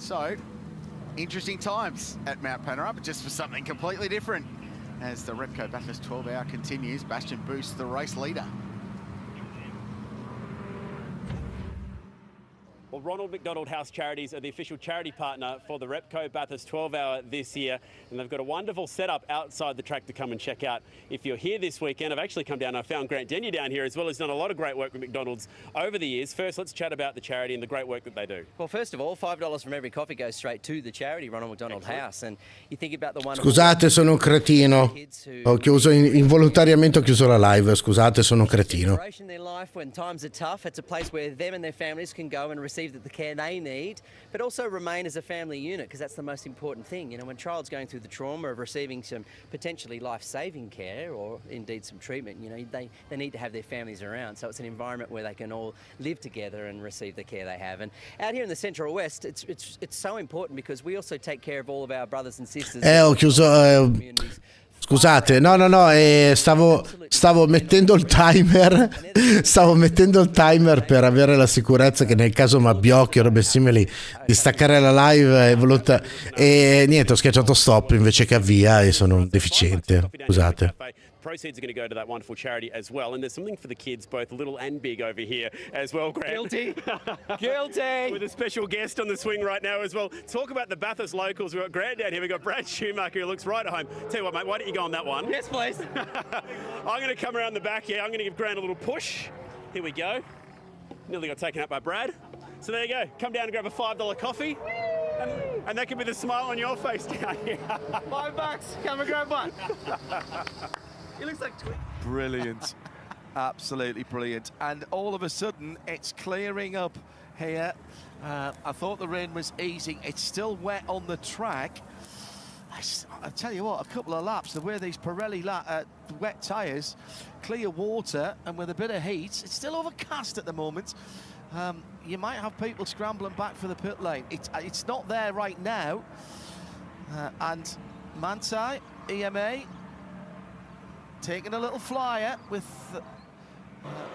So, interesting times at Mount Panorama, just for something completely different. As the Repco Bathurst 12-hour continues, Bastian boosts the race leader. Well, Ronald McDonald House Charities are the official charity partner for the Repco Bathurst 12-hour this year, and they've got a wonderful setup outside the track to come and check out. If you're here this weekend, I've actually come down and I found Grant Denyer down here as well. He's done a lot of great work with McDonald's over the years. First, let's chat about the charity and the great work that they do. Well, first of all, $5 from every coffee goes straight to the charity, Ronald McDonald House. And you think about the one. Scusate, sono un cretino. Ho chiuso involontariamente, ho chiuso la live. Scusate, sono un cretino. In their life, when times are tough, it's a place where them and their families can go and receive the care they need, but also remain as a family unit, because that's the most important thing. You know, when a child's going through the trauma of receiving some potentially life-saving care or indeed some treatment, you know, they need to have their families around. So it's an environment where they can all live together and receive the care they have. And out here in the Central West, it's so important because we also take care of all of our brothers and sisters. Ho chiuso. Scusate, no, stavo mettendo il timer. Stavo mettendo il timer per avere la sicurezza che nel caso mi abbiocchi o robe simili di staccare la live e niente, ho schiacciato stop invece che avvia e sono un deficiente. Scusate. Proceeds are going to go to that wonderful charity as well. And there's something for the kids, both little and big, over here as well, Grant. Guilty. Guilty. With a special guest on the swing right now as well. Talk about the Bathurst locals. We've got Grant down here. We've got Brad Schumacher, who looks right at home. Tell you what, mate, why don't you go on that one? Yes, please. I'm going to come around the back here. I'm going to give Grant a little push. Here we go. Nearly got taken up by Brad. So there you go. Come down and grab a $5 coffee. And that could be the smile on your face down here. $5. Come and grab one. He looks like Tweet. Brilliant. Absolutely brilliant. And all of a sudden, it's clearing up here. I thought the rain was easing. It's still wet on the track. I tell you what, a couple of laps, the way these Pirelli wet tyres, clear water, and with a bit of heat, it's still overcast at the moment. You might have people scrambling back for the pit lane. It's not there right now. And Manti, EMA, taking a little flyer with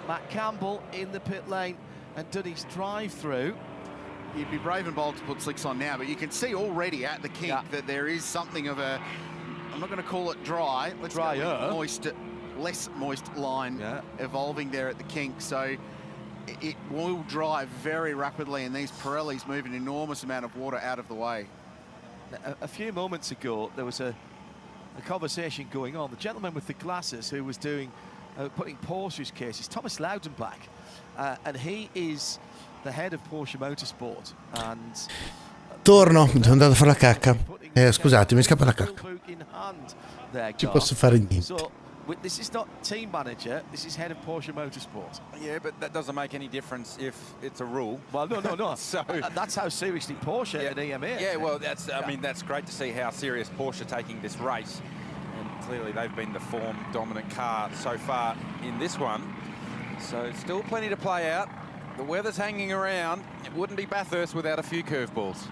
Matt Campbell in the pit lane and done his drive-through. You'd be brave and bold to put slicks on now, but you can see already at the kink that there is something of a, I'm not going to call it dry, let's go moist, less moist line evolving there at the kink. So it will dry very rapidly, and these Pirellis move an enormous amount of water out of the way. A few moments ago, there was a conversation going on. The gentleman with the glasses who was doing, putting Porsche's cases, Thomas Loudenbach, and he is the head of Porsche Motorsport. And Torno, sono andato a fare la cacca. Scusate, mi scappa la cacca. Ci posso fare niente. So, this is not team manager, this is head of Porsche Motorsport. Yeah, but that doesn't make any difference if it's a rule. Well, no. So that's how seriously Porsche and EMA. Yeah, well, I mean, that's great to see how serious Porsche are taking this race. And clearly they've been the form dominant car so far in this one. So still plenty to play out. The weather's hanging around. It wouldn't be Bathurst without a few curveballs.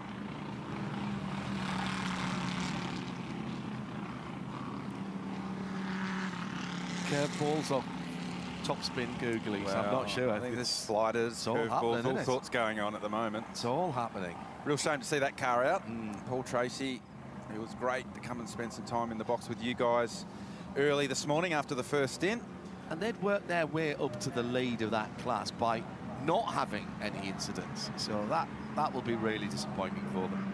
Curveballs or top spin googly, well, so I'm not sure. I think there's sliders, curveballs, all sorts going on at the moment. It's all happening. Real shame to see that car out. Paul Tracy, it was great to come and spend some time in the box with you guys early this morning after the first stint. And they'd worked their way up to the lead of that class by not having any incidents. So that will be really disappointing for them.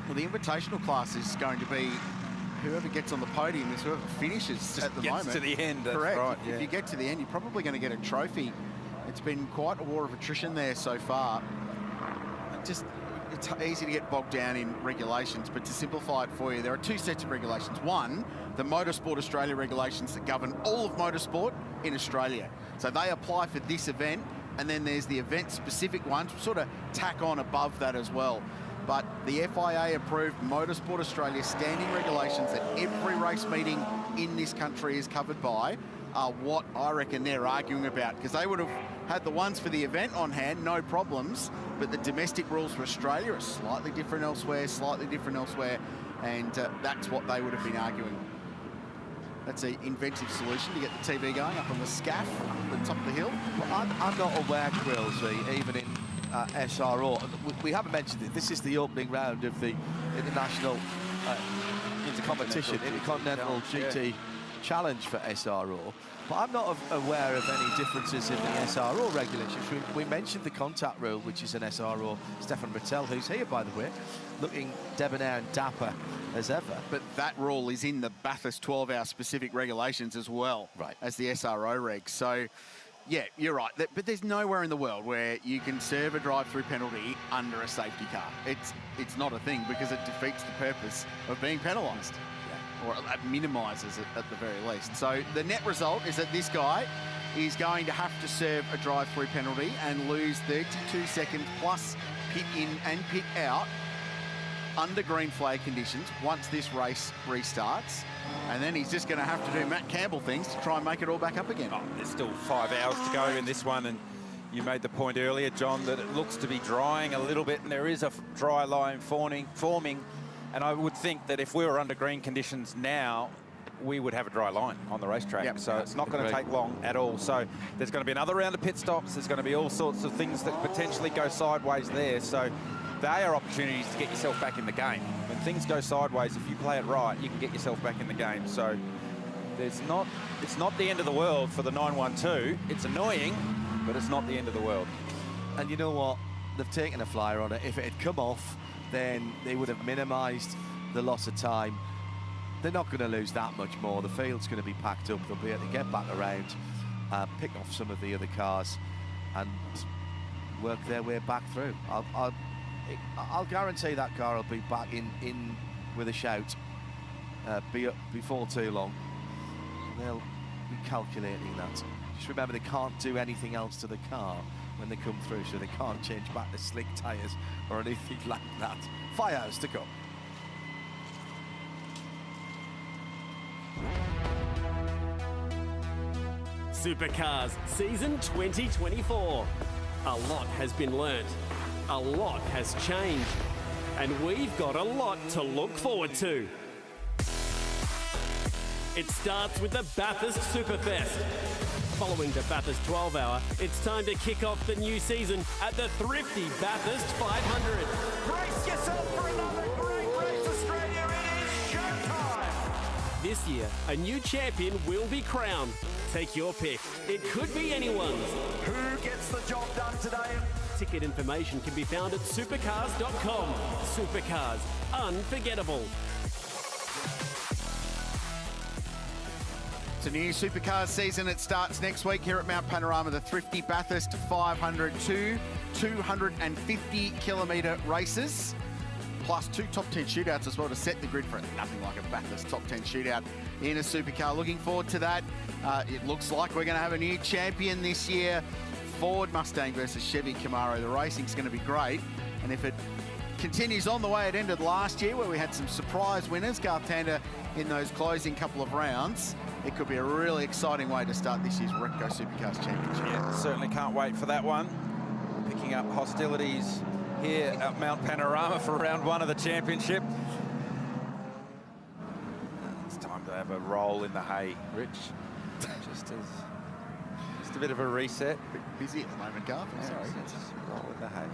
Well, the invitational class is going to be whoever gets on the podium is whoever finishes at the moment. To the end, that's correct. Right, if you get to the end, you're probably going to get a trophy. It's been quite a war of attrition there so far. It's easy to get bogged down in regulations, but to simplify it for you, there are two sets of regulations. One, the Motorsport Australia regulations that govern all of motorsport in Australia. So they apply for this event, and then there's the event-specific ones, sort of tack on above that as well. But the FIA-approved Motorsport Australia standing regulations that every race meeting in this country is covered by are what I reckon they're arguing about, because they would have had the ones for the event on hand, no problems, but the domestic rules for Australia are slightly different elsewhere, and that's what they would have been arguing. That's an inventive solution to get the TV going up on the scaff at the top of the hill. Well, I'm not aware, Quilsey, even in SRO. We haven't mentioned it. This is the opening round of the international Intercontinental GT Challenge for SRO. But I'm not aware of any differences in the SRO regulations. We mentioned the contact rule, which is an SRO. Stefan Rattel, who's here, by the way, looking debonair and dapper as ever. But that rule is in the Bathurst 12-hour specific regulations as well, right, as the SRO regs. So, yeah, you're right. But there's nowhere in the world where you can serve a drive-through penalty under a safety car. It's not a thing because it defeats the purpose of being penalised. Or it minimises it at the very least. So the net result is that this guy is going to have to serve a drive-through penalty and lose 32 seconds plus pit in and pit out under green flag conditions once this race restarts. And then he's just going to have to do Matt Campbell things to try and make it all back up again. Oh, there's still 5 hours to go in this one, and you made the point earlier, John, that it looks to be drying a little bit, and there is a dry line forming. And I would think that if we were under green conditions now, we would have a dry line on the racetrack. Yep. So it's not going to take long at all. So there's going to be another round of pit stops. There's going to be all sorts of things that potentially go sideways there. So they are opportunities to get yourself back in the game. When things go sideways, if you play it right, you can get yourself back in the game. So it's not the end of the world for the 912. It's annoying, but it's not the end of the world. And you know what? They've taken a flyer on it. If it had come off, then they would have minimised the loss of time. They're not going to lose that much more. The field's going to be packed up. They'll be able to get back around, pick off some of the other cars and work their way back through. I'll guarantee that car will be back in with a shout before too long. They'll be calculating that. Just remember, they can't do anything else to the car when they come through, so they can't change back the slick tyres or anything like that. 5 hours to go. Supercars season 2024. A lot has been learnt. A lot has changed. And we've got a lot to look forward to. It starts with the Bathurst Superfest. Following the Bathurst 12-hour, it's time to kick off the new season at the thrifty Bathurst 500. Brace yourself for another great race, Australia. It is showtime. This year, a new champion will be crowned. Take your pick. It could be anyone's. Who gets the job done today? Ticket information can be found at supercars.com. Supercars, unforgettable. It's a new Supercars season. It starts next week here at Mount Panorama, the thrifty Bathurst 500, 250-kilometre races, plus 2 top 10 shootouts as well to set the grid for it. Nothing like a Bathurst top 10 shootout in a Supercar. Looking forward to that. It looks like we're going to have a new champion this year. Ford Mustang versus Chevy Camaro. The racing's going to be great. And if it continues on the way it ended last year, where we had some surprise winners, Garth Tander in those closing couple of rounds, it could be a really exciting way to start this year's Repco Supercars Championship. Yeah, certainly can't wait for that one. Picking up hostilities here at Mount Panorama for round 1 of the championship. It's time to have a roll in the hay, Rich. Just a bit of a reset. Bit busy at the moment, Garth. I'm sorry. Just roll in the hay.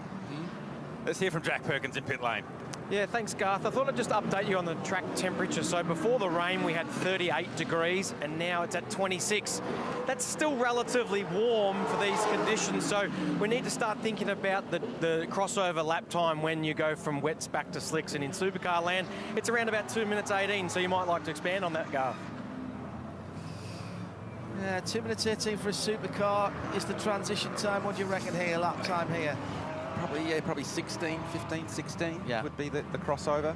Let's hear from Jack Perkins in pit lane. Yeah, thanks, Garth. I thought I'd just update you on the track temperature. So before the rain, we had 38 degrees, and now it's at 26. That's still relatively warm for these conditions, so we need to start thinking about the crossover lap time when you go from wets back to slicks. And in supercar land, it's around about 2 minutes 18, so you might like to expand on that, Garth. Yeah, 2 minutes 18 for a supercar is the transition time. What do you reckon here, lap time here? Probably 16, 15, 16 yeah. would be the crossover.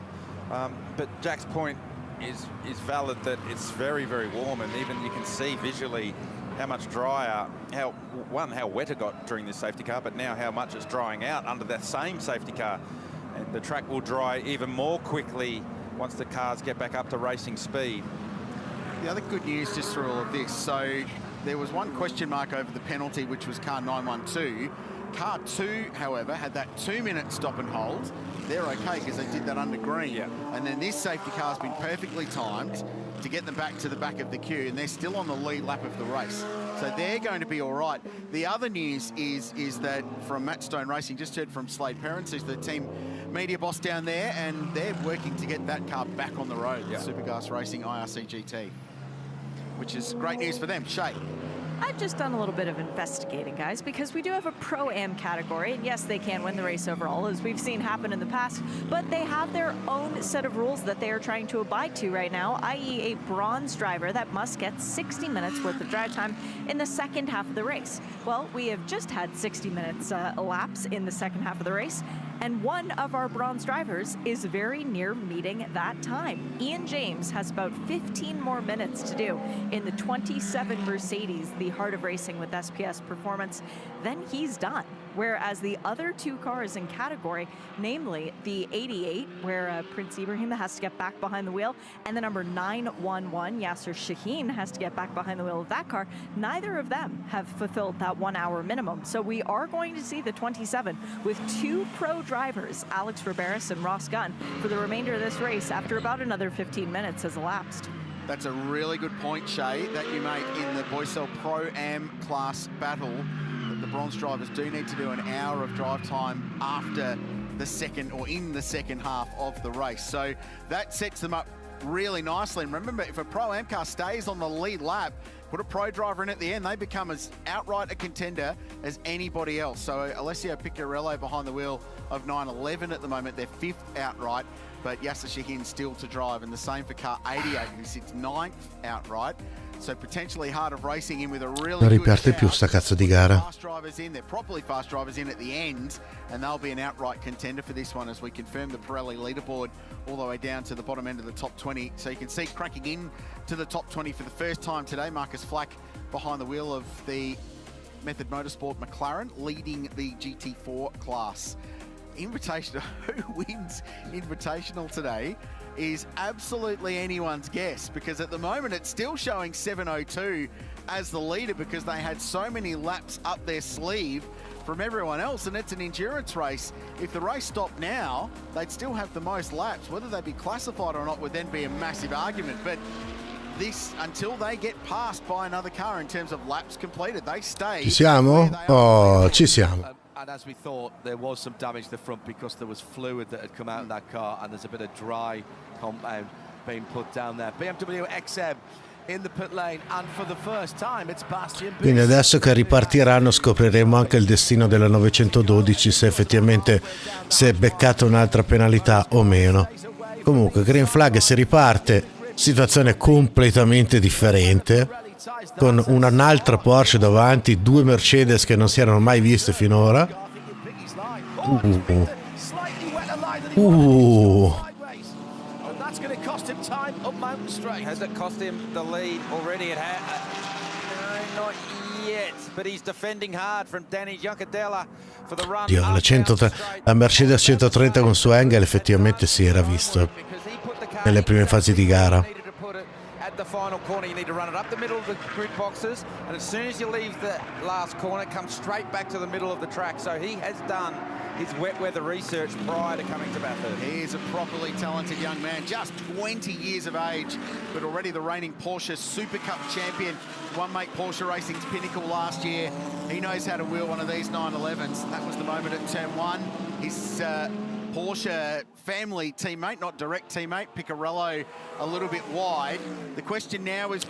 But Jack's point is valid, that it's very, very warm, and even you can see visually how much drier, how wet it got during this safety car, but now how much it's drying out under that same safety car. And the track will dry even more quickly once the cars get back up to racing speed. The other good news just through all of this, so there was one question mark over the penalty, which was car 912. car 2, however, had that 2-minute stop and hold. They're okay because they did that under green. Yeah. And then this safety car's been perfectly timed to get them back to the back of the queue, and they're still on the lead lap of the race. So they're going to be all right. The other news is that from Matchstone Racing, just heard from Slade Perrins, who's the team media boss down there, and they're working to get that car back on the road, yeah. Supergas Racing IRC GT, which is great news for them. Shay. I've just done a little bit of investigating, guys, because we do have a Pro-Am category, and yes, they can win the race overall, as we've seen happen in the past, but they have their own set of rules that they are trying to abide to right now, i.e. a bronze driver that must get 60 minutes worth of drive time in the second half of the race. Well, we have just had 60 minutes elapse in the second half of the race, and one of our bronze drivers is very near meeting that time. Ian James has about 15 more minutes to do in the 27 Mercedes, the heart of racing with SPS Performance, then he's done. Whereas the other 2 cars in category, namely the 88, where Prince Ibrahim has to get back behind the wheel, and the number 911, Yasser Shaheen, has to get back behind the wheel of that car, neither of them have fulfilled that 1 hour minimum. So we are going to see the 27 with 2 pro drivers, Alex Riberas and Ross Gunn, for the remainder of this race after about another 15 minutes has elapsed. That's a really good point, Shay, that you make in the Boycell Pro-Am class battle. That the bronze drivers do need to do an hour of drive time after the second, or in the second half of the race. So that sets them up really nicely. And remember, if a Pro-Am car stays on the lead lap, put a pro driver in at the end, they become as outright a contender as anybody else. So Alessio Picciarello behind the wheel of 911 at the moment, they're 5th outright, but Yasser Shaheen still to drive, and the same for car 88, who sits 9th outright. So potentially Heart of Racing in with a really Non good riparte più sta cazzo di gara. fast drivers in, they're properly fast drivers in at the end, and they'll be an outright contender for this one as we confirm the Pirelli leaderboard all the way down to the bottom end of the top 20. So you can see cracking in to the top 20 for the first time today, Marcus Flack behind the wheel of the Method Motorsport McLaren, leading the GT4 class. Invitational, who wins Invitational today is absolutely anyone's guess, because at the moment it's still showing 7:02 as the leader because they had so many laps up their sleeve from everyone else, and it's an endurance race. If the race stopped now, they'd still have the most laps. Whether they'd be classified or not would then be a massive argument, but this, until they get passed by another car in terms of laps completed, they stay. Ci siamo? Oh, ci siamo. And as we thought, there was some damage to the front because there was fluid that had come out of that car, and there's a bit of dry compound being put down there. BMW XM in the pit lane, and for the first time it's Bastian Buß. Quindi adesso che ripartiranno scopriremo anche il destino della 912, se effettivamente si è beccata un'altra penalità o meno. Comunque green flag, si riparte, situazione completamente differente, con un'altra Porsche davanti, 2 Mercedes che non si erano mai viste finora. Has it cost him the lead already? It has. No, not yet. But he's defending hard from Danny Giancadella for the run. Dio, la Mercedes 130 con su Engel effettivamente si era visto nelle prime fasi di gara. The final corner, you need to run it up the middle of the grid boxes, and as soon as you leave the last corner, it comes straight back to the middle of the track. So he has done his wet weather research prior to coming to Bathurst. He is a properly talented young man, just 20 years of age, but already the reigning Porsche Super Cup champion. Won Make Porsche Racing's pinnacle last year. He knows how to wheel one of these 911s. That was the moment at turn 1. His Porsche family teammate, not direct teammate, Picciarello a little bit wide. The question now is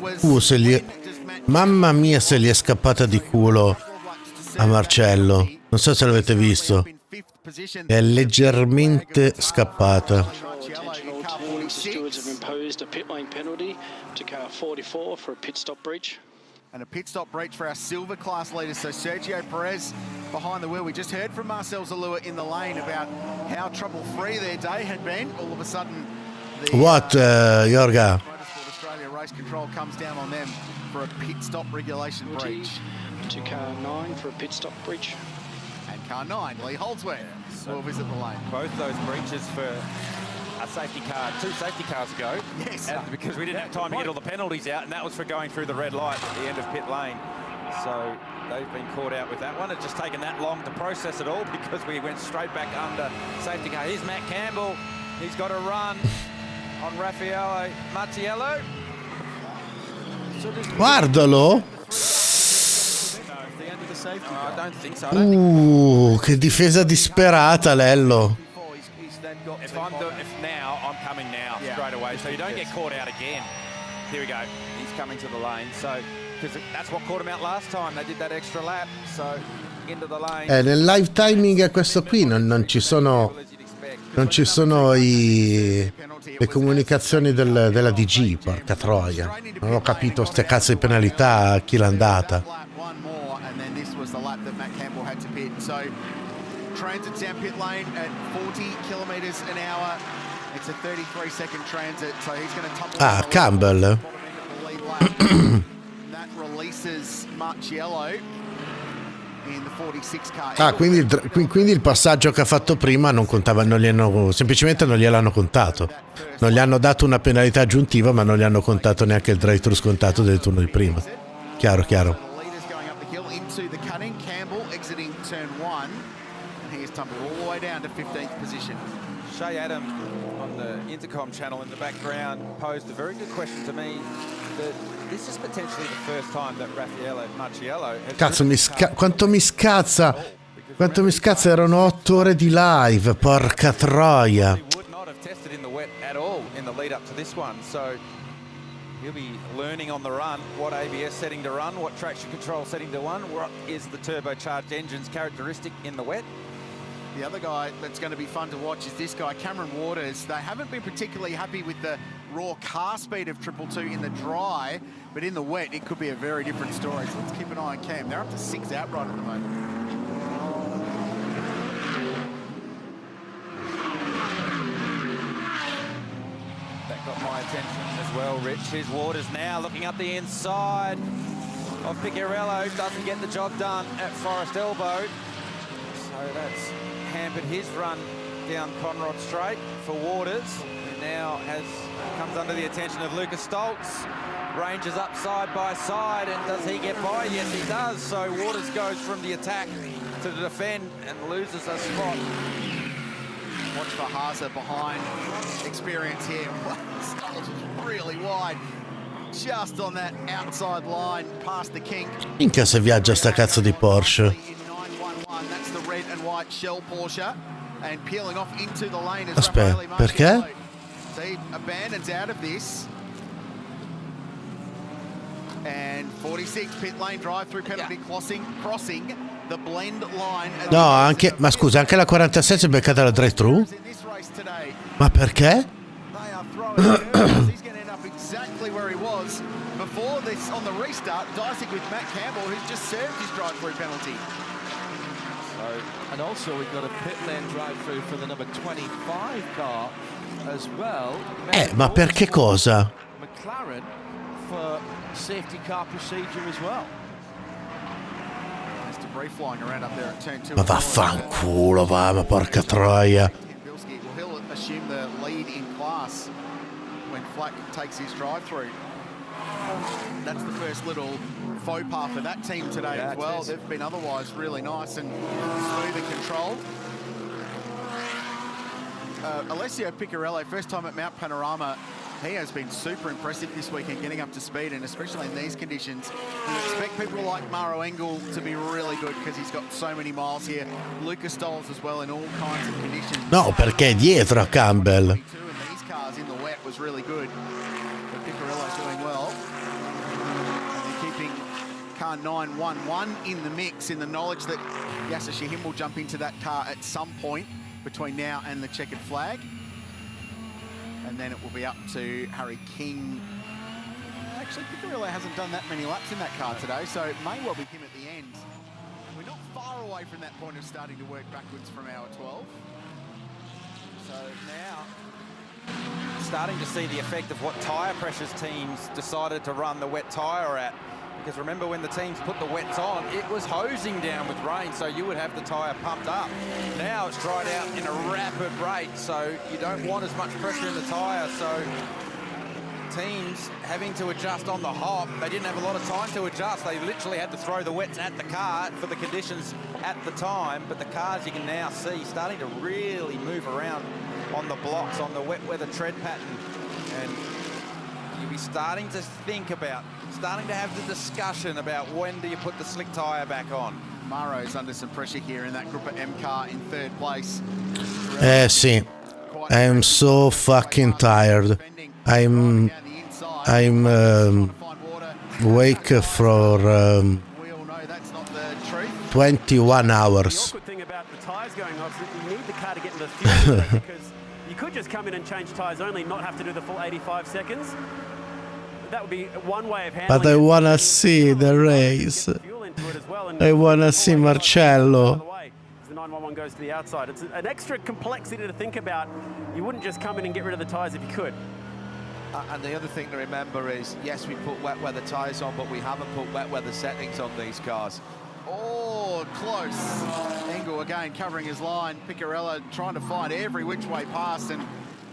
Mamma mia, se gli è scappata di culo a Marcello. Non so se l'avete visto. È leggermente scappata. And a pit stop breach for our silver class leaders. So Sergio Perez behind the wheel. We just heard from Marcel Zalua in the lane about how trouble-free their day had been. All of a sudden, the Jorga? Motorsport Australia race control comes down on them for a pit stop regulation breach. To car 9 for a pit stop breach. And car 9, Lee Holdsworth, will visit the lane. Both those breaches for a safety car 2 safety cars ago. Yes. Because we didn't have time to get all the penalties out, and that was for going through the red light at the end of pit lane. So they've been caught out with that one. It's just taken that long to process it all because we went straight back under safety car. Here's Matt Campbell. He's got a run on Raffaele Martiello. Guardalo. I don't think so. Che difesa disperata, Lello. If now, I'm coming now straight away. So you don't get caught out again. Here we go. He's coming to the lane. So because that's what caught him out last time. They did that extra lap. So into the lane. Nel live timing a questo qui non ci sono le comunicazioni della DG, porca troia. Non ho capito ste cazzo di penalità a chi l'ha andata. Transit's down pit lane at 40 kilometers an hour. It's a 33-second transit, so he's going to tumble. Campbell. That releases Martiello in the 46 car. Quindi il passaggio che ha fatto prima non contava, semplicemente non gliel'hanno contato. Non gli hanno dato una penalità aggiuntiva, ma non gli hanno contato neanche il drive-thru scontato del turno di prima. Chiaro. Tumbled all the way down to 15th position. Shay Adam on the intercom channel in the background posed a very good question to me. That this is potentially the first time that Raffaele Martiello has... Cazzo, quanto mi scazza, erano 8 ore di live, porca troia. He would not have tested in the wet at all in the lead up to this one, so he'll be learning on the run what ABS setting to run, what traction control setting to run, what is the turbocharged engine's characteristic in the wet. The other guy that's going to be fun to watch is this guy, Cameron Waters. They haven't been particularly happy with the raw car speed of 222 in the dry, but in the wet, it could be a very different story. So let's keep an eye on Cam. They're up to 6 outright at the moment. That got my attention as well, Rich. Here's Waters now looking up the inside of Picciarello. Doesn't get the job done at Forest Elbow. So that's hampered his run down Conrod Straight for Waters, who now comes under the attention of Lucas Stoltz. Ranges up side by side, and does he get by? Yes, he does. So Waters goes from the attack to the defend and loses a spot. Watch for Haase behind. Experience here. Stoltz was really wide. Just on that outside line, past the kink. Minchia se viaggia sta cazzo di Porsche. That's the red and white shell Porsche, and peeling off into the lane as Aspetta, perché? So he abandons out of this. And 46 pit lane drive-through penalty crossing the blend line. No, ma scusa, anche la 46 si è beccata la drive-thru? Ma perché? He's going to end up exactly where he was before this on the restart, dicing with Matt Campbell, who's just served his drive-through penalty. And also we've got a pit lane drive-through for the number 25 car as well. Ma perché cosa? McLaren for safety car procedure as well. Nice debris flying around up there at turn 2. Ma vaffanculo, va, ma porca troia. He'll assume the lead in class when Flack takes his drive-through. That's the first little faux pas for that team today as well. They've been otherwise really nice and smooth and controlled. Alessio Picciarello, first time at Mount Panorama, he has been super impressive this weekend, getting up to speed, and especially in these conditions. You expect people like Maro Engel to be really good because he's got so many miles here. Lucas Stoltz as well in all kinds of conditions. No, perché è dietro a Campbell. And these cars in the wet was really good. But Picciarello's doing well. And they're keeping car 911 in the mix, in the knowledge that Yasser Shahim will jump into that car at some point between now and the checkered flag. And then it will be up to Harry King. Actually, Picciarello hasn't done that many laps in that car today, so it may well be him at the end. We're not far away from that point of starting to work backwards from hour 12. So now, starting to see the effect of what tyre pressures teams decided to run the wet tyre at. Because remember, when the teams put the wets on, it was hosing down with rain, so you would have the tyre pumped up. Now it's dried out in a rapid rate, so you don't want as much pressure in the tyre, so teams having to adjust on the hop. They didn't have a lot of time to adjust. They literally had to throw the wets at the car for the conditions at the time. But the cars, you can now see, starting to really move around on the blocks, on the wet weather tread pattern. And you'll be starting to think about, starting to have the discussion about when do you put the slick tyre back on. Maro's under some pressure here in that Group of M car in third place. Sì. I'm so fucking tired. I'm awake for 21 hours. The awkward thing about the tyres going off is that you need the car to get into the fuel because you could just come in and change tyres only, not have to do the full 85 seconds. That would be one way of handling it. But I wanna see the race. I wanna see Marcello. The 911 goes to the outside. It's an extra complexity to think about. You wouldn't just come in and get rid of the tyres if you could. And the other thing to remember is, yes, we put wet weather tyres on, but we haven't put wet weather settings on these cars. Oh, close. Engel again covering his line. Picarella trying to find every which way past, and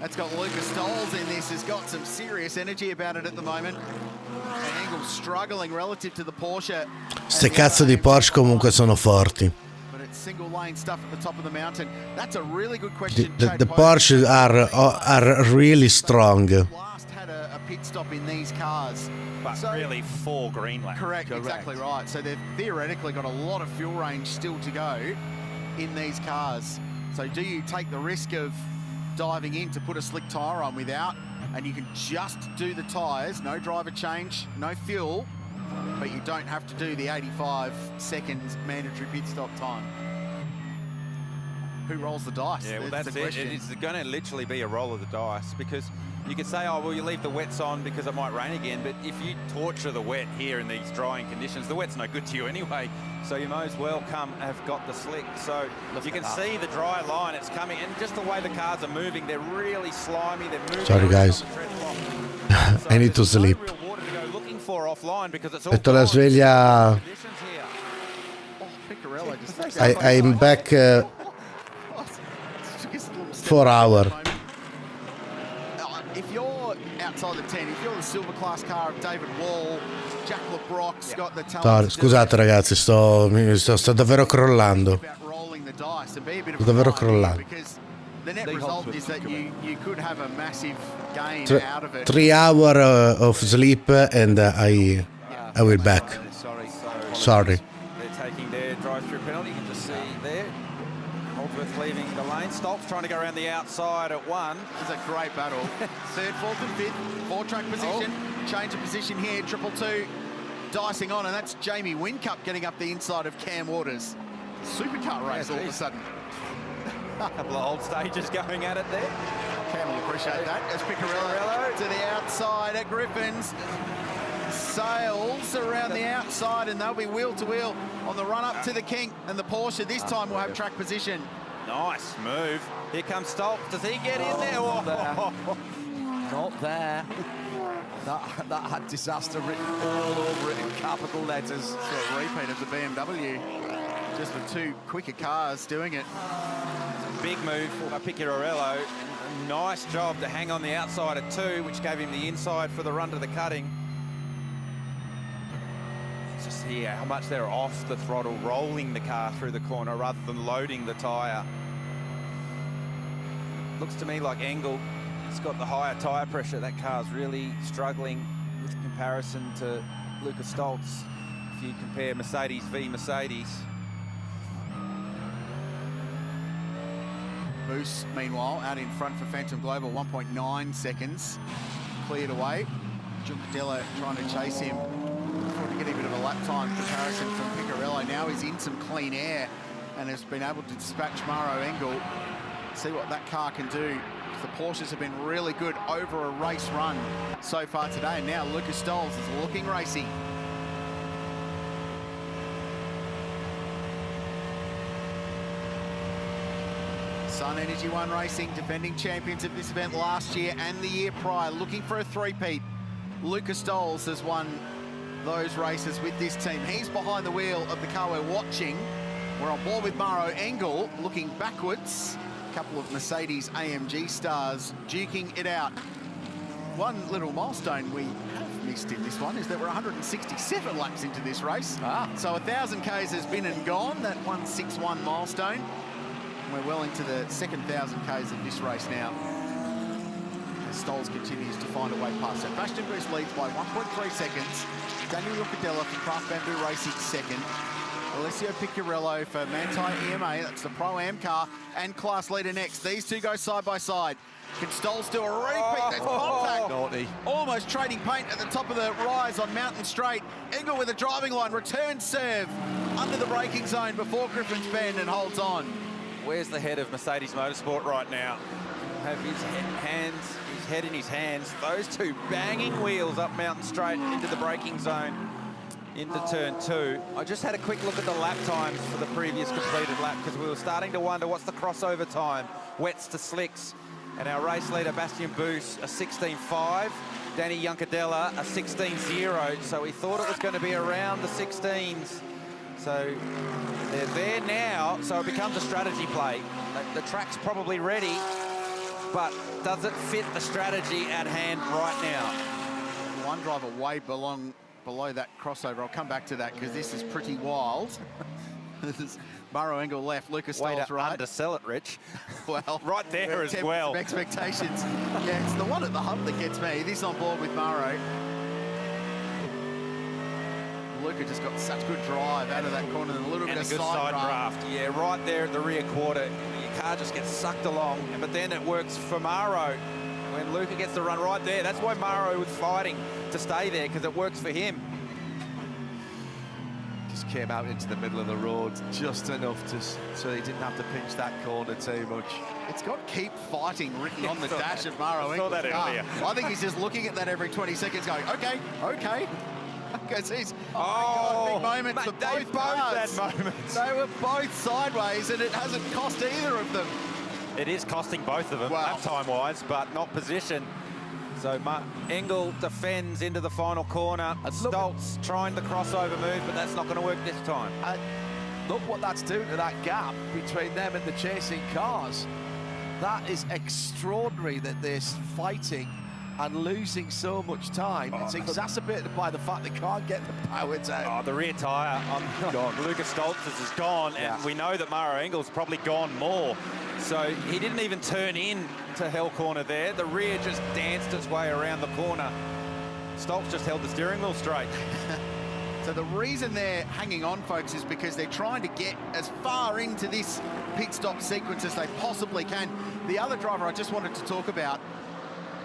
that's got Lucas Stoles in this. Has got some serious energy about it at the moment. And Engel struggling relative to the Porsche. Ste cazzo di Porsche comunque sono forti. But it's single lane stuff at the top of the mountain. That's a really good question. The Porsche are really strong. Last had a pit stop in these cars. But so, really 4 green laps. Correct, exactly right. So they've theoretically got a lot of fuel range still to go in these cars. So do you take the risk of diving in to put a slick tyre on without, and you can just do the tyres, no driver change, no fuel, but you don't have to do the 85 seconds mandatory pit stop time? Who rolls the dice? Yeah, well, that's it. It's going to literally be a roll of the dice, because you could say, oh, well, you leave the wets on because it might rain again, but if you torture the wet here in these drying conditions, the wet's no good to you anyway, so you may as well have got the slick. So you can see the dry line, it's coming, and just the way the cars are moving, they're really slimy, they're moving. Sorry, guys. I need to sleep. Metto la sveglia. I'm back 4 hours. If you're outside the 10, if you're the silver class car of David Wall, Jack LeBrock's got the talent. Scusate ragazzi, sto davvero crollando. Sto davvero crollando. The net result is that you could have a massive gain out of it. 3 hours of sleep and I will back. Sorry. They're taking their drive-through penalty. You can just see there. Holdsworth leaving the lane. Stoltz trying to go around the outside at 1. This is a great battle. Third, fourth and fifth. 4-track position. Change of position here. 222 dicing on, and that's Jamie Whincup getting up the inside of Cam Waters. Supercar race all of a sudden. A couple of old stages going at it there. Cam will appreciate that. As Picarello to the outside at Griffin's. Sails around the outside, and they'll be wheel to wheel on the run up to the King and the Porsche. This time we'll have track position. Nice move. Here comes Stoltz. Does he get in there? Not there. That had disaster written all over it in capital letters. So a repeat of the BMW. Just with 2 quicker cars doing it. Big move by Picarello. Nice job to hang on the outside at 2, which gave him the inside for the run to the cutting. Just here how much they're off the throttle, rolling the car through the corner rather than loading the tyre. Looks to me like Engel has got the higher tyre pressure. That car's really struggling with comparison to Lucas Stoltz. If you compare Mercedes v Mercedes. Boost, meanwhile, out in front for Phantom Global, 1.9 seconds. Cleared away. Juncadella trying to chase him. Trying to get a bit of a lap time comparison from Picarello. Now he's in some clean air and has been able to dispatch Maro Engel. See what that car can do. The Porsches have been really good over a race run so far today. And now Lucas Stoles is looking racy. Sun Energy One Racing, defending champions of this event last year and the year prior, looking for a three-peat. Lucas Stoles has won those races with this team. He's behind the wheel of the car we're watching. We're on board with Maro Engel, looking backwards. A couple of Mercedes AMG stars duking it out. one little milestone we have missed in this one is that we're 167 laps into this race. So 1,000 Ks has been and gone, that 161 milestone. We're well into the second 1,000 Ks of this race now. As Stolz continues to find a way past. Sebastian Bruce leads by 1.3 seconds. Daniel Yucadella for Craft Bamboo Racing second. Alessio Picciarello for Manti EMA, that's the Pro-Am car, and class leader next. These two go side by side. Can Stolz do a repeat? That's contact. Naughty. Almost trading paint at the top of the rise on Mountain Straight. Engel with a driving line, return serve under the braking zone before Griffin's Bend and holds on. Where's the head of Mercedes Motorsport right now? Have his head in his hands. Those two banging wheels up Mountain Straight into the braking zone, into turn 2. I just had a quick look at the lap times for the previous completed lap because we were starting to wonder what's the crossover time, wets to slicks. And our race leader, Bastian Boos, a 16.5. Danny Yuncadella, a 16.0. So we thought it was going to be around the 16s. So they're there now, so it becomes a strategy play. The track's probably ready, but does it fit the strategy at hand right now? One driver way below that crossover. I'll come back to that because this is pretty wild. This is Maro Engel left, Lucas Stolz right. Undersell it, Rich. Well, right there as well. Some expectations. Yeah, it's the one at the hump that gets me. This on board with Maro. Luca just got such good drive out of that corner and a little bit of good side draft. Yeah, right there at the rear quarter. Your car just gets sucked along, but then it works for Maro. When Luca gets the run right there, that's why Maro was fighting to stay there, because it works for him. Just came out into the middle of the road just enough so he didn't have to pinch that corner too much. It's got "keep fighting" written on the dash of Maro Engel's that car. earlier. I think he's just looking at that every 20 seconds going, okay. Because he's, oh, big moments for they both both cars. had moments. They were both sideways and it hasn't cost either of them. It is costing both of them, Wow. lap time-wise, but not position. So Engel defends into the final corner. Stolz trying the crossover move, but that's not going to work this time. Look what that's doing to that gap between them and the chasing cars. That is extraordinary that they're fighting and losing so much time. It's exacerbated by the fact they can't get the power down. Oh, the rear tyre on Lucas Stoltz's is gone, and we know that Maro Engel's probably gone more. So he didn't even turn in to Hell Corner there. The rear just danced its way around the corner. Stolz just held the steering wheel straight. So the reason they're hanging on, folks, is because they're trying to get as far into this pit stop sequence as they possibly can. The other driver I just wanted to talk about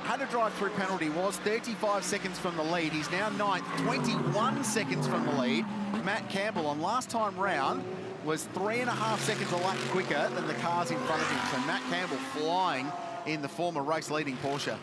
had a drive-through penalty, was 35 seconds from the lead. He's now 9th, 21 seconds from the lead. Matt Campbell on last time round was 3.5 seconds a lap quicker than the cars in front of him. So Matt Campbell flying in the former race-leading Porsche.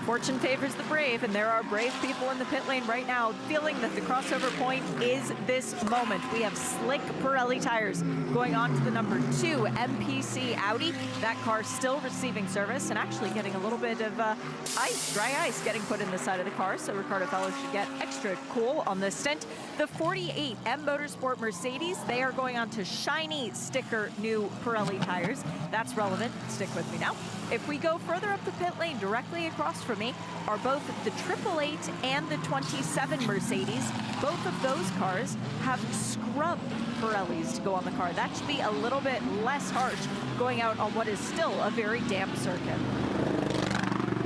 Fortune favors the brave, and there are brave people in the pit lane right now feeling that the crossover point is this moment. We have slick Pirelli tires going on to the number 2 MPC Audi. That car still receiving service and actually getting a little bit of dry ice getting put in the side of the car, so Ricardo Fellows should get extra cool on this stint. The 48 M Motorsport Mercedes, they are going on to shiny sticker new Pirelli tires. That's relevant. Stick with me now. If we go further up the pit lane, directly across from me are both the 888 and the 27 Mercedes. Both of those cars have scrubbed Pirellis to go on the car. That should be a little bit less harsh going out on what is still a very damp circuit.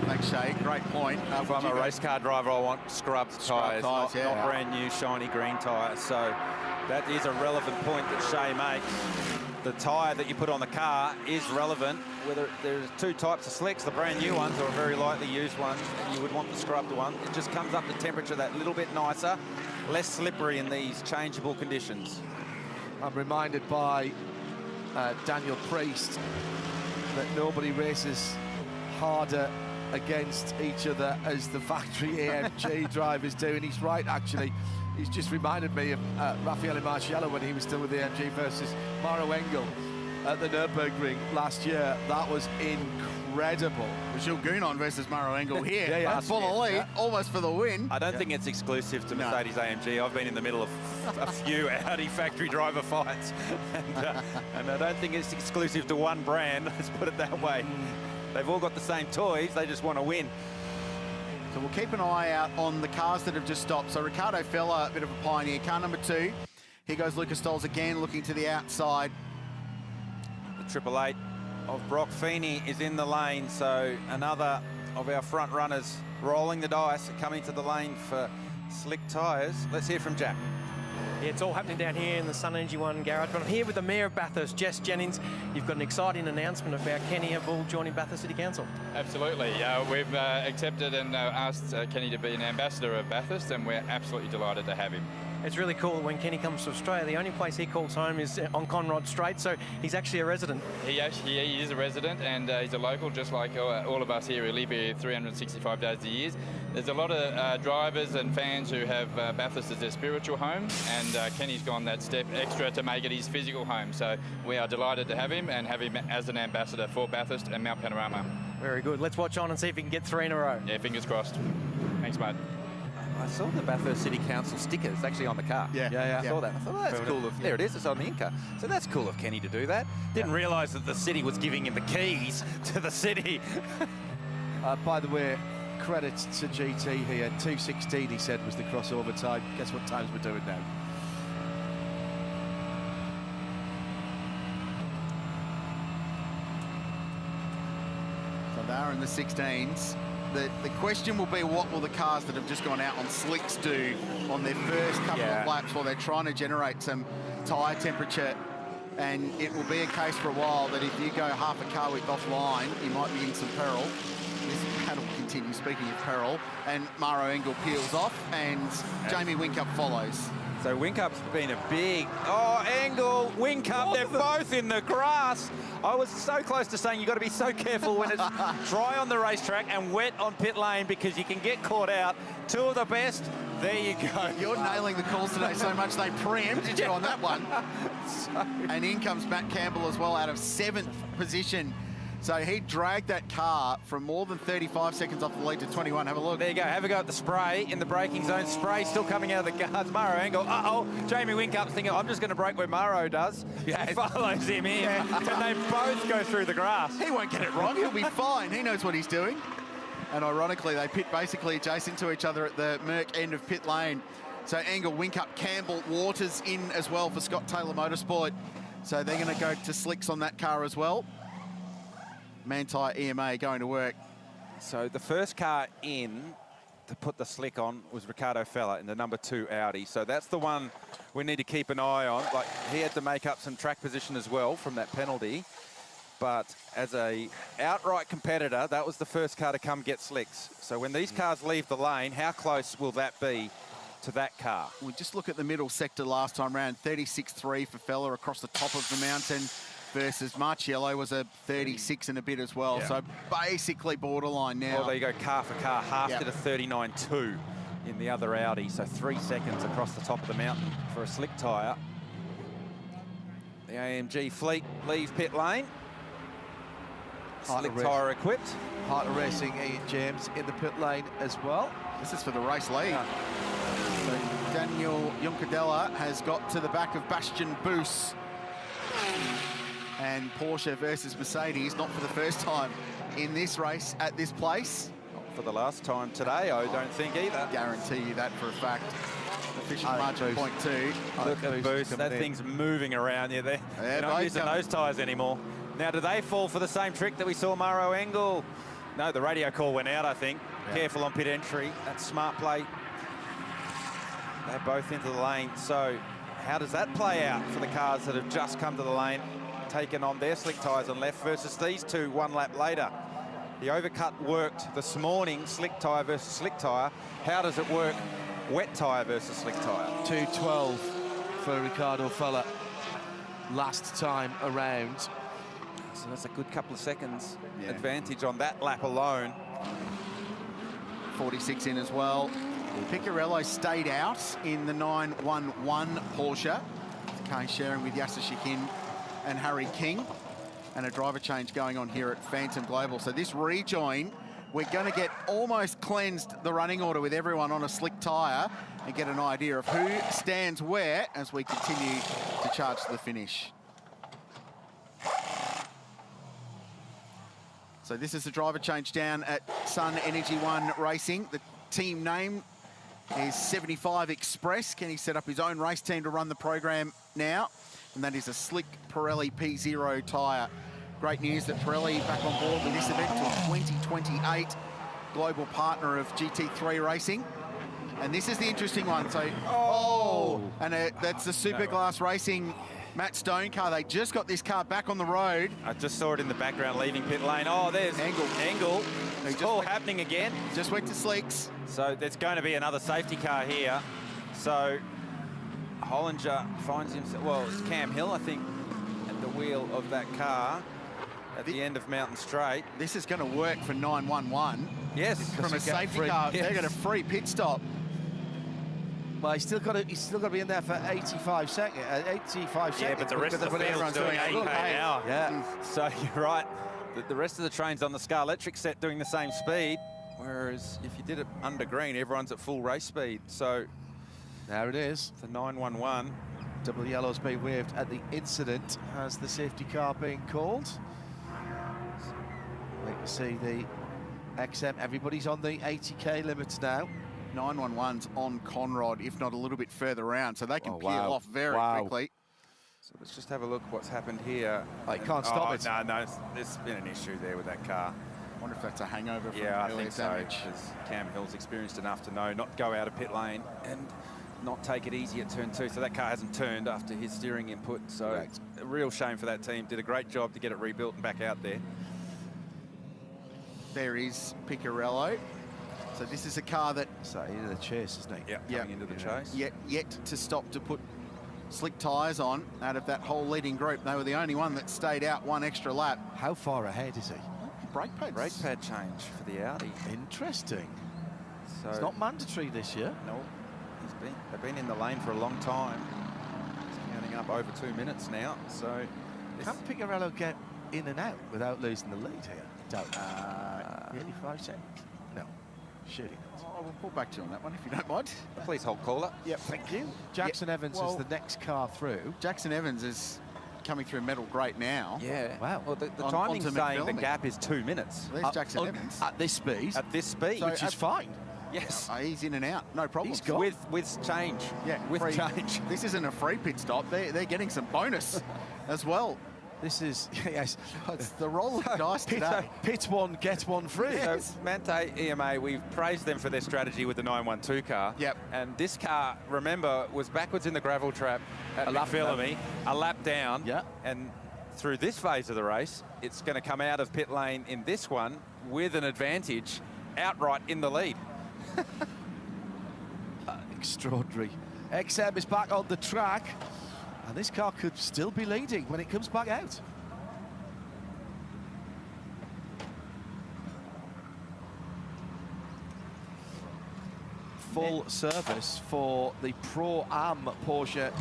Thanks, Shay. Great point. If I'm a race car driver, I want scrubbed tyres, not brand new shiny green tyres. So that is a relevant point that Shay makes. The tyre that you put on the car is relevant. Whether there's two types of slicks, the brand new ones or a very lightly used one, and you would want the scrubbed one. It just comes up the temperature that little bit nicer, less slippery in these changeable conditions. I'm reminded by Daniel Priest that nobody races harder against each other as the factory AMG drivers do, and he's right, actually. He's just reminded me of Raffaele Marciello when he was still with the AMG versus Maro Engel at the Nürburgring last year. That was incredible. Michel Gounon versus Maro Engel here. For the lead, almost for the win. I don't think it's exclusive to Mercedes AMG. I've been in the middle of a few Audi factory driver fights, and I don't think it's exclusive to one brand. Let's put it that way. They've all got the same toys. They just want to win. So we'll keep an eye out on the cars that have just stopped. So Ricardo Fella, a bit of a pioneer. Car number 2. Here goes Lucas Stolz again, looking to the outside. The 888 of Brock Feeney is in the lane, so another of our front runners rolling the dice, coming to the lane for slick tyres. Let's hear from Jack. Yeah, it's all happening down here in the Sun Energy One garage, but I'm here with the Mayor of Bathurst, Jess Jennings. You've got an exciting announcement about Kenny Bull joining Bathurst City Council. Absolutely. We've accepted and asked Kenny to be an ambassador of Bathurst, and we're absolutely delighted to have him. It's really cool when Kenny comes to Australia. The only place he calls home is on Conrod Strait, so he's actually a resident. He is a resident, and he's a local, just like all of us here who live here 365 days a year. There's a lot of drivers and fans who have Bathurst as their spiritual home, and Kenny's gone that step extra to make it his physical home. So we are delighted to have him and have him as an ambassador for Bathurst and Mount Panorama. Very good. Let's watch on and see if he can get 3 in a row. Yeah, fingers crossed. Thanks, mate. I saw the Bathurst City Council stickers actually on the car. Yeah. I saw that. I thought, oh, that's cool. There it is. It's on the Inca. So that's cool of Kenny to do that. Didn't realise that the city was giving him the keys to the city. By the way, credits to GT here. 2:16 he said was the crossover time. Guess what times we're doing now? So they're in the 16s. The question will be, what will the cars that have just gone out on slicks do on their first couple of laps while they're trying to generate some tyre temperature? And it will be a case for a while that if you go half a car width offline, you might be in some peril. This battle continues, speaking of peril, and Maro Engel peels off, and Jamie Whincup follows. So Whinkup's been a big... Oh, Engel, Whincup, they're both in the grass. I was so close to saying you've got to be so careful when it's dry on the racetrack and wet on pit lane because you can get caught out. 2 of the best. There you go. You're nailing the calls today so much they preempted you on that one. And in comes Matt Campbell as well out of 7th position. So he dragged that car from more than 35 seconds off the lead to 21. Have a look. There you go. Have a go at the spray in the braking zone. Spray still coming out of the guards. Maro Engel. Uh-oh. Jamie Whinkup's thinking, I'm just going to brake where Maro does. Yeah. He follows him in. Yeah. And they both go through the grass. He won't get it wrong. He'll be fine. He knows what he's doing. And ironically, they pit basically adjacent to each other at the Merck end of pit lane. So Engel, Whincup, Campbell, Waters in as well for Scott Taylor Motorsport. So they're going to go to slicks on that car as well. Manti EMA going to work. So the first car in to put the slick on was Ricardo Fella in the number 2 Audi. So that's the one we need to keep an eye on. Like, he had to make up some track position as well from that penalty. But as a outright competitor, that was the first car to come get slicks. So when these cars leave the lane, how close will that be to that car? We just look at the middle sector last time round. 36.3 for Fella across the top of the mountain versus Marciello was a 36 and a bit as well. Yeah. So basically borderline now. Well, there you go, car for car, half to 39.2 in the other Audi. So 3 seconds across the top of the mountain for a slick tyre. The AMG fleet leaves pit lane. Slick tyre equipped. Heart of Racing, Ian James in the pit lane as well. This is for the race lead. So Daniel Juncadella has got to the back of Bastian Boos. And Porsche versus Mercedes, not for the first time in this race at this place. Not for the last time today, I don't think either. I guarantee you that for a fact. Official margin point 2. Look at Boost, that thing's moving around you there. They're not using those tyres anymore. Now, do they fall for the same trick that we saw Maro Engel? No, the radio call went out, I think. Yeah. Careful on pit entry. That's smart play. They're both into the lane. So how does that play out for the cars that have just come to the lane, taken on their slick tyres on left versus these two 1 lap later? The overcut worked this morning, slick tyre versus slick tyre. How does it work, wet tyre versus slick tyre? 2:12 for Ricardo Fella last time around. So that's a good couple of seconds advantage on that lap alone. 46 in as well. Piccarello stayed out in the 911 Porsche. Kay sharing with Yasser Shahin and Harry King. And a driver change going on here at Phantom Global. So this rejoin, we're going to get almost cleansed the running order with everyone on a slick tyre and get an idea of who stands where as we continue to charge to the finish. So this is the driver change down at Sun Energy One Racing. The team name is 75 Express. Kenny set up his own race team to run the program now, and that is a slick Pirelli P0 tyre. Great news that Pirelli back on board with this event till 2028, global partner of GT3 Racing. And this is the interesting one. So, and that's the Superglass Racing Matt Stone car. They just got this car back on the road. I just saw it in the background leaving pit lane. Oh, there's Engel. It's all happening again. Just went to slicks. So there's going to be another safety car here. So Hollinger finds himself, well, it's Cam Hill, I think, at the wheel of that car at the end of Mountain Straight. This is going to work for 911. Yes. From a safety car, they got a free pit stop. Well, he's still got to be in there for 85 seconds. 85 seconds. Yeah, but the rest of the field's doing 80 k an hour. Yeah. So you're right. The rest of the train's on the Scar Electric set doing the same speed, whereas if you did it under green, everyone's at full race speed. So there it is. The 911. Double yellow's been waved at the incident as the safety car being called. We can see the XM. Everybody's on the 80k limits now. 911's on Conrod, if not a little bit further around, so they can peel off very quickly. So let's just have a look what's happened here. Oh, you can't stop it. No, there's been an issue there with that car. I wonder if that's a hangover from I earlier think so, damage. because Cam Hill's experienced enough to know not go out of pit lane and not take it easy at turn 2. So that car hasn't turned after his steering input. So it's a real shame for that team. Did a great job to get it rebuilt and back out there. There is Picarello. So this is a car that... So into the chase, isn't he? Yeah, coming into the chase. Yet to stop to put slick tyres on out of that whole leading group. They were the only one that stayed out one extra lap. How far ahead is he? Brake pads. Brake pad change for the Audi. Interesting. So it's not mandatory this year. No, they've been in the lane for a long time. It's counting up over 2 minutes now. So can Picarello get in and out without losing the lead here? Doubt. 85 seconds. No. Shooting. Oh, we'll pull back to you on that one if you don't mind. Please hold caller. Yep, thank you. Jackson Evans is the next car through. Jackson Evans is coming through metal grate now. Yeah. Wow. Well, the timing's saying the gap is 2 minutes. There's Jackson Evans. At this speed. At this speed. Which is fine. Yes. He's in and out, no problem. He's gone. With change. Yeah, with free change. This isn't a free pit stop. They're getting some bonus as well. This is, yes. It's the roll of the dice today. Pit one, get one free. So Mante EMA, we've praised them for their strategy with the 912 car. Yep. And this car, remember, was backwards in the gravel trap at McPhillamy, a lap down. Yeah. And through this phase of the race, it's going to come out of pit lane in this one with an advantage outright in the lead. Extraordinary. XM is back on the track, and this car could still be leading when it comes back out. Full service for the Pro-Am Porsche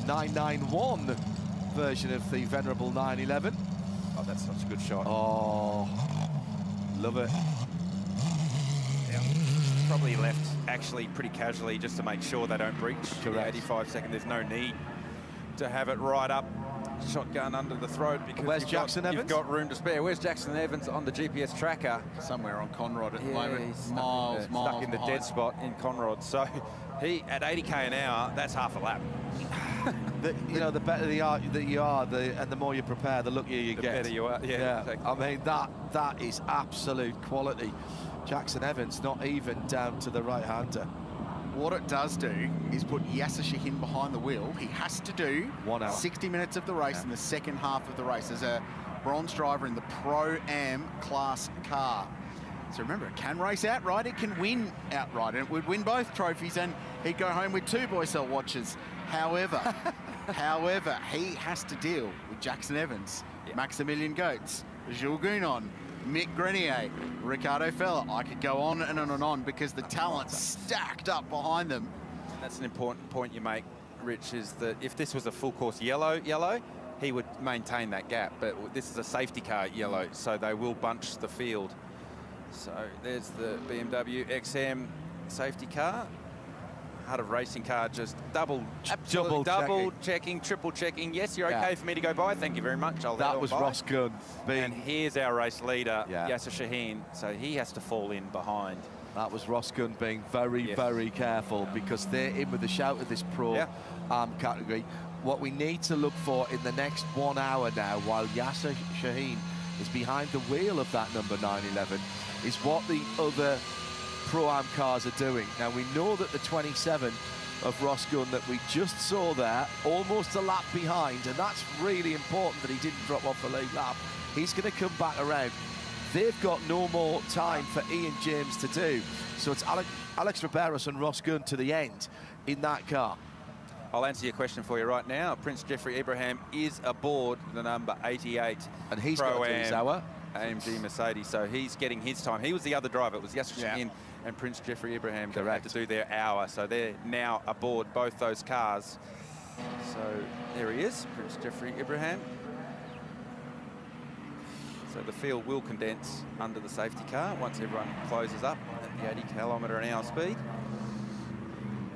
991 version of the venerable 911. Oh, that's such a good shot. Oh, love it. Probably left actually pretty casually just to make sure they don't breach the 85 second. There's no need to have it right up shotgun under the throat because where's Jackson Evans? You've got room to spare. Where's Jackson Evans on the GPS tracker? Somewhere on Conrod at the moment. He's miles stuck in the dead spot in Conrod. So he at 80k an hour, that's half a lap. You know, the better that you are, and the more you prepare, the luckier you get. The better you are. Yeah. Exactly. I mean, that is absolute quality. Jackson Evans not even down to the right-hander. What it does do is put Yasushi behind the wheel. He has to do 1 hour. 60 minutes of the race in the second half of the race as a bronze driver in the Pro-Am class car. So remember, it can race outright, it can win outright, and it would win both trophies, and he'd go home with 2 Boycell watches. However, he has to deal with Jackson Evans, Maximilian Goetz, Jules Gounon, Mick Grenier, Ricardo Feller. I could go on and on and on because the talent's stacked up behind them. That's an important point you make, Rich, is that if this was a full course yellow, he would maintain that gap. But this is a safety car yellow, so they will bunch the field. So there's the BMW XM safety car. Art of Racing car just double checking, triple checking. Yes, you're okay for me to go by. Thank you very much. That was Ross Gunn. And here's our race leader, Yasser Shaheen. So he has to fall in behind. That was Ross Gunn being very, very careful, because they're in with the shout of this pro category. What we need to look for in the next 1 hour now, while Yasser Shaheen is behind the wheel of that number 911, is what the other Pro-Am cars are doing. Now, we know that the 27 of Ross Gunn that we just saw there, almost a lap behind, and that's really important that he didn't drop off the lead lap. He's going to come back around. They've got no more time for Ian James to do. So it's Alex Riberos and Ross Gunn to the end in that car. I'll answer your question for you right now. Prince Jeffrey Ibrahim is aboard the number 88. And he's got to do his hour. AMG Mercedes, so he's getting his time. He was the other driver. It was Yasser Shaheen and Prince Jeffrey Ibrahim that had to do their hour. So they're now aboard both those cars. So there he is, Prince Jeffrey Ibrahim. So the field will condense under the safety car once everyone closes up at the 80km/h speed.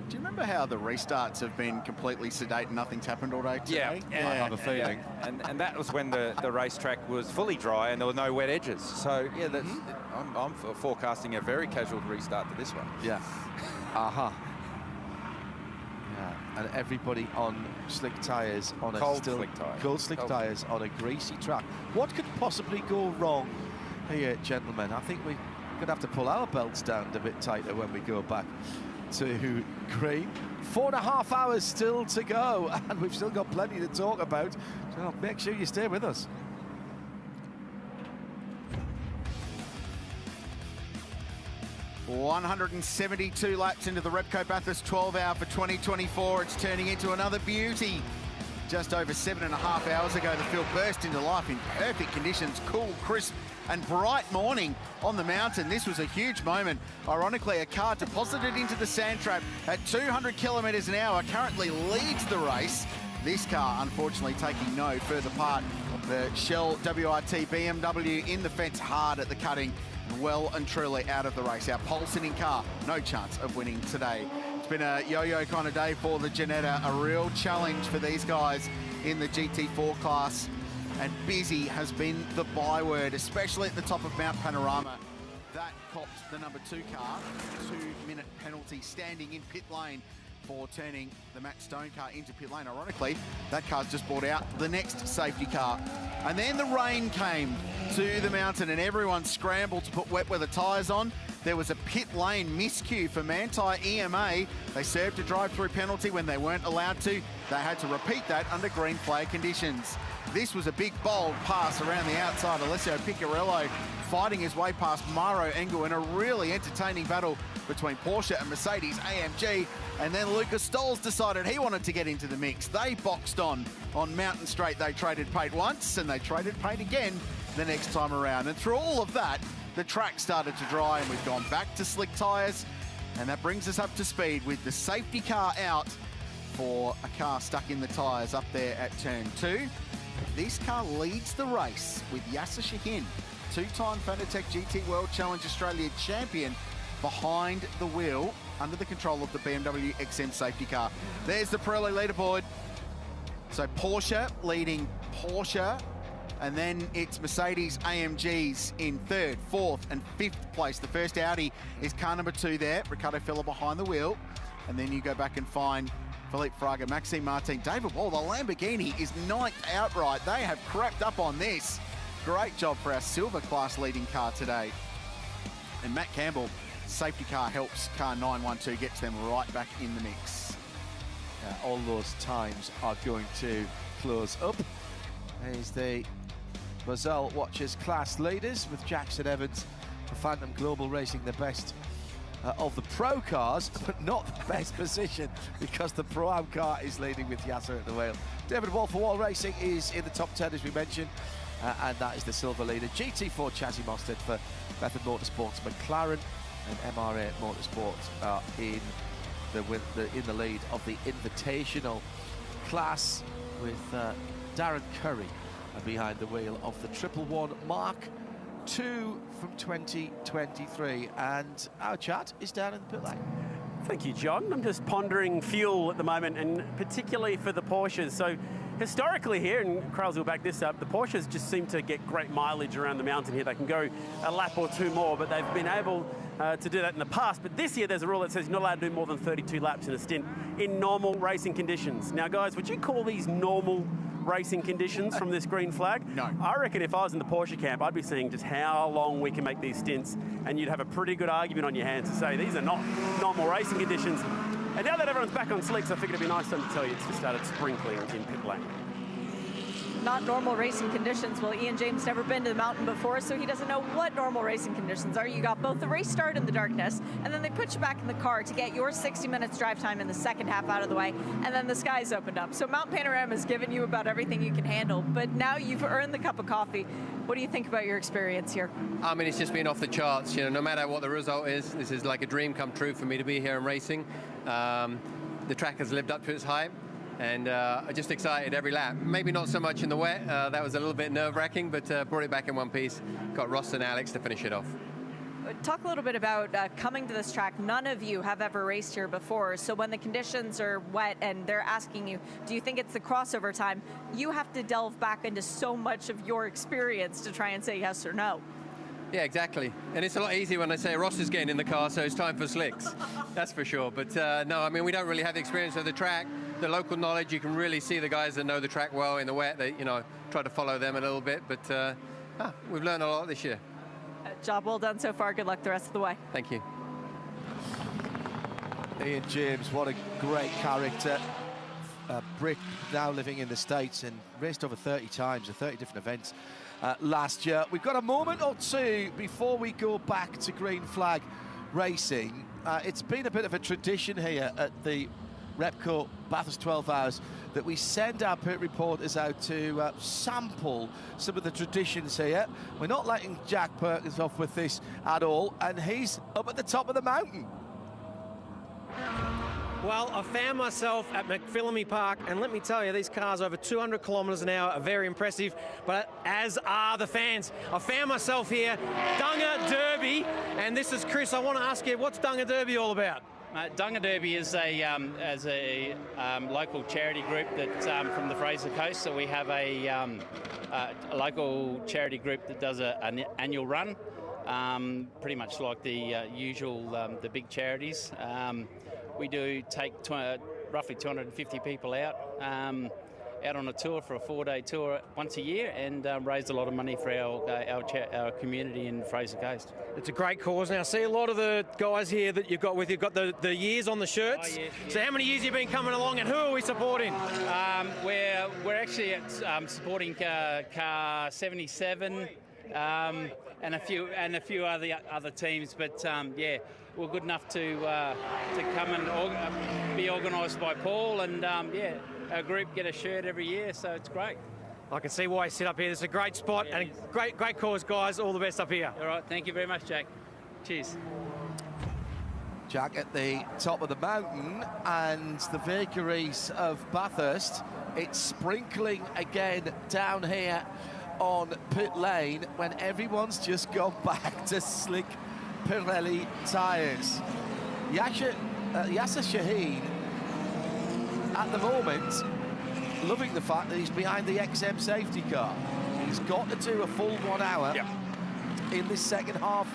Do you remember how the restarts have been completely sedate and nothing's happened all day today? I have a feeling. And that was when the racetrack was fully dry and there were no wet edges. So, yeah, that's, I'm forecasting a very casual restart to this one. Yeah. And everybody on slick tyres on cold slick tyres on a greasy track. What could possibly go wrong here, gentlemen? I think we're going to have to pull our belts down a bit tighter when we go back to green. 4.5 hours still to go, and we've still got plenty to talk about. So make sure you stay with us. $172 laps into the Repco Bathurst 12 hour for 2024. It's turning into another beauty. Just over 7.5 hours ago, the field burst into life in perfect conditions, cool, crisp, and bright morning on the mountain. This was a huge moment. Ironically, a car deposited into the sand trap at 200 kilometres an hour currently leads the race. This car, unfortunately, taking no further part. The Shell WRT BMW in the fence hard at the cutting, well and truly out of the race. Our pole-sitting car, no chance of winning today. It's been a yo-yo kind of day for the Ginetta, a real challenge for these guys in the GT4 class. And busy has been the byword, especially at the top of Mount Panorama. That copped the number 2 car, 2-minute penalty, standing in pit lane for turning the Matt Stone car into pit lane. Ironically, that car's just brought out the next safety car. And then the rain came to the mountain and everyone scrambled to put wet weather tyres on. There was a pit lane miscue for Manti EMA. They served a drive-through penalty when they weren't allowed to. They had to repeat that under green flag conditions. This was a big, bold pass around the outside. Alessio Piccarello fighting his way past Maro Engel in a really entertaining battle between Porsche and Mercedes AMG. And then Lucas Stolz decided he wanted to get into the mix. They boxed on Mountain Straight. They traded paint once and they traded paint again the next time around. And through all of that, the track started to dry and we've gone back to slick tyres. And that brings us up to speed with the safety car out for a car stuck in the tyres up there at turn 2. This car leads the race with Yasser Shaheen, 2-time Fanatec GT World Challenge Australia champion, behind the wheel under the control of the BMW XM safety car. There's the Pirelli leaderboard. So Porsche leading Porsche, and then it's Mercedes AMGs in 3rd, 4th and 5th place. The first Audi is car number 2 there. Ricardo Fella behind the wheel. And then you go back and find Philippe Fraga, Maxime Martin, David Wall. The Lamborghini is 9th outright. They have crept up on this. Great job for our silver class leading car today. And Matt Campbell, safety car, helps car 912, gets them right back in the mix. All those times are going to close up. There's the Mozell Watchers class leaders with Jackson Evans for Phantom Global racing the best of the pro cars, but not the best position because the Pro-Am car is leading with Yasser at the wheel. David Wall for Wall Racing is in the top 10 as we mentioned, and that is the silver leader. GT4 Chassis Mostert for Method Motorsports, McLaren and MRA Motorsports are in the lead of the Invitational class with Darren Curry behind the wheel of the 111 Mark II from 2023, and our chat is down in the pit lane. Thank you, John. I'm just pondering fuel at the moment, and particularly for the Porsches. So historically here, and Kralls will back this up, the Porsches just seem to get great mileage around the mountain here. They can go a lap or two more, but they've been able to do that in the past. But this year there's a rule that says you're not allowed to do more than 32 laps in a stint in normal racing conditions. Now, guys, would you call these normal racing conditions from this green flag? No. I reckon if I was in the Porsche camp, I'd be seeing just how long we can make these stints, and you'd have a pretty good argument on your hands to say these are not normal racing conditions. And now that everyone's back on slicks, I figured it'd be nice time to tell you it's just started sprinkling in pit lane. Not normal racing conditions. Well, Ian James never been to the mountain before, so he doesn't know what normal racing conditions are. You got both the race start in the darkness, and then they put you back in the car to get your 60 minutes drive time in the second half out of the way, and then the skies opened up. So Mount Panorama has given you about everything you can handle, but now you've earned the cup of coffee. What do you think about your experience here? I mean, it's just been off the charts. You know, no matter what the result is, this is like a dream come true for me to be here and racing. The track has lived up to its hype. And I'm just excited every lap. Maybe not so much in the wet. That was a little bit nerve-wracking, but brought it back in one piece. Got Ross and Alex to finish it off. Talk a little bit about coming to this track. None of you have ever raced here before. So when the conditions are wet and they're asking you, do you think it's the crossover time? You have to delve back into so much of your experience to try and say yes or no. Yeah, exactly. And it's a lot easier when I say Ross is getting in the car, so it's time for slicks. That's for sure. But no, I mean, we don't really have the experience of the track. The local knowledge, you can really see the guys that know the track well in the wet. They, you know, try to follow them a little bit. But we've learned a lot this year. Job well done so far. Good luck the rest of the way. Thank you. Ian James, what a great character. Brit, now living in the States, and raced over 30 times at 30 different events last year. We've got a moment or two before we go back to green flag racing. It's been a bit of a tradition here at the Repco Bathurst 12 Hours that we send our pit reporters out to sample some of the traditions here. We're not letting Jack Perkins off with this at all, and he's up at the top of the mountain. Well, I found myself at McPhillamy Park, and let me tell you, these cars over 200 kilometres an hour are very impressive, but as are the fans. I found myself here, Dunga Derby, and this is Chris. I want to ask you, what's Dunga Derby all about? Dunga Derby is a local charity group that's from the Fraser Coast. So we have a local charity group that does an annual run, pretty much like the usual the big charities. We do take roughly 250 people out on a tour for a 4-day tour once a year, and raise a lot of money for our community in Fraser Coast. It's a great cause. Now, I see a lot of the guys here that you've got with you, got the years on the shirts. Oh, yes. So how many years have you been coming along, and who are we supporting? We're actually supporting car 77 and a few other teams, but yeah, we're good enough to come and be organised by Paul, and yeah, our group get a shirt every year, so it's great. I can see why you sit up here. It's a great spot, and a great cause, guys. All the best up here. All right, thank you very much, Jack. Cheers. Jack at the top of the mountain, and the vagaries of Bathurst. It's sprinkling again down here on pit lane when everyone's just gone back to slick Pirelli tyres. Yasser Shaheen, at the moment, loving the fact that he's behind the XM safety car. He's got to do a full 1 hour in this second half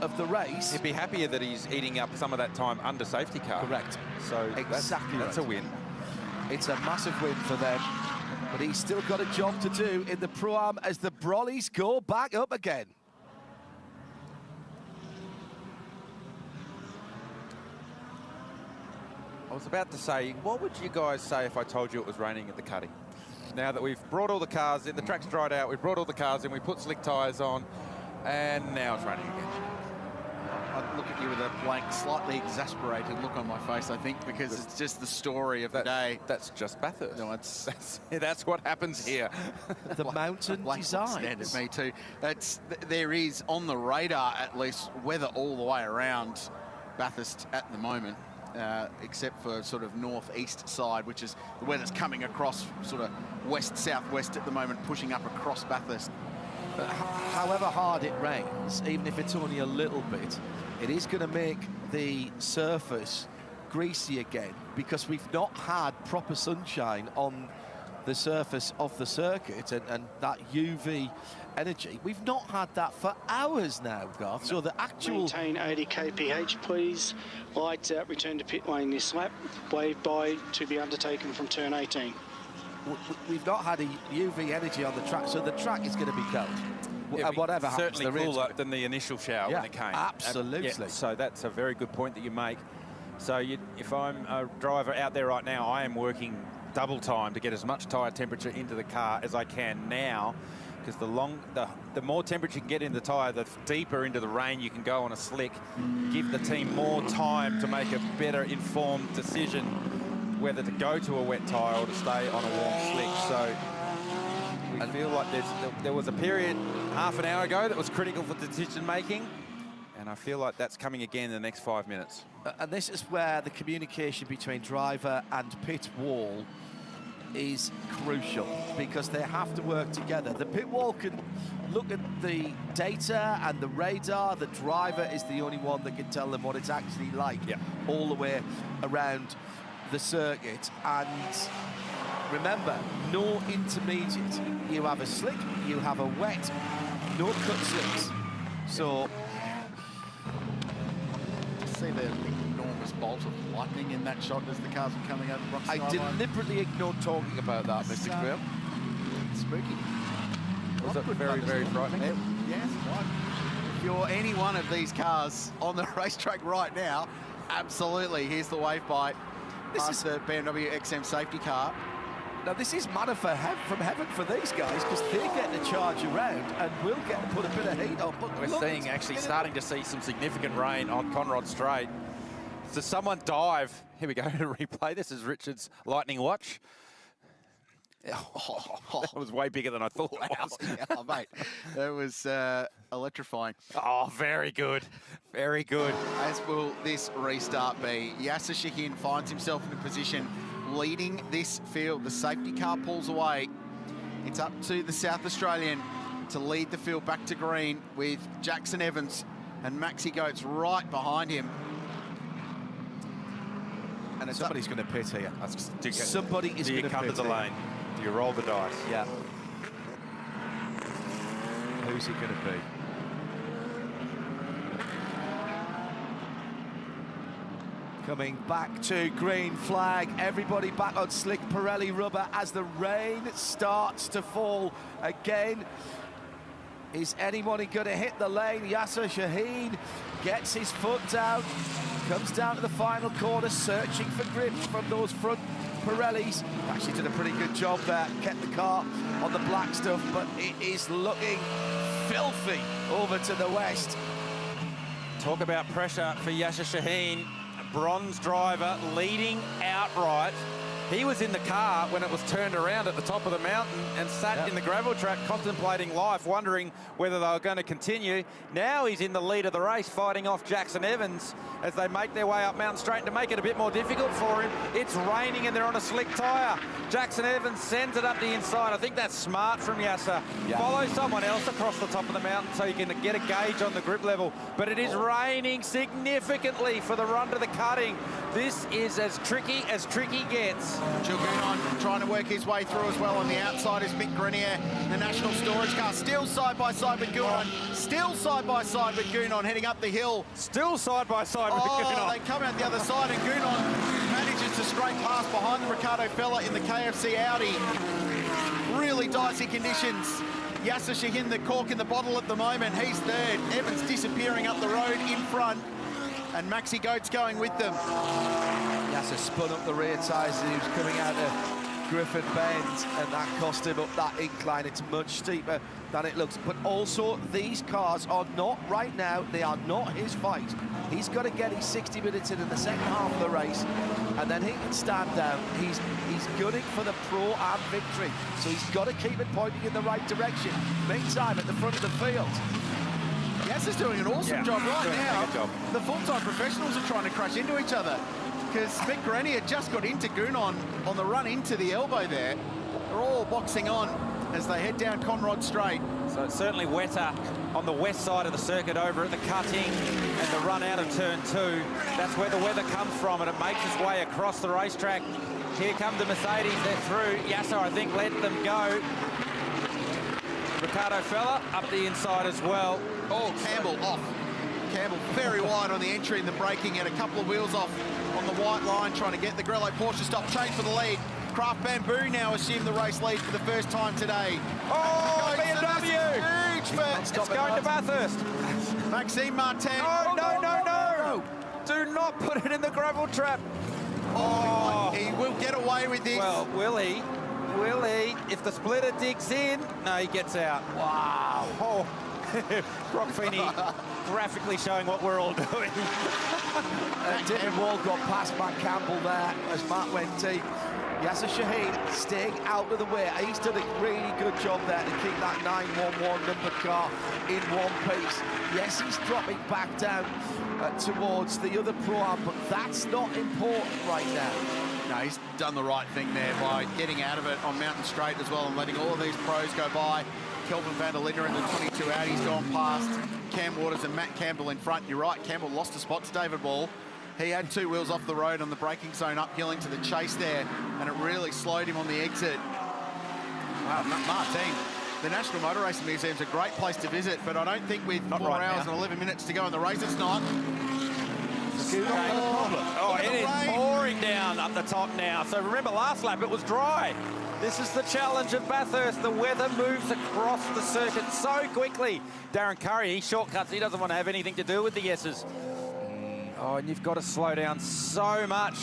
of the race. He'd be happier that he's eating up some of that time under safety car. Correct. So exactly that's a win. It's a massive win for them, but he's still got a job to do in the Pro-Am as the Brollies go back up again. I was about to say, what would you guys say if I told you it was raining at the cutting? Now that we've brought all the cars in, the track's dried out, we've brought all the cars in, we put slick tyres on, and now it's raining again. I'd look at you with a blank, slightly exasperated look on my face, I think, because it's just the story of the day. That's just Bathurst. No, that's what happens here. The mountain design. Me too. There is on the radar at least weather all the way around Bathurst at the moment. Except for sort of northeast side, which is the weather's coming across sort of west-southwest at the moment, pushing up across Bathurst. But however hard it rains, even if it's only a little bit, it is going to make the surface greasy again because we've not had proper sunshine on the surface of the circuit and that UV energy. We've not had that for hours now, Garth. So the actual... Maintain 80 kph, please. Lights out, return to pit lane this lap. Wave by to be undertaken from turn 18. We've not had a UV energy on the track, so the track is going to be cold. Whatever happens, certainly cooler than the initial shower when it came. Absolutely. So that's a very good point that you make. So if I'm a driver out there right now, I am working double time to get as much tyre temperature into the car as I can now, because the more temperature you can get in the tyre, the deeper into the rain you can go on a slick. Give the team more time to make a better informed decision whether to go to a wet tyre or to stay on a warm slick. So we feel like there was a period half an hour ago that was critical for decision making, and I feel like that's coming again in the next 5 minutes. And this is where the communication between driver and pit wall is crucial, because they have to work together. The pit wall can look at the data and the radar. The driver is the only one that can tell them what it's actually like all the way around the circuit. And remember, no intermediate. You have a slick, you have a wet, no cut slicks. So see the enormous bolt of lightning in that shot as the cars were coming over the rock I deliberately ignored talking about that, Mr. Graham. Spooky. Was that very, very frightening? Yes, right. If you're any one of these cars on the racetrack right now, absolutely. Here's the wave bite. This is the BMW XM safety car. Now, this is manna from heaven for these guys, because they get the charge around and will get to put a bit of heat on. But We're starting to see some significant rain on Conrod Straight. So someone dive. Here we go to replay. This is Richard's lightning watch. That was way bigger than I thought it was. Oh, mate, that was electrifying. Oh, very good. Very good. As will this restart be. Yasser Shahin finds himself in a position leading this field. The safety car pulls away. It's up to the South Australian to lead the field back to green, with Jackson Evans and Maxi Goetz right behind him. And somebody's going to pit here. Somebody is going to come to the lane. Do you roll the dice? Yeah. Who's it going to be? Coming back to green flag. Everybody back on slick Pirelli rubber as the rain starts to fall again. Is anybody going to hit the lane? Yasser Shahin gets his foot down, comes down to the final corner, searching for grip from those front Pirellis. Actually did a pretty good job there, kept the car on the black stuff, but it is looking filthy over to the west. Talk about pressure for Yasser Shahin. Bronze driver leading outright. He was in the car when it was turned around at the top of the mountain and sat in the gravel track contemplating life, wondering whether they were going to continue. Now he's in the lead of the race, fighting off Jackson Evans as they make their way up Mountain Straight. To make it a bit more difficult for him, it's raining and they're on a slick tyre. Jackson Evans sends it up the inside. I think that's smart from Yasser. Follow someone else across the top of the mountain so you can get a gauge on the grip level. But it is raining significantly for the run to the cutting. This is as tricky gets. Jill Gunon trying to work his way through as well. On the outside is Mick Grenier, the national storage car, still side by side with Gunon. Still side by side with Gunon heading up the hill. Still side by side with Gunon. They come out the other side and Gunon manages to scrape past behind the Ricardo fella in the KFC Audi. Really dicey conditions. Yasser Shahin, the cork in the bottle at the moment. He's third. Evans disappearing up the road in front. And Maxi Goetz going with them. Yasser spun up the rear tyres as he was coming out of Griffin Bend, and that cost him up that incline. It's much steeper than it looks. But also, these cars are not, right now, they are not his fight. He's got to get his 60 minutes in the second half of the race, and then he can stand down. He's gunning for the Pro-Am victory, so he's got to keep it pointing in the right direction. Meantime, at the front of the field, Yasser's doing an awesome job right now. The full-time professionals are trying to crash into each other, because Mick Grenier just got into Gunon on the run into the elbow there. They're all boxing on as they head down Conrod Straight. So So it's certainly wetter on the west side of the circuit over at the cutting and the run out of turn 2. That's where the weather comes from, and it makes its way across the racetrack. Here come the Mercedes, they're through. Yasser, I think, let them go. Ricardo Fella up the inside as well. Oh, Campbell off. Campbell very wide on the entry and the braking, and a couple of wheels off on the white line, trying to get the Grello Porsche stop change for the lead. Craft Bamboo now assume the race lead for the first time today. Oh, BMW! Huge first. It's going to Bathurst. Maxime Martin. Oh, no. Do not put it in the gravel trap. Oh, he will get away with this. Well, will he? Will he? If the splitter digs in, no, he gets out. Wow. Oh, Brock Feeney graphically showing what we're all doing. David Wall got past Matt Campbell there as Matt went deep. Yasser Shaheen staying out of the way. He's done a really good job there to keep that 911 number car in one piece. Yes, he's dropping back down towards the other Pro-Am, but that's not important right now. No, he's done the right thing there by getting out of it on Mountain Straight as well and letting all of these pros go by. Kelvin van der Linde in the 22 out. He's gone past Cam Waters and Matt Campbell in front. You're right, Campbell lost a spot to David Wall. He had 2 wheels off the road on the braking zone uphill into the chase there, and it really slowed him on the exit. Wow, Martin, the National Motor Racing Museum is a great place to visit, but I don't think with 4 hours and 11 minutes to go in the race, it's not. Oh, it is pouring down up the top now. So remember, last lap it was dry. This is the challenge of Bathurst. The weather moves across the circuit so quickly. Darren Curry, he shortcuts. He doesn't want to have anything to do with the yeses. Oh, and you've got to slow down so much.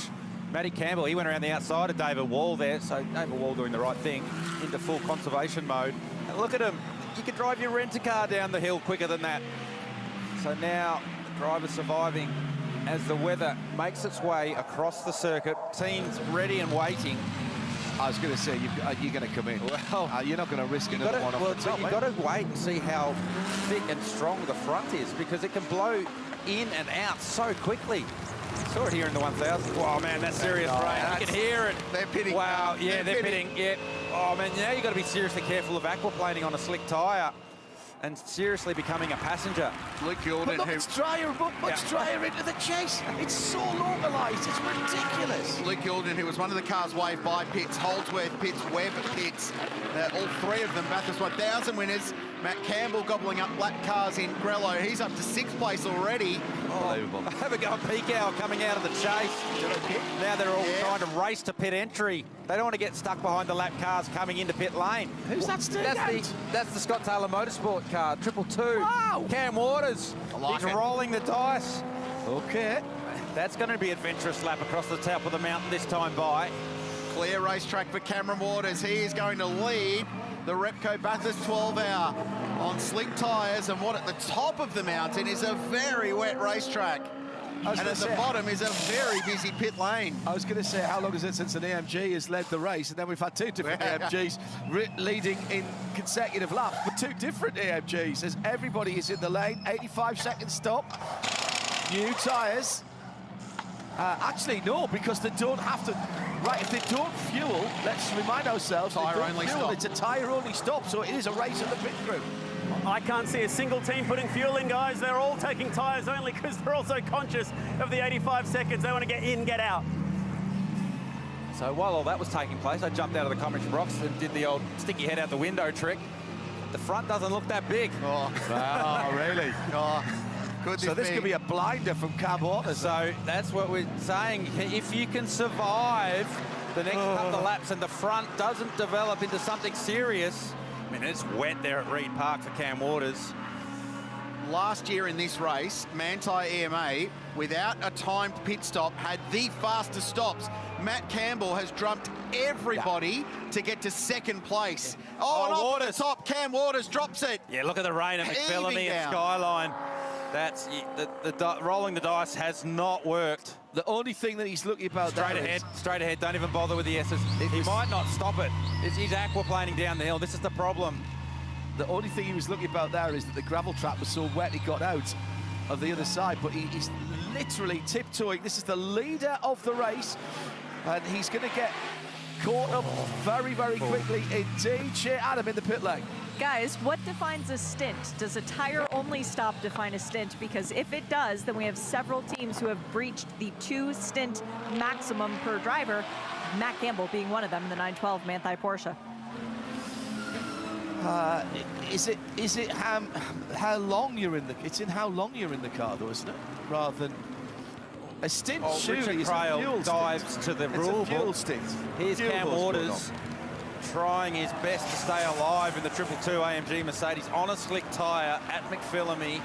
Matty Campbell, he went around the outside of David Wall there. So David Wall doing the right thing into full conservation mode. And look at him. You can drive your rent-a-car down the hill quicker than that. So now the driver's surviving as the weather makes its way across the circuit. Teams ready and waiting. I was going to say, you're going to come in. Well, you're not going to risk another one off the top. You've got to wait and see how thick and strong the front is, because it can blow in and out so quickly. Saw it here in the 1000. Wow, man, that's serious rain. You can hear it. They're pitting. Wow, yeah, they're pitting. Yeah. Oh, man, now you've got to be seriously careful of aquaplaning on a slick tyre and seriously becoming a passenger. Luke Jordan, but look, it's drier, much drier into the chase. It's so localised, it's ridiculous. Luke Jordan, who was one of the cars waved by pits, Holdsworth pits, Webb pits, all 3 of them Bathurst 1000 winners. Matt Campbell gobbling up black cars in Grello. He's up to 6th place already. Unbelievable. Have a go at Peak Hour coming out of the chase. Now they're all trying to race to pit entry. They don't want to get stuck behind the lap cars coming into pit lane. Who's that still? That's the Scott Taylor Motorsport car, 222. Wow. Cam Waters. He's rolling the dice. Okay. That's going to be an adventurous lap across the top of the mountain this time by. Clear racetrack for Cameron Waters. He is going to lead the Repco Bathurst 12-hour on slick tyres, and what at the top of the mountain is a very wet racetrack. And at the bottom is a very busy pit lane. I was going to say, how long is it since an AMG has led the race? And then we've had 2 different AMGs leading in consecutive laps, but 2 different AMGs as everybody is in the lane. 85-second stop. New tyres. Actually, no, because they don't have to. Right, if they don't fuel, let's remind ourselves, tyre-only stop. It's a tyre-only stop, so it is a race of the pit crew. I can't see a single team putting fuel in, guys. They're all taking tyres only because they're also conscious of the 85 seconds. They want to get in, get out. So while all that was taking place, I jumped out of the commentary box and did the old sticky head out the window trick. The front doesn't look that big. Oh, really? Oh. So this could be a blinder from Cam Waters. So that's what we're saying. If you can survive the next couple of laps and the front doesn't develop into something serious, I mean, it's wet there at Reed Park for Cam Waters. Last year in this race, Manti EMA, without a timed pit stop, had the fastest stops. Matt Campbell has drumped everybody to get to 2nd place. Oh, and off the top, Cam Waters drops it. Yeah, look at the rain at McPhillamy and Skyline. That's the rolling the dice has not worked. The only thing that he's looking about straight ahead. Don't even bother with the S's. He might not stop it. He's aquaplaning down the hill. This is the problem. The only thing he was looking about there is that the gravel trap was so wet he got out of the other side, but he's literally tiptoeing. This is the leader of the race, and he's going to get caught up very, very quickly indeed. Shea Adam in the pit lane. Guys, what defines a stint? Does a tire-only stop define a stint? Because if it does, then we have several teams who have breached the 2-stint maximum per driver, Matt Campbell being one of them in the 912 Manthey Porsche. Is it how long you're in the? It's in how long you're in the car, though, isn't it? Rather than a stint. Surely Richard Crail dives to the rule book. Stint. Here's Cam Waters trying his best to stay alive in the 222 AMG Mercedes on a slick tyre at McPhillamy.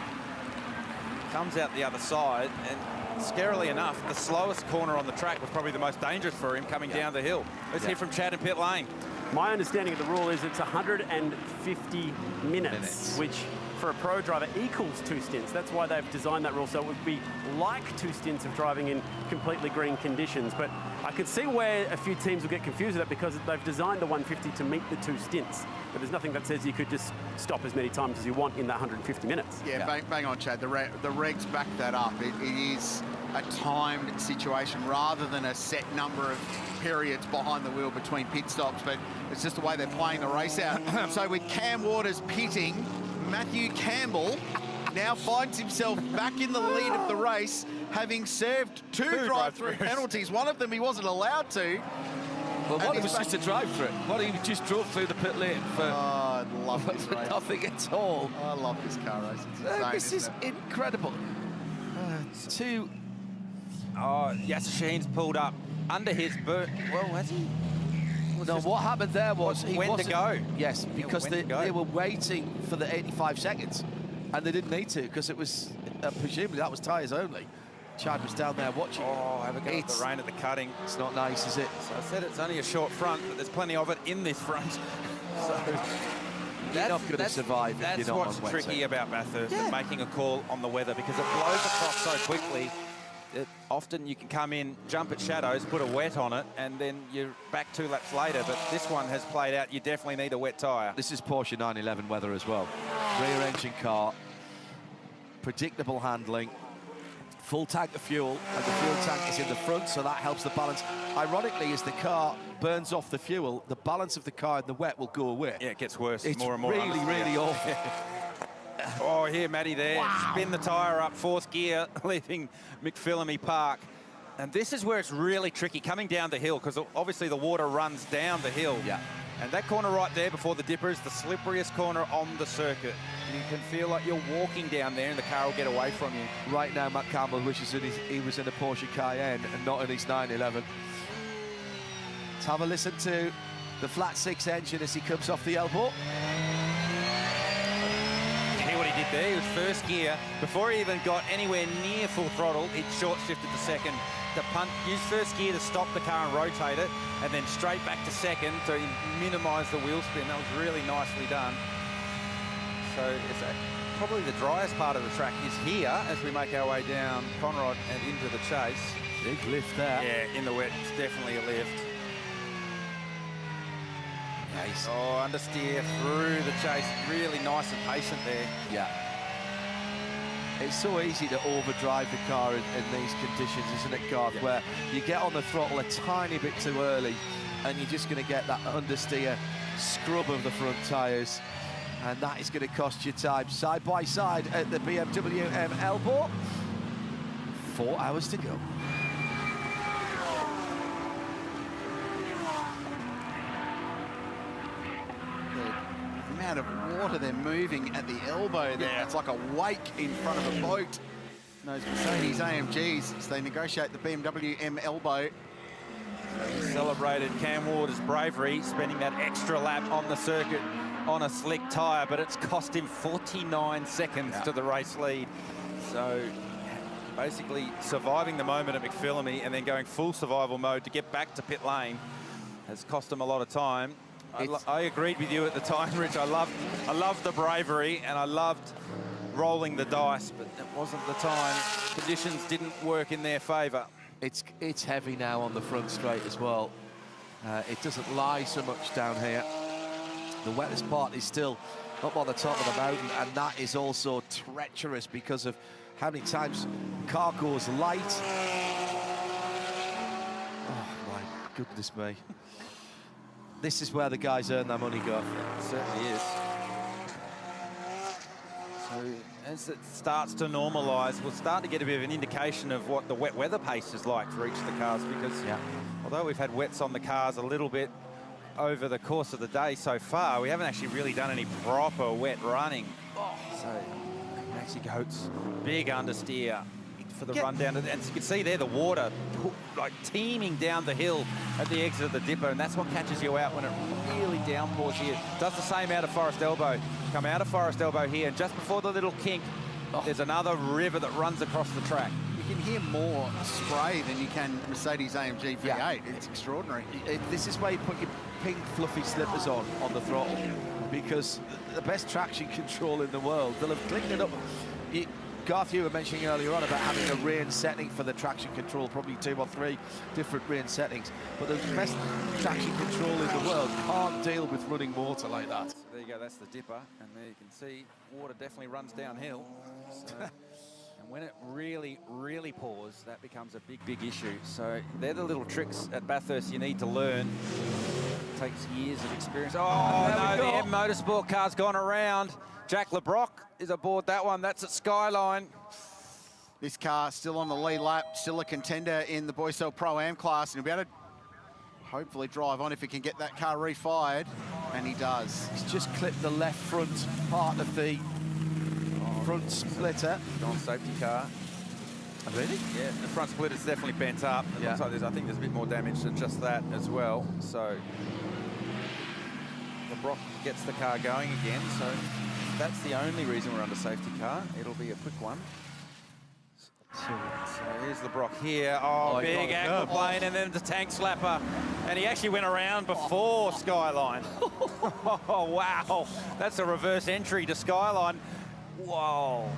Comes out the other side, and scarily enough, the slowest corner on the track was probably the most dangerous for him coming down the hill. Let's hear from Chad in pit lane. My understanding of the rule is it's 150 minutes, which for a pro driver equals 2 stints. That's why they've designed that rule, so it would be like 2 stints of driving in completely green conditions. But I could see where a few teams will get confused with that because they've designed the 150 to meet the 2 stints. But there's nothing that says you could just stop as many times as you want in that 150 minutes. Yeah. Bang on, Chad. The regs back that up. It is a timed situation rather than a set number of periods behind the wheel between pit stops, but it's just the way they're playing the race out. So with Cam Waters pitting, Matthew Campbell now finds himself back in the lead of the race, having served two drive-through penalties. One of them he wasn't allowed to. Well, one was just a drive-through. One he just drove through the pit lane for I love this race. nothing at all. I love this car race. It's insane, This is incredible. Two. Oh, Yasser pulled up under his boot. Well, has he? No, what happened there was he when to go. Yes, because they were waiting for the 85 seconds, and they didn't need to because it was presumably that was tyres only. Chad was down there watching. Oh, have a go at the rain at the cutting. It's not nice, is it? So I said it's only a short front, but there's plenty of it in this front. So you're not going to survive if that's you're not what's on wet tricky about Bathurst and making a call on the weather, because it blows across so quickly that often you can come in, jump at shadows, put a wet on it, and then you're back 2 laps later. But this one has played out. You definitely need a wet tyre. This is Porsche 911 weather as well. Rear engine car, predictable handling, full tank of fuel, and the fuel tank is in the front, so that helps the balance. Ironically, as the car burns off the fuel, the balance of the car in the wet will go away. Yeah, it gets worse. It's more and more. really, really awful. Oh, here, Matty there. Wow. Spin the tyre up, 4th gear, leaving McPhillamy Park. And this is where it's really tricky, coming down the hill, because obviously the water runs down the hill. Yeah. And that corner right there before the dipper is the slipperiest corner on the circuit. You can feel like you're walking down there and the car will get away from you. Right now, Matt Campbell wishes that he was in a Porsche Cayenne and not in his 911. Let's have a listen to the flat 6 engine as he comes off the elbow. You hear what he did there? He was 1st gear. Before he even got anywhere near full throttle, it short-shifted to 2nd. To punt, use 1st gear to stop the car and rotate it, and then straight back to 2nd to minimise the wheel spin. That was really nicely done. So it's probably the driest part of the track is here as we make our way down Conrod and into the chase. Big lift there. Yeah, in the wet, it's definitely a lift. Nice. Oh, understeer through the chase. Really nice and patient there. Yeah. It's so easy to overdrive the car in these conditions, isn't it, Garth? Yeah. Where you get on the throttle a tiny bit too early and you're just going to get that understeer scrub of the front tyres. And that is going to cost you time. Side by side at the BMW M elbow. 4 hours to go. The amount of water they're moving at the elbow there. Yeah. It's like a wake in front of a boat. Those Mercedes AMGs, as they negotiate the BMW M elbow. He celebrated Cam Waters' bravery, spending that extra lap on the circuit on a slick tyre, but it's cost him 49 seconds to the race lead. So basically surviving the moment at McPhillamy and then going full survival mode to get back to pit lane has cost him a lot of time. I agreed with you at the time, Rich. I loved the bravery and I loved rolling the dice, but it wasn't the time. Conditions didn't work in their favour. It's heavy now on the front straight as well. It doesn't lie so much down here. The wettest part is still up on the top of the mountain, and that is also treacherous because of how many times the car goes light. Oh, my goodness me. this is where the guys earn their money, Garth. It certainly is. So as it starts to normalise, we'll start to get a bit of an indication of what the wet weather pace is like for each of the cars, because although we've had wets on the cars a little bit over the course of the day so far, we haven't actually really done any proper wet running. So Maxi Goats, big understeer for the run down. And as you can see there, the water like teeming down the hill at the exit of the dipper, and that's what catches you out when it really downpours here. Does the same out of Forest Elbow. Come out of Forest Elbow here, and just before the little kink, there's another river that runs across the track. You can hear more spray than you can Mercedes-AMG V8. It's extraordinary. This is where you put your pink fluffy slippers on the throttle, because the best traction control in the world, they'll have cleaned it up. Garth, you were mentioning earlier on about having a range setting for the traction control, probably 2 or 3 different range settings. But the best traction control in the world can't deal with running water like that. So there you go, that's the dipper, and there you can see water definitely runs downhill. So, and when it really, really pours, that becomes a big, big issue. So they're the little tricks at Bathurst you need to learn. It takes years of experience. Oh, no, the M Motorsport car's gone around. Jack LeBrock is aboard that one. That's at Skyline. This car still on the lead lap, still a contender in the Boysell Pro-Am class, and he'll be able to hopefully drive on if he can get that car refired, and he does. He's just clipped the left front part of the front splitter. Non-safety car. Oh, really? Yeah, the front splitter's definitely bent up. It looks like I think there's a bit more damage than just that as well. So LeBrock gets the car going again, so that's the only reason we're under safety car. It'll be a quick one. So here's LeBrock here. Oh, big aquaplane, and then the tank slapper. And he actually went around before Skyline. Oh, wow. That's a reverse entry to Skyline. Whoa.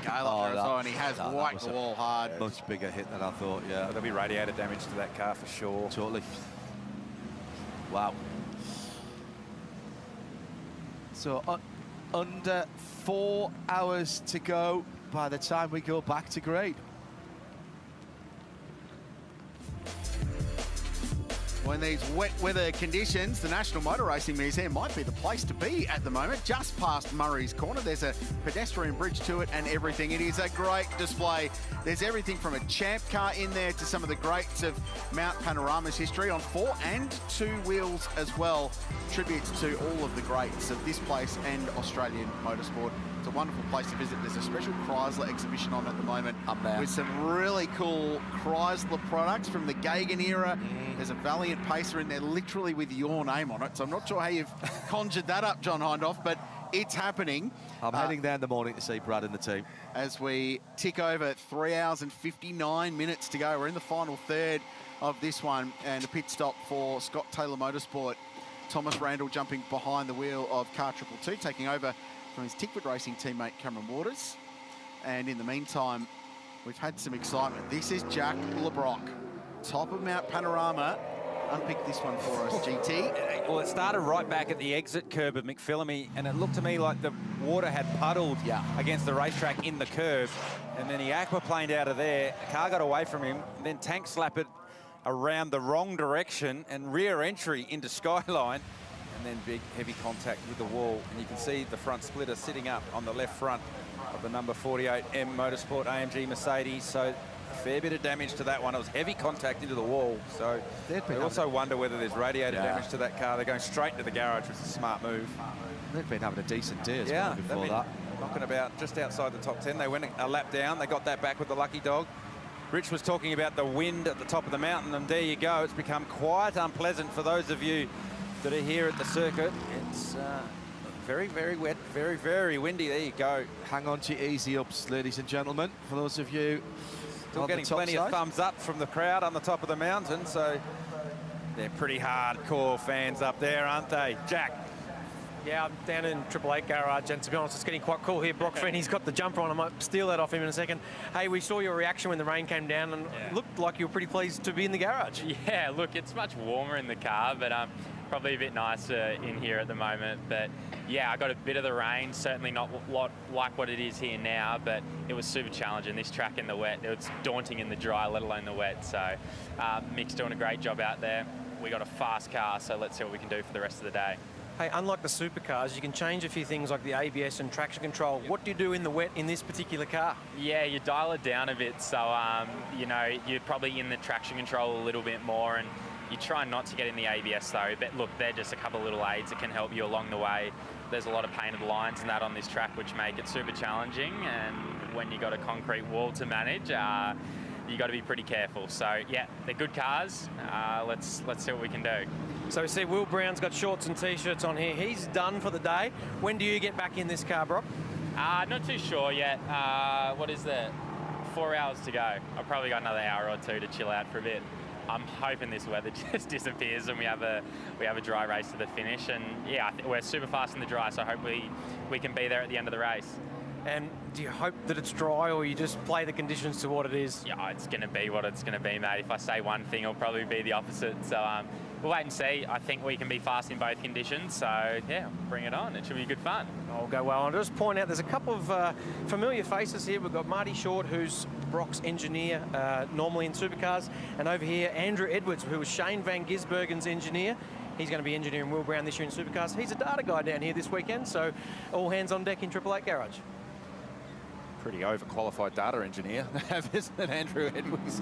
And he has whacked the wall hard. Much bigger hit than I thought, yeah. There'll be radiator damage to that car for sure. Totally. Wow. So under 4 hours to go by the time we go back to grade. When these wet weather conditions, the National Motor Racing Museum might be the place to be at the moment. Just past Murray's Corner, there's a pedestrian bridge to it and everything. It is a great display. There's everything from a champ car in there to some of the greats of Mount Panorama's history on 4 and 2 wheels as well. Tributes to all of the greats of this place and Australian motorsport. It's a wonderful place to visit. There's a special Chrysler exhibition on at the moment up there with some really cool Chrysler products from the Gagan era. There's a Valiant Pacer in there literally with your name on it. So I'm not sure how you've conjured that up, John Hindhoff, but it's happening. I'm heading there in the morning to see Brad and the team. As we tick over 3 hours and 59 minutes to go. We're in the final third of this one, and a pit stop for Scott Taylor Motorsport. Thomas Randall jumping behind the wheel of car 222, taking over from his Tickford Racing teammate Cameron Waters. And in the meantime, we've had some excitement. This is Jack LeBrock, top of Mount Panorama. Unpick this one for us, GT. Well, it started right back at the exit curb of McPhillamy, and it looked to me like the water had puddled against the racetrack in the curb. And then he aquaplaned out of there. The car got away from him, and then tank slapped it around the wrong direction and rear entry into Skyline. And then big, heavy contact with the wall. And you can see the front splitter sitting up on the left front of the number 48 M Motorsport AMG Mercedes. So a fair bit of damage to that one. It was heavy contact into the wall. So they also wonder whether there's radiator damage to that car. They're going straight to the garage, which is a smart move. They've been having a decent day as well before that. Knocking about just outside the top 10. They went a lap down. They got that back with the lucky dog. Rich was talking about the wind at the top of the mountain, and there you go. It's become quite unpleasant for those of you that are here at the circuit. It's very, very wet, very, very windy. There you go. Hang on to your easy ups, ladies and gentlemen. For those of you still getting plenty of thumbs up from the crowd on the top of the mountain, so they're pretty hardcore fans up there, aren't they? Jack? Yeah, I'm down in 888 garage, and to be honest, it's getting quite cool here. Brock Feeney's got the jumper on. I might steal that off him in a second. Hey, we saw your reaction when the rain came down, and it looked like you were pretty pleased to be in the garage. Yeah, look, it's much warmer in the car, but probably a bit nicer in here at the moment. But yeah, I got a bit of the rain, certainly not like what it is here now, but it was super challenging. This track in the wet, it was daunting in the dry, let alone the wet. So Mick's doing a great job out there. we got a fast car, so let's see what we can do for the rest of the day. Hey, unlike the supercars, you can change a few things like the ABS and traction control. What do you do in the wet in this particular car? Yeah, you dial it down a bit, so you know, you're probably in the traction control a little bit more, and you try not to get in the ABS though. But look, they're just a couple of little aids that can help you along the way. There's a lot of painted lines and that on this track, which make it super challenging, and when you got a concrete wall to manage, you got to be pretty careful. So yeah, they're good cars. Let's see what we can do. So we see Will Brown's got shorts and t-shirts on here. He's done for the day. When do you get back in this car, Brock? Not too sure yet. What is that? 4 hours to go. I've probably got another hour or two to chill out for a bit. I'm hoping this weather just disappears and we have a dry race to the finish. And yeah, we're super fast in the dry, so hopefully we can be there at the end of the race. And do you hope that it's dry, or you just play the conditions to what it is? Yeah, it's going to be what it's going to be, mate. If I say one thing, it'll probably be the opposite. So we'll wait and see. I think we can be fast in both conditions. So yeah, bring it on. It should be good fun. I'll go well. I'll just point out there's a couple of familiar faces here. We've got Marty Short, who's Brock's engineer, normally in supercars. And over here, Andrew Edwards, who was Shane Van Gisbergen's engineer. He's going to be engineering Will Brown this year in supercars. He's a data guy down here this weekend. So all hands on deck in 888 Garage. Pretty overqualified data engineer, isn't it, Andrew Edwards?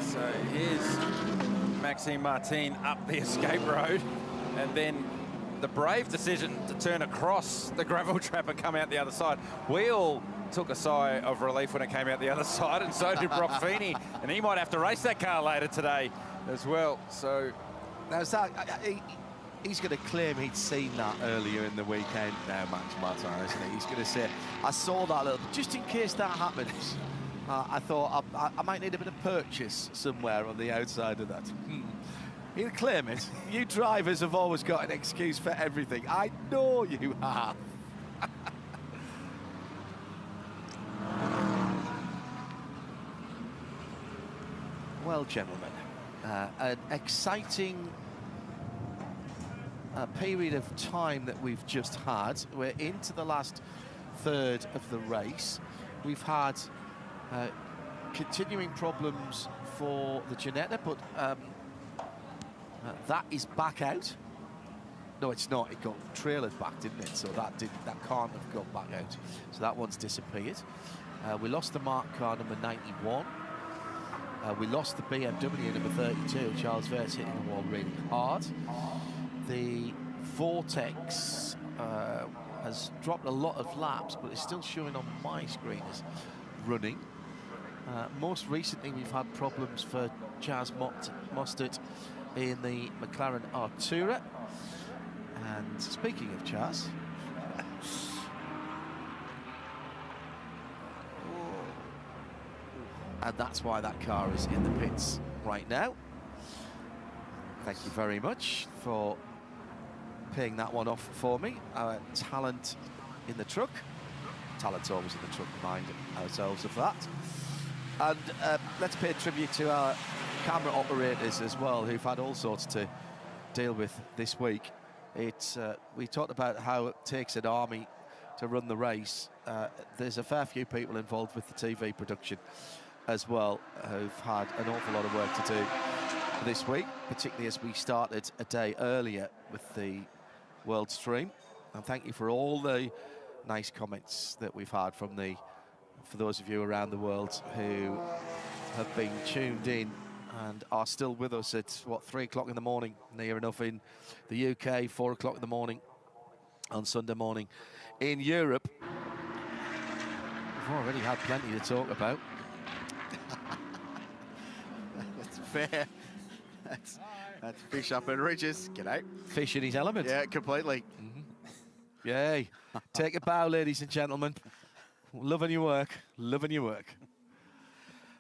So here's Maxime Martin up the escape road, and then the brave decision to turn across the gravel trap and come out the other side. We all took a sigh of relief when it came out the other side, and so did Brock Feeney, and he might have to race that car later today as well. So now, he's going to claim he'd seen that earlier in the weekend now, Max Martin, isn't he? He's going to say, I saw that little, just in case that happens. I thought I might need a bit of purchase somewhere on the outside of that. He'll claim it. You drivers have always got an excuse for everything. I know you have. Well, gentlemen, an exciting period of time that we've just had. We're into the last third of the race. We've had continuing problems for the Ginetta, but that is back out. No, it's not. It got trailered back, didn't it? So that can't have gone back out. So that one's disappeared. We lost the Mark car number 91. We lost the BMW number 32. Charles Verts hitting the wall really hard. The Vortex has dropped a lot of laps, but it's still showing on my screen as running. Most recently, we've had problems for Chaz Mostert in the McLaren Artura. And speaking of Chaz, and that's why that car is in the pits right now. Thank you very much for paying that one off for me. Our talent in the truck. Talent's always in the truck, mind ourselves of that. And let's pay tribute to our camera operators as well, who've had all sorts to deal with this week. We talked about how it takes an army to run the race. There's a fair few people involved with the TV production as well, who've had an awful lot of work to do this week, particularly as we started a day earlier with the world stream. And thank you for all the nice comments that we've had for those of you around the world who have been tuned in and are still with us at 3 o'clock in the morning, near enough in the UK, 4 o'clock in the morning on Sunday morning in Europe. We've already had plenty to talk about. That's fair. That's Fish up in Ridges. G'day. Fish in his element. Yeah, completely. Yay. Take a bow, ladies and gentlemen. Loving your work. Loving your work.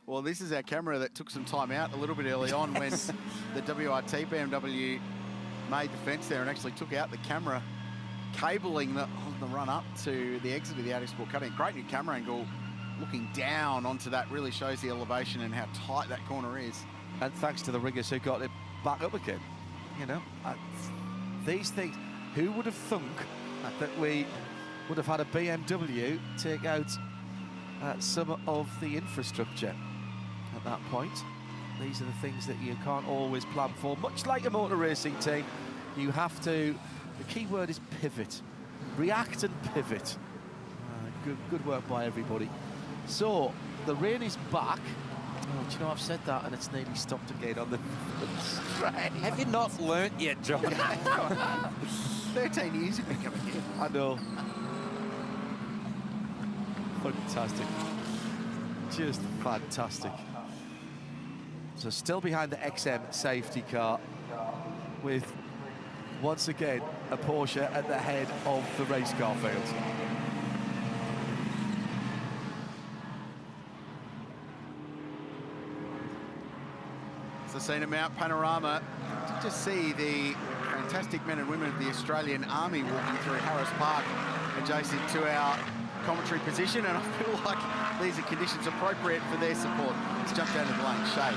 Well, this is our camera that took some time out a little bit early on when the WRT BMW made the fence there and actually took out the camera cabling on the run up to the exit of the Autosport cutting. Great new camera angle. Looking down onto that really shows the elevation and how tight that corner is. And thanks to the riggers who got it back up again. You know, these things, who would have thunk that we would have had a BMW take out some of the infrastructure at that point? these are the things that you can't always plan for. Much like a motor racing team, you have to, the key word is pivot. React and pivot. Good work by everybody. So, the rain is back. Oh, do you know, I've said that and it's nearly stopped again on the straight. Have you not learnt yet, John? 13 years ago coming here. I know. Fantastic. Just fantastic. So still behind the XM safety car with, once again, a Porsche at the head of the race car field. It's the scene at Mount Panorama. To just see the fantastic men and women of the Australian Army walking through Harris Park adjacent to our commentary position, and I feel like these are conditions appropriate for their support. Let's jump down to the lane. Shade.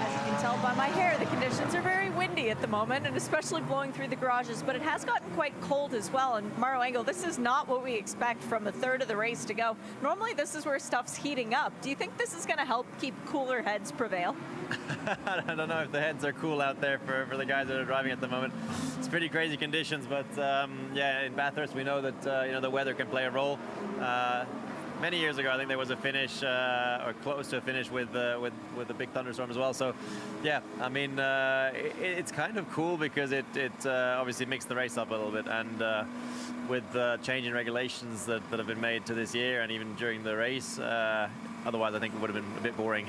As you can tell by my hair, the conditions are very windy at the moment, and especially blowing through the garages, but it has gotten quite cold as well. And Mauro Engel, this is not what we expect from a third of the race to go. Normally, this is where stuff's heating up. Do you think this is going to help keep cooler heads prevail? I don't know if the heads are cool out there for the guys that are driving at the moment. It's pretty crazy conditions, but yeah, in Bathurst, we know that you know, the weather can play a role. Many years ago, I think there was a finish, or close to a finish, with a big thunderstorm as well. So, yeah, I mean, it's kind of cool because it obviously mixed the race up a little bit, and with the change in regulations that have been made to this year, and even during the race, otherwise I think it would have been a bit boring.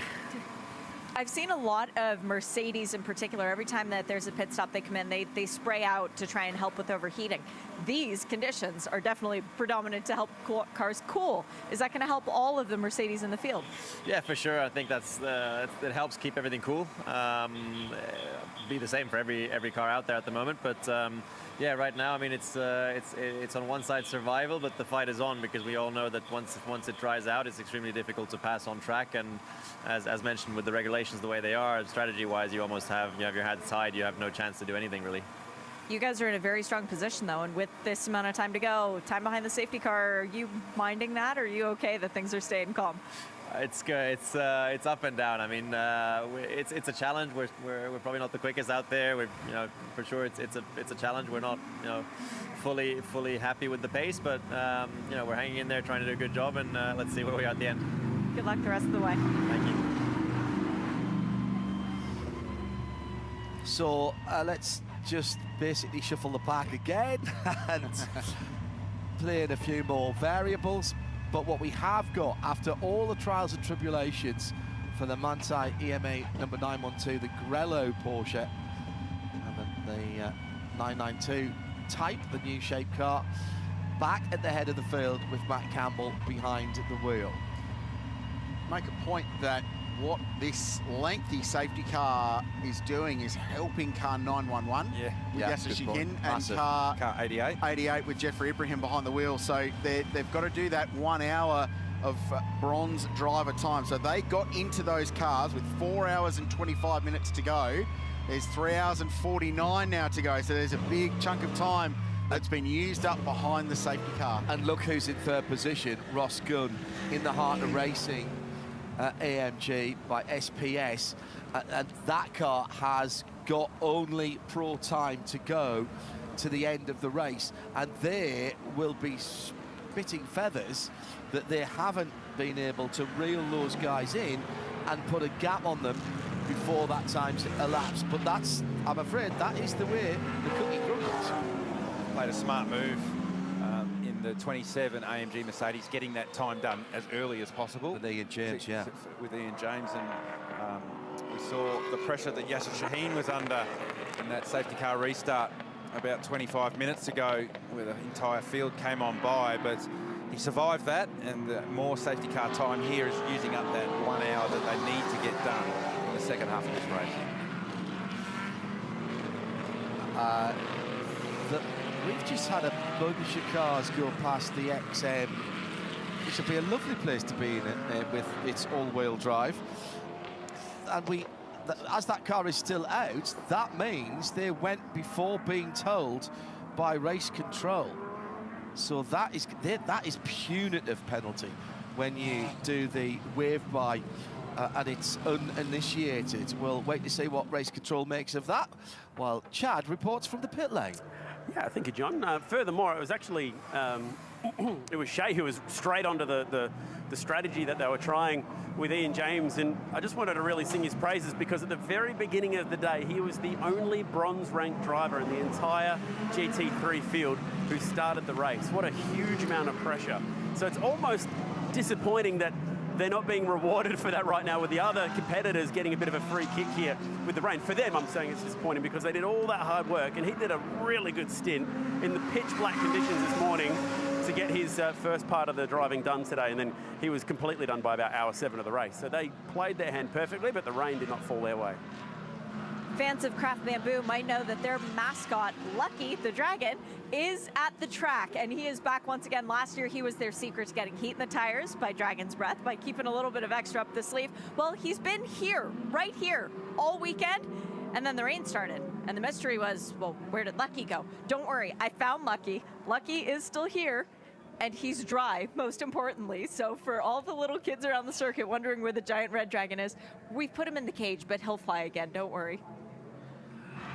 I've seen a lot of Mercedes in particular. Every time that there's a pit stop, they come in, they spray out to try and help with overheating. These conditions are definitely predominant to help cars cool. Is that going to help all of the Mercedes in the field? Yeah, for sure. I think it helps keep everything cool. Be the same for every car out there at the moment, but yeah, right now, I mean, it's on one side survival, but the fight is on, because we all know that once it dries out, it's extremely difficult to pass on track. And as mentioned, with the regulations the way they are, strategy-wise, you have your hands tied. You have no chance to do anything really. You guys are in a very strong position, though, and with this amount of time to go, time behind the safety car, are you minding that, or are you okay that things are staying calm? It's good. It's up and down. I mean, it's a challenge. We're probably not the quickest out there. For sure it's a challenge. We're not fully happy with the pace, but we're hanging in there, trying to do a good job, and let's see where we are at the end. Good luck the rest of the way. Thank you. So let's just basically shuffle the pack again and play in a few more variables. But what we have got, after all the trials and tribulations for the Manthey EMA number 912, the Grello Porsche, and the 992 Type, the new shape car, back at the head of the field with Matt Campbell behind the wheel. Make a point that what this lengthy safety car is doing is helping car 911 with Yasser Shikin and car 88 with Jeffrey Ibrahim behind the wheel. So they've got to do that 1 hour of bronze driver time. So they got into those cars with 4 hours and 25 minutes to go. There's 3 hours and 49 now to go. So there's a big chunk of time that's been used up behind the safety car. And look who's in third position, Ross Gunn, in the heart of racing. AMG by SPS, and that car has got only pro time to go to the end of the race, and they will be spitting feathers that they haven't been able to reel those guys in and put a gap on them before that time's elapsed. But that's, I'm afraid, that is the way the cookie crumbles. Played a smart move in the 27 AMG Mercedes, getting that time done as early as possible. With Ian James, yeah. With Ian James, and we saw the pressure that Yasser Shaheen was under in that safety car restart about 25 minutes ago, where the entire field came on by, but he survived that, and the more safety car time here is using up that 1 hour that they need to get done in the second half of this race. We've just had a bunch of cars go past the XM, which will be a lovely place to be in with its all-wheel drive. And as that car is still out, that means they went before being told by race control. So that is punitive penalty when you do the wave-by and it's uninitiated. We'll wait to see what race control makes of that, while Chad reports from the pit lane. Yeah, thank you, John. Furthermore, it was actually it was Shea who was straight onto the strategy that they were trying with Ian James, and I just wanted to really sing his praises because at the very beginning of the day, he was the only bronze-ranked driver in the entire GT3 field who started the race. What a huge amount of pressure. So it's almost disappointing that they're not being rewarded for that right now, with the other competitors getting a bit of a free kick here with the rain. For them, I'm saying it's disappointing because they did all that hard work, and he did a really good stint in the pitch black conditions this morning to get his first part of the driving done today, and then he was completely done by about hour 7 of the race. So they played their hand perfectly, but the rain did not fall their way. Fans of Craft Bamboo might know that their mascot, Lucky the Dragon, is at the track, and he is back once again. Last year, he was their secret to getting heat in the tires by Dragon's Breath, by keeping a little bit of extra up the sleeve. Well, he's been here, right here, all weekend, and then the rain started. And the mystery was, well, where did Lucky go? Don't worry, I found Lucky. Lucky is still here, and he's dry, most importantly. So for all the little kids around the circuit wondering where the giant red dragon is, we've put him in the cage, but he'll fly again, don't worry.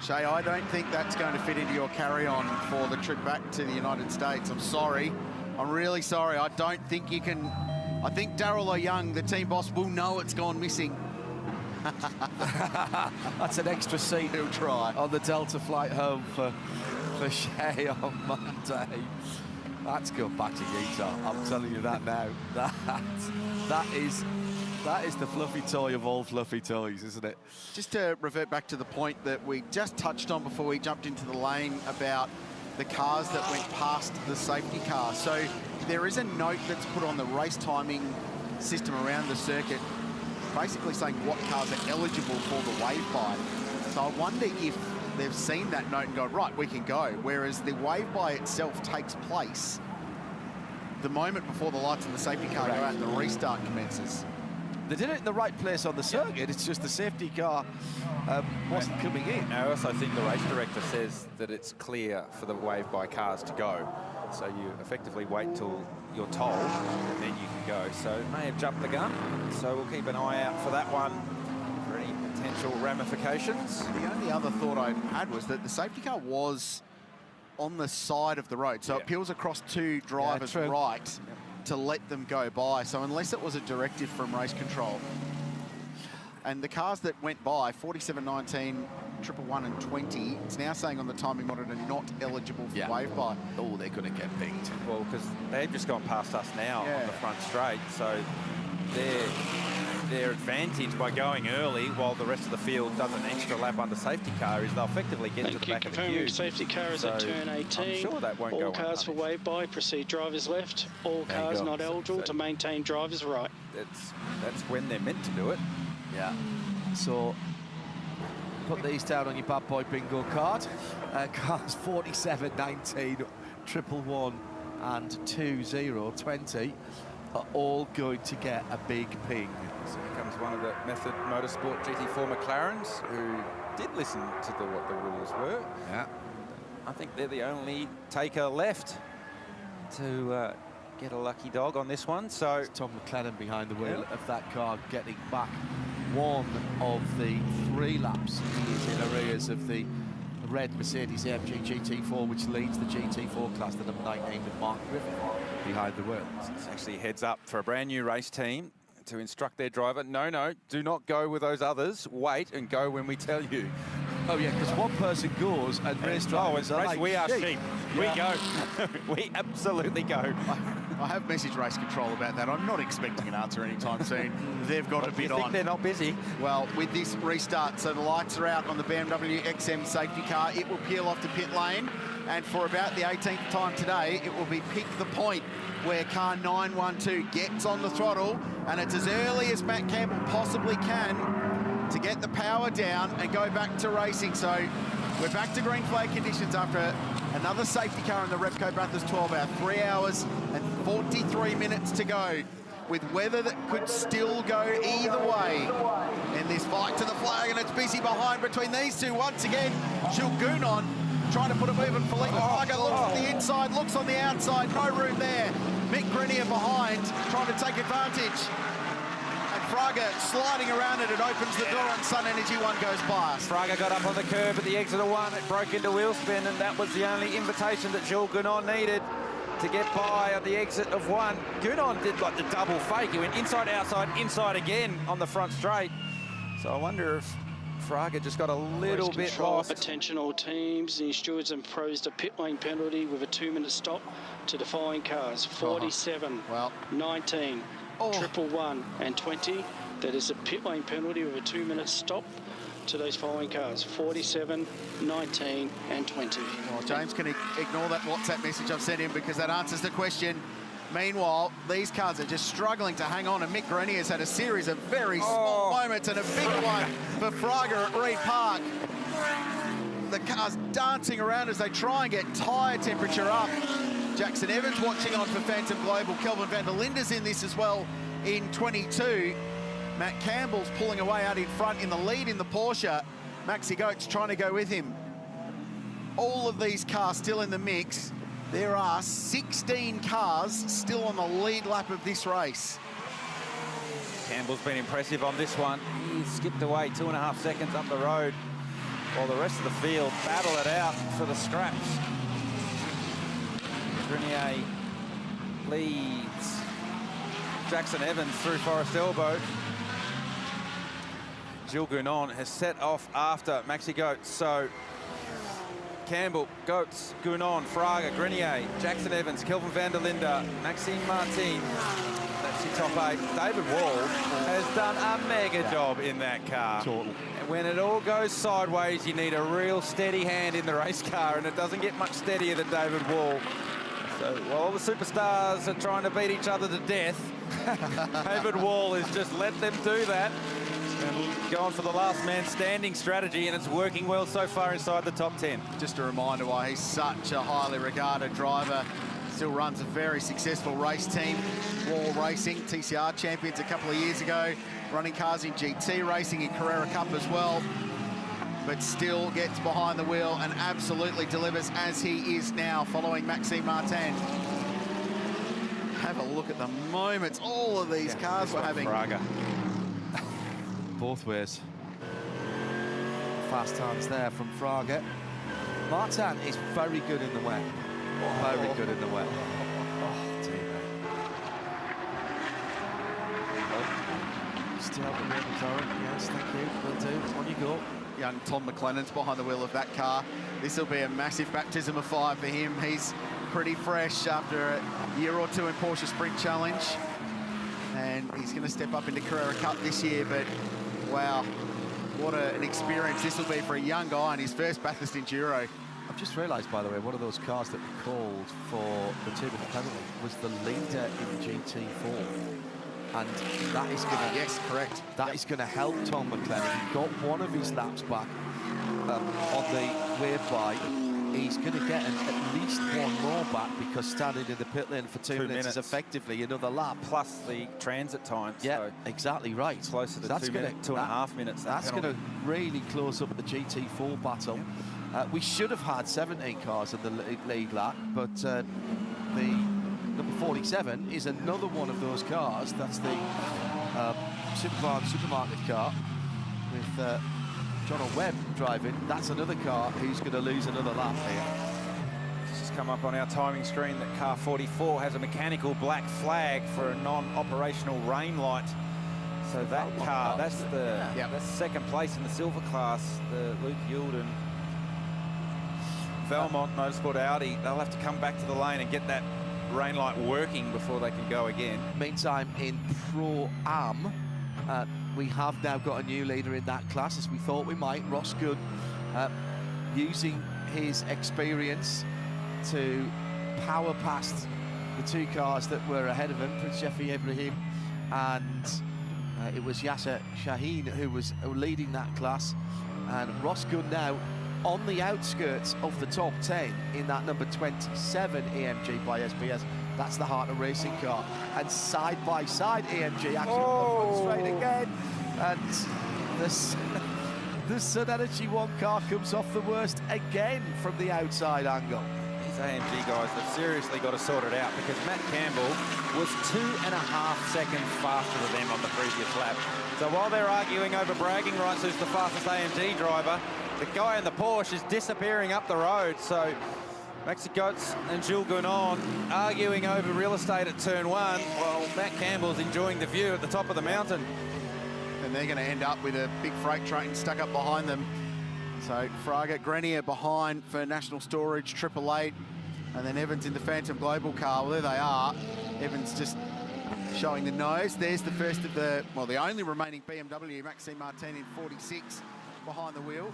Shay, I don't think that's going to fit into your carry-on for the trip back to the United States. I'm sorry. I'm really sorry. I don't think you can... I think Daryl O'Young, the team boss, will know it's gone missing. That's an extra seat he'll try on the Delta flight home for Shay on Monday. That's good back to Utah. I'm telling you that now. That is the fluffy toy of all fluffy toys, isn't it? Just to revert back to the point that we just touched on before we jumped into the lane about the cars that went past the safety car. So there is a note that's put on the race timing system around the circuit, basically saying what cars are eligible for the wave by. So I wonder if they've seen that note and go, right, we can go. Whereas the wave by itself takes place the moment before the lights in the safety car go out and the restart commences. They did it in the right place on the circuit. It's just the safety car wasn't coming in. I also think the race director says that it's clear for the wave-by cars to go. So you effectively wait till you're told, and then you can go. So it may have jumped the gun. So we'll keep an eye out for that one for any potential ramifications. The only other thought I had was that the safety car was on the side of the road. So it peels across two drivers right to let them go by. So unless it was a directive from race control. And the cars that went by, 47, 19, 111 and 20, it's now saying on the timing monitor not eligible for wave by. Oh, they're going to get pinged. Well, because they've just gone past us now on the front straight. So their advantage by going early while the rest of the field does an extra lap under safety car is they'll effectively get to the back of the queue. Safety car is at turn 18. I'm sure that won't all go cars for wave by, proceed drivers left. All cars not eligible to maintain drivers right. That's when they're meant to do it. Yeah. So put these down on your bad boy bingo card. Cars 47, 19, 111 and 20, 20 are all going to get a big ping. So here comes one of the Method Motorsport GT4 McLarens who did listen to what the rules were. Yeah. I think they're the only taker left to get a lucky dog on this one. So it's Tom McLennan behind the wheel of that car, getting back one of the 3 laps he is in arrears of the red Mercedes-AMG GT4, which leads the GT4 class, the number 19 with Mark Griffin behind the wheel. It's actually heads up for a brand new race team to instruct their driver, no, do not go with those others. Wait and go when we tell you. Oh, yeah, because one person goes and race drivers are like we are sheep. sheep. We go. We absolutely go. I have messaged race control about that. I'm not expecting an answer anytime soon. They've got a bit on. You think they're not busy? Well, with this restart, so the lights are out on the BMW XM safety car. It will peel off to pit lane, and for about the 18th time today, it will be pick the point, where car 912 gets on the throttle, and it's as early as Matt Campbell possibly can to get the power down and go back to racing. So we're back to green flag conditions after another safety car in the Repco Bathurst 12 hour, 3 hours and 43 minutes to go, with weather that could still go either way in this fight to the flag, and it's busy behind between these two. Once again, Shulgunon trying to put it moving. Felipe Varga looks on the inside, looks on the outside, no room there. Mick Grenier behind, trying to take advantage. And Fraga sliding around it. It opens the door and Sun Energy 1 goes past. Fraga got up on the curb at the exit of 1. It broke into wheel spin, and that was the only invitation that Jules Gounon needed to get by at the exit of 1. Gounon did like the double fake. He went inside, outside, inside again on the front straight. So I wonder if Fraga just got a little bit Control. lost. Attention all teams. The stewards imposed a pit lane penalty with a 2-minute stop to the following cars. 47, 19, 111 and 20. That is a pit lane penalty with a 2-minute stop to those following cars. 47, 19 and 20. Well, James can ignore that WhatsApp message I've sent him because that answers the question. Meanwhile, these cars are just struggling to hang on, and Mick Grenier's had a series of very small moments and a big one for Fraga at Reed Park. The car's dancing around as they try and get tyre temperature up. Jackson Evans watching on for Phantom Global. Kelvin van der Linde's in this as well in 22. Matt Campbell's pulling away out in front in the lead in the Porsche. Maxi Goetz trying to go with him. All of these cars still in the mix. There are 16 cars still on the lead lap of this race. Campbell's been impressive on this one. He skipped away 2.5 seconds up the road while the rest of the field battle it out for the scraps. Grenier leads Jackson Evans through Forest Elbow. Jules Gounon has set off after Maxi Goetz, so Campbell, Goetz, Gounon, Fraga, Grenier, Jackson Evans, Kelvin van der Linde, Maxime Martin. That's your top 8. David Wall has done a mega job in that car. And when it all goes sideways, you need a real steady hand in the race car, and it doesn't get much steadier than David Wall. So while all the superstars are trying to beat each other to death, David Wall has just let them do that and gone for the last man standing strategy, and it's working well so far inside the top 10. Just a reminder why he's such a highly regarded driver. Still runs a very successful race team. Wall Racing, TCR champions a couple of years ago, running cars in GT racing in Carrera Cup as well, but still gets behind the wheel and absolutely delivers as he is now, following Maxime Martin. Have a look at the moments all of these cars were having. Fraga. Both ways. Fast hands there from Fraga. Martin is very good in the wet. Very good in the wet. Still up in the McLaren. Yes, thank you. Will do. On you go. Young Tom McLennan's behind the wheel of that car. This will be a massive baptism of fire for him. He's pretty fresh after a year or two in Porsche Sprint Challenge. And he's going to step up into Carrera Cup this year, but wow, what an experience this will be for a young guy in his first Bathurst Enduro. I've just realised, by the way, one of those cars that we called for the 2-minute penalty was the leader in GT4. And that is going to, yes, correct. That is going to help Tom McLennan. He got one of his laps back on the wave by. He's going to get at least one more back because standing in the pit lane for 2 minutes is effectively another lap. Plus the transit time. Yeah, so exactly right. Closer to 2.5 minutes. That's going to really close up at the GT4 battle. We should have had 17 cars in the lead lap, but the number 47 is another one of those cars. That's the supermarket car with John Webb driving. That's another car who's going to lose another lap here. This has come up on our timing screen that car 44 has a mechanical black flag for a non-operational rain light. So that car, that's that's second place in the silver class, the Luke Yulden. Valmont Motorsport Audi, they'll have to come back to the lane and get that rain light working before they can go again. Meantime, in Pro-Am, we have now got a new leader in that class, as we thought we might. Ross Good, using his experience to power past the two cars that were ahead of him, Prince Jeffrey Ibrahim, and it was Yasser Shaheen who was leading that class. And Ross Good now on the outskirts of the top 10 in that number 27 AMG by SBS. That's the Heart of Racing car. And side by side AMG action on the front straight again. And the Sun Energy 1 car comes off the worst again from the outside angle. these AMG guys have seriously got to sort it out, because Matt Campbell was 2.5 seconds faster than them on the previous lap. So while they're arguing over bragging rights who's the fastest AMG driver, the guy in the Porsche is disappearing up the road. So Maxi Goetz and Jules Gounon arguing over real estate at turn 1, while Matt Campbell's enjoying the view at the top of the mountain. And they're going to end up with a big freight train stuck up behind them. So Fraga, Grenier behind for National Storage, 888, and then Evans in the Phantom Global car. Well, there they are. Evans just showing the nose. There's the first of the, well, the only remaining BMW, Maxime Martin in 46 behind the wheel.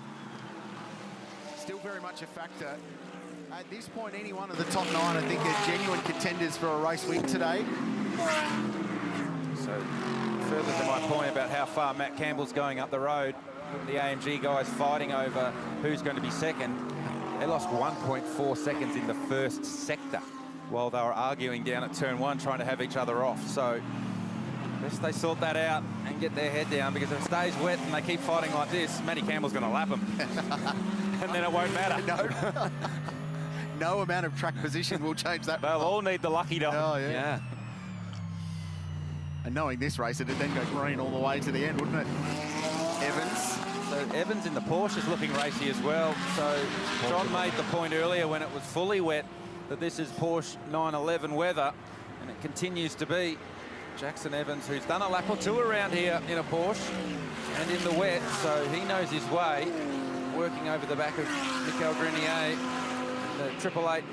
Still very much a factor. At this point, any one of the top 9, I think, are genuine contenders for a race win today. So further to my point about how far Matt Campbell's going up the road, the AMG guys fighting over who's going to be second. They lost 1.4 seconds in the first sector while they were arguing down at turn 1, trying to have each other off. So best they sort that out and get their head down, because if it stays wet and they keep fighting like this, Matty Campbell's going to lap them. And then it won't matter. No. No amount of track position will change that. They'll all need the lucky dog. Oh, yeah. And knowing this race, it'd then go green all the way to the end, wouldn't it? Evans. So Evans in the Porsche is looking racy as well. So John made the point earlier when it was fully wet that this is Porsche 911 weather, and it continues to be. Jackson Evans, who's done a lap or two around here in a Porsche and in the wet, so he knows his way, working over the back of Michael Grenier, the 888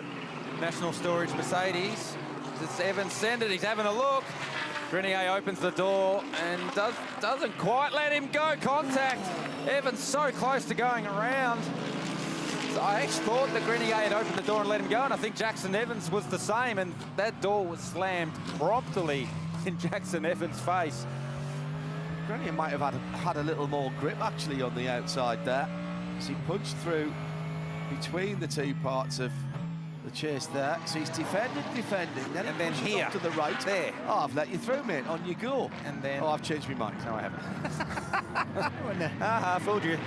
National Storage Mercedes. It's Evans send it, he's having a look. Grenier opens the door and doesn't quite let him go. Contact. Evans so close to going around. So I actually thought that Grenier had opened the door and let him go, and I think Jackson Evans was the same, and that door was slammed promptly in Jackson Evans' face. Grenier might have had a little more grip actually on the outside there, as he punched through between the two parts of the chase there. So he's defending, then here to the right. There. Oh, I've let you through, mate. On you go. And then. Oh, I've changed my mind. No, I haven't. Fooled you.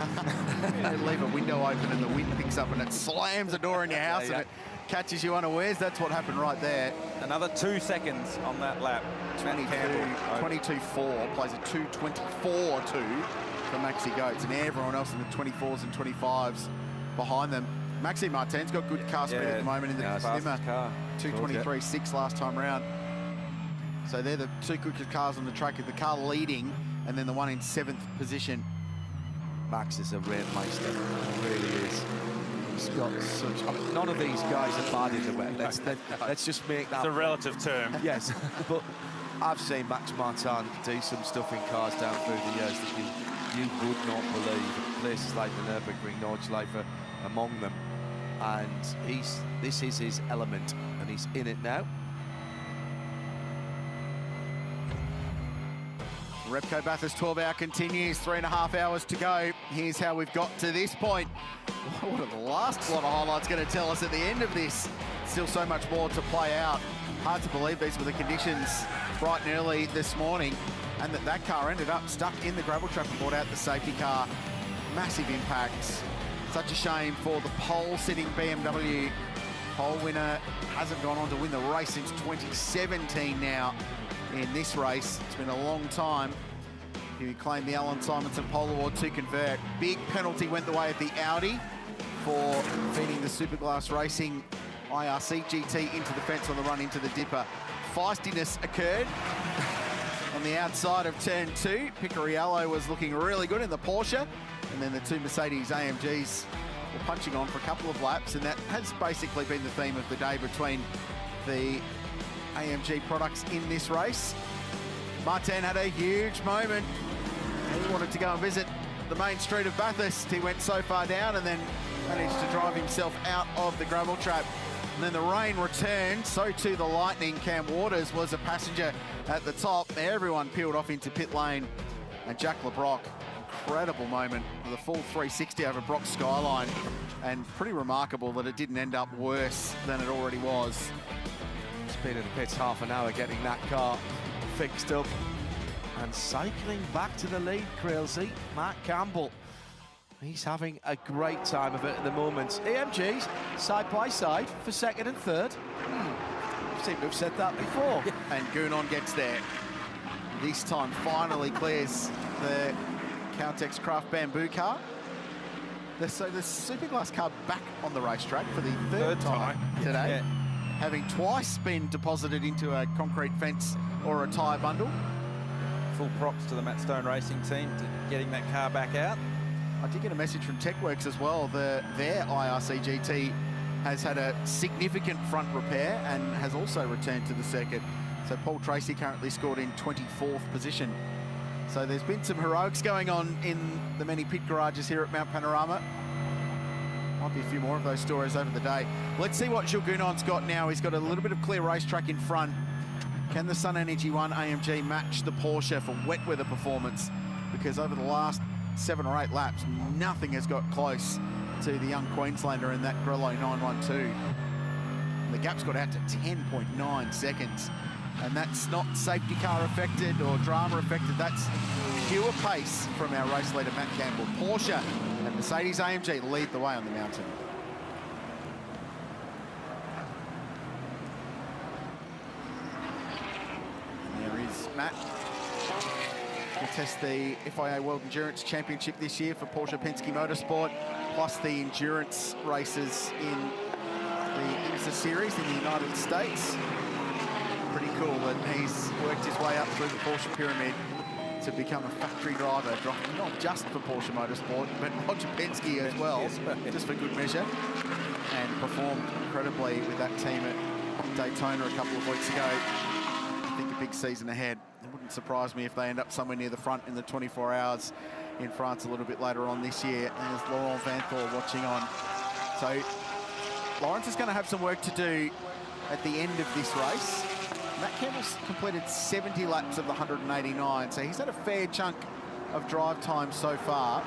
Leave a window open and the wind picks up and it slams the door in your house and it catches you unawares. That's what happened right there. Another 2 seconds on that lap. 22.4 plays a 2:24.2 for Maxi Goetz, and everyone else in the 24s and 25s behind them. Maxi Martin's got good car speed at the moment in the Slimmer. 2:23.6 last time round. So they're the two quickest cars on the track, the car leading and then the one in 7th position. Max is a real meister, he really is. He's got such... I mean, none of these guys are bad in the wet. Let's just make that... It's a relative term. Yes, but I've seen Max Martin do some stuff in cars down through the years that you would not believe. Places like the Nürburgring, Nordschleife among them. And this is his element, and he's in it now. Repco Bathurst 12-hour continues, 3.5 hours to go. Here's how we've got to this point. What are the last lot of highlights going to tell us at the end of this? Still so much more to play out. Hard to believe these were the conditions bright and early this morning, and that car ended up stuck in the gravel trap and brought out the safety car. Massive impacts. Such a shame for the pole-sitting BMW. Pole winner hasn't gone on to win the race since 2017 now. In this race, it's been a long time. He claimed the Alan Simonson Pole Award to convert. Big penalty went the way of the Audi for feeding the Superglass Racing IRC GT into the fence on the run into the dipper. Feistiness occurred on the outside of turn 2. Picariello was looking really good in the Porsche, and then the two Mercedes AMGs were punching on for a couple of laps, and that has basically been the theme of the day between the AMG products in this race. Martin had a huge moment. He wanted to go and visit the main street of Bathurst. He went so far down and then managed to drive himself out of the gravel trap. And then the rain returned, so too the lightning. Cam Waters was a passenger at the top. Everyone peeled off into pit lane. And Jack LeBrock, incredible moment with a full 360 over Brock's skyline. And pretty remarkable that it didn't end up worse than it already was. Been in the pits half an hour getting that car fixed up and cycling back to the lead, Crailsey. Mark Campbell He's having a great time of it at the moment. AMGs side by side for second and third. I seem to have said that before. And Gunon gets there. This time finally clears the Caltex Craft Bamboo car. So the Superglass car back on the racetrack for the third time today, having twice been deposited into a concrete fence or a tyre bundle. Full props to the Matt Stone Racing team to getting that car back out. I did get a message from TechWorks as well. Their IRC GT has had a significant front repair and has also returned to the circuit. So Paul Tracy currently scored in 24th position. So there's been some heroics going on in the many pit garages here at Mount Panorama. Might be a few more of those stories over the day. Let's see what Jules Gounon's got now. He's got a little bit of clear racetrack in front. Can the Sun Energy 1 AMG match the Porsche for wet weather performance? Because over the last 7 or 8 laps, nothing has got close to the young Queenslander in that Grello 912. The gap's got out to 10.9 seconds. And that's not safety car affected or drama affected. That's pure pace from our race leader, Matt Campbell. Porsche and Mercedes AMG lead the way on the mountain. And there is Matt. Will test the FIA World Endurance Championship this year for Porsche Penske Motorsport, plus the endurance races in the IMSA series in the United States. Pretty cool that he's worked his way up through the Porsche pyramid to become a factory driver, driving not just for Porsche Motorsport, but Roger Penske as well, just for good measure, and performed incredibly with that team at Daytona a couple of weeks ago. I think a big season ahead. It wouldn't surprise me if they end up somewhere near the front in the 24 hours in France a little bit later on this year. And there's Laurent Vanthor watching on. So Lawrence is going to have some work to do at the end of this race. Matt Campbell's completed 70 laps of the 189, so he's had a fair chunk of drive time so far.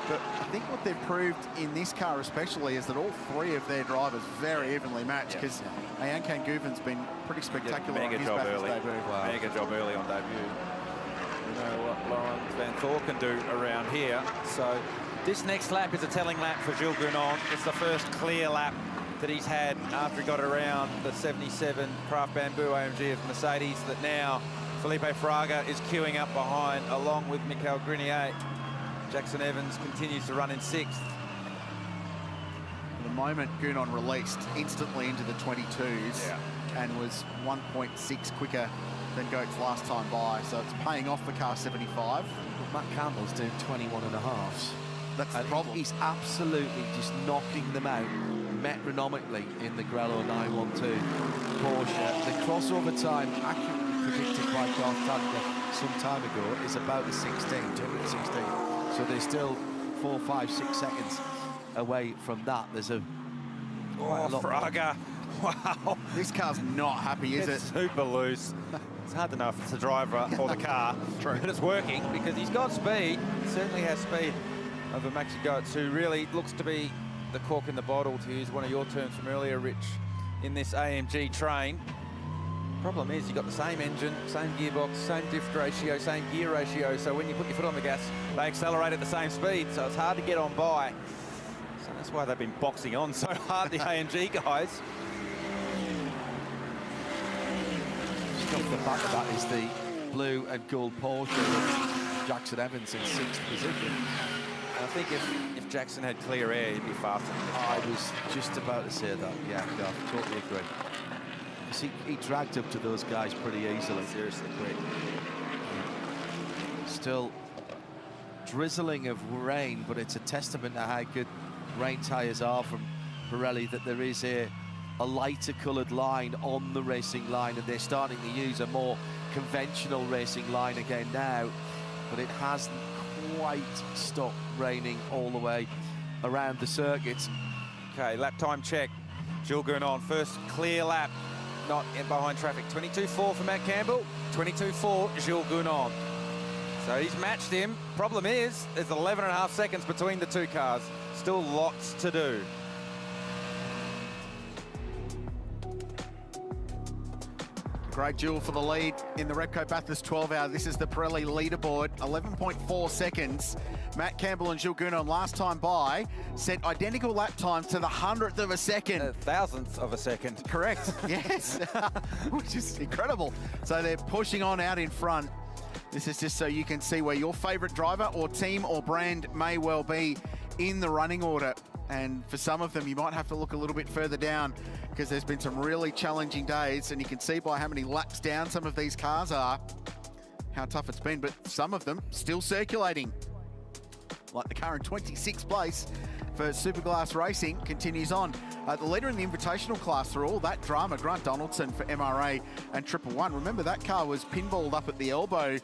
But I think what they've proved in this car especially is that all 3 of their drivers very evenly matched, because Ayankan Guven's been pretty spectacular on his Bathurst debut. Wow. Mega job early on debut. You know what Laurent Vanthor can do around here. So this next lap is a telling lap for Jules Gounon. It's the first clear lap that he's had after he got around the 77 Craft Bamboo AMG of Mercedes, that now Felipe Fraga is queuing up behind along with Michael Grenier. Jackson Evans continues to run in 6th. The moment Gounon released instantly into the 22s and was 1.6 quicker than Goetz last time by, so it's paying off for car 75. Matt Campbell's doing 21.5s. That's the problem. He's absolutely just knocking them out metronomically in the Grello 912 Porsche. The crossover time accurately predicted by Garth Tander some time ago is about the 216. So they're still 4, 5, 6 seconds away from that. There's a Fraga. Wow. This car's not happy, is it? Super loose. It's hard to know if it's the driver or the car. True. But it's working because he's got speed. He certainly has speed over Maxi Goetz, who really looks to be the cork in the bottle, to use one of your terms from earlier, Rich, in this AMG train. Problem is, you've got the same engine, same gearbox, same drift ratio, same gear ratio, so when you put your foot on the gas, they accelerate at the same speed, so it's hard to get on by. So that's why they've been boxing on so hard, the AMG guys. Just off the back of that is the blue and gold Porsche with Jackson Evans in 6th position. I think if Jackson had clear air, he'd be faster. I was just about to say that, yeah, I totally agree. He dragged up to those guys pretty easily. Seriously quick. Still drizzling of rain, but it's a testament to how good rain tyres are from Pirelli, that there is a lighter coloured line on the racing line, and they're starting to use a more conventional racing line again now, but it hasn't quite stopped raining all the way around the circuit. Okay, lap time check. Jules Gounon, first clear lap, not in behind traffic. 22.4 for Matt Campbell, 22.4 Jules Gounon. So he's matched him. Problem is, there's 11.5 seconds between the 2 cars. Still lots to do. Great duel for the lead in the Repco Bathurst 12 hour. This is the Pirelli leaderboard, 11.4 seconds. Matt Campbell and Gilles Gounon last time by set identical lap times to the 100th of a second. A thousandth of a second. Correct, yes, which is incredible. So they're pushing on out in front. This is just so you can see where your favourite driver or team or brand may well be in the running order. And for some of them, you might have to look a little bit further down because there's been some really challenging days, and you can see by how many laps down some of these cars are, how tough it's been, but some of them still circulating. Like the car in 26th place for Superglass Racing continues on. The leader in the Invitational class through all that drama, Grant Donaldson for MRA and 111. Remember, that car was pinballed up at the elbow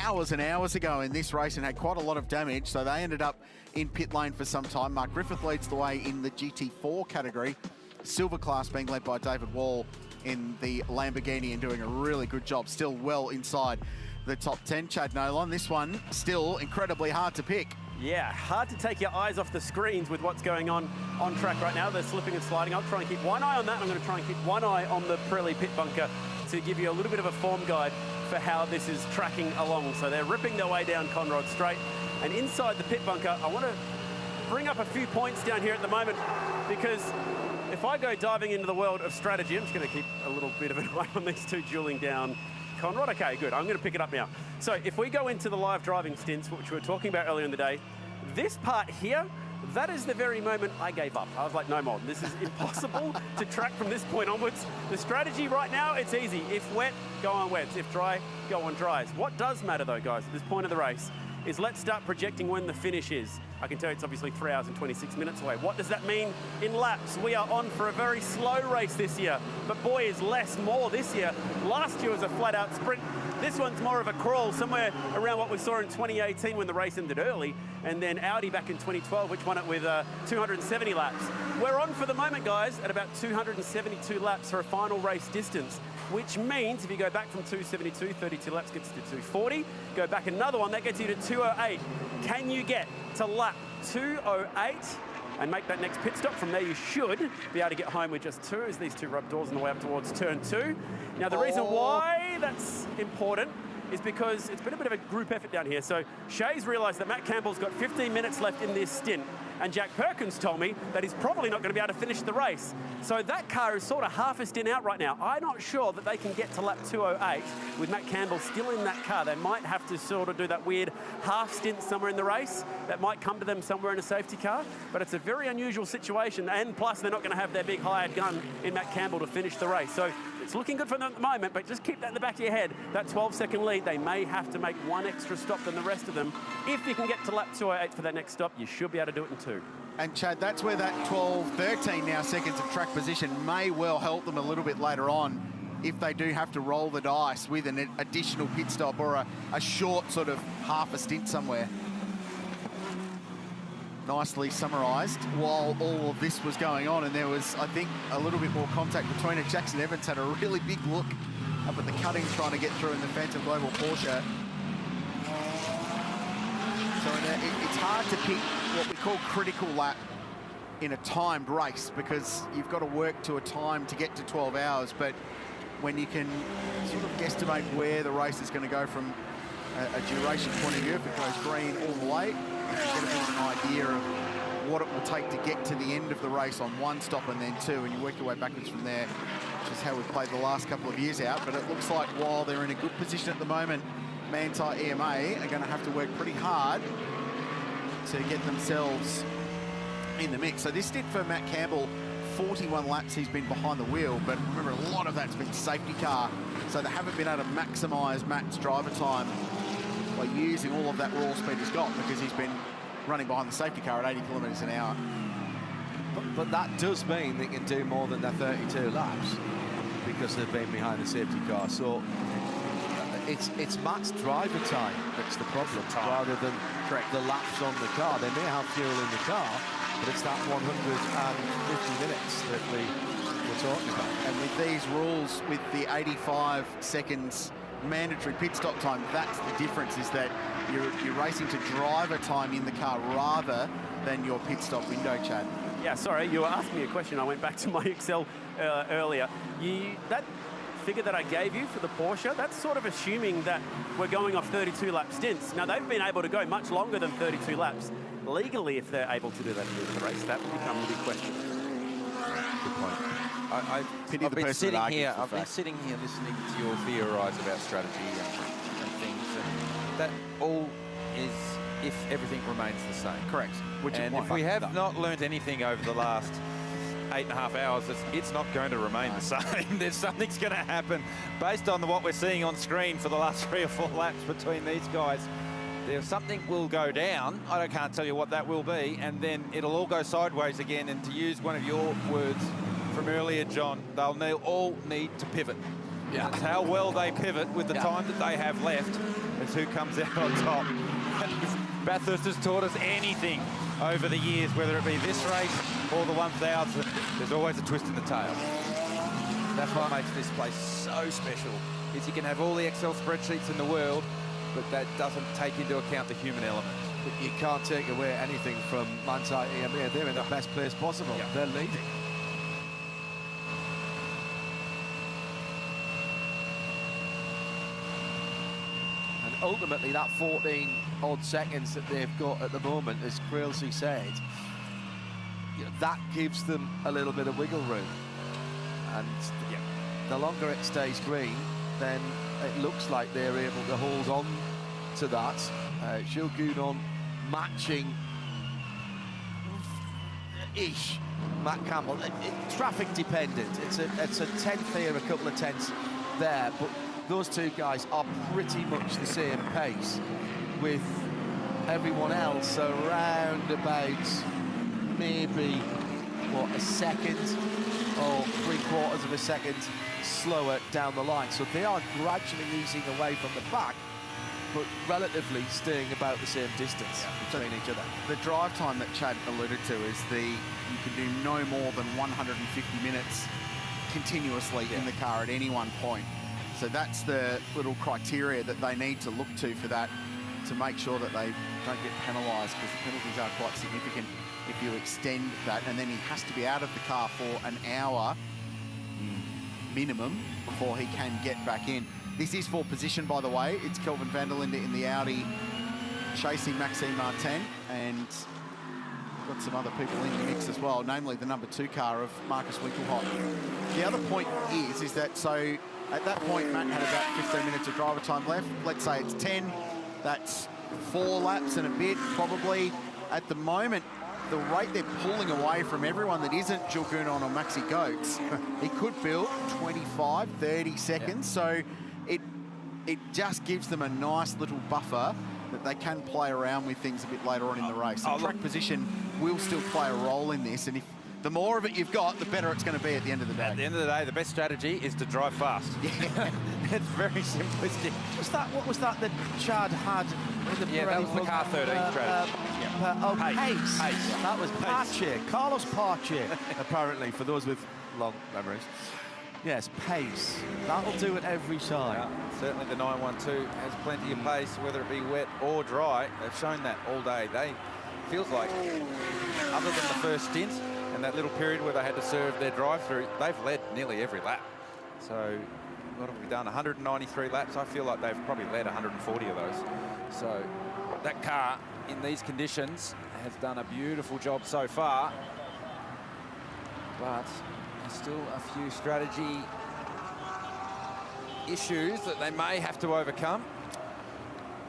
hours and hours ago in this race and had quite a lot of damage, so they ended up in pit lane for some time. Mark Griffith leads the way in the GT4 category. Silver class being led by David Wall in the Lamborghini and doing a really good job, still well inside the top 10. Chad Nolan, this one still incredibly hard to pick. Yeah, hard to take your eyes off the screens with what's going on track right now. They're slipping and sliding. I'll try and keep one eye on that, and I'm going to try and keep one eye on the Pirelli pit bunker to give you a little bit of a form guide for how this is tracking along. So they're ripping their way down Conrod Straight, and inside the pit bunker, I want to bring up a few points down here at the moment, because if I go diving into the world of strategy, I'm just going to keep a little bit of an eye on these two dueling down Conrod. Okay, good. I'm going to pick it up now. So if we go into the live driving stints, which we were talking about earlier in the day, this part here, that is the very moment I gave up. I was like, no more. This is impossible to track from this point onwards. The strategy right now, it's easy. If wet, go on wets. If dry, go on dries. What does matter though, guys, at this point of the race, is let's start projecting when the finish is. I can tell you it's obviously 3 hours and 26 minutes away. What does that mean in laps? We are on for a very slow race this year, but boy, is less more this year. Last year was a flat out sprint. This one's more of a crawl, somewhere around what we saw in 2018 when the race ended early, and then Audi back in 2012, which won it with 270 laps. We're on for the moment, guys, at about 272 laps for a final race distance, which means if you go back from 272, 32 laps gets you to 240. Go back another one, that gets you to 208. Can you get to lap 208 and make that next pit stop? From there, you should be able to get home with just 2, as these two rub doors on the way up towards turn 2. Now, the reason why that's important is because it's been a bit of a group effort down here. So Shay's realised that Matt Campbell's got 15 minutes left in this stint, and Jack Perkins told me that he's probably not going to be able to finish the race. So that car is sort of half a stint out right now. I'm not sure that they can get to lap 208 with Matt Campbell still in that car. They might have to sort of do that weird half stint somewhere in the race. That might come to them somewhere in a safety car, but it's a very unusual situation, and plus they're not going to have their big hired gun in Matt Campbell to finish the race. So it's looking good for them at the moment, but just keep that in the back of your head. That 12-second lead, they may have to make one extra stop than the rest of them. If you can get to lap 208 for that next stop, you should be able to do it in 2. And Chad, that's where that 12, 13 now seconds of track position may well help them a little bit later on if they do have to roll the dice with an additional pit stop or a short sort of half a stint somewhere. Nicely summarised while all of this was going on, and there was, I think, a little bit more contact between it. Jackson Evans had a really big look up at the cutting trying to get through in the Phantom Global Porsche. So it's hard to pick what we call critical lap in a timed race, because you've got to work to a time to get to 12 hours, but when you can sort of guesstimate where the race is going to go from a duration point of view, if it goes green all the way, you get a bit of an idea of what it will take to get to the end of the race on one stop and then 2, and you work your way backwards from there, which is how we've played the last couple of years out. But it looks like while they're in a good position at the moment, Manti EMA are going to have to work pretty hard to get themselves in the mix. So this stint for Matt Campbell, 41 laps he's been behind the wheel, but remember, a lot of that's been safety car, so they haven't been able to maximise Matt's driver time by using all of that raw speed he's got, because he's been running behind the safety car at 80 kilometres an hour. But that does mean they can do more than their 32 laps because they've been behind the safety car. So it's Matt's driver time that's the problem, rather than the laps on the car. They may have fuel in the car, but it's that 150 minutes that we're talking about. And with these rules, with the 85 seconds mandatory pit stop time, that's the difference, is that you're racing to driver time in the car rather than your pit stop window, Chad. Yeah, sorry, you were asking me a question. I went back to my Excel earlier. That figure that I gave you for the Porsche, that's sort of assuming that we're going off 32 lap stints. Now, they've been able to go much longer than 32 laps. Legally, if they're able to do that in the race, that would become a big question. Good point. I've been sitting here listening to your theorise about strategy and things, and that all is if everything remains the same. Correct. And if we have not learnt anything over the last 8.5 hours, it's not going to remain the same. There's something's going to happen based on what we're seeing on screen for the last 3 or 4 laps between these guys. There's something will go down. I can't tell you what that will be, and then it'll all go sideways again. And to use one of your words from earlier, John, they'll all need to pivot. Yeah. It's how well they pivot with the time that they have left is who comes out on top. Bathurst has taught us anything over the years, whether it be this race or the 1000. There's always a twist in the tail. That's what makes this place so special, is you can have all the Excel spreadsheets in the world, but that doesn't take into account the human element. But you can't take away anything from Manchester EMA. They're in the best place possible. Yeah. They're leading. And ultimately, that 14 odd seconds that they've got at the moment, as Crailsey said, that gives them a little bit of wiggle room. And the longer it stays green, then it looks like they're able to hold on to that. Gilgunon matching Matt Campbell. Traffic dependent. It's a tenth here, a couple of tenths there, but those two guys are pretty much the same pace, with everyone else around about maybe a second or 3/4 of a second slower down the line. So they are gradually easing away from the back, but relatively staying about the same distance between each other. The drive time that Chad alluded to is you can do no more than 150 minutes continuously in the car at any one point. So that's the little criteria that they need to look to for that, to make sure that they don't get penalised, because the penalties are quite significant if you extend that. And then he has to be out of the car for an hour minimum before he can get back in. This is for position, by the way. It's Kelvin van der Linde in the Audi chasing Maxime Martin, and we've got some other people in the mix as well, namely the number 2 car of Marcus Winkelhock. The other point is that, so at that point, Matt had about 15 minutes of driver time left. Let's say it's 10. That's 4 laps and a bit, probably. At the moment, the rate they're pulling away from everyone that isn't Gilgunon or Maxi Goetz, he could build 25, 30 seconds. So it just gives them a nice little buffer that they can play around with things a bit later on in the race. And track position will still play a role in this, and if the more of it you've got, the better it's going to be at the end of the day. At the end of the day, the best strategy is to drive fast. It's very simplistic. What was that Chad had in the that was the car 13 strategy. Pace. That was Pache, Carlos Pache, apparently, for those with long memories. Yes, pace. That'll do it every time. Yeah, certainly the 912 has plenty of pace, whether it be wet or dry. They've shown that all day. Feels like, other than the first stint and that little period where they had to serve their drive-through, they've led nearly every lap. So what have we done? 193 laps. I feel like they've probably led 140 of those. So that car in these conditions has done a beautiful job so far, but there's still a few strategy issues that they may have to overcome.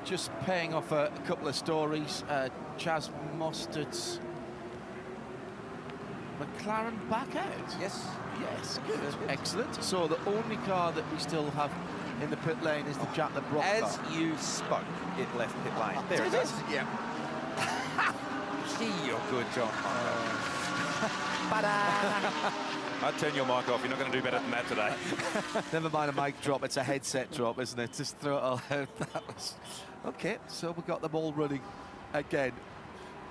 Just paying off a couple of stories. Chaz Mostard's McLaren back out. Yes, good. Excellent. So the only car that we still have in the pit lane is the Jack Le Brocq As car. you spoke, it left pit lane. There it is. Yeah. Gee, you're good, John. I'd turn your mic off. You're not going to do better than that today. Never mind a mic drop. It's a headset drop, isn't it? Just throw it all out. That was... Okay, so we've got them all running again.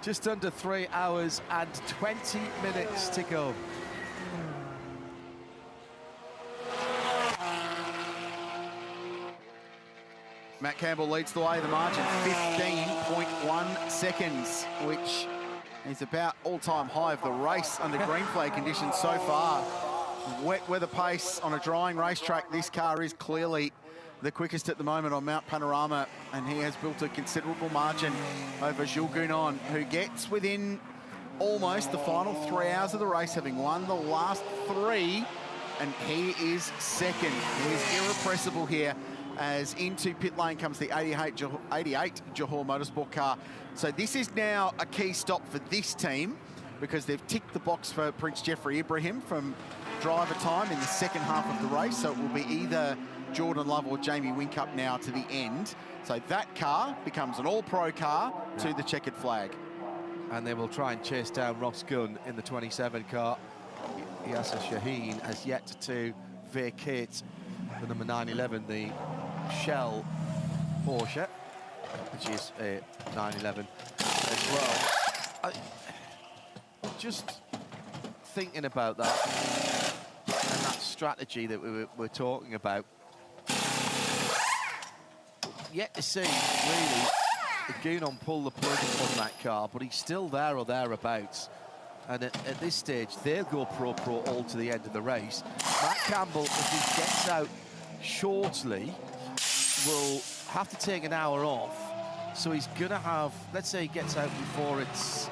Just under 3 hours and 20 minutes to go. Matt Campbell leads the way, the margin 15.1 seconds, which is about all-time high of the race under green flag conditions so far. wet weather pace on a drying racetrack, this car is clearly the quickest at the moment on Mount Panorama, and he has built a considerable margin over Jules Gounon, who gets within almost the final 3 hours of the race, having won the last 3, and he is second. He is irrepressible here, as into pit lane comes the 88 Johor Motorsport car. So this is now a key stop for this team, because they've ticked the box for Prince Jeffrey Ibrahim from driver time in the second half of the race. So it will be either Jordan Love or Jamie Whincup now to the end. So that car becomes an all-pro car to the checkered flag. And they will try and chase down Ross Gunn in the 27 car. Yasser Shaheen has yet to vacate the number 911, the Shell Porsche, which is a 911 as well. Just thinking about that and that strategy that we were talking about, yet to see really Gounon pull the plug on that car, but he's still there or thereabouts. And at this stage, they'll go pro all to the end of the race. Matt Campbell, if he gets out shortly, will have to take an hour off. So he's going to have, let's say he gets out before it's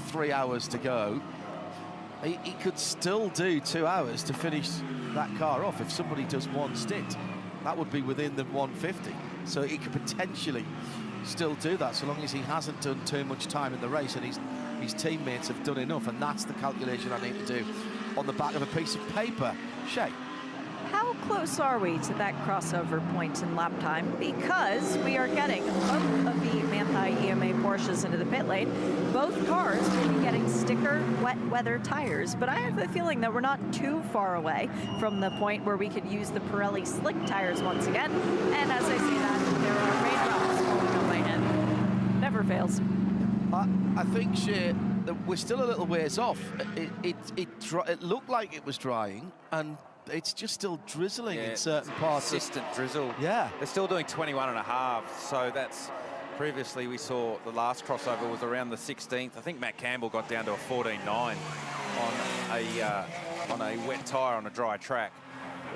3 hours to go. He could still do 2 hours to finish that car off if somebody does one stint. That would be within the 150. So he could potentially still do that, so long as he hasn't done too much time in the race and his teammates have done enough. And that's the calculation I need to do on the back of a piece of paper. Shay. How close are we to that crossover point in lap time? Because we are getting both of the Manthey EMA Porsches into the pit lane. Both cars will be getting sticker wet weather tires, but I have the feeling that we're not too far away from the point where we could use the Pirelli slick tires once again. And as I say that, there are raindrops falling on my head. Never fails. I think, Shay, that we're still a little ways off. It looked like it was drying, and it's just still drizzling in certain parts. Consistent drizzle. Yeah. They're still doing 21.5, so that's, previously we saw the last crossover was around the 16th. I think Matt Campbell got down to a 14.9 on a wet tyre on a dry track.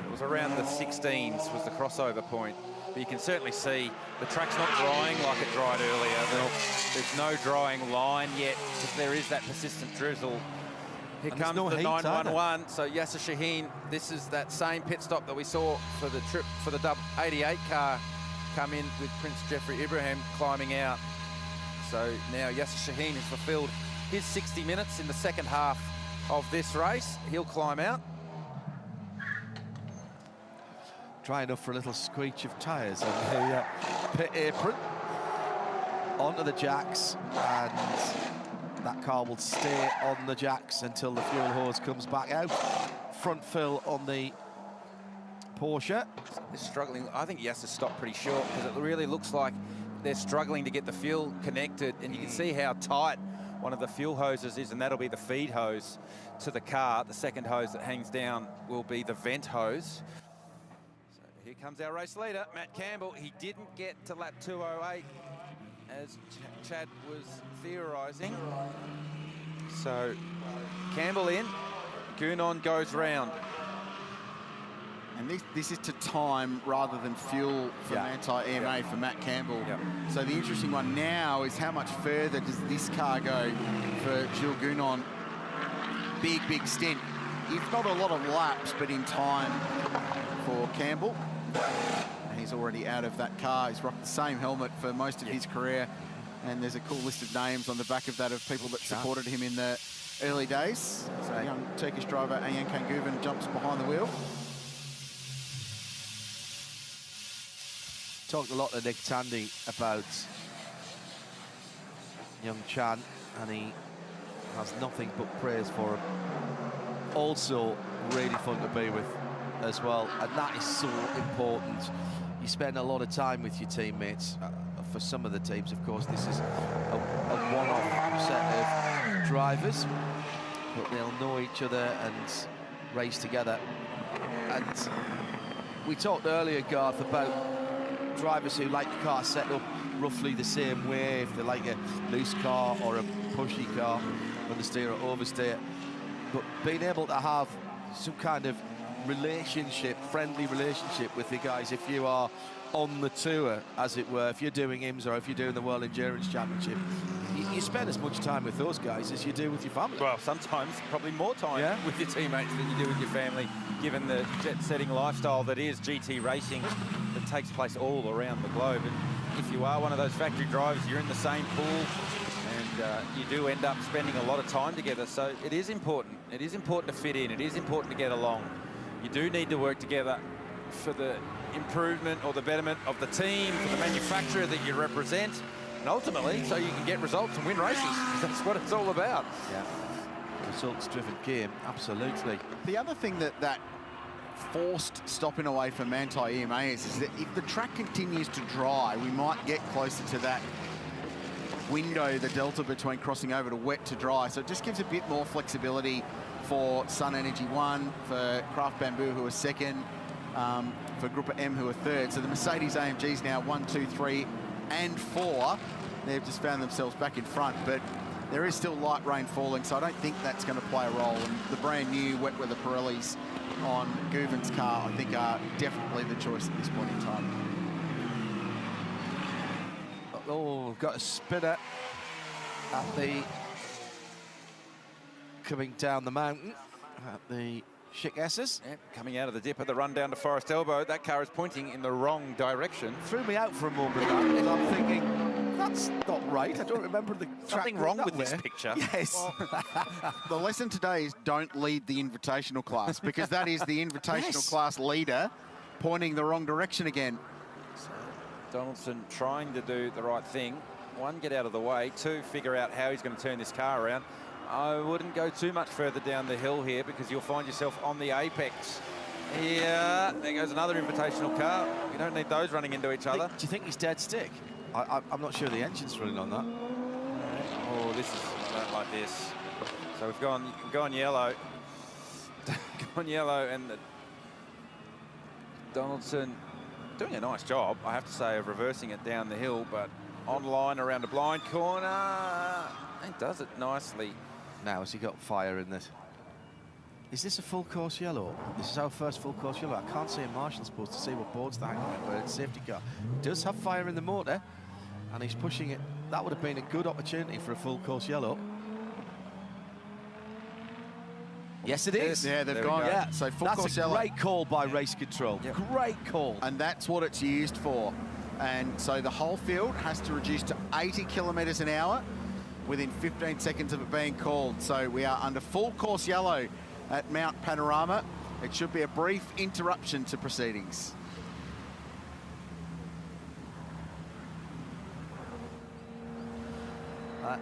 It was around the 16s was the crossover point. But you can certainly see the track's not drying like it dried earlier. There's no drying line yet, because there is that persistent drizzle. Here comes the 911. So Yasser Shaheen, this is that same pit stop that we saw for the trip for the 88 car come in with Prince Jeffrey Ibrahim climbing out. So now Yasser Shaheen has fulfilled his 60 minutes in the second half of this race. He'll climb out. Try enough for a little squeak of tyres on the pit apron. Onto the jacks, and that car will stay on the jacks until the fuel hose comes back out. Front fill on the Porsche. They're struggling. I think Yasser stopped pretty short, because it really looks like they're struggling to get the fuel connected, and you can see how tight one of the fuel hoses is, and that'll be the feed hose to the car. The second hose that hangs down will be the vent hose. So here comes our race leader, Matt Campbell. He didn't get to lap 208 as Chad was theorising. So Campbell in, Gounon goes round. And this is to time rather than fuel from anti-EMA for Matt Campbell. So the interesting one now is how much further does this car go for Jules Gounon? Big stint. If not a lot of laps, but in time for Campbell. He's already out of that car. He's rocked the same helmet for most of his career. And there's a cool list of names on the back of that of people that supported him in the early days. So young Turkish driver Ayhan Kanguven jumps behind the wheel. Talked a lot to Nick Tandy about young Chan, and he has nothing but praise for him. Also really fun to be with as well, and that is so important. You spend a lot of time with your teammates. For some of the teams, of course, this is a one-off set of drivers, but they'll know each other and race together. And we talked earlier, Garth, about drivers who like the car set up roughly the same way, if they like a loose car or a pushy car, understeer or oversteer. but being able to have some kind of relationship, friendly relationship with the guys, if you are on the tour, as it were, if you're doing IMS or if you're doing the World Endurance Championship, you spend as much time with those guys as you do with your family. Well, sometimes probably more time with your teammates than you do with your family, given the jet-setting lifestyle that is GT racing that takes place all around the globe. And if you are one of those factory drivers, you're in the same pool, and you do end up spending a lot of time together. So it is important. It is important to fit in. It is important to get along. You do need to work together for the improvement or the betterment of the team, for the manufacturer that you represent, and ultimately so you can get results and win races. That's what it's all about. Yeah, results-driven game, absolutely. The other thing that forced stopping away for Manthey EMA is that if the track continues to dry, we might get closer to that window, the delta between crossing over to wet to dry. So it just gives a bit more flexibility for Sun Energy 1, for Craft Bamboo, who are second, for Group M, who are third. So the Mercedes AMGs now 1, 2, 3, and 4. They've just found themselves back in front, but there is still light rain falling, so I don't think that's going to play a role. And the brand new wet weather Pirellis on Guven's car, I think, are definitely the choice at this point in time. Oh, we've got a spinner at the coming down the mountain at the Schick S's. Yep, coming out of the dip at the run down to Forest Elbow. That car is pointing in the wrong direction. Threw me out for a moment, because I'm thinking, that's not right. I don't remember the track. Something wrong with this picture. Yes. Well, the lesson today is don't lead the invitational class, because that is the invitational class leader pointing the wrong direction again. So Donaldson trying to do the right thing. One, get out of the way. Two, figure out how he's going to turn this car around. I wouldn't go too much further down the hill here, because you'll find yourself on the apex. Yeah, there goes another invitational car. You don't need those running into each other. Do you think he's dead stick? I'm not sure the engine's running on that. Oh, this is, I don't like this. So we've gone yellow. Gone yellow, and Donaldson doing a nice job, I have to say, of reversing it down the hill, but online around a blind corner. He does it nicely. Now, has he got fire in this? Is this a full course yellow? This is our first full course yellow. I can't see a marshal's post to see what board's the hanging on, but it's safety car. It does have fire in the motor, and he's pushing it. That would have been a good opportunity for a full course yellow. Yes, it is. Yeah, they've gone. Yeah, so full that's course a yellow. great call by race control. Yep. Great call. And that's what it's used for. And so the whole field has to reduce to 80 kilometres an hour within 15 seconds of it being called. So we are under full course yellow at Mount Panorama. It should be a brief interruption to proceedings.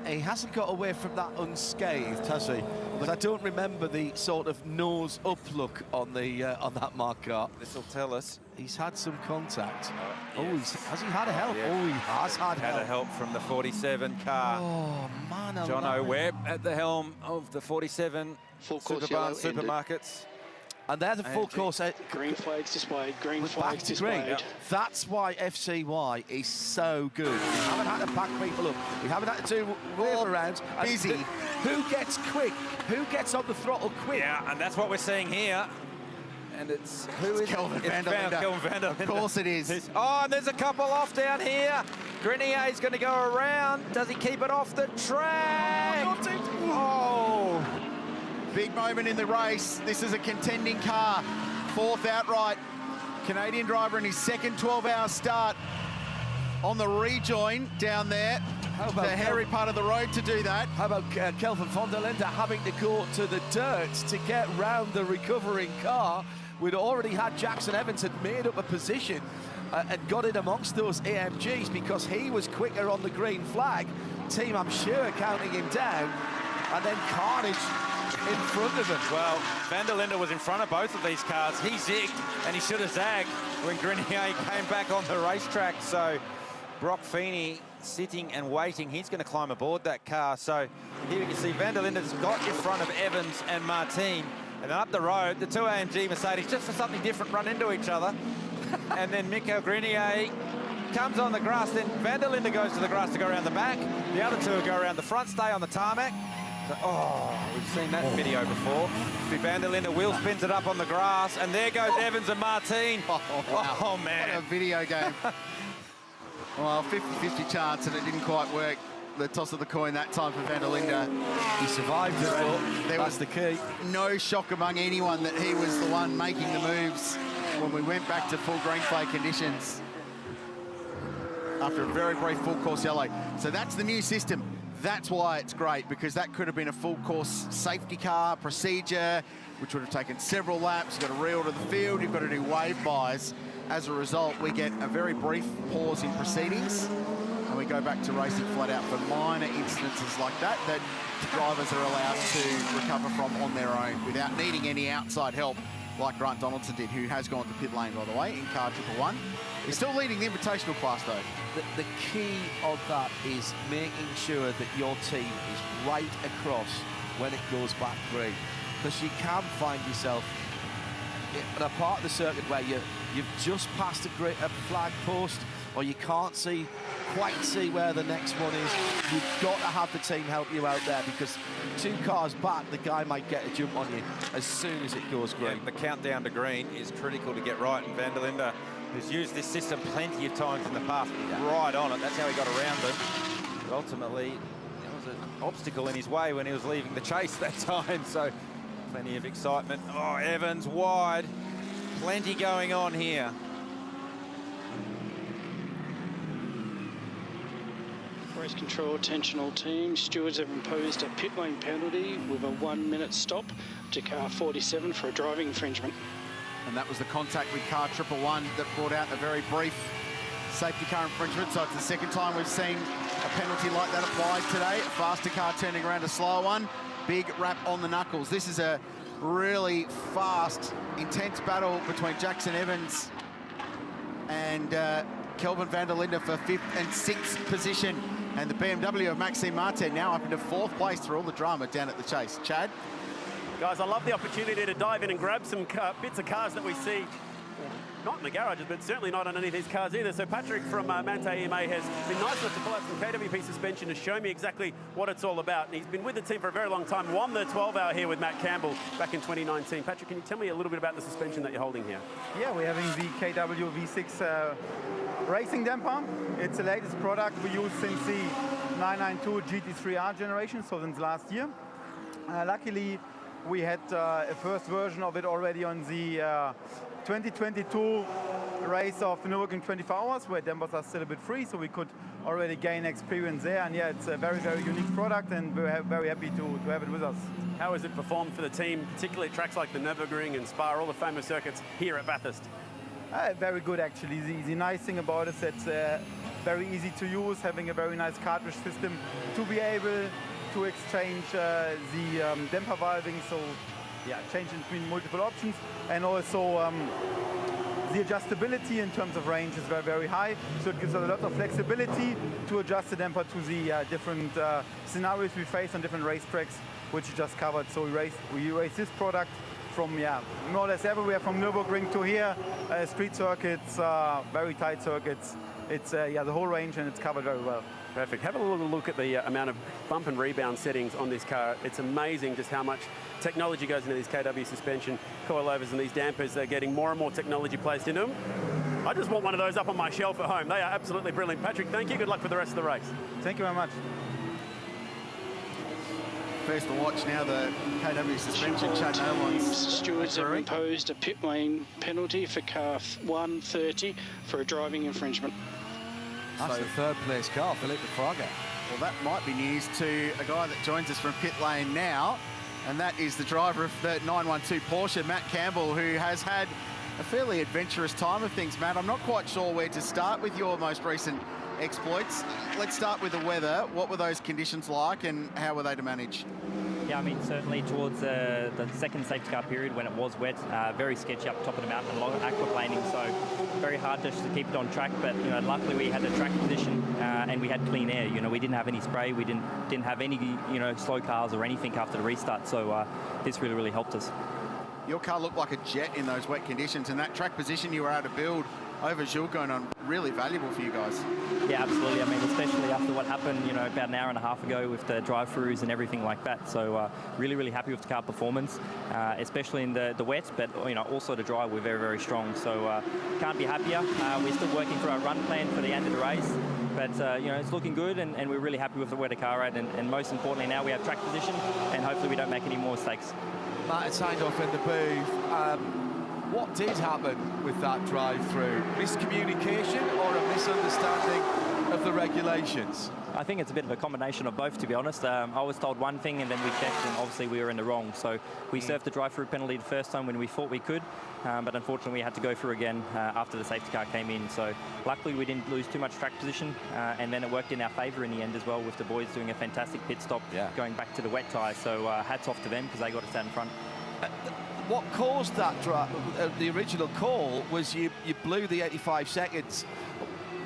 He hasn't got away from that unscathed, has he? But I don't remember the sort of nose up look on that Mark car. This will tell us. He's had some contact. Yes. Has he had a help? Yeah. Oh, he has had help. a help from the 47 car. Oh, man. John O'Webb at the helm of the 47 Full course Superbarn yellow Supermarkets. And they're the full course. Green flags displayed, green Back flags to green. displayed. That's why FCY is so good. We haven't had to pack people up. We haven't had to do wave arounds. Busy. Who gets quick? Who gets on the throttle quick? Yeah, and that's what we're seeing here. And it's Kelvin van der Linde. Kelvin van der Linde. Of course it is. Oh, and there's a couple off down here. Grenier's going to go around. Does he keep it off the track? Oh. Big moment in the race. This is a contending car. Fourth outright. Canadian driver in his second 12-hour start on the rejoin down there. How about the hairy part of the road to do that. How about Kelvin van der Linde having to go to the dirt to get round the recovering car? We'd already had Jackson Evans had made up a position and got in amongst those AMGs because he was quicker on the green flag. Team, I'm sure, counting him down. And then carnage in front of him. Well, van der Linde was in front of both of these cars. He zigged, and he should have zagged when Grenier came back on the racetrack. So Brock Feeney sitting and waiting. He's going to climb aboard that car. So here you can see van der Linde's got in front of Evans and Martin. And then up the road, the two AMG Mercedes, just for something different, run into each other. And then Michael Grenier comes on the grass. Then van der Linde goes to the grass to go around the back. The other two go around the front, stay on the tarmac. So, oh, we've seen that video before. Van der Linde wheel spins it up on the grass, and there goes Evans and Martin. Oh man. What a video game. Well, 50-50 chance, and it didn't quite work. The toss of the coin that time for Van der Linde. He survived it, but there was the key. No shock among anyone that he was the one making the moves when we went back to full green flag conditions after a very brief full course yellow. So that's the new system. That's why it's great, because that could have been a full course safety car procedure, which would have taken several laps. You've got to reorder the field, you've got to do wave buys. As a result, we get a very brief pause in proceedings, and we go back to racing flat out for minor incidences like that drivers are allowed to recover from on their own without needing any outside help, like Grant Donaldson did, who has gone to pit lane, by the way, in car 111. He's still leading the invitational class, though. The key of that is making sure that your team is right across when it goes back green, because you can find yourself in a part of the circuit where you've just passed a flag post, or you can't quite see where the next one is. You've got to have the team help you out there, because 2 cars back, the guy might get a jump on you as soon as it goes green. Yeah, the countdown to green is critical to get right, and Van der Linde, who's used this system plenty of times in the past, right on it. That's how he got around it. But ultimately, there was an obstacle in his way when he was leaving the chase that time, so plenty of excitement. Oh, Evans wide. Plenty going on here. Race control, attention all teams. Stewards have imposed a pit lane penalty with a 1-minute stop to car 47 for a driving infringement. And that was the contact with car 111 that brought out a very brief safety car infringement. So it's the second time we've seen a penalty like that applied today. A faster car turning around a slower one. Big rap on the knuckles. This is a really fast, intense battle between Jackson Evans and Kelvin Van der Linde for 5th and 6th position. And the BMW of Maxime Martin now up into 4th place through all the drama down at the chase. Chad? Guys, I love the opportunity to dive in and grab some bits of cars that we see, not in the garages, but certainly not on any of these cars either. So Patrick from Mante EMA has been nice enough to pull out some KWP suspension to show me exactly what it's all about. And he's been with the team for a very long time, won the 12-hour here with Matt Campbell back in 2019. Patrick, can you tell me a little bit about the suspension that you're holding here? Yeah, we're having the KW V6 racing damper. It's the latest product we use since the 992 GT3R generation, so since last year. Luckily, we had a first version of it already on the 2022 race of Nürburgring 24 Hours, where dampers are still a bit free, so we could already gain experience there. And yeah, it's a very, very unique product, and we're very happy to have it with us. How has it performed for the team, particularly at tracks like the Nürburgring and Spa, all the famous circuits here at Bathurst? Very good, actually. The nice thing about it is it's very easy to use, having a very nice cartridge system to be able to exchange the damper valving, so yeah, changing between multiple options, and also the adjustability in terms of range is very, very high, so it gives us a lot of flexibility to adjust the damper to the different scenarios we face on different racetracks, which you just covered. So we race this product from more or less everywhere, from Nürburgring to here, street circuits, very tight circuits. It's the whole range, and it's covered very well. Perfect. Have a little look at the amount of bump and rebound settings on this car. It's amazing just how much technology goes into these KW suspension coilovers, and these dampers. They're getting more and more technology placed into them. I just want one of those up on my shelf at home. They are absolutely brilliant. Patrick, thank you. Good luck for the rest of the race. Thank you very much. First to watch now the KW suspension. Chad Nolan's stewards have imposed a pit lane penalty for car 130 for a driving infringement. That's the 3rd place car, Philippe Fraga. Well, that might be news to a guy that joins us from pit lane now, and that is the driver of the 912 Porsche, Matt Campbell, who has had a fairly adventurous time of things. Matt, I'm not quite sure where to start with your most recent exploits. Let's start with the weather. What were those conditions like, and how were they to manage? Yeah, I mean, certainly towards the second safety car period when it was wet, very sketchy up top of the mountain, a lot of aquaplaning, so very hard just to keep it on track. But luckily we had a track position and we had clean air. We didn't have any spray, we didn't have any slow cars or anything after the restart. So this really helped us. Your car looked like a jet in those wet conditions, and that track position you were able to build over Jules going on, really valuable for you guys. Yeah, absolutely. I mean, especially after what happened, you know, about an hour and a half ago with the drive-throughs and everything like that. So really, really happy with the car performance, especially in the wet, but, you know, also the dry, we're very, very strong. So can't be happier. We're still working through our run plan for the end of the race. But, you know, it's looking good, and we're really happy with where the car at. And most importantly, now we have track position, and hopefully we don't make any more mistakes. Matt had signed off in the booth. What did happen with that drive-through? Miscommunication or a misunderstanding of the regulations? I think it's a bit of a combination of both, to be honest. I was told one thing, and then we checked, and obviously we were in the wrong. So we served the drive-through penalty the first time when we thought we could, but unfortunately we had to go through again after the safety car came in. So luckily we didn't lose too much track position, and then it worked in our favour in the end as well, with the boys doing a fantastic pit stop, going back to the wet tyre. So hats off to them, because they got us out in front. What caused that the original call was you blew the 85 seconds.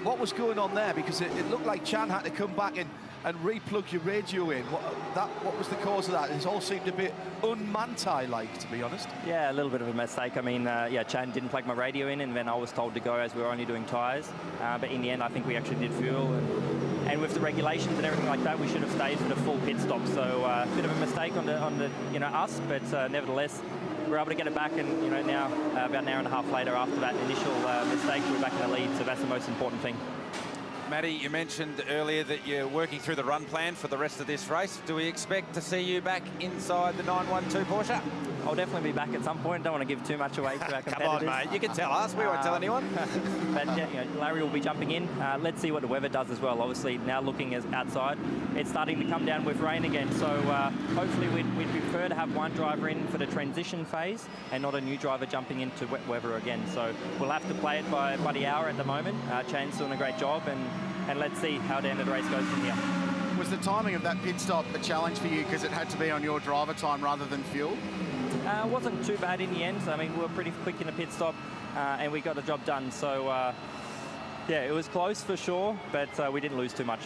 What was going on there? Because it looked like Chan had to come back and re-plug your radio in. What was the cause of that? It all seemed a bit un-Manthey-like, to be honest. Yeah, a little bit of a mistake. I mean, yeah, Chan didn't plug my radio in, and then I was told to go as we were only doing tyres. But in the end, I think we actually did fuel. And with the regulations and everything like that, we should have stayed for the full pit stop. So a bit of a mistake on the you know, us, but nevertheless, we're able to get it back, and you know, now about an hour and a half later after that initial mistake, we're back in the lead, so that's the most important thing. Matty, you mentioned earlier that you're working through the run plan for the rest of this race. Do we expect to see you back inside the 912 Porsche? I'll definitely be back at some point. Don't want to give too much away to our competitors. Come on, mate. You can tell us. We won't tell anyone. But yeah, you know, Larry will be jumping in. Let's see what the weather does as well. Obviously, now looking outside, it's starting to come down with rain again. So hopefully we'd prefer to have one driver in for the transition phase and not a new driver jumping into wet weather again. So we'll have to play it by the hour at the moment. Chan's doing a great job, and let's see how the end of the race goes from here. Was the timing of that pit stop a challenge for you because it had to be on your driver time rather than fuel? It wasn't too bad in the end. I mean, we were pretty quick in the pit stop, and we got the job done. So, yeah, it was close for sure, but we didn't lose too much.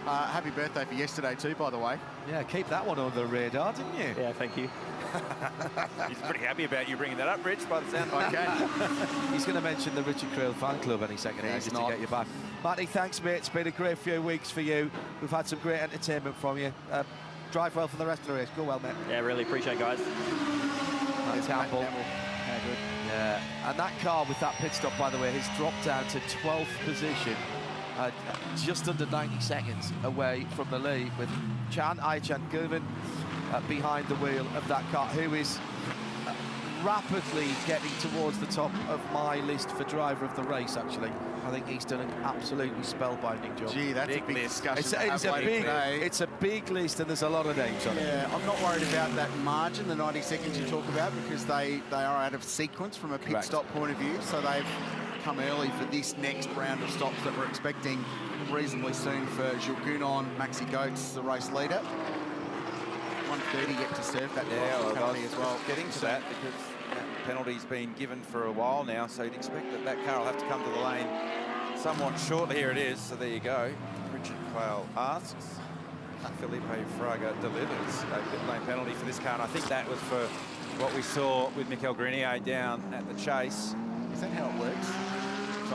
Happy birthday for yesterday too, by the way. Yeah, keep that one on the radar, didn't you? Yeah, thank you. He's pretty happy about you bringing that up, Rich, by the sound of it. Okay. He's going to mention the Richard Creel fan club any second now just to get you back. Matty, thanks, mate. It's been a great few weeks for you. We've had some great entertainment from you. Drive well for the rest of the race. Go well, mate. Yeah, really appreciate it, guys. Campbell. Yeah, good. Yeah, and that car with that pit stop, by the way, has dropped down to 12th position, just under 90 seconds away from the lead, with Aychan Gurvan behind the wheel of that car, who is rapidly getting towards the top of my list for driver of the race, actually. I think he's done an absolutely spellbinding job. Gee, that's a big discussion. It's a big list, and there's a lot of names on it. Yeah, I'm not worried about that margin, the 90 seconds you talk about, because they are out of sequence from a pit stop point of view, so they've come early for this next round of stops that we're expecting reasonably soon for Jules Gounon, Maxi Goetz, the race leader. 130 yet to serve that penalty as well. Getting to that, because that penalty's been given for a while now, so you'd expect that car will have to come to the lane somewhat shortly. Here it is, so there you go. Richard Quayle asks, Felipe Fraga delivers a pit lane penalty for this car, and I think that was for what we saw with Mikel Grenier down at the chase. Is that how it works?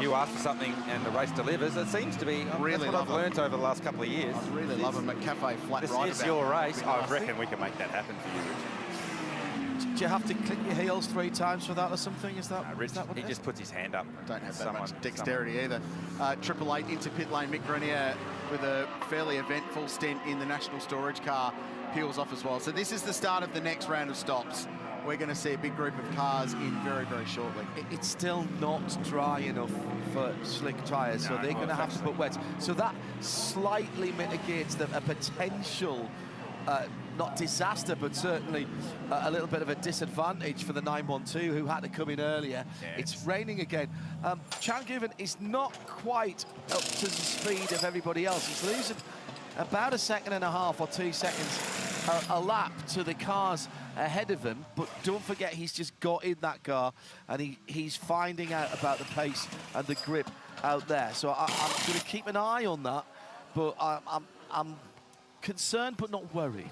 You ask for something and the race delivers. It seems to be really that's what I've learnt over the last couple of years. I really love them at Cafe Flat This right is about your race. I reckon thing. we can make that happen for you, Richard. Do you have to click your heels 3 times for that or something? Is that, Rich, is that what he it is? just puts his hand up. Don't have that much dexterity either. 888 into pit lane. Mick Grenier with a fairly eventful stint in the national storage car peels off as well. So this is the start of the next round of stops. We're going to see a big group of cars in very, very shortly. It's still not dry enough for slick tyres, so they're going to have to put wet. So that slightly mitigates a potential, not disaster, but certainly a little bit of a disadvantage for the 912, who had to come in earlier. Yeah, it's raining again. Chan Given is not quite up to the speed of everybody else. He's losing about 1.5 seconds or 2 seconds a lap to the cars ahead of him, but don't forget he's just got in that car, and he's finding out about the pace and the grip out there. So I'm going to keep an eye on that, but I'm concerned but not worried.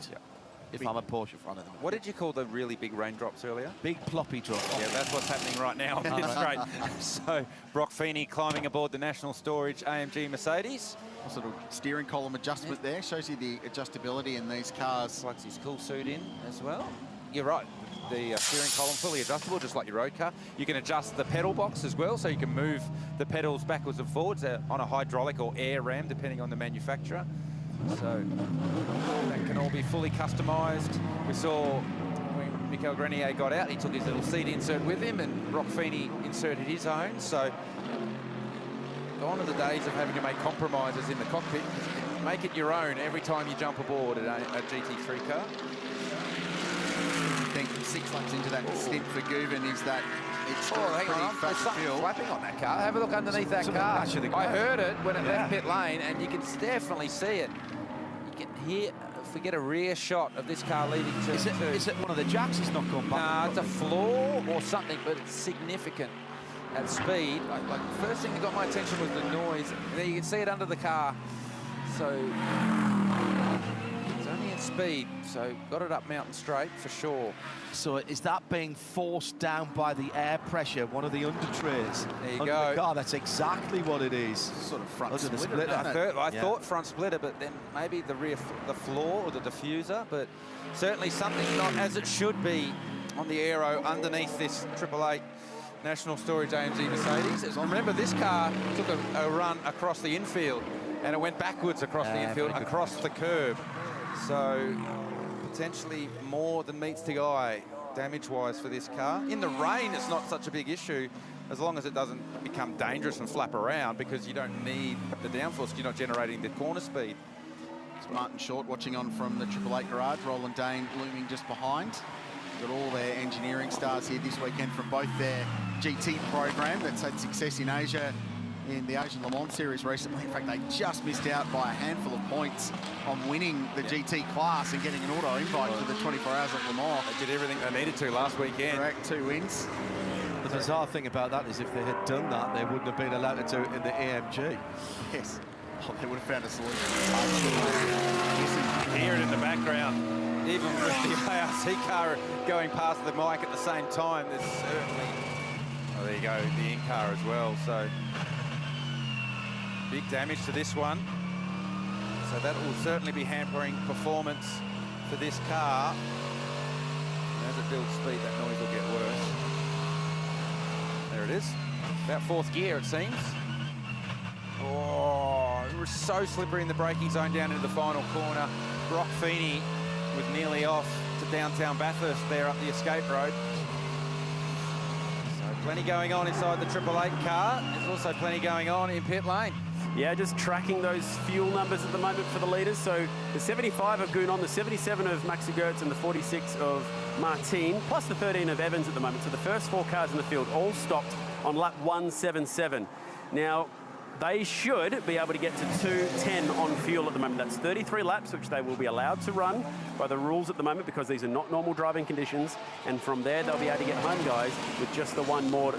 if I'm a Porsche front of them. What did you call the really big raindrops earlier? Big ploppy drops. Yeah, that's what's happening right now on pit straight. So Brock Feeney climbing aboard the National Storage AMG Mercedes. A sort of steering column adjustment there. Shows you the adjustability in these cars. Plugs his cool suit in as well. You're right. The steering column fully adjustable, just like your road car. You can adjust the pedal box as well, so you can move the pedals backwards and forwards on a hydraulic or air ram, depending on the manufacturer. So that can all be fully customised. We saw when Michael Grenier got out, he took his little seat insert with him, and Brock Feeney inserted his own. So gone are the days of having to make compromises in the cockpit. Make it your own every time you jump aboard a GT3 car. I think 6 laps into that stint for Guven is that it's hang on, there's something flapping on that car. Have a look underneath that car. I heard it when it left pit lane, and you can definitely see it. You can hear, if we get a rear shot of this car leaving turn 2. Is it one of the jacks that's not gone back? Nah, it's a flaw or something, but it's significant at speed. Like the first thing that got my attention was the noise. There you can see it under the car. So it's only at speed, so got it up Mountain Straight for sure. So is that being forced down by the air pressure, one of the under trays? There you under go. The car. That's exactly what it is. Sort of front under splitter. The splitter. I thought front splitter, but then maybe the rear, the floor or the diffuser, but certainly something not as it should be on the aero underneath this 888 National Storage AMG Mercedes. Remember, this car took a run across the infield, and it went backwards across the infield, across the curb. So potentially more than meets the eye damage-wise for this car. In the rain, it's not such a big issue, as long as it doesn't become dangerous and flap around, because you don't need the downforce, you're not generating the corner speed. It's Martin Short watching on from the 888 garage. Roland Dane looming just behind. Got all their engineering stars here this weekend from both their GT program that's had success in Asia, in the Asian Le Mans Series recently. In fact, they just missed out by a handful of points on winning the GT class and getting an auto invite to the 24 Hours of Le Mans. They did everything they needed to last weekend. Correct, 2 wins. The bizarre thing about that is if they had done that, they wouldn't have been allowed to do it in the AMG. Yes. Oh, they would have found a solution. You can hear it in the background. Even with the ARC car going past the mic at the same time, there's certainly... Oh, there you go, the in-car as well, so... Big damage to this one. So that will certainly be hampering performance for this car. And as it builds speed, that noise will get worse. There it is. About 4th gear, it seems. Oh, it was so slippery in the braking zone down into the final corner. Brock Feeney was nearly off to downtown Bathurst there up the escape road. So plenty going on inside the 888 car. There's also plenty going on in pit lane. Yeah, just tracking those fuel numbers at the moment for the leaders. So the 75 of Gounon, the 77 of Maxi Gertz, and the 46 of Martin, plus the 13 of Evans at the moment. So the first 4 cars in the field all stopped on lap 177. Now, they should be able to get to 2:10 on fuel at the moment. That's 33 laps, which they will be allowed to run by the rules at the moment, because these are not normal driving conditions. And from there, they'll be able to get home, guys, with just the one more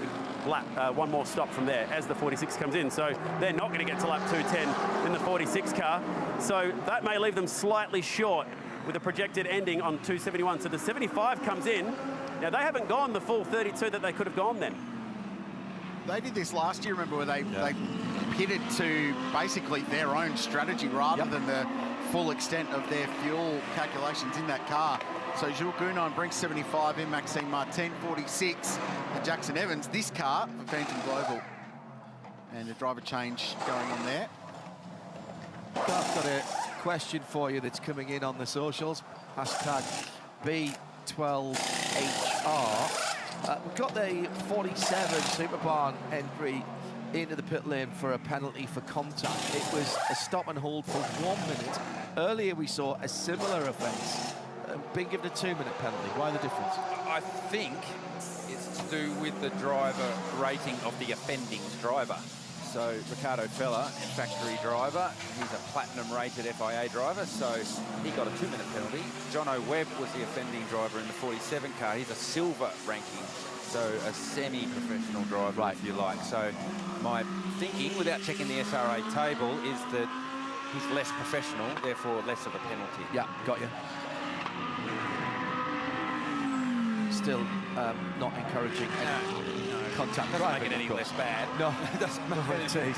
lap, one more stop from there as the 46 comes in. So they're not going to get to lap 2:10 in the 46 car. So that may leave them slightly short with a projected ending on 2:71. So the 75 comes in. Now, they haven't gone the full 32 that they could have gone then. They did this last year, remember, where they pitted to basically their own strategy rather than the full extent of their fuel calculations in that car. So Jules Gounon brings 75 in, Maxime Martin 46, and Jackson Evans, this car for Phantom Global. And a driver change going on there. I've got a question for you that's coming in on the socials. Hashtag B12HR. We've got the 47 Superbarn entry into the pit lane for a penalty for contact. It was a stop and hold for 1 minute. Earlier we saw a similar offence being given a 2-minute penalty. Why the difference? I think it's to do with the driver rating of the offending driver. So Ricardo Feller, factory driver, he's a platinum rated FIA driver, so he got a 2-minute penalty. Jono Webb was the offending driver in the 47 car. He's a silver ranking, so a semi-professional driver, if you like. So my thinking, without checking the SRA table, is that he's less professional, therefore less of a penalty. Yeah, got you. still not encouraging any contact. Doesn't make it any less bad. No, it doesn't make it.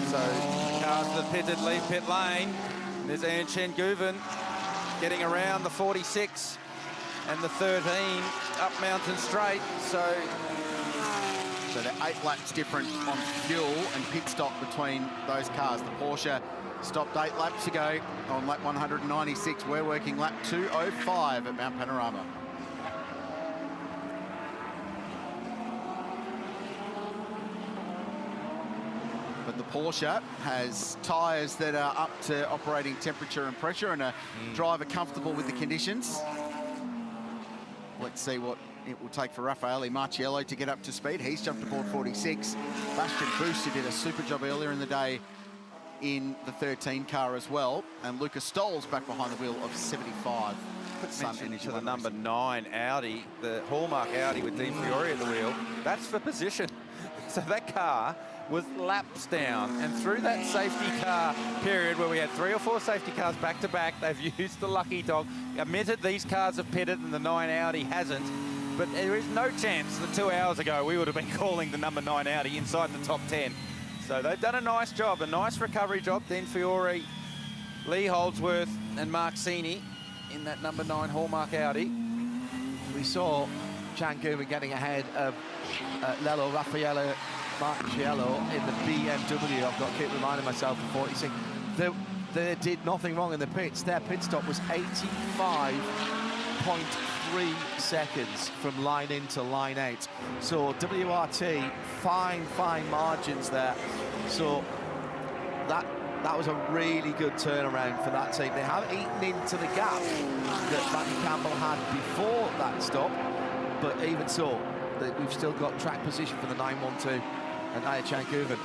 So cars that pitted leave pit lane. There's Chen Guven getting around the 46 and the 13 up Mountain Straight. So they're 8 laps different on fuel and pit stop between those cars. The Porsche stopped 8 laps ago on lap 196. We're working lap 205 at Mount Panorama. But the Porsche has tyres that are up to operating temperature and pressure, and a driver comfortable with the conditions. Let's see what it will take for Raffaele Marciello to get up to speed. He's jumped aboard 46. Bastian Buus, who did a super job earlier in the day in the 13 car as well. And Lucas Stoll's back behind the wheel of 75. Mention to the number 9 Audi, the hallmark Audi with Dean Fiore at the wheel. That's for position. So that car was laps down, and through that safety car period where we had 3 or 4 safety cars back to back, they've used the lucky dog. Admitted these cars have pitted and the 9 Audi hasn't, but there is no chance that 2 hours ago we would have been calling the number 9 Audi inside the top 10. So they've done a nice job, a nice recovery job. Dean Fiore, Lee Holdsworth and Mark Sini in that number 9 hallmark Audi. We saw Jan Guven getting ahead of Lello Raffaele Marciello in the BMW. I've got to keep reminding myself of 46. They did nothing wrong in the pits. Their pit stop was 85.3 seconds from line in to line out. So WRT, fine margins there. So that was a really good turnaround for that team. They haven't eaten into the gap that Matty Campbell had before that stop, but even so, we've still got track position for the 912 and Ayachan Guven.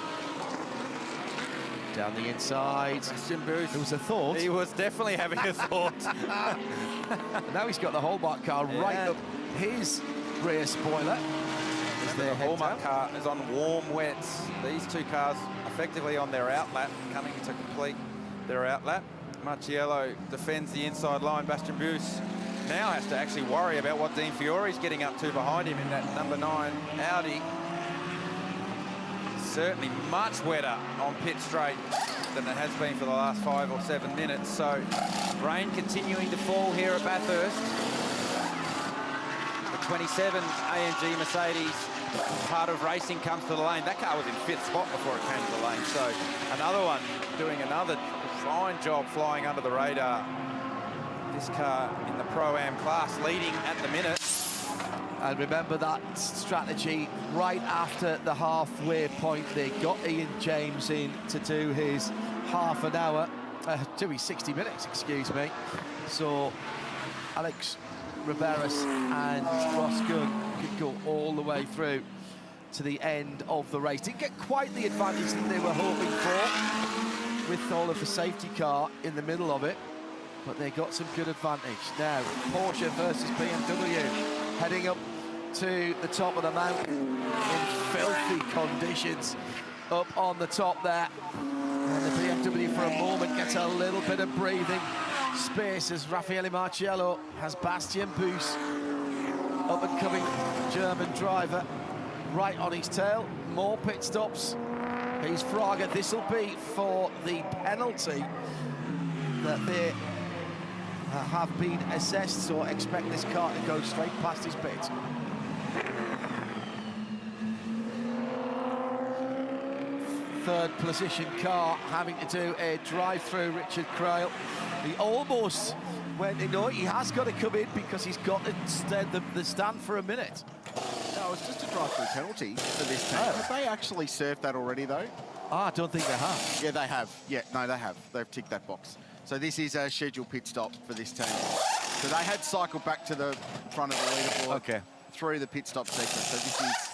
Down the inside. It was a thought. He was definitely having a thought. Now he's got the hallmark car right up his rear spoiler. The hallmark car is on warm wets. These 2 cars effectively on their outlap, coming to complete their outlap. Marciello defends the inside line. Bastian Buus now has to actually worry about what Dean Fiore's getting up to behind him in that number 9 Audi. Certainly much wetter on pit straight than it has been for the last 5 or 7 minutes. So rain continuing to fall here at Bathurst. The 27 AMG Mercedes, part of racing, comes to the lane. That car was in 5th spot before it came to the lane. So another one doing another fine job flying under the radar. This car in the Pro-Am class leading at the minute. And remember that strategy right after the halfway point. They got Ian James in to do his half an hour, do his 60 minutes, excuse me. So Alex Riberas and Ross Gunn could go all the way through to the end of the race. Didn't get quite the advantage that they were hoping for with all of the safety car in the middle of it, but they got some good advantage. Now, Porsche versus BMW, heading up to the top of the mountain in filthy conditions up on the top there. And the BMW for a moment gets a little bit of breathing space as Raffaele Marciello has Bastian Buus, up-and-coming German driver, right on his tail. More pit stops. He's Fraga. This will be for the penalty that they have been assessed, so expect this car to go straight past his pit. Third position car having to do a drive-through, Richard Crail. He almost went in. No, he has got to come in because he's got to stand the stand for a minute. No, it's just a drive-through penalty for this team. Have they actually served that already, though? I don't think they have. Yeah, they have. Yeah, no, they have. They've ticked that box. So this is a scheduled pit stop for this team. So they had cycled back to the front of the leaderboard through the pit stop sequence. So this is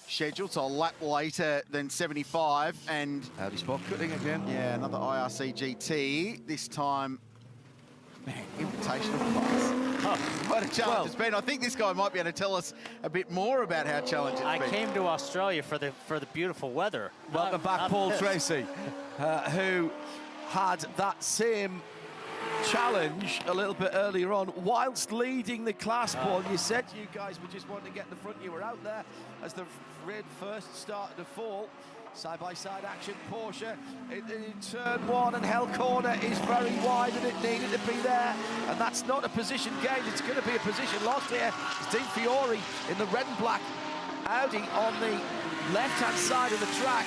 scheduled, so a lap later than 75. And Audi spot cutting again. Yeah, another IRC GT. This time, man, invitational class. Oh, what a challenge it's been. I think this guy might be able to tell us a bit more about how challenging it's been. I came to Australia for the beautiful weather. Welcome back, Paul Tracy, who had that same challenge a little bit earlier on, whilst leading the class, Paul. You said you guys were just wanting to get in the front. You were out there as the red first started to fall. Side-by-side action, Porsche in turn one, and Hell Corner is very wide, and it needed to be there. And that's not a position gained, it's going to be a position lost here. It's Dean Fiore in the red and black Audi on the left-hand side of the track.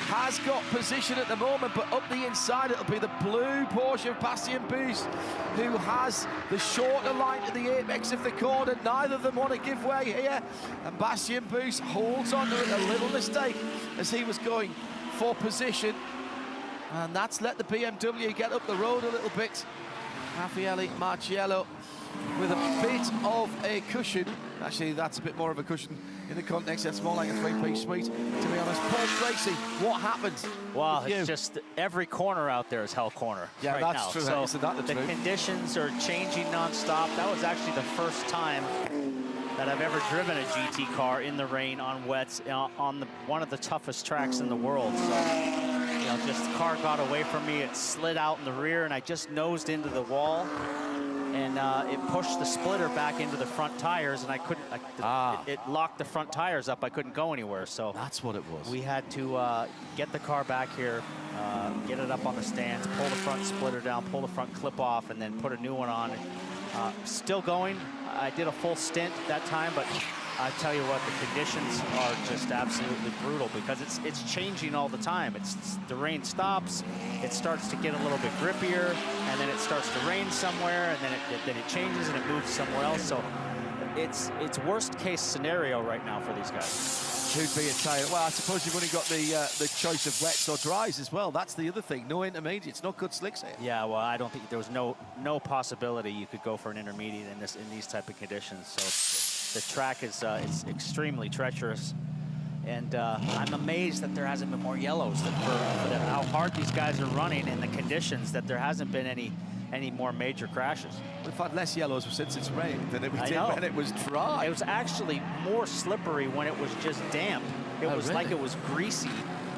Has got position at the moment, but up the inside it'll be the blue Porsche of Bastien Boost, who has the shorter line to the apex of the corner. Neither of them want to give way here, and Bastien Boost holds on to it. A little mistake as he was going for position, and that's let the BMW get up the road a little bit. Raffaele Marciello with a bit of a cushion. Actually, that's a bit more of a cushion in the context. That's more like a three-piece suite, to be honest. Paul Tracy, what happened? Well, it's just every corner out there is Hell Corner right that's now. True. So Isn't that the truth? Conditions are changing non-stop. That was actually the first time that I've ever driven a GT car in the rain on wets on one of the toughest tracks in the world. So, you know, just the car got away from me. It slid out in the rear, and I just nosed into the wall. And it pushed the splitter back into the front tires, and I couldn't. It locked the front tires up. I couldn't go anywhere. So that's what it was. We had to get the car back here, get it up on the stands, pull the front splitter down, pull the front clip off, and then put a new one on. Still going. I did a full stint that time, but I tell you what, the conditions are just absolutely brutal because it's changing all the time. The rain stops, it starts to get a little bit grippier, and then it starts to rain somewhere, and then it changes and it moves somewhere else. So it's worst case scenario right now for these guys. Could be a tire. Well, I suppose you've only got the choice of wets or dries as well. That's the other thing. No intermediates, no good slicks here. Yeah, well, I don't think there was no possibility you could go for an intermediate in these type of conditions. So the track is it's extremely treacherous, and I'm amazed that there hasn't been more yellows. For how hard these guys are running in the conditions, that there hasn't been any more major crashes. We've had less yellows since it's rained than it did when it was dry. It was actually more slippery when it was just damp. It was really? like it was greasy.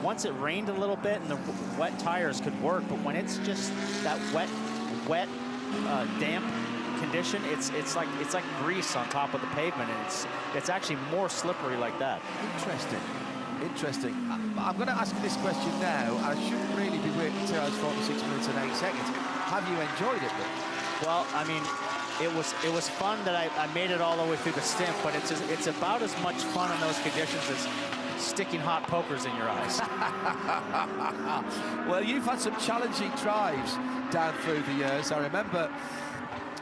Once it rained a little bit and the wet tires could work, but when it's just that wet, damp condition, it's like grease on top of the pavement, and it's actually more slippery like that. Interesting. I'm going to ask you this question now. I shouldn't really be waiting 2 hours, 46 minutes and 8 seconds. Have you enjoyed it, though? Well, I mean, it was fun that I made it all the way through the stint, but it's about as much fun in those conditions as sticking hot pokers in your eyes. Well, you've had some challenging drives down through the years. I remember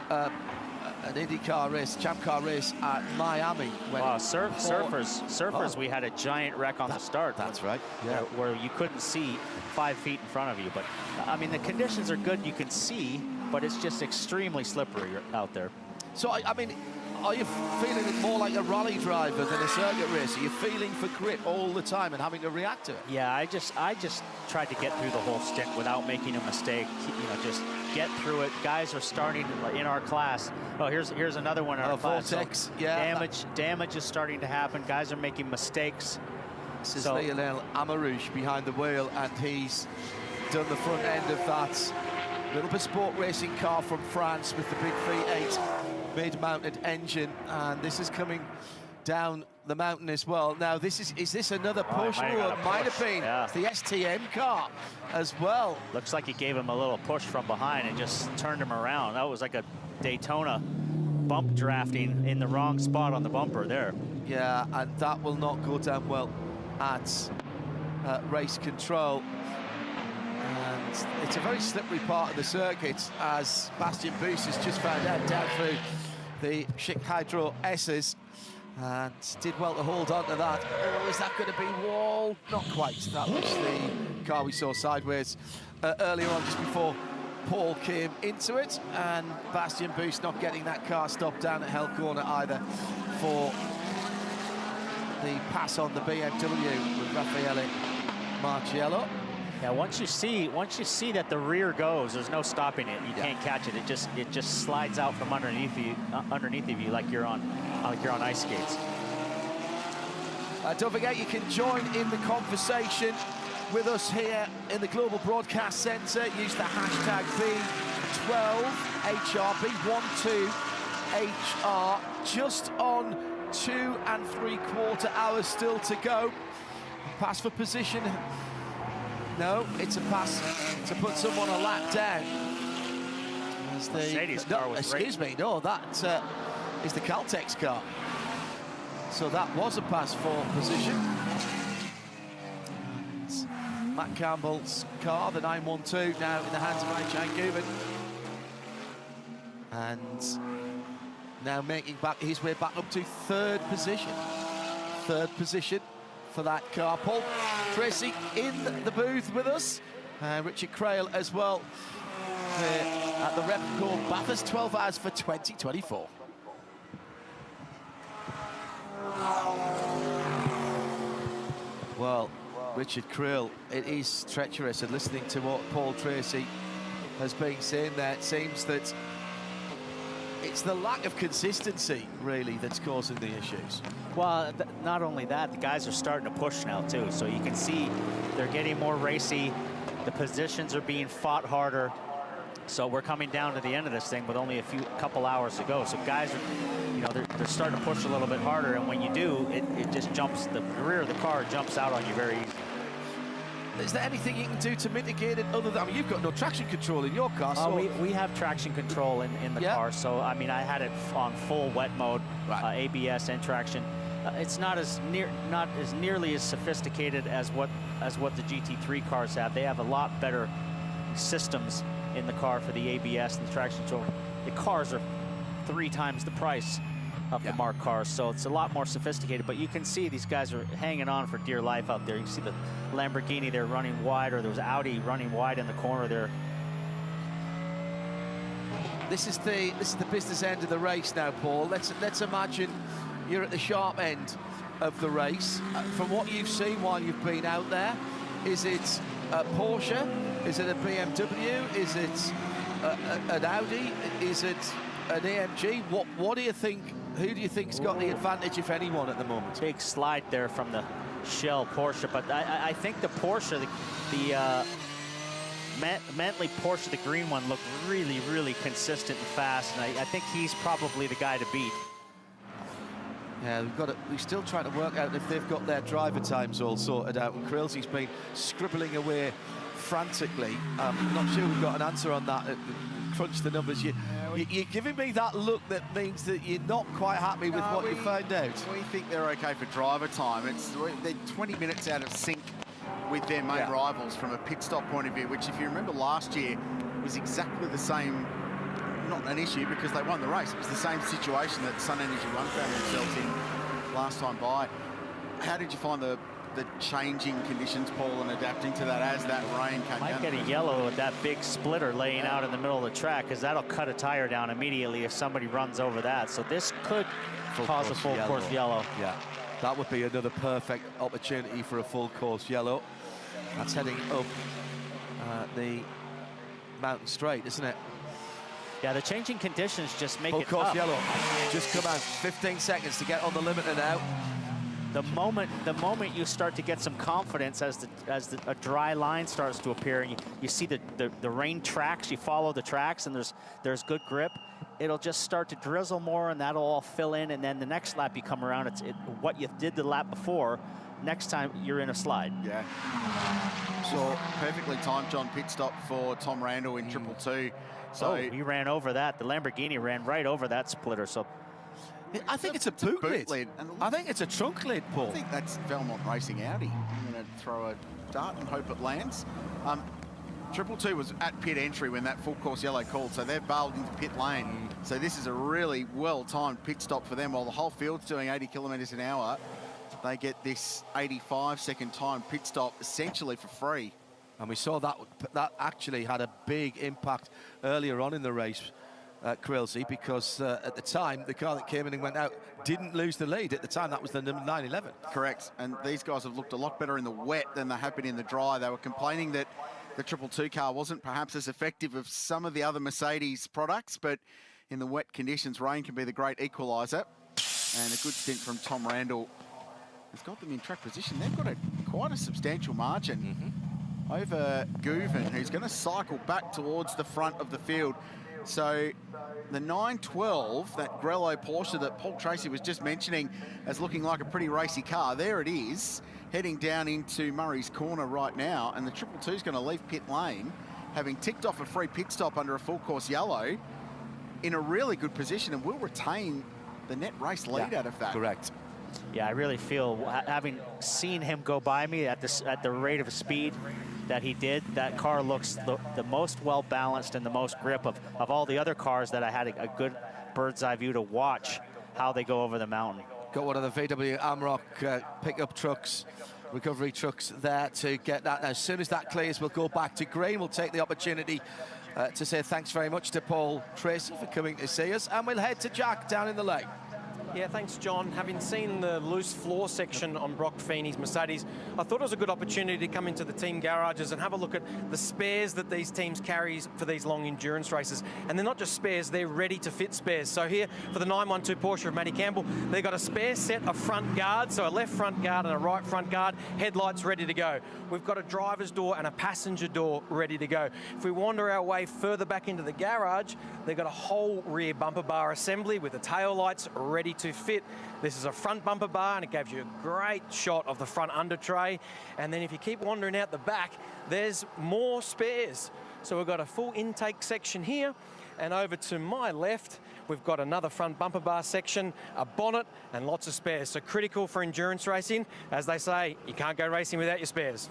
an IndyCar race, Champ Car race at Miami. Wow, surfers, we had a giant wreck on the start. That's right. Yeah. Where you couldn't see 5 feet in front of you. But, I mean, the conditions are good. You can see, but it's just extremely slippery out there. So, I mean, are you feeling it more like a rally driver than a circuit race? Are you feeling for grip all the time and having to react to it? Yeah, I just tried to get through the whole stint without making a mistake. You know, just get through it. Guys are starting in our class. Oh, here's another one in our class. Vortex, so yeah. Damage is starting to happen. Guys are making mistakes. This is Lionel Amarouche behind the wheel, and he's done the front end of that little bespoke racing car from France with the big V8 mid-mounted engine, and this is coming down the mountain as well. Now, is this another push? It might have been. Yeah. It's the STM car as well. Looks like he gave him a little push from behind and just turned him around. That was like a Daytona bump drafting in the wrong spot on the bumper there. Yeah, and that will not go down well at race control. And it's a very slippery part of the circuit, as Bastien Boost has just found out down through the Schick Hydro S's, and did well to hold on to that. Oh, is that going to be wall? Not quite. That was the car we saw sideways earlier on, just before Paul came into it, and Bastien Boost not getting that car stopped down at Hell Corner either for the pass on the BMW with Raffaele Marciello. Yeah, once you see that the rear goes, there's no stopping it. You can't catch it. It just slides out from underneath of you like you're on ice skates. Don't forget, you can join in the conversation with us here in the Global Broadcast Centre. Use the hashtag 12 HRB, 1-2 HR, just on 2 3/4 hours still to go. Pass for position. No, it's a pass to put someone a lap down. Mercedes car was excuse me, no, that is the Caltex car. So that was a pass for position. It's Matt Campbell's car, the 912, now in the hands of Ray Guven. And now making back his way back up to third position. Third position for that car. Paul Tracy in the booth with us. Richard Crail as well at the Repco Bathurst 12 hours for 2024. Well, Richard Crail, it is treacherous, and listening to what Paul Tracy has been saying there, it seems that it's the lack of consistency, really, that's causing the issues. Well, not only that, the guys are starting to push now, too. So you can see they're getting more racy. The positions are being fought harder. So we're coming down to the end of this thing with only a couple hours to go. So guys are, you know, they're starting to push a little bit harder. And when you do, it just jumps, the rear of the car jumps out on you very easily. Is there anything you can do to mitigate it other than, I mean, you've got no traction control in your car, so... we have traction control in the car, so, I mean, I had it on full wet mode, ABS and traction. It's not as nearly as sophisticated as what the GT3 cars have. They have a lot better systems in the car for the ABS and the traction control. The cars are 3 times the price of the Mark cars, so it's a lot more sophisticated. But you can see these guys are hanging on for dear life out there. You can see the Lamborghini, they're running wide, or there was Audi running wide in the corner there. This is the business end of the race now, Paul. Let's imagine you're at the sharp end of the race. From what you've seen while you've been out there, is it a Porsche? Is it a BMW? Is it an Audi? Is it an AMG? What do you think? Who do you think's got the advantage, if anyone, at the moment? Big slide there from the Shell Porsche, but I think the Porsche, the Mantley Porsche, the green one, looked really, really consistent and fast, and I think he's probably the guy to beat. Yeah, we're still trying to work out if they've got their driver times all sorted out, and Krilsey's been scribbling away frantically. I'm not sure we've got an answer on that. Crunch the numbers. You're giving me that look that means that you're not quite happy with what you found out. We think they're okay for driver time. They're 20 minutes out of sync with their main rivals from a pit stop point of view, which, if you remember last year, was exactly the same. Not an issue because they won the race. It was the same situation that Sun Energy One found themselves in last time by. How did you find the changing conditions, Paul, and adapting to that as that rain came down? Might get a yellow with that big splitter laying out in the middle of the track, because that'll cut a tire down immediately if somebody runs over that. So this could cause a full course yellow. Yeah, that would be another perfect opportunity for a full course yellow. That's heading up the mountain straight, isn't it? Yeah, the changing conditions just make it full course tough. yellow. Just come out. 15 seconds to get on the limiter now. The moment you start to get some confidence as a dry line starts to appear, and you see the rain tracks, you follow the tracks, and there's good grip, it'll just start to drizzle more, and that'll all fill in, and then the next lap you come around, what you did the lap before, next time you're in a slide. Yeah. So perfectly timed, John, pit stop for Tom Randall in 222. So he ran over that. The Lamborghini ran right over that splitter. So I think it's a boot lid. I think it's a trunk lid, Paul. I think that's Belmont Racing Audi. I'm going to throw a dart and hope it lands. 222 was at pit entry when that full course yellow called, so they've bailed into pit lane. So this is a really well-timed pit stop for them. While the whole field's doing 80 kilometres an hour, they get this 85-second time pit stop essentially for free. And we saw that actually had a big impact earlier on in the race, Krilsey, because at the time, the car that came in and went out didn't lose the lead. At the time, that was the number 911. Correct. And these guys have looked a lot better in the wet than they have been in the dry. They were complaining that the 222 car wasn't perhaps as effective as some of the other Mercedes products, but in the wet conditions, rain can be the great equaliser. And a good stint from Tom Randall has got them in track position. They've got quite a substantial margin over Guven, who's going to cycle back towards the front of the field. So the 912, that Grello Porsche that Paul Tracy was just mentioning as looking like a pretty racy car, there it is, heading down into Murray's Corner right now, and the 222 is going to leave pit lane, having ticked off a free pit stop under a full course yellow, in a really good position, and will retain the net race lead out of that. Correct. Yeah, I really feel, having seen him go by me at the rate of speed that he did, that car looks the most well-balanced and the most grip of all the other cars that I had a good bird's eye view to watch how they go over the mountain. Got one of the VW Amrock pickup trucks, recovery trucks there to get that. Now, as soon as that clears, we'll go back to green. We'll take the opportunity to say thanks very much to Paul Tracy for coming to see us, and we'll head to Jack down in the lane. Yeah, thanks, John. Having seen the loose floor section on Brock Feeney's Mercedes, I thought it was a good opportunity to come into the team garages and have a look at the spares that these teams carry for these long endurance races. And they're not just spares, they're ready-to-fit spares. So here, for the 912 Porsche of Matty Campbell, they've got a spare set of front guards, so a left front guard and a right front guard, headlights ready to go. We've got a driver's door and a passenger door ready to go. If we wander our way further back into the garage, they've got a whole rear bumper bar assembly with the tail lights ready to fit. This is a front bumper bar, and it gives you a great shot of the front under tray. And then if you keep wandering out the back, there's more spares. So we've got a full intake section here, and over to my left, we've got another front bumper bar section, a bonnet, and lots of spares. So critical for endurance racing. As they say, you can't go racing without your spares.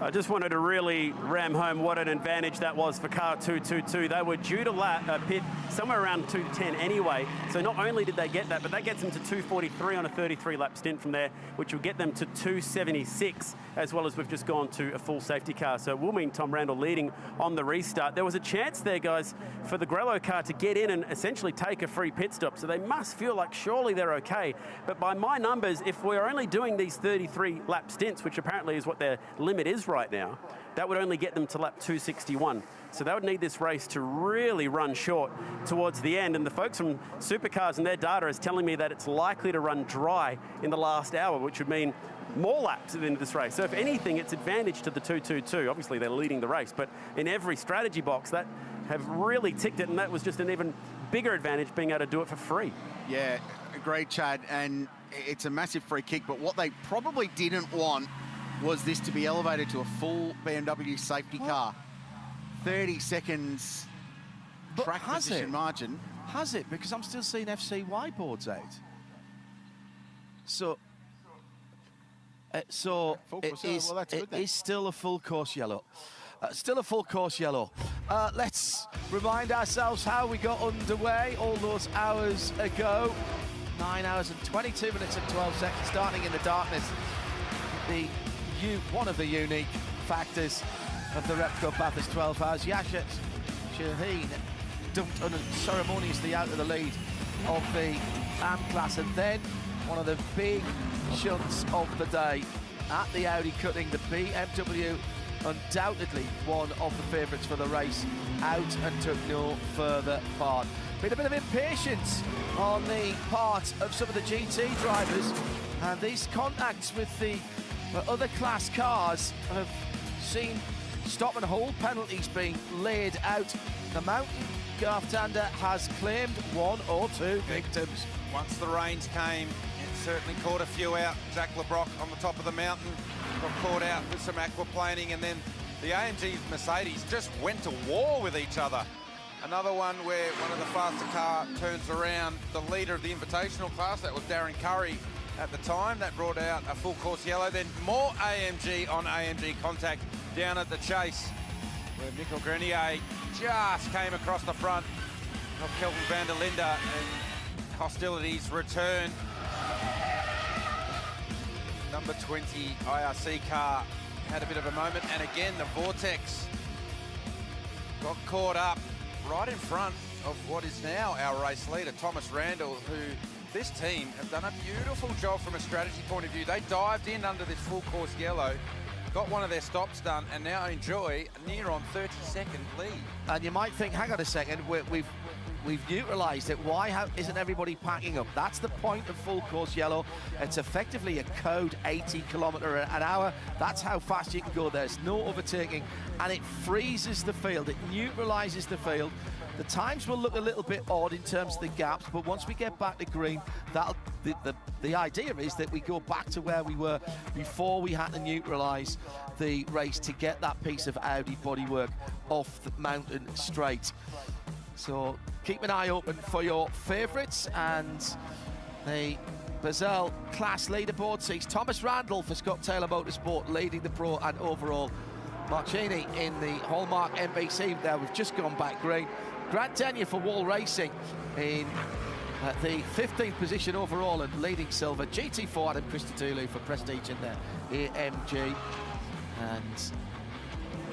I just wanted to really ram home what an advantage that was for car 222. They were due to pit somewhere around 210 anyway. So not only did they get that, but that gets them to 243 on a 33-lap stint from there, which will get them to 276, as well as we've just gone to a full safety car. So it will mean Tom Randall leading on the restart. There was a chance there, guys, for the Grello car to get in and essentially take a free pit stop. So they must feel like surely they're okay. But by my numbers, if we're only doing these 33-lap stints, which apparently is what their limit is right now, that would only get them to lap 261. So they would need this race to really run short towards the end. And the folks from Supercars and their data is telling me that it's likely to run dry in the last hour, which would mean more laps at the end of this race. So if anything, it's advantage to the 222. Obviously, they're leading the race, but in every strategy box, that have really ticked it, and that was just an even bigger advantage being able to do it for free. Yeah, agreed, Chad, and it's a massive free kick, but what they probably didn't want was this to be elevated to a full BMW safety car. 30 seconds track position margin. Has it? Because I'm still seeing FCY boards out. So it is still a full course yellow. Still a full course yellow. Let's remind ourselves how we got underway all those hours ago. 9 hours and 22 minutes and 12 seconds, starting in the darkness. One of the unique factors of the Repco Bathurst 12 hours. Yasha Shaheen dumped unceremoniously out of the lead of the AM class, and then one of the big shunts of the day at the Audi cutting, the BMW, undoubtedly one of the favourites for the race, out and took no further part. Been a bit of impatience on the part of some of the GT drivers, and these contacts with the other class cars have seen stop and hold penalties being laid out. The Mountain Garftanda has claimed one or two victims. Once the rains came, it certainly caught a few out. Jack LeBrock on the top of the mountain got caught out with some aquaplaning, and then the AMG Mercedes just went to war with each other. Another one where one of the faster car turns around the leader of the Invitational class. That was Darren Curry at the time. That brought out a full course yellow. Then more AMG on AMG contact down at the chase, where Mikkel Grenier just came across the front of Kelvin van der Linde, and hostilities return. Number 20 IRC car had a bit of a moment, and again the Vortex got caught up right in front of what is now our race leader, Thomas Randall, who this team have done a beautiful job from a strategy point of view. They dived in under this full course yellow, got one of their stops done, and now enjoy a near on 30-second lead. And you might think, hang on a second, we've We've neutralised it. Why isn't everybody packing up? That's the point of full course yellow. It's effectively a code 80 km an hour. That's how fast you can go. There's no overtaking, and it freezes the field. It neutralises the field. The times will look a little bit odd in terms of the gaps, but once we get back to green, the idea is that we go back to where we were before we had to neutralise the race to get that piece of Audi bodywork off the mountain straight. So keep an eye open for your favourites, and the Basel class leaderboard sees Thomas Randall for Scott Taylor Motorsport leading the pro and overall. Marchini in the Hallmark NBC there. We've just gone back green. Grant Denyer for Wall Racing in the 15th position overall and leading silver. GT4 Adam Christodoulou for Prestige in there. AMG. And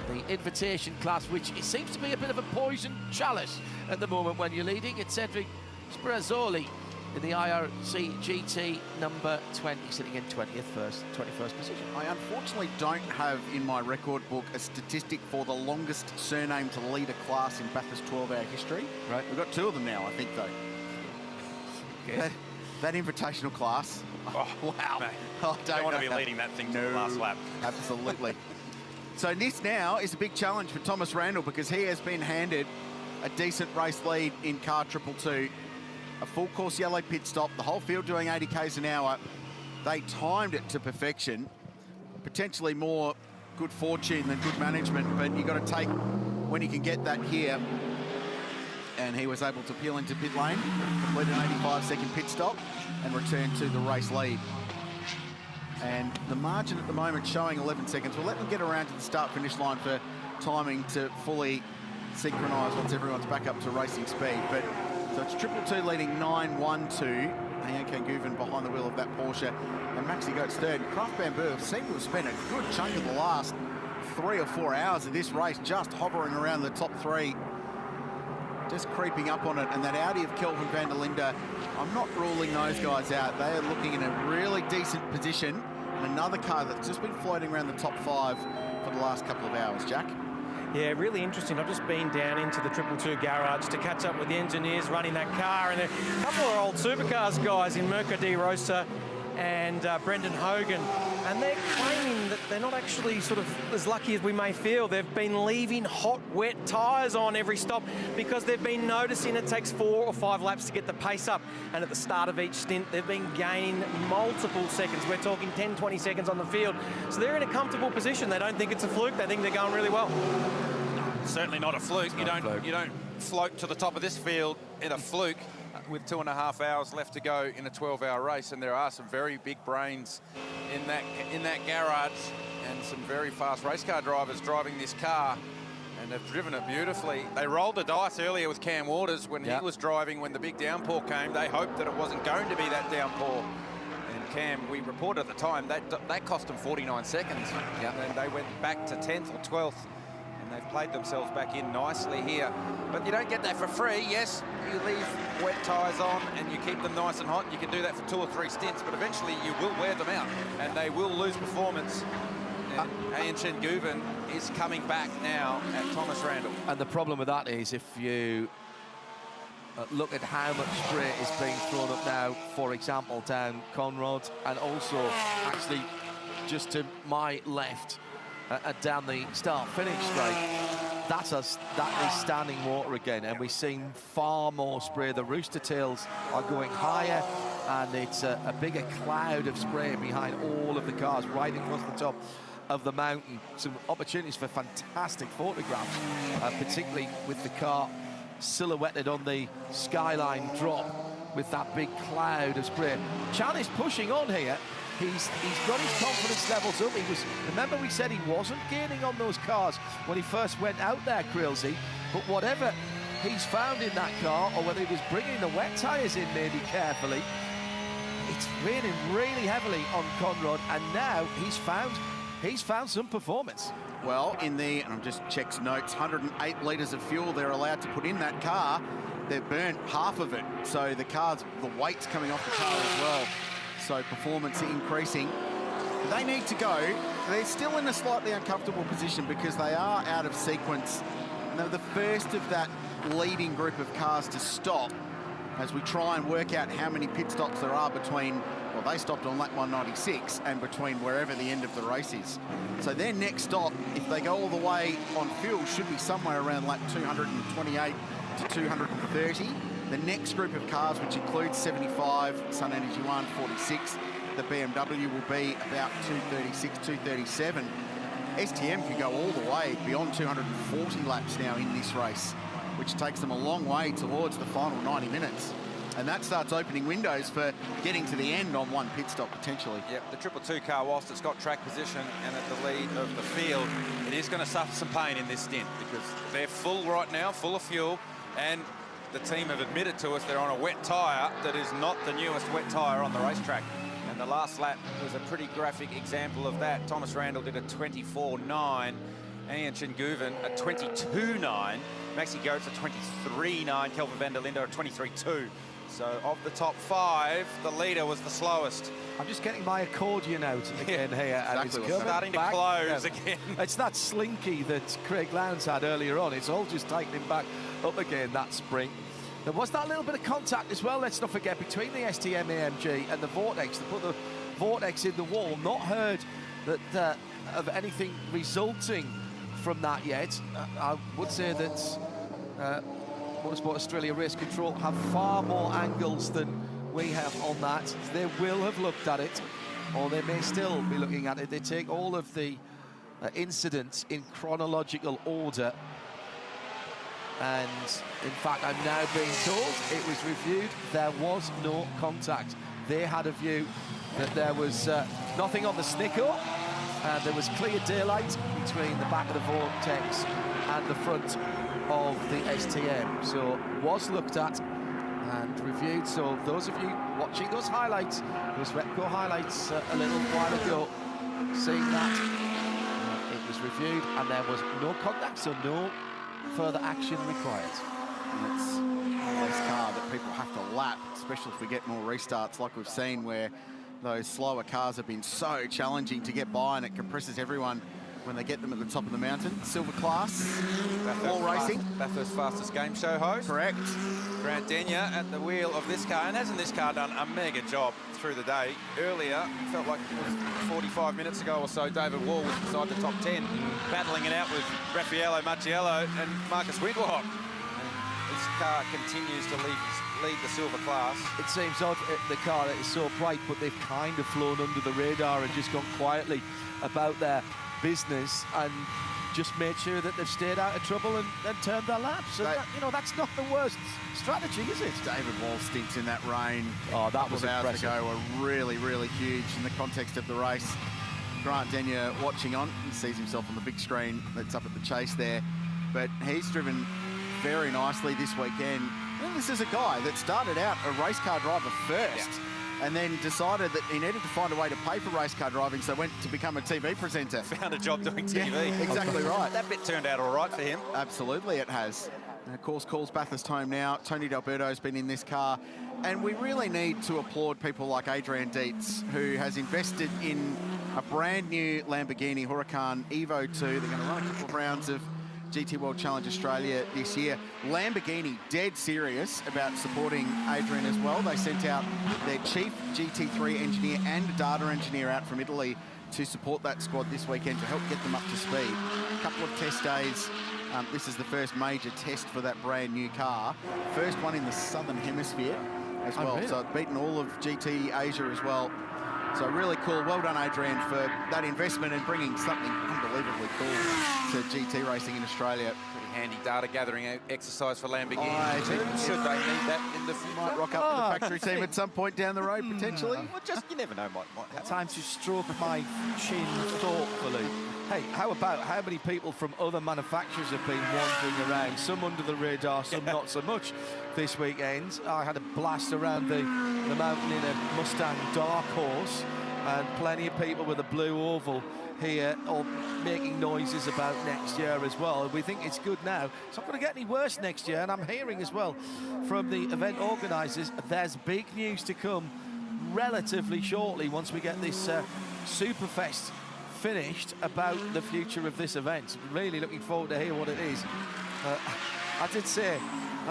the invitation class, which it seems to be a bit of a poison chalice at the moment when you're leading. It's Cedric Spirazzoli in the IRC GT number 20, sitting in 21st position. I unfortunately don't have in my record book a statistic for the longest surname to lead a class in Bathurst 12-hour history. Right. We've got 2 of them now, I think, though. Okay. That invitational class. Oh, wow. Mate, I don't want to know be leading that thing to the last lap. Absolutely. So this now is a big challenge for Thomas Randall, because he has been handed a decent race lead in car 222. A full course yellow pit stop, the whole field doing 80 k's an hour. They timed it to perfection. Potentially more good fortune than good management, but you got to take when you can get that here. And he was able to peel into pit lane, complete an 85-second pit stop, and return to the race lead. And the margin at the moment showing 11 seconds. We'll let them get around to the start-finish line for timing to fully synchronise once everyone's back up to racing speed. But so it's 222 leading 9-1-2. Ayanka Guven behind the wheel of that Porsche, and Maxi Goetz third. Kraft Bamboo seem to have spent a good chunk of the last 3 or 4 hours of this race just hovering around the top 3, just creeping up on it. And that Audi of Kelvin van der Linde, I'm not ruling those guys out. They are looking in a really decent position. And another car that's just been floating around the top 5 for the last couple of hours, Jack. Yeah, really interesting. I've just been down into the 222 garage to catch up with the engineers running that car, and a couple of old supercars guys in Mirko De Rosa and Brendan Hogan, and they're claiming that they're not actually sort of as lucky as we may feel. They've been leaving hot, wet tyres on every stop because they've been noticing it takes 4 or 5 laps to get the pace up, and at the start of each stint they've been gaining multiple seconds. We're talking 10, 20 seconds on the field, so they're in a comfortable position. They don't think it's a fluke. They think they're going really well. Certainly not a fluke. You don't float to the top of this field in a fluke with 2.5 hours left to go in a 12-hour race, and there are some very big brains in that garage, and some very fast race car drivers driving this car, and they've driven it beautifully. They rolled the dice earlier with Cam Waters when he was driving, when the big downpour came. They hoped that it wasn't going to be that downpour. And Cam, we reported at the time, that cost them 49 seconds. And they went back to 10th or 12th. They've played themselves back in nicely here. But you don't get that for free. Yes, you leave wet tyres on and you keep them nice and hot. You can do that for 2 or 3 stints, but eventually you will wear them out and they will lose performance. And Ayan Guven is coming back now at Thomas Randall. And the problem with that is if you look at how much spray is being thrown up now, for example, down Conrad, and also actually just to my left, down the start-finish straight, that is standing water again, and we're seeing far more spray. The rooster tails are going higher, and it's a bigger cloud of spray behind all of the cars right across the top of the mountain. Some opportunities for fantastic photographs, particularly with the car silhouetted on the skyline drop with that big cloud of spray. Chan is pushing on here. He's got his confidence levels up. Remember we said he wasn't gaining on those cars when he first went out there, Krilsey, but whatever he's found in that car, or whether he was bringing the wet tyres in maybe carefully, it's raining really heavily on Conrad, and now he's found some performance. Well, and I'll just check notes, 108 litres of fuel they're allowed to put in that car. They've burnt half of it, so the weight's coming off the car as well. So performance increasing. They need to go. They're still in a slightly uncomfortable position because they are out of sequence. And they're the first of that leading group of cars to stop as we try and work out how many pit stops there are between, well, they stopped on lap 196 and between wherever the end of the race is. So their next stop, if they go all the way on fuel, should be somewhere around lap 228 to 230. The next group of cars, which includes 75, Sun Energy 1, 46, the BMW will be about 236, 237. STM can go all the way beyond 240 laps now in this race, which takes them a long way towards the final 90 minutes. And that starts opening windows for getting to the end on one pit stop, potentially. Yep, the 222 car, whilst it's got track position and at the lead of the field, it is going to suffer some pain in this stint because they're full right now, full of fuel, and the team have admitted to us they're on a wet tyre that is not the newest wet tyre on the racetrack. And the last lap was a pretty graphic example of that. Thomas Randall did a 24.9, Ian Chinguven a 22.9, Maxi Goetz a 23.9, Kelvin van der Linde a 23.2. So of the top 5, the leader was the slowest. I'm just getting my accordion out again here. And Exactly. it's Starting to close again. It's that slinky that Craig Lowndes had earlier on. It's all just tightening back up again, that spring. There was that little bit of contact as well, let's not forget, between the STM AMG and the Vortex. They put the Vortex in the wall. Not heard that of anything resulting from that yet. I would say that Motorsport Australia Race Control have far more angles than we have on that. They will have looked at it, or they may still be looking at it. They take all of the incidents in chronological order. And in fact, I'm now being told it was reviewed. There was no contact. They had a view that there was nothing on the Snicko, and there was clear daylight between the back of the Vortex and the front of the STM. So was looked at and reviewed. So those of you watching those highlights, those Repco highlights a little while ago, seeing that it was reviewed and there was no contact, so no further action required. And it's this car that people have to lap, especially if we get more restarts like we've seen, where those slower cars have been so challenging to get by, and it compresses everyone when they get them at the top of the mountain. Silver class, all racing. Bathurst's fastest game show host. Correct. Grant Denyer at the wheel of this car, and hasn't this car done a mega job through the day? Earlier, felt like it was 45 minutes ago or so, David Wall was beside the top 10, battling it out with Raffaello Macchiello and Marcus Winkelhock. And this car continues to lead the silver class. It seems odd, the car that is so bright, but they've kind of flown under the radar and just gone quietly about their business and just made sure that they've stayed out of trouble and turned their laps. And that, you know, that's not the worst strategy, is it? David Wall stints in that rain. Oh, that was hours impressive. ago were really, really huge in the context of the race. Grant Denyer watching on, he sees himself on the big screen that's up at the chase there, but he's driven very nicely this weekend. And this is a guy that started out a race car driver first. Yeah. And then decided that he needed to find a way to pay for race car driving, so went to become a TV presenter. Found a job doing TV. Yeah, exactly right. That bit turned out all right for him. Absolutely, it has. And of course, calls Bathurst home now. Tony D'Alberto's been in this car. And we really need to applaud people like Adrian Dietz, who has invested in a brand new Lamborghini Huracan Evo 2. They're going to run a couple of rounds of GT World Challenge Australia this year. Lamborghini dead serious about supporting Adrian as well. They sent out their chief GT3 engineer and data engineer out from Italy to support that squad this weekend to help get them up to speed. A couple of test days. This is the first major test for that brand new car. First one in the Southern Hemisphere as well. Really? So it's beaten all of GT Asia as well. So really cool. Well done, Adrian, for that investment and bringing something unbelievably cool to GT racing in Australia. Pretty handy data gathering exercise for Lamborghini. Should they need that in the future? Might rock up to the factory team at some point down the road, potentially. Well, just, you never know what might happen. Time to stroke my chin thoughtfully. Hey, how about how many people from other manufacturers have been wandering around? Some under the radar, some not so much this weekend. I had a blast around the mountain in a Mustang Dark Horse, and plenty of people with a blue oval here all making noises about next year as well. We think it's good now. It's not going to get any worse next year, and I'm hearing as well from the event organisers there's big news to come relatively shortly once we get this Superfest finished about the future of this event. Really looking forward to hear what it is. I did say,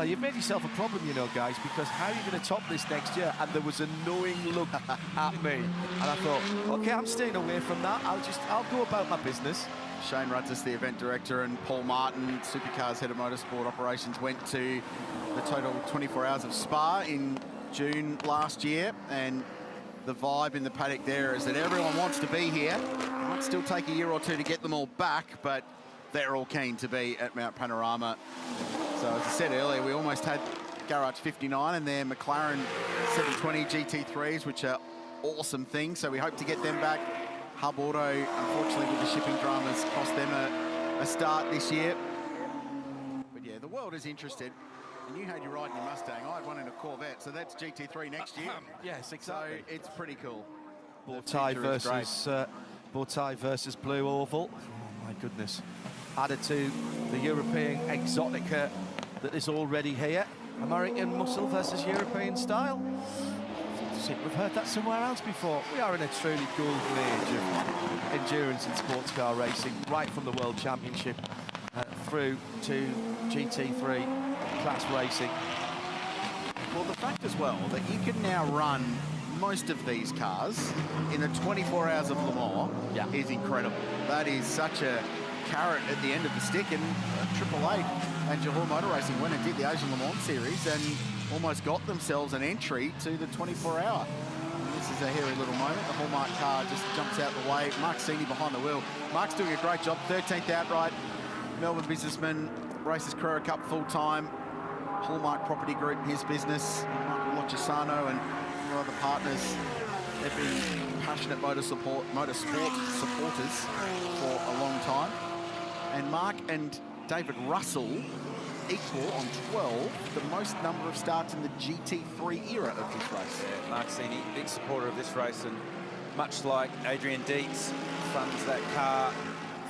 you've made yourself a problem, you know, guys, because how are you going to top this next year? And there was a knowing look at me. And I thought, OK, I'm staying away from that. I'll go about my business. Shane Rudzis, the event director, and Paul Martin, Supercars head of motorsport operations, went to the total 24 Hours of Spa in June last year. And the vibe in the paddock there is that everyone wants to be here. It might still take a year or two to get them all back, but they're all keen to be at Mount Panorama. So as I said earlier, we almost had Garage 59 and their McLaren 720 GT3s, which are awesome things. So we hope to get them back. Hub Auto, unfortunately, with the shipping dramas, cost them a start this year. But yeah, the world is interested. And you had your ride in your Mustang. I had one in a Corvette, so that's GT3 next year. Yes, exactly. So it's pretty cool. Bow tie versus blue oval. Oh my goodness. Added to the European exotica that is already here. American muscle versus European style. We've heard that somewhere else before. We are in a truly golden age of endurance and sports car racing, right from the World Championship through to GT3 class racing. Well, the fact as well that you can now run most of these cars in the 24 Hours of Le Mans is incredible. That is such a carrot at the end of the stick, and Triple Eight and Johor Motor Racing went and did the Asian Le Mans series and almost got themselves an entry to the 24 Hour. And this is a hairy little moment. The Hallmark car just jumps out the way. Mark Sini behind the wheel. Mark's doing a great job. 13th outright. Melbourne businessman, races Carrera Cup full-time. Hallmark Property Group, his business. Michael Lochisano and other partners. They've been passionate motorsport supporters for a long time. And Mark and David Russell equal on 12 the most number of starts in the GT3 era of this race. Yeah, Mark Sini, big supporter of this race, and much like Adrian Dietz, funds that car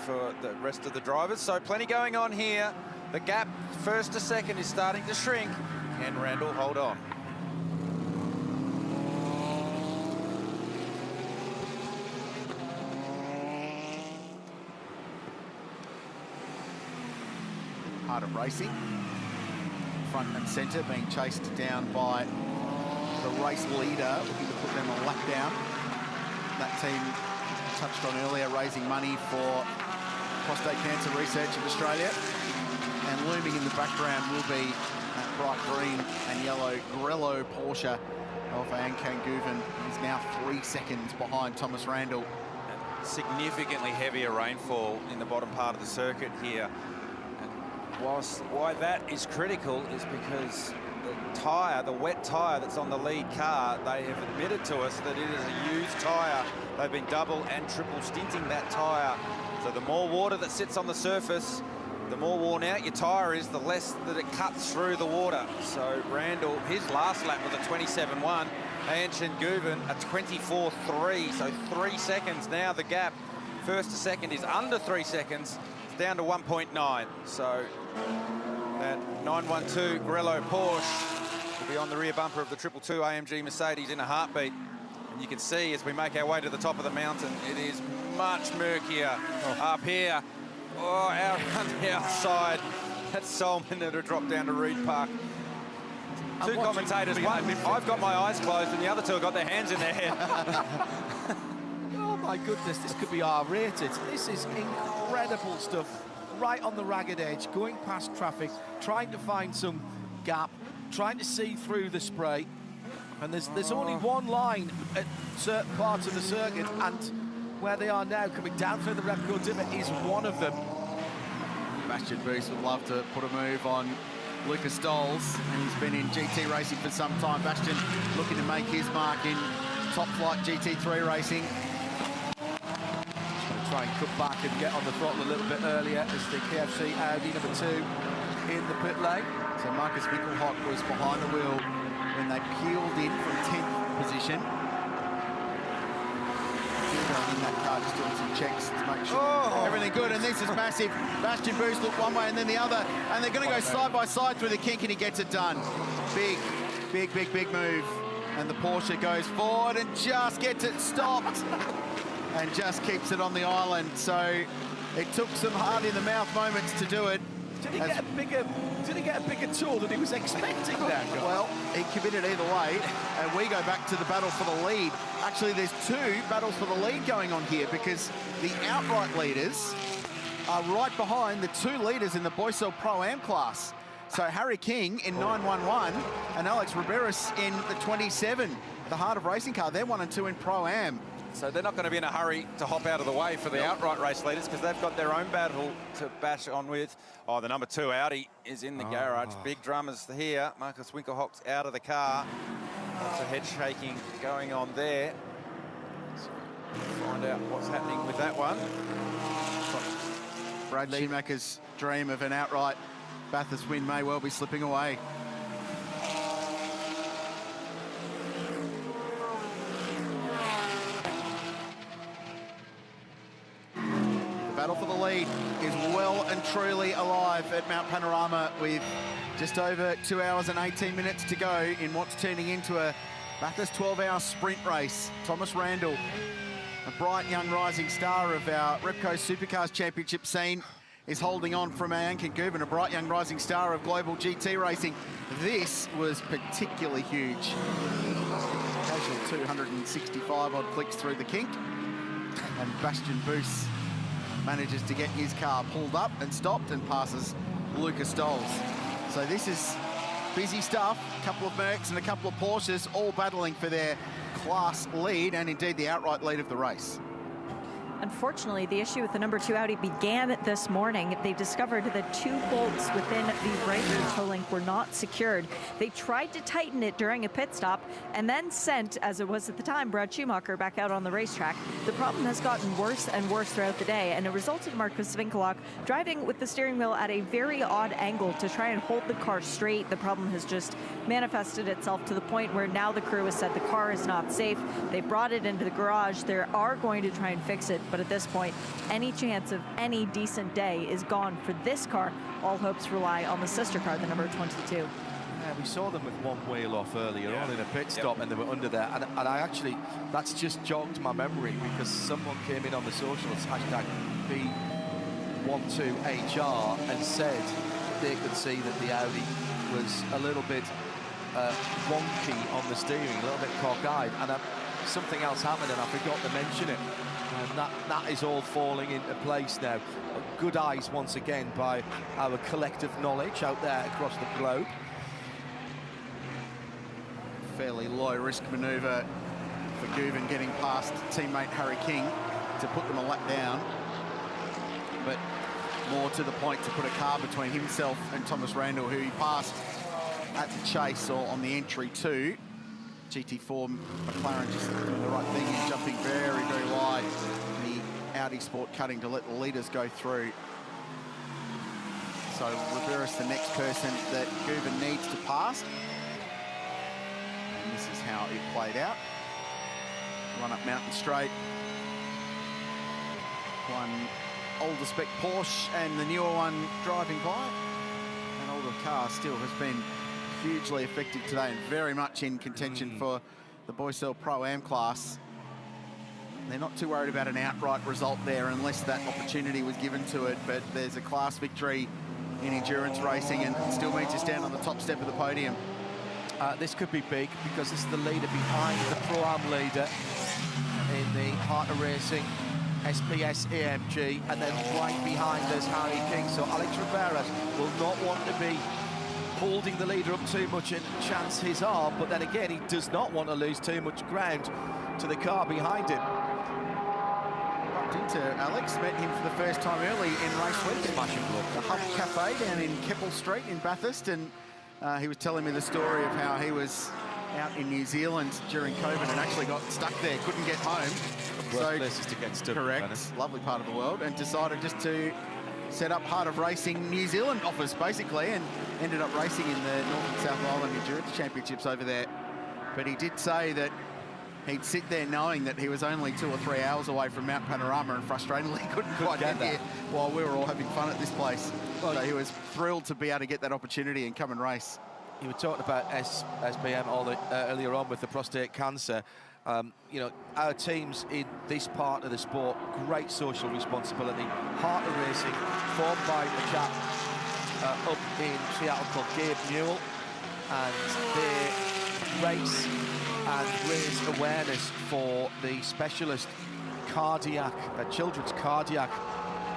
for the rest of the drivers. So plenty going on here. The gap first to second is starting to shrink. Can Randall hold on? Heart of racing. Front and centre being chased down by the race leader, looking to put them a lap down. That team touched on earlier, raising money for Prostate Cancer Research of Australia. And looming in the background will be that bright green and yellow Grello Porsche of Van Kanguven. He's now 3 seconds behind Thomas Randall. Significantly heavier rainfall in the bottom part of the circuit here. Whilst why that is critical is because the tyre, the wet tyre that's on the lead car, they have admitted to us that it is a used tyre. They've been double and triple stinting that tyre. So the more water that sits on the surface, the more worn out your tyre is, the less that it cuts through the water. So Randall, his last lap was a 27.1. And Guven a 24.3. So 3 seconds now. The gap first to second is under 3 seconds. It's down to 1.9. So that 912 Grello Porsche will be on the rear bumper of the 222 AMG Mercedes in a heartbeat. And you can see as we make our way to the top of the mountain, it is much murkier up here. Oh, out on the outside. That's Solman that have dropped down to Reed Park. Two commentators, one, I've got my eyes closed and the other two have got their hands in their head. Oh my goodness, this could be R-rated. This is incredible stuff. Right on the ragged edge, going past traffic, trying to find some gap, trying to see through the spray. And there's only one line at certain parts of the circuit, and where they are now, coming down through the Repco divot, is one of them. Bastian Boost would love to put a move on Lucas Stoles, and he's been in GT racing for some time. Bastian looking to make his mark in top flight GT3 racing. Try and cut back and get on the throttle a little bit earlier as the KFC Audi number 2 in the pit lane. So Marcus Winkelhock was behind the wheel when they peeled in from 10th position. In that car, just doing some checks to make sure everything good. And this is massive. Bastian Boost looked one way and then the other, and they're going to go side by side through the kink, and he gets it done. Big move. And the Porsche goes forward and just gets it stopped. And just keeps it on the island. So it took some hard in the mouth moments to do it. Did he get a bigger tour than he was expecting there? Well, he committed either way, and we go back to the battle for the lead. Actually, there's two battles for the lead going on here because the outright leaders are right behind the two leaders in the Boycel Pro-Am class. So Harry King in 911 and Alex Riberas in the 27, the Heart of Racing car. They're 1 and 2 in Pro-Am. So they're not going to be in a hurry to hop out of the way for the outright race leaders because they've got their own battle to bash on with. Oh, the number 2 Audi is in the garage. Big drummers here. Marcus Winkelhock's out of the car. Lots of head shaking going on there. So we'll find out what's happening with that one. Brad Schumacher's dream of an outright Bathurst win may well be slipping away. The battle for the lead is well and truly alive at Mount Panorama with just over 2 hours and 18 minutes to go in what's turning into a Bathurst 12-hour sprint race. Thomas Randall, a bright young rising star of our Repco Supercars Championship scene, is holding on from Ankin Guben, a bright young rising star of global GT racing. This was particularly huge. Casual 265 odd clicks through the kink, and Bastian Boos manages to get his car pulled up and stopped and passes Lucas Stoles. So this is busy stuff. A couple of Mercs and a couple of Porsches all battling for their class lead and indeed the outright lead of the race. Unfortunately, the issue with the number 2 Audi began this morning. They discovered that 2 bolts within the right rear toe link were not secured. They tried to tighten it during a pit stop and then sent, as it was at the time, Brad Schumacher back out on the racetrack. The problem has gotten worse and worse throughout the day, and it resulted in Marcus Winkelhock driving with the steering wheel at a very odd angle to try and hold the car straight. The problem has just manifested itself to the point where now the crew has said the car is not safe. They brought it into the garage. They are going to try and fix it, but at this point, any chance of any decent day is gone for this car. All hopes rely on the sister car, the number 22. Yeah, we saw them with one wheel off earlier on in a pit stop, and they were under there. And I actually, that's just jogged my memory because someone came in on the socials, hashtag B12HR, and said they could see that the Audi was a little bit wonky on the steering, a little bit cockeyed, and something else happened, and I forgot to mention it. And that is all falling into place now. Good eyes once again by our collective knowledge out there across the globe. Fairly low risk manoeuvre for Guben getting past teammate Harry King to put them a lap down, but more to the point to put a car between himself and Thomas Randall, who he passed at the chase or on the entry to. GT4 McLaren just doing the right thing and jumping very, very wide. The Audi Sport cutting to let the leaders go through. So Riberas, the next person that Guben needs to pass. And this is how it played out. Run up Mountain Straight. One older spec Porsche and the newer one driving by. An older car still has been hugely effective today and very much in contention for the Boycel Pro-Am class. They're not too worried about an outright result there unless that opportunity was given to it, but there's a class victory in endurance racing and still means to stand on the top step of the podium. This could be big because this is the leader behind the Pro-Am leader in the Heart of Racing SPS AMG, and then right behind us Harry King. So Alex Riberas will not want to be holding the leader up too much and chance his arm, but then again, he does not want to lose too much ground to the car behind him. Bumped into Alex, met him for the first time early in race week at the Hub Cafe down in Keppel Street in Bathurst, and he was telling me the story of how he was out in New Zealand during COVID and actually got stuck there, couldn't get home. So places to get stuck. Correct, lovely part of the world, and decided just to set up Heart of Racing New Zealand office, basically, and ended up racing in the North and South Island Endurance Championships over there. But he did say that he'd sit there knowing that he was only 2 or 3 hours away from Mount Panorama and frustratingly couldn't quite get here while we were all having fun at this place. Well, so he was thrilled to be able to get that opportunity and come and race. You were talking about SPM earlier on with the prostate cancer. You know, our teams in this part of the sport, great social responsibility. Heart of Racing, formed by a chap up in Seattle called Gabe Newell, and they race and raise awareness for the specialist cardiac, children's cardiac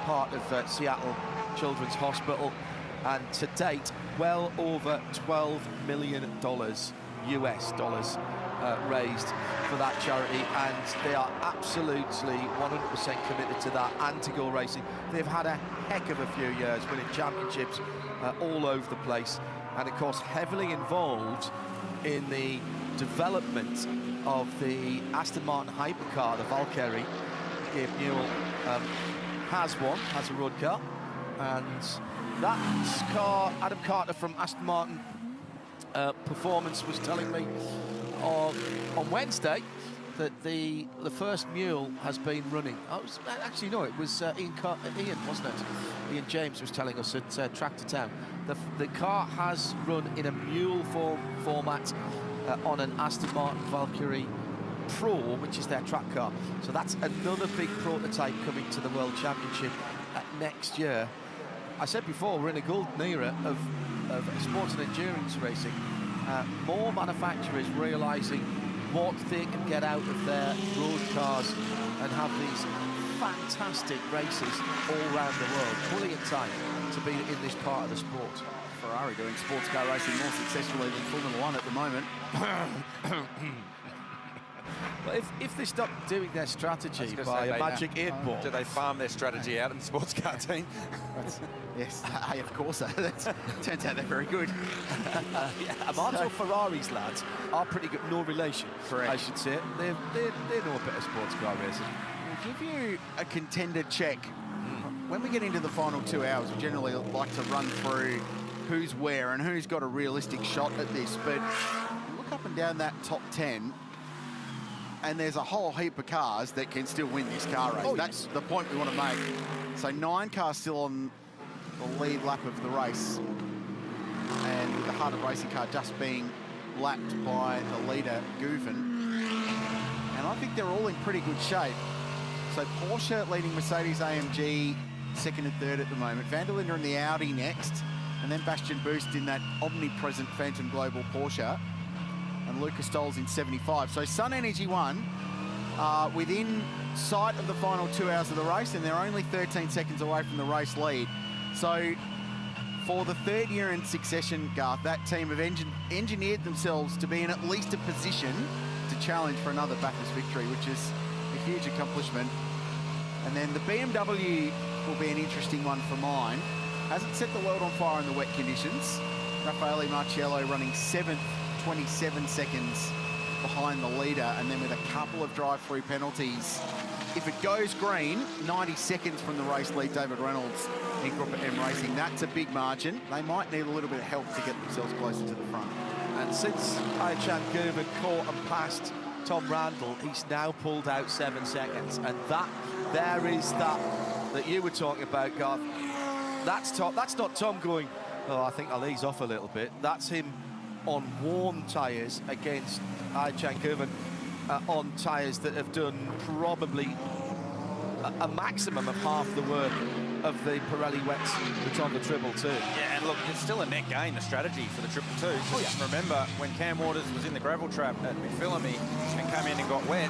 part of Seattle Children's Hospital, and to date, well over $12 million US dollars raised for that charity, and they are absolutely 100% committed to that and to go racing. They've had a heck of a few years, winning championships all over the place, and of course heavily involved in the development of the Aston Martin hypercar, the Valkyrie. Gabe Newell has a road car, and that car, Adam Carter from Aston Martin Performance was telling me on Wednesday that the first mule has been running. Actually, no, it was Ian, wasn't it? Ian James was telling us at Tractor Town. The car has run in a mule format on an Aston Martin Valkyrie Pro, which is their track car. So that's another big prototype coming to the World Championship next year. I said before, we're in a golden era of sports and endurance racing. More manufacturers realising what they can get out of their road cars and have these fantastic races all around the world. Brilliant time to be in this part of the sport. Ferrari doing sports car racing more successfully than Formula One at the moment. Well, if they stop doing their strategy by a magic 8-ball... Do they farm their strategy out in the sports car team? Yes, hey, of course. Turns out they're very good. Amato Ferrari's lads are pretty good. No relation, correct, I should say. They know a bit of sports car racing. We'll give you a contender check. When we get into the final 2 hours, we generally like to run through who's where and who's got a realistic shot at this. But look up and down that top 10, and there's a whole heap of cars that can still win this car race. That's the point we want to make. So 9 cars still on the lead lap of the race, and with the Heart of Racing car just being lapped by the leader, Gouvin. And I think they're all in pretty good shape. So Porsche leading Mercedes-AMG second and third at the moment. Van der Linde in the Audi next, and then Bastian Boost in that omnipresent Phantom Global Porsche, and Lucas Stoll's in 75. So Sun Energy One within sight of the final 2 hours of the race, and they're only 13 seconds away from the race lead. So for the third year in succession, Garth, that team have engineered themselves to be in at least a position to challenge for another Bathurst victory, which is a huge accomplishment. And then the BMW will be an interesting one for mine. Hasn't set the world on fire in the wet conditions. Raffaele Marciello running 7th, 27 seconds behind the leader, and then with a couple of drive-through penalties. If it goes green, 90 seconds from the race lead, David Reynolds in Group M Racing. That's a big margin. They might need a little bit of help to get themselves closer to the front. And since Ayhan Gouvin caught and passed Tom Randall, he's now pulled out 7 seconds. And there is that you were talking about, Garth. That's not Tom going, oh, I think I'll ease off a little bit. That's him on warm tyres against Ayhan Gouvin on tyres that have done probably a maximum of half the work of the Pirelli wets that's on the Triple 2. Yeah, and look, it's still a net gain, the strategy for the Triple 2. Remember, when Cam Waters was in the gravel trap at McPhillamy and came in and got wet,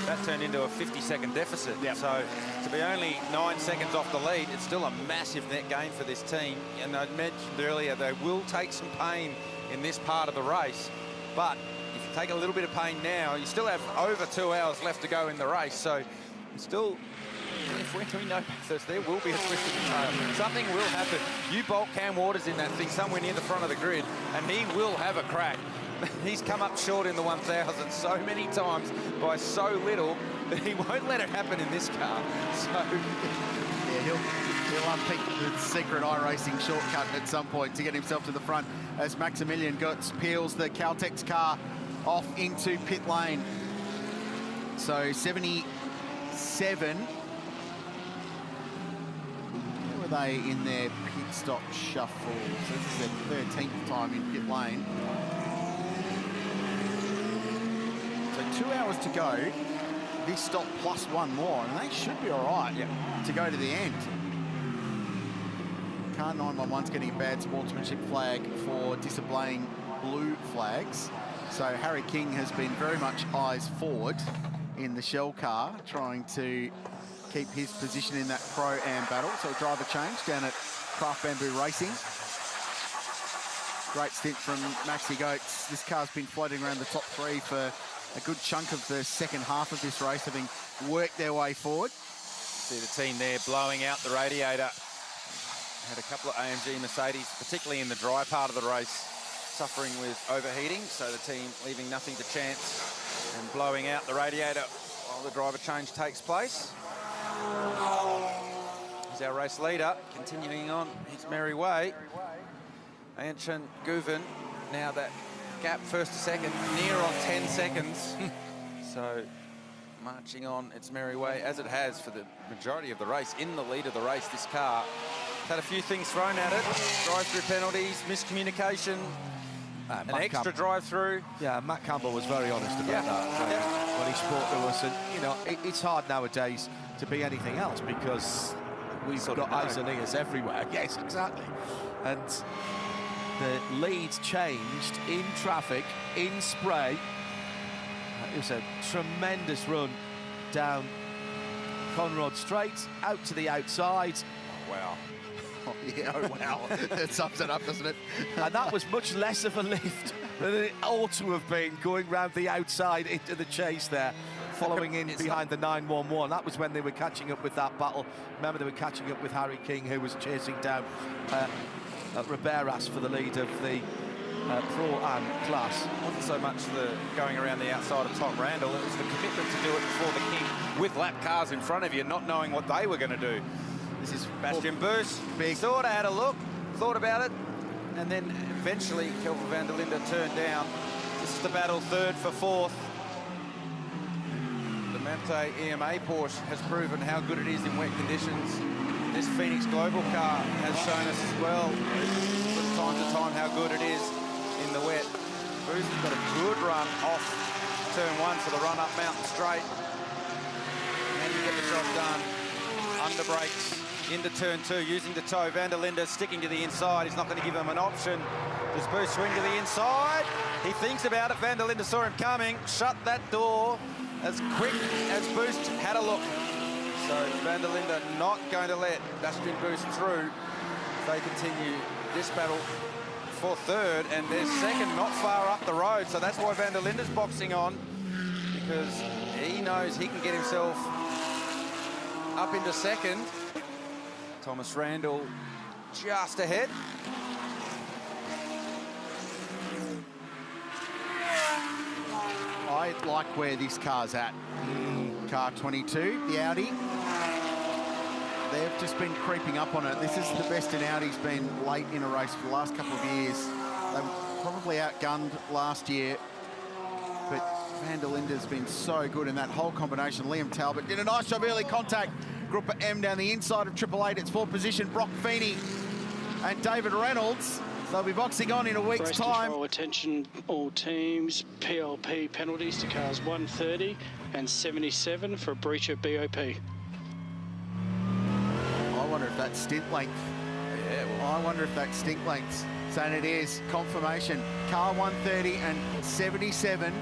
that turned into a 50-second deficit. Yep. So to be only 9 seconds off the lead, it's still a massive net gain for this team. And I mentioned earlier, they will take some pain in this part of the race. But if you take a little bit of pain now, you still have over 2 hours left to go in the race. So it's still... If we know Bathurst, there will be a twist in the tail. Something will happen. You bolt Cam Waters in that thing somewhere near the front of the grid, and he will have a crack. He's come up short in the 1000 so many times by so little that he won't let it happen in this car. So yeah, he'll unpick the secret iRacing shortcut at some point to get himself to the front as Maximilian Götz peels the Caltex car off into pit lane. So 77. They in their pit stop shuffle. So this is their 13th time in pit lane. So 2 hours to go. This stop plus one more, and they should be all right to go to the end. Car 911's getting a bad sportsmanship flag for disobeying blue flags. So Harry King has been very much eyes forward in the Shell car, trying to keep his position in that Pro-Am battle. So a driver change down at Craft Bamboo Racing. Great stint from Maxi Goetz. This car's been floating around the top 3 for a good chunk of the second half of this race, having worked their way forward. See the team there blowing out the radiator. Had a couple of AMG Mercedes, particularly in the dry part of the race, suffering with overheating. So the team leaving nothing to chance and blowing out the radiator while the driver change takes place. He's our race leader, continuing on his merry way. Anchan Guven, now that gap first to second, near on 10 seconds. So marching on its merry way, as it has for the majority of the race. In the lead of the race, this car had a few things thrown at it. Drive-through penalties, miscommunication, an extra drive-through. Yeah, Matt Campbell was very honest about that when he spoke to us. And, you know, it's hard nowadays to be anything else because we've got eyes and ears everywhere. Yes, exactly. And the lead changed in traffic, in spray. It was a tremendous run down Conrod Straight, out to the outside. Wow. Oh, yeah, oh, wow. It sums it up, doesn't it? And that was much less of a lift than it ought to have been, going round the outside into the chase there, following in behind the 911. That was when they were catching up with that battle. Remember, they were catching up with Harry King, who was chasing down Riberas for the lead of the Pro-Am class. It wasn't so much the going around the outside of Tom Randall, it was the commitment to do it before the King with lap cars in front of you, not knowing what they were going to do. This is Bastian Boos. Sort of had a look, thought about it, and then eventually Kelvin van der Linde turned down. This is the battle, third for fourth. The Mante EMA Porsche has proven how good it is in wet conditions. This Phoenix Global car has shown us as well, from time to time, how good it is in the wet. Boos has got a good run off turn 1 for the run up Mountain Straight. And you get the job done. Under brakes into turn 2, using the toe. Van der Linde sticking to the inside. He's not going to give him an option. Does Boos swing to the inside? He thinks about it. Van der Linde saw him coming, shut that door as quick as Boos had a look. So Van der Linde not going to let Bastian Boos through. They continue this battle for third, and they're second not far up the road. So that's why Van der Linde's boxing on, because he knows he can get himself up into second. Thomas Randall just ahead. I like where this car's at. Car 22, the Audi. They've just been creeping up on it. This is the best in Audi's been late in a race for the last couple of years. They were probably outgunned last year, but Van der Linde's been so good in that whole combination. Liam Talbot did a nice job, early contact. Group M down the inside of 888. It's fourth position. Brock Feeney and David Reynolds. They'll be boxing on in a week's Race time. Control, attention all teams. PLP penalties to cars 130 and 77 for a breach of BOP. I wonder if that's stint length. Yeah, well, I wonder if that's stint length. And it is confirmation. Car 130 and 77.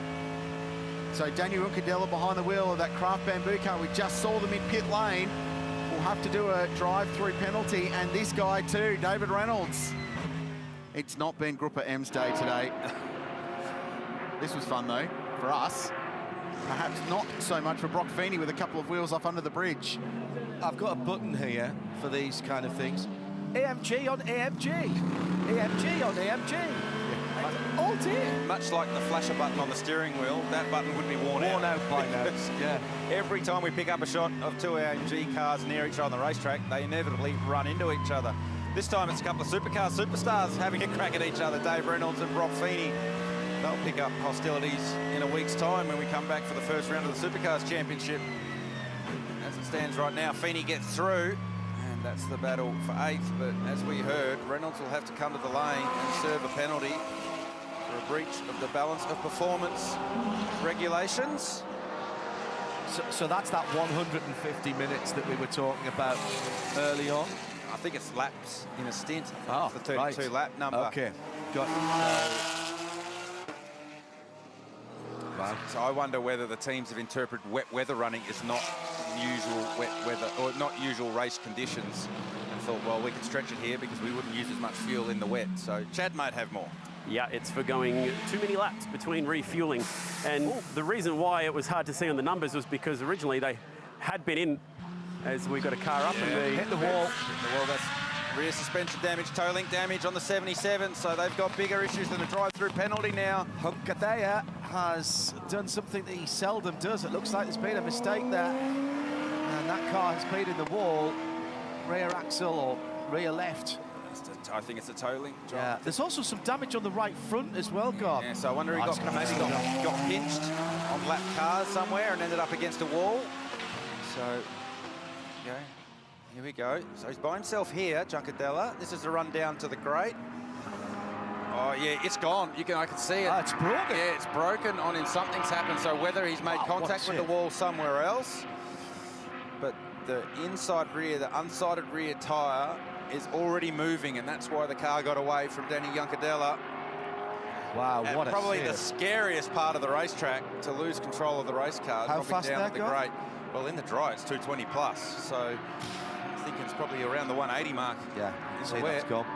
So Daniel Uncadella behind the wheel of that Craft Bamboo car. We just saw them in pit lane. We'll have to do a drive-through penalty. And this guy too, David Reynolds. It's not been Grupper M's day today. This was fun though, for us. Perhaps not so much for Brock Feeney with a couple of wheels off under the bridge. I've got a button here for these kind of things. AMG on AMG. AMG on AMG. Oh dear. Much like the flasher button on the steering wheel, that button would be worn out by now. Yeah. Every time we pick up a shot of two AMG cars near each other on the racetrack, they inevitably run into each other. This time it's a couple of supercar superstars having a crack at each other, Dave Reynolds and Brock Feeney. They'll pick up hostilities in a week's time when we come back for the first round of the Supercars Championship. As it stands right now, Feeney gets through, and that's the battle for 8th. But as we heard, Reynolds will have to come to the lane and serve a penalty for a breach of the balance of performance regulations. So that's that 150 minutes that we were talking about early on. I think it's laps in a stint. Oh, it's the 32 lap number. Okay, got Right. So I wonder whether the teams have interpreted wet weather running as not usual wet weather or not usual race conditions, and thought, well, we could stretch it here because we wouldn't use as much fuel in the wet. So Chad might have more. Yeah, it's for going too many laps between refueling. And the reason why it was hard to see on the numbers was because originally they had been in, as we got a car up and they hit the wall. Hit the wall. That's rear suspension damage, toe link damage on the 77, so they've got bigger issues than a drive-through penalty now. Hunkathea has done something that he seldom does. It looks like there's been a mistake there. And that car has been in the wall, rear axle or rear left. I think it's a toe link. Yeah. There's also some damage on the right front as well, Garth. Yeah, so I wonder he got pinched on lap cars somewhere and ended up against a wall. So, yeah. Here we go. So he's by himself here, Juncadella. This is the run down to the grate. Oh yeah, it's gone. I can see it. Oh, it's broken. Yeah, it's broken on him. Something's happened. So whether he's made contact with the wall somewhere else, but the inside rear, the unsided rear tyre is already moving, and that's why the car got away from Danny Juncadella. Wow, and what a probably save. the scariest part of the racetrack to lose control of the race car. How fast down did at that the go? grate. Well, in the dry, it's 220 plus. So I'm thinking it's probably around the 180 mark. Yeah, you see wet. that's gone.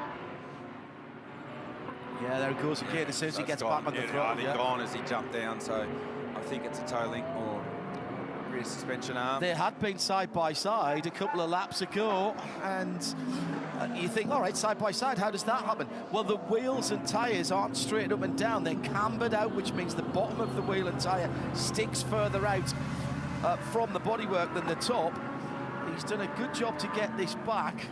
Yeah, there it goes again as soon as he gets back on the throttle. I think gone as he jumped down, so I think it's a toe link or rear suspension arm. They had been side by side a couple of laps ago, and you think, all right, side by side, how does that happen? Well, the wheels and tyres aren't straight up and down, they're cambered out, which means the bottom of the wheel and tyre sticks further out from the bodywork than the top. He's done a good job to get this back.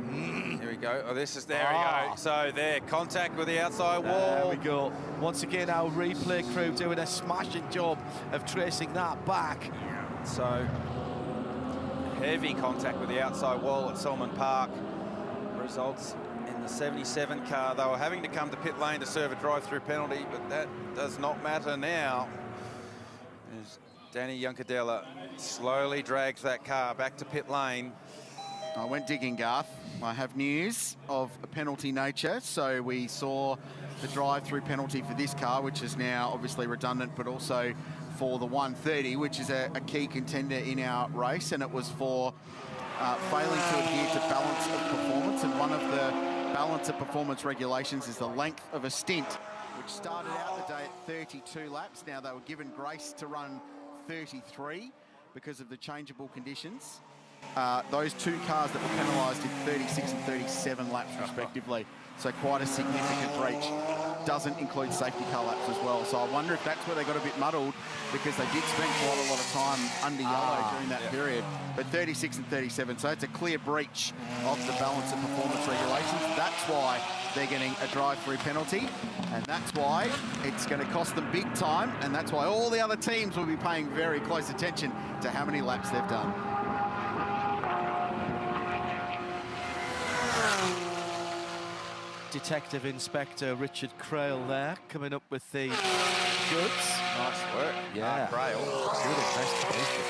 Here we go. Oh, there we go. So there, contact with the outside wall. There we go. Once again, our replay crew doing a smashing job of tracing that back. So heavy contact with the outside wall at Solomon Park results in the 77 car. They were having to come to pit lane to serve a drive-through penalty, but that does not matter now. As Danny Juncadella slowly drags that car back to pit lane. I went digging, Garth. I have news of a penalty nature. So we saw the drive-through penalty for this car, which is now obviously redundant, but also for the 130, which is a key contender in our race, and it was for failing to adhere to balance of performance. And one of the balance of performance regulations is the length of a stint, which started out the day at 32 laps. Now they were given grace to run 33 because of the changeable conditions. Those two cars that were penalised did 36 and 37 laps respectively. So quite a significant breach. Doesn't include safety car laps as well. So I wonder if that's where they got a bit muddled, because they did spend quite a lot of time under yellow during that period. But 36 and 37, so it's a clear breach of the balance of performance regulations. That's why they're getting a drive-through penalty, and that's why it's going to cost them big time, and that's why all the other teams will be paying very close attention to how many laps they've done. Detective Inspector Richard Crail there, coming up with the goods. Nice work. Yeah. Crail. Good investigation.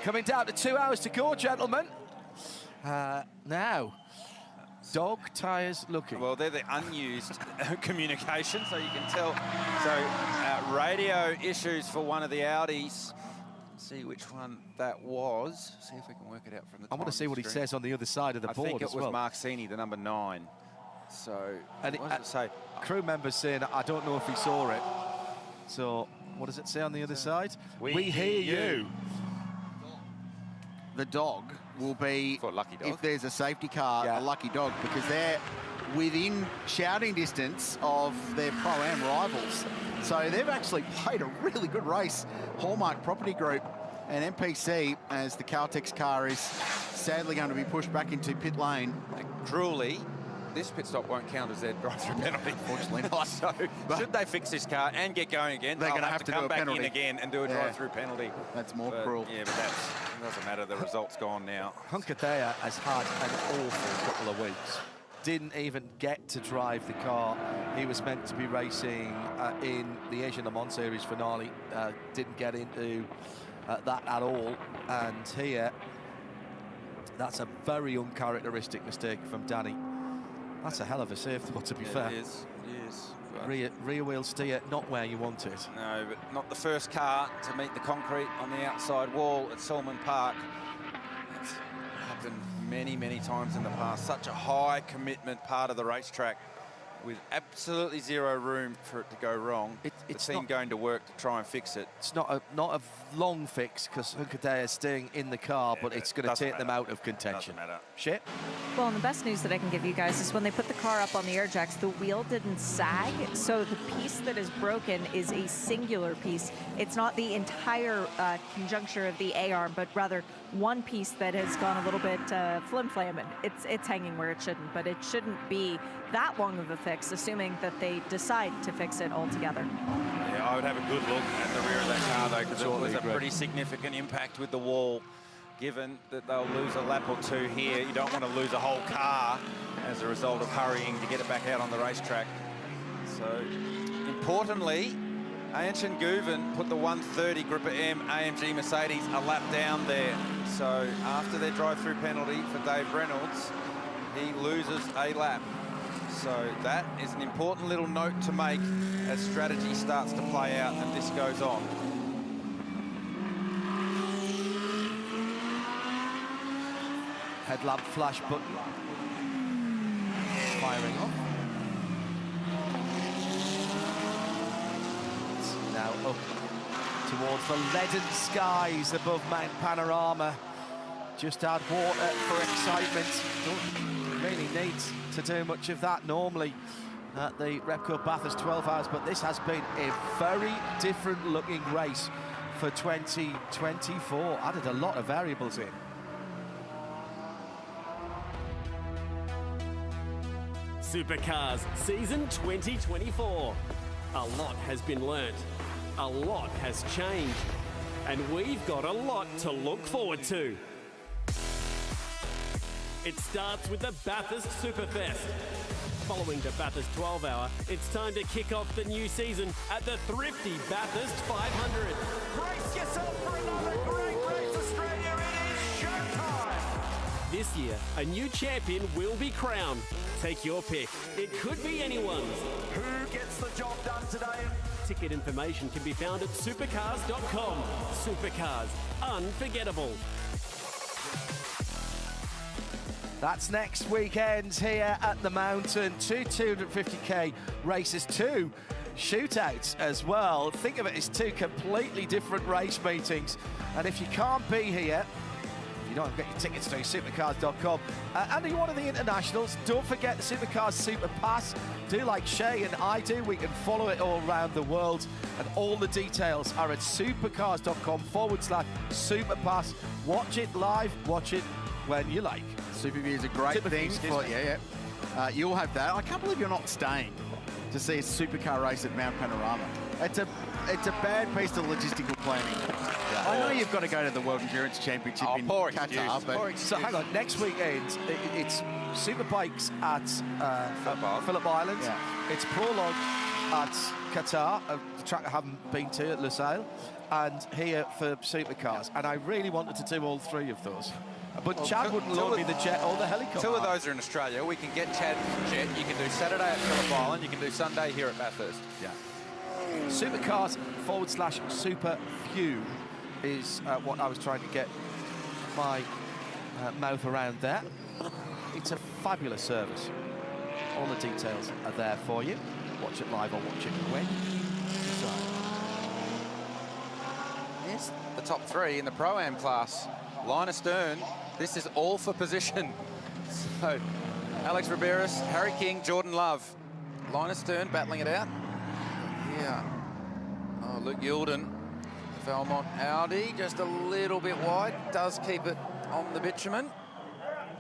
Coming down to 2 hours to go, gentlemen. Now, dog tyres looking. Well, they're the unused communication, so you can tell. So radio issues for one of the Audis. Let's see which one that was. See if we can work it out from the I want to see what he screen. says on the other side of the board. I think it as was well. Marcini, the number 9. So, and what does it say? Crew members saying, I don't know if he saw it. So, what does it say on the other side? We hear you. The dog will be, for a lucky dog, if there's a safety car, a lucky dog, because they're within shouting distance of their Pro-Am rivals. So they've actually played a really good race. Hallmark Property Group and MPC, as the Caltex car is sadly going to be pushed back into pit lane. Cruelly, this pit stop won't count as their drive-through penalty. Unfortunately not. So, should they fix this car and get going again, they're going to have to come do a back penalty in again and do a drive-through penalty. That's more cruel. Yeah, but that doesn't matter. The result's gone now. Hunkathea has had an awful couple of weeks. Didn't even get to drive the car. He was meant to be racing in the Asian Le Mans Series finale. Didn't get into that at all. And here, That's a very uncharacteristic mistake from Danny. That's a hell of a save, though, to be fair. It is. Rear wheel steer, not where you want it. No, but not the first car to meet the concrete on the outside wall at Solomon Park. It's happened many, many times in the past. Such a high commitment part of the racetrack with absolutely zero room for it to go wrong. It's the team going to work to try and fix it. It's not a long fix because Hunkadea is staying in the car, but it's going to take them out of contention. Doesn't matter. Shit. Well, and the best news that I can give you guys is when they put the car up on the air jacks, the wheel didn't sag, so the piece that is broken is a singular piece. It's not the entire conjuncture of the A-arm, but rather one piece that has gone a little bit flim-flam. It's hanging where it shouldn't, but it shouldn't be that long of a fix, assuming that they decide to fix it altogether. Yeah, I would have a good look at the rear of that car, though, because it was a pretty significant impact with the wall. Given that they'll lose a lap or two here, you don't want to lose a whole car as a result of hurrying to get it back out on the racetrack. So, importantly, Ancient Guven put the 130 Gripper M AMG Mercedes a lap down there. So, after their drive-through penalty for Dave Reynolds, he loses a lap. So that is an important little note to make as strategy starts to play out and this goes on. Headlamp flash button. Firing off. It's now up towards the leaden skies above Mount Panorama. Just add water for excitement. Don't really need to do much of that normally at the Repco Bathurst 12 Hours, but this has been a very different looking race for 2024. Added a lot of variables in. Supercars season 2024. A lot has been learnt. A lot has changed. And we've got a lot to look forward to. It starts with the Bathurst Superfest. Following the Bathurst 12 Hour, it's time to kick off the new season at the thrifty Bathurst 500. Brace yourself for another great race, Australia. It is showtime. This year, a new champion will be crowned. Take your pick. It could be anyone's. Who gets the job done today? Ticket information can be found at supercars.com. Supercars, unforgettable. That's next weekend here at the Mountain. 250k races, 2 shootouts as well. Think of it as 2 completely different race meetings. And if you can't be here, you don't get your tickets to supercars.com. And you're one of the internationals, don't forget the Supercars Super Pass. Do like Shay and I do. We can follow it all around the world. And all the details are at supercars.com/superpass. Watch it live, watch it when you like. Superview is a great thing. You'll have that. I can't believe you're not staying to see a supercar race at Mount Panorama. It's a bad piece of logistical planning. Yeah. I know you've got to go to the World Endurance Championship in Qatar, but... So hang on, next weekend, it's Superbikes at Phillip Island. Yeah. It's Prologue at Qatar, a track I haven't been to at Lusail, and here for Supercars. And I really wanted to do all 3 of those. But well, Chad wouldn't loan me the jet or the helicopter. 2 of those are in Australia. We can get Chad jet. You can do Saturday at Phillip Island. You can do Sunday here at Bathurst. Yeah. Supercars/Superview is what I was trying to get my mouth around there. It's a fabulous service. All the details are there for you. Watch it live or watch it when. Yes, the top 3 in the Pro-Am class. Line astern, this is all for position. So, Alex Riberas, Harry King, Jordan Love. Line astern battling it out. Yeah. Oh, Luke Yilden, Valmont Audi, just a little bit wide. Does keep it on the bitumen.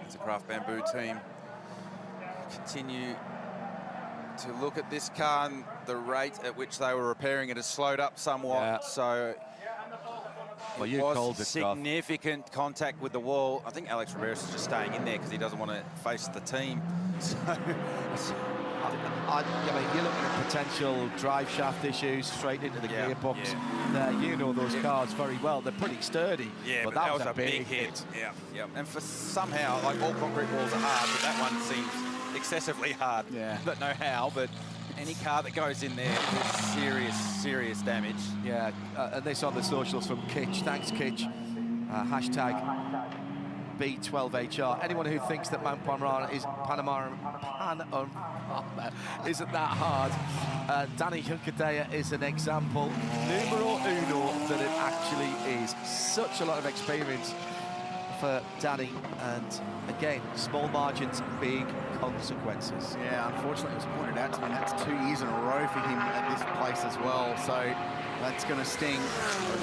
It's a Craft Bamboo team. Continue to look at this car, and the rate at which they were repairing it has slowed up somewhat. Yeah. So, well, you called it significant contact with the wall. I think Alex Riberas is just staying in there because he doesn't want to face the team. So, I mean, you're looking at potential drive shaft issues straight into the gearbox. You know those cars very well. They're pretty sturdy. Yeah, but that was a big hit. Yeah. And for somehow, like, all concrete walls are hard, but that one seems excessively hard. Yeah. Don't know how, but any car that goes in there is serious damage. Yeah, and this on the socials from Kitch. Thanks, Kitch. Hashtag B12HR. Anyone who thinks that Mount Panorama isn't that hard, Danny Hunkadea is an example numero uno that it actually is. Such a lot of experience for Danny, and again, small margins, big consequences. Yeah, unfortunately, it was pointed out to me that's 2 years in a row for him at this place as well, so that's going to sting.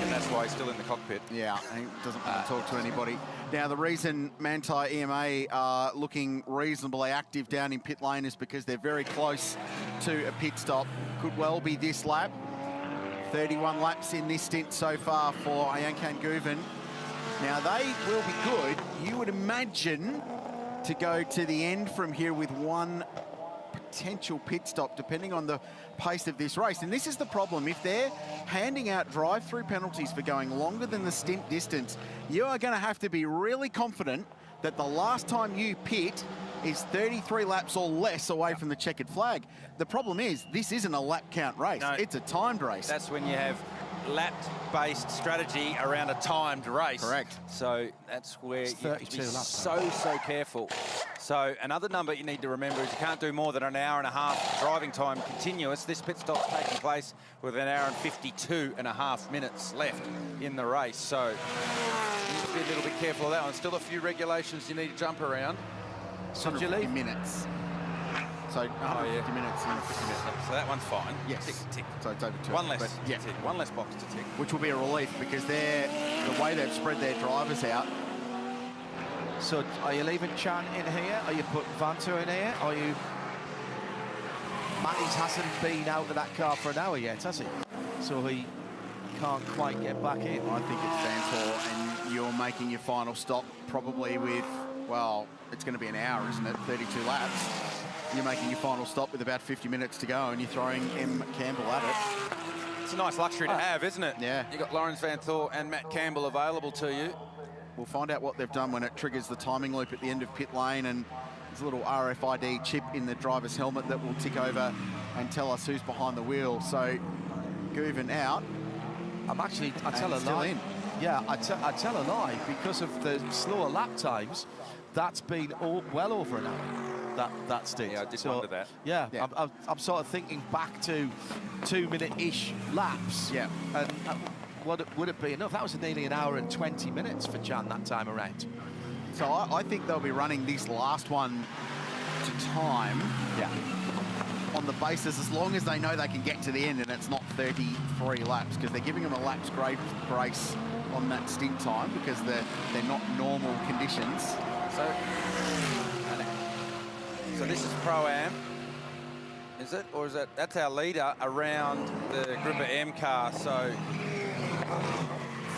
And that's why he's still in the cockpit. Yeah, he doesn't want to talk to anybody. Now, the reason Manthey EMA are looking reasonably active down in pit lane is because they're very close to a pit stop. Could well be this lap. 31 laps in this stint so far for Ayhancan Guven. Now, they will be good, you would imagine, to go to the end from here with one potential pit stop, depending on the pace of this race. And this is the problem. If they're handing out drive-through penalties for going longer than the stint distance, you are going to have to be really confident that the last time you pit is 33 laps or less away from the checkered flag. The problem is, this isn't a lap count race. No, it's a timed race. That's when you have lap-based strategy around a timed race. Correct. So that's where you have to be so careful. So another number you need to remember is you can't do more than an hour and a half driving time continuous. This pit stop's taking place with an hour and 52.5 minutes left in the race. So you need to be a little bit careful of that one. Still a few regulations you need to jump around. So 150 minutes. So 150 minutes and 50 minutes. So that one's fine. Yes. Tick. So it's over 2 One less. Yeah. Tick. One less box to tick. Which will be a relief because the way they've spread their drivers out. So are you leaving Chan in here? Are you putting Vanter in here? Are you... Matty's hasn't been out of that car for an hour yet, has he? So he can't quite get back in. I think it's Vantor, and you're making your final stop probably with, well, it's going to be an hour, isn't it? 32 laps. You're making your final stop with about 50 minutes to go, and you're throwing M. Campbell at it. It's a nice luxury to have, isn't it? Yeah. You've got Lawrence Vantor and Matt Campbell available to you. We'll find out what they've done when it triggers the timing loop at the end of pit lane, and there's a little RFID chip in the driver's helmet that will tick over and tell us who's behind the wheel. So, Guven out. I'm actually, I tell a lie. In. Yeah, I tell a lie. Because of the slower lap times, that's been well over an hour, that stint. Yeah, I did wonder that. Yeah, I'm sort of thinking back to 2-minute-ish laps. Yeah. And would it be enough? That was nearly an hour and 20 minutes for Chan that time around. So I think they'll be running this last one to time. Yeah. On the basis, as long as they know they can get to the end and it's not 33 laps, because they're giving them a lap's grace on that stint time because they're not normal conditions. So this is Pro-Am, is it? Or is that, that's our leader around the Group of M car. So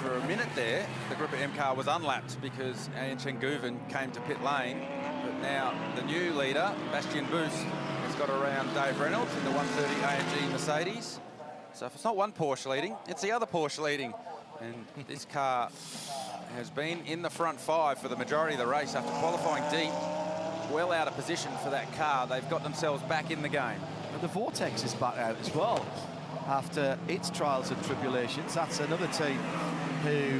for a minute there, the Group of M car was unlapped because Ayhancan Guven came to pit lane. But now the new leader, Bastien Bus, has got around Dave Reynolds in the 130 AMG Mercedes. So if it's not one Porsche leading, it's the other Porsche leading. And this car has been in the front 5 for the majority of the race after qualifying deep. Well out of position for that car. They've got themselves back in the game. And the Vortex is back out as well after its trials and tribulations. That's another team who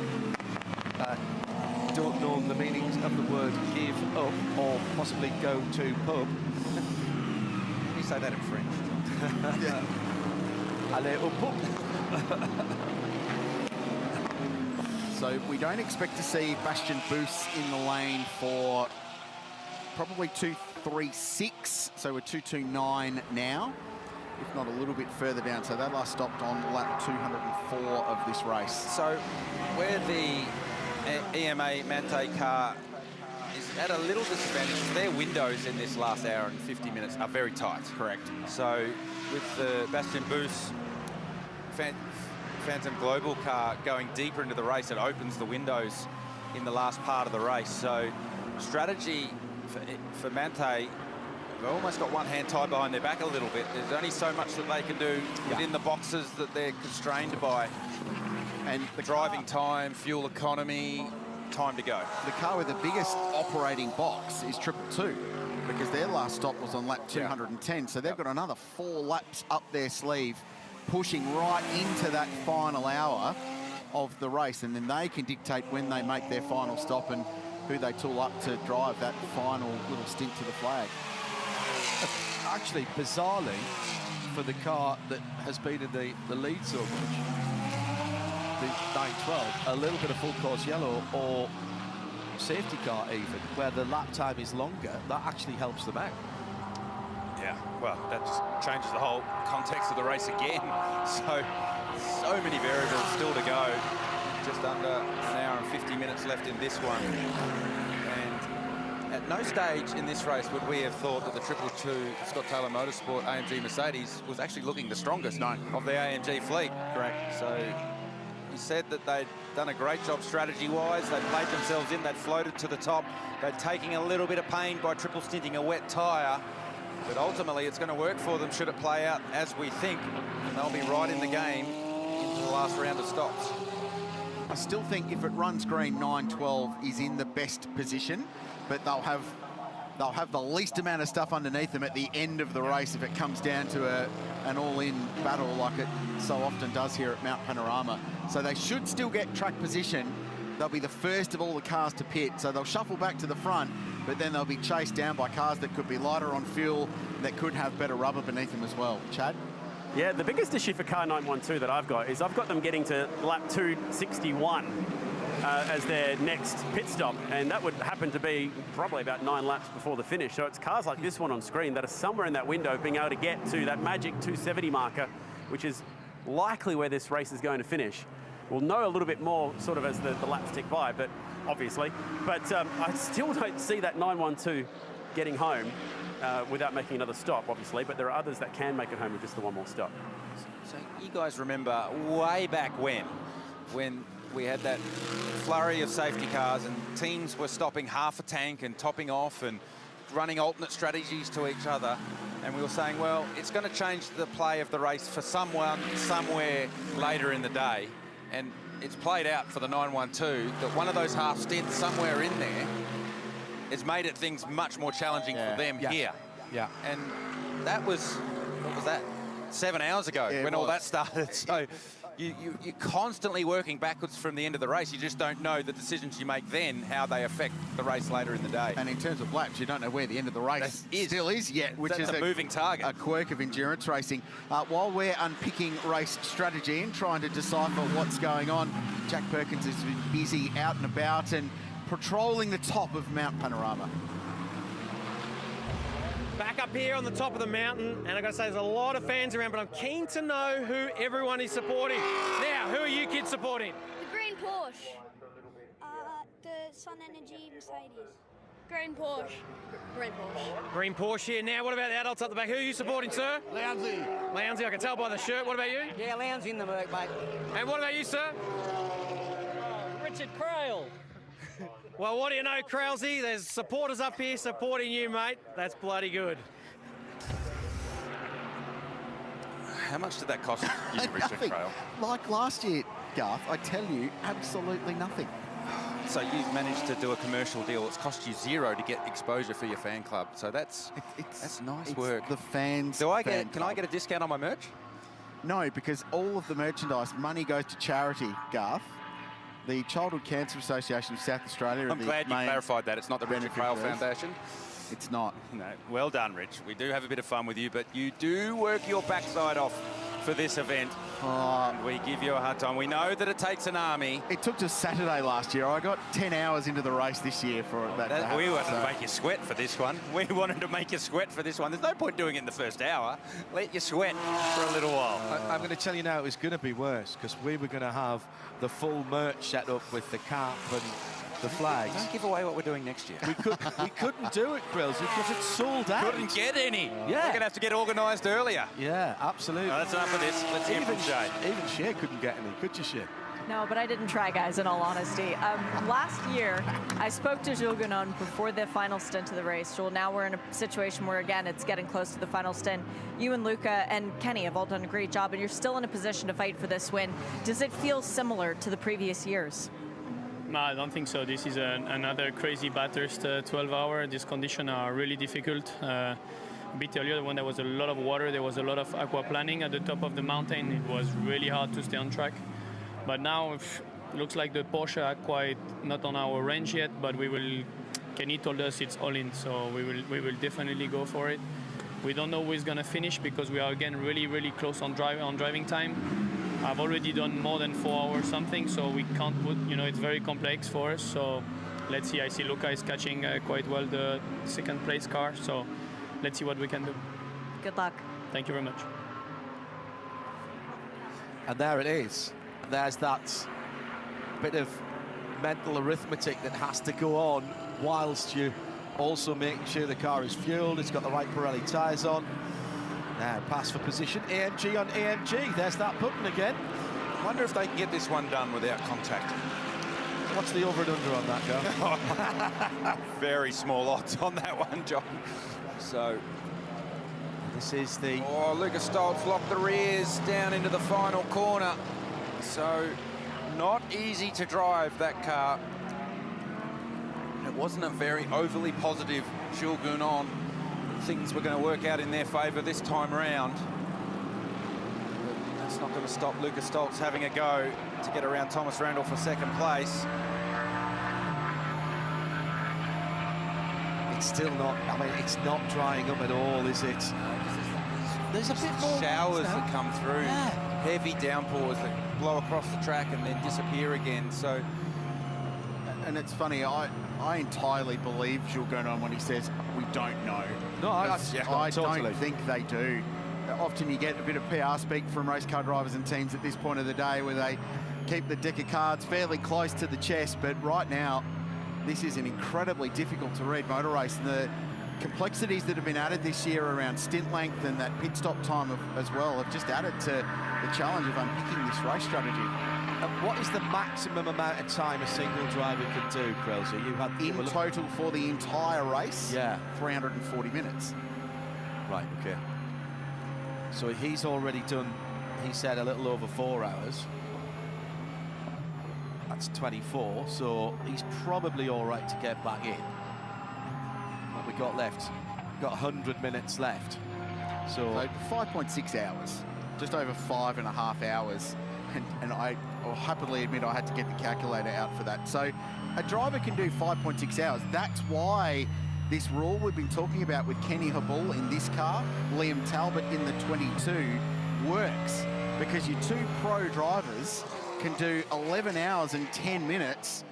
don't know the meanings of the word give up or possibly go to pub. Can you say that in French? Yeah. Allez au pub. So we don't expect to see Bastien Bus in the lane for probably 2:36. So we're 2:29 now, if not a little bit further down. So that last stopped on lap 204 of this race. So where the EMA Manthey car is at a little disadvantage, their windows in this last hour and 50 minutes are very tight. Correct. So with the Bastien Bus Phantom Global car going deeper into the race, it opens the windows in the last part of the race. So strategy for Manthey They've almost got one hand tied behind their back a little bit. There's only so much that they can do within the boxes that they're constrained by. And the driving time, fuel economy, time to go. The car with the biggest operating box is 222, because their last stop was on lap 210. So they've got another 4 laps up their sleeve, pushing right into that final hour of the race. And then they can dictate when they make their final stop and who they tool up to drive that final little stint to the flag. Actually, bizarrely, for the car that has been in the lead so much, the 912, a little bit of full course yellow or safety car even, where the lap time is longer, that actually helps them out. Yeah, well, that just changes the whole context of the race again. So many variables still to go. Just under an hour and 50 minutes left in this one. And at no stage in this race would we have thought that the 222 Scott Taylor Motorsport AMG Mercedes was actually looking the strongest of the AMG fleet. Correct. So he said that they'd done a great job strategy-wise. They played themselves in, they'd floated to the top. They're taking a little bit of pain by triple stinting a wet tyre. But ultimately, it's going to work for them should it play out as we think. And they'll be right in the game into the last round of stops. I still think if it runs green, 912 is in the best position, but they'll have the least amount of stuff underneath them at the end of the race if it comes down to an all-in battle like it so often does here at Mount Panorama. So they should still get track position. They'll be the first of all the cars to pit, so they'll shuffle back to the front, but then they'll be chased down by cars that could be lighter on fuel, that could have better rubber beneath them as well. Chad? Yeah, the biggest issue for car 912 that I've got is I've got them getting to lap 261 as their next pit stop, and that would happen to be probably about 9 laps before the finish. So it's cars like this one on screen that are somewhere in that window being able to get to that magic 270 marker, which is likely where this race is going to finish. We'll know a little bit more sort of as the laps tick by, but obviously. But I still don't see that 912 getting home without making another stop, obviously, but there are others that can make it home with just the one more stop. So you guys remember way back when we had that flurry of safety cars and teams were stopping half a tank and topping off and running alternate strategies to each other, and we were saying, well, it's going to change the play of the race for someone somewhere later in the day, and it's played out for the 912 that one of those half stints somewhere in there has made it things much more challenging for them here. Yeah. And that was, what was that? 7 hours ago when all that started. So you're constantly working backwards from the end of the race. You just don't know the decisions you make then, how they affect the race later in the day. And in terms of laps, you don't know where the end of the race still is yet, which is a moving target. A quirk of endurance racing. While we're unpicking race strategy and trying to decipher what's going on, Jack Perkins has been busy out and about and patrolling the top of Mount Panorama. Back up here on the top of the mountain, and I've got to say there's a lot of fans around, but I'm keen to know who everyone is supporting. Now, who are you kids supporting? The green Porsche. The Sun Energy Mercedes. Green Porsche. Green Porsche. Green Porsche here. Now, what about the adults up the back? Who are you supporting, sir? Lounsey. Lounsey, I can tell by the shirt. What about you? Yeah, Lounsey in the work, mate. And what about you, sir? Richard Crail. Well, what do you know, Kralsey? There's supporters up here supporting you, mate. That's bloody good. How much did that cost you, Richard Crail? Like last year, Garth, I tell you, absolutely nothing. So you've managed to do a commercial deal. It's cost you $0 to get exposure for your fan club. So that's nice work. The fans. Can I get a discount on my merch? No, because all of the merchandise money goes to charity, Garth. The Childhood Cancer Association of South Australia. I'm glad you clarified that. It's not the Richard Crail Foundation. It's not. No. Well done, Rich. We do have a bit of fun with you, but you do work your backside off for this event. And we give you a hard time. We know that it takes an army. It took us Saturday last year. I got 10 hours into the race this year for that to happen. We wanted to make you sweat for this one. We wanted to make you sweat for this one. There's no point doing it in the first hour. Let you sweat for a little while. I'm going to tell you now, it was going to be worse because we were going to have the full merch set up with the cap and the flags. Don't give away what we're doing next year. We couldn't do it, Grills, because it's sold out. Couldn't get any. Yeah. We're going to have to get organised earlier. Yeah, absolutely. No, that's enough of this. Let's hear from Shay. Even Shay couldn't get any, could you, Shay? No, but I didn't try, guys, in all honesty. Last year, I spoke to Jules Gunon before the final stint of the race. Jules, now we're in a situation where, again, it's getting close to the final stint. You and Luca and Kenny have all done a great job, and you're still in a position to fight for this win. Does it feel similar to the previous years? No, I don't think so. This is another crazy Bathurst 12-hour. These conditions are really difficult. A bit earlier, when there was a lot of water, there was a lot of aquaplaning at the top of the mountain. It was really hard to stay on track. But now it looks like the Porsche are quite not on our range yet, but we will. Kenny told us it's all in, so we will definitely go for it. We don't know who is going to finish because we are again really close on driving time. I've already done more than 4 hours something, so we can't put, it's very complex for us. So let's see. I see Luca is catching quite well the second place car, so let's see what we can do. Good luck. Thank you very much. And there it is. There's that bit of mental arithmetic that has to go on whilst you also making sure the car is fueled, it's got the right Pirelli tyres on. Now pass for position, AMG on AMG, there's that button again. I wonder if they can get this one done without contact. What's the over and under on that, Joe? Very small odds on that one, John. So this is the... Oh, Lucas Stoltz locked the rears down into the final corner. So not easy to drive that car. It wasn't a very overly positive Jules Gunon. Things were going to work out in their favour this time around. But that's not going to stop Lucas Stoltz having a go to get around Thomas Randall for second place. It's still not, I mean, it's not drying up at all, is it? There's a bit more showers that come through, heavy downpours that blow across the track and then disappear again. So, and it's funny, I entirely believe Jules Gunon when he says we don't know. No, I totally don't think they do. Often you get a bit of PR speak from race car drivers and teams at this point of the day where they keep the deck of cards fairly close to the chest, but right now this is an incredibly difficult to read motor race. And the complexities that have been added this year around stint length and that pit stop time as well have just added to the challenge of unpicking this race strategy. And what is the maximum amount of time a single driver can do, Krelser? You had in total for the entire race, yeah, 340 minutes. Right, okay. So he's already done, he said, a little over 4 hours. That's 24, so he's probably all right to get back in. What we got left? Got 100 minutes left. So 5.6 hours, just over 5.5 hours. And I will happily admit I had to get the calculator out for that. So a driver can do 5.6 hours. That's why this rule we've been talking about with Kenny Habul in this car, Liam Talbot in the 22, works. Because your two pro drivers can do 11 hours and 10 minutes.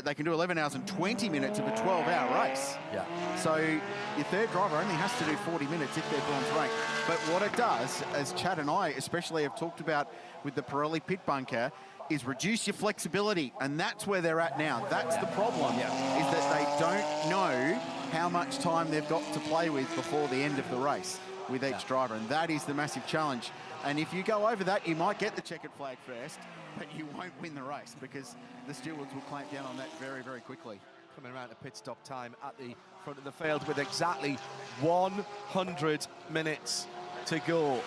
They can do 11 hours and 20 minutes of a 12-hour race. Yeah. So your third driver only has to do 40 minutes if they're bronze ranked. But what it does, as Chad and I especially have talked about with the Pirelli pit bunker, is reduce your flexibility. And that's where they're at now. That's the problem, is that they don't know how much time they've got to play with before the end of the race with each driver. And that is the massive challenge. And if you go over that, you might get the checkered flag first, but you won't win the race because the stewards will clamp down on that very, very quickly. Coming around to pit stop time at the front of the field with exactly 100 minutes to go.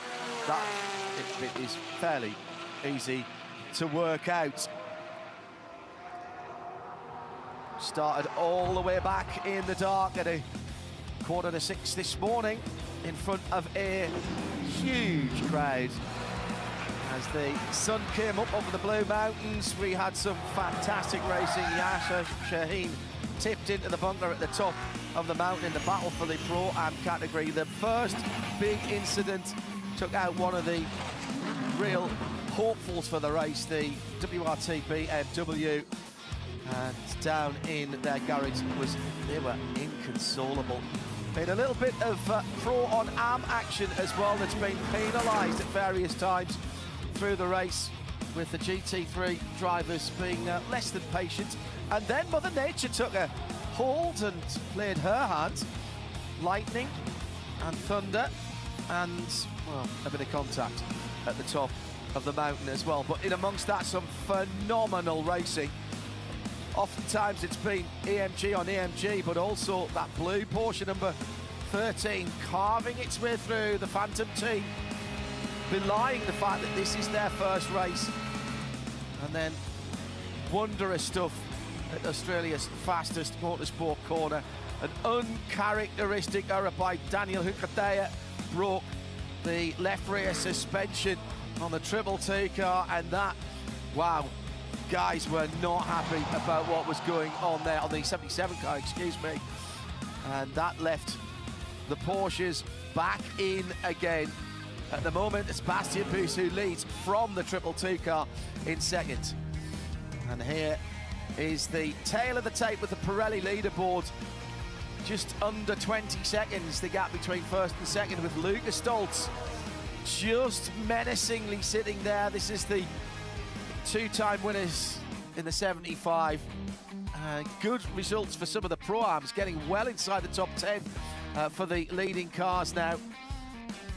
That it is fairly easy to work out. Started all the way back in the dark at a 5:45 this morning in front of a huge crowd. As the sun came up over the Blue Mountains, we had some fantastic racing. Yasser Shaheen tipped into the bunker at the top of the mountain in the battle for the Pro-Am category. The first big incident took out one of the real hopefuls for the race, the WRT BMW. And down in their garage they were inconsolable. Been a little bit of Pro-on-Am action as well that's been penalised at various times through the race, with the GT3 drivers being less than patient. And then Mother Nature took a hold and played her hand. Lightning and thunder and, well, a bit of contact at the top of the mountain as well. But in amongst that, some phenomenal racing. Oftentimes it's been EMG on EMG, but also that blue Porsche number 13 carving its way through the Phantom team, belying the fact that this is their first race. And then wondrous stuff at Australia's fastest motorsport corner. An uncharacteristic error by Daniel Hucadea broke the left rear suspension on the 222 car, and that, wow, guys were not happy about what was going on there on the 77 car, excuse me. And that left the Porsches back in again. At the moment, it's Bastian Buus who leads from the 222 car in second. And here is the tail of the tape with the Pirelli leaderboard. Just under 20 seconds, the gap between first and second, with Lukas Stoltz just menacingly sitting there. This is the two-time winners in the 75. Good results for some of the Pro-Ams, getting well inside the top 10 for the leading cars now.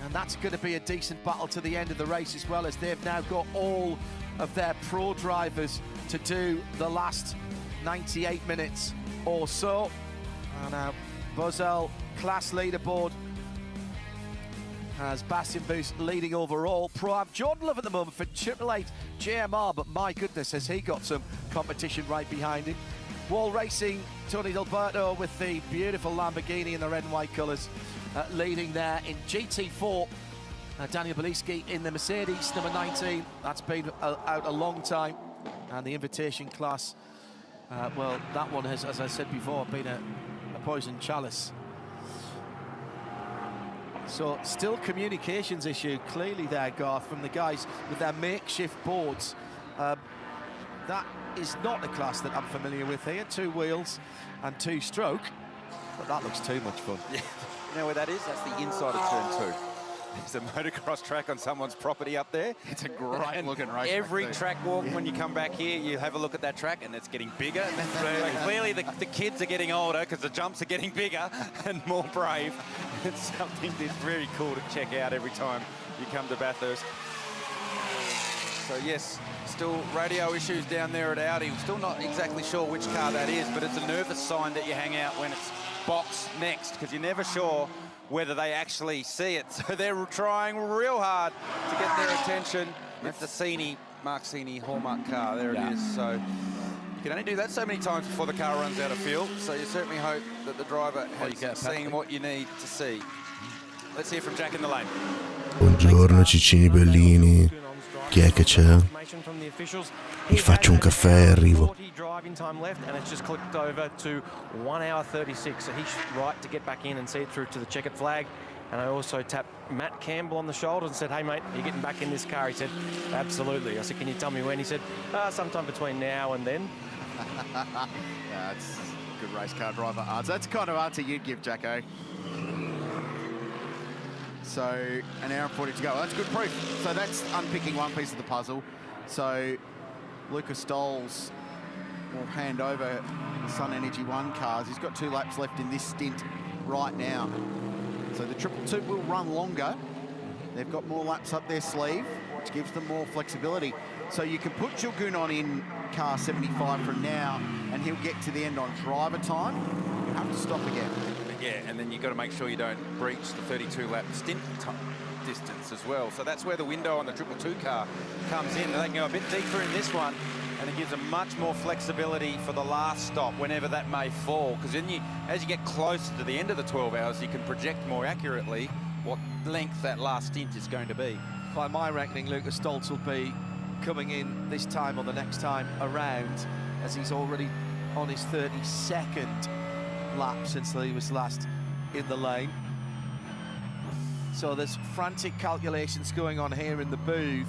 And that's going to be a decent battle to the end of the race, as well as they've now got all of their pro drivers to do the last 98 minutes or so. And now Buzzell class leaderboard has Bastian Buus leading overall. Pro-Am Jordan Love at the moment for 888 JMR, but my goodness, has he got some competition right behind him. Wall Racing, Tony D'Alberto with the beautiful Lamborghini in the red and white colours, leading there in GT4. Daniel Beliski in the Mercedes, number 19. That's been out a long time. And the invitation class, well, that one has, as I said before, been a poison chalice. So still communications issue clearly there, Garth, from the guys with their makeshift boards. That is not a class that I'm familiar with here. 2 wheels and 2 stroke, but that looks too much fun. Yeah. You know where that is? That's the inside of turn 2. There's a motocross track on someone's property up there. It's a great looking race. Every track walk, when you come back here, you have a look at that track and it's getting bigger. So clearly the kids are getting older because the jumps are getting bigger and more brave. It's something that's very cool to check out every time you come to Bathurst. So yes, still radio issues down there at Audi. Still not exactly sure which car that is, but it's a nervous sign that you hang out when it's box next, because you're never sure whether they actually see it. So they're trying real hard to get their attention. That's the Cini, Mark Cini Hallmark car. There it is. So you can only do that so many times before the car runs out of fuel. So you certainly hope that the driver has seen what you need to see. Let's hear from Jack in the lane. Buongiorno Ciccini Bellini. Chi è che c'è? Mi faccio un caffè e arrivo. Driving time left, and it's just clicked over to 1 hour 36. So he's right to get back in and see it through to the checkered flag. And I also tapped Matt Campbell on the shoulder and said, "Hey mate, are you getting back in this car?" He said, "Absolutely." I said, "Can you tell me when?" He said, "Sometime between now and then." That's a good race car driver answer. That's the kind of answer you'd give, Jacko. So an hour and 40 to go. Well, that's good proof. So that's unpicking one piece of the puzzle. So Lukas Stoltz will hand over Sun Energy 1 cars. He's got 2 laps left in this stint right now. So the 222 will run longer. They've got more laps up their sleeve, which gives them more flexibility. So you can put Jilgun on in car 75 from now, and he'll get to the end on driver time. You have to stop again. Yeah, and then you've got to make sure you don't breach the 32-lap stint distance as well. So that's where the window on the 222 car comes in. They can go a bit deeper in this one, and it gives them much more flexibility for the last stop, whenever that may fall. Because then as you get closer to the end of the 12 hours, you can project more accurately what length that last stint is going to be. By my reckoning, Lukas Stoltz will be coming in this time or the next time around, as he's already on his 32nd lap since he was last in the lane. So there's frantic calculations going on here in the booth.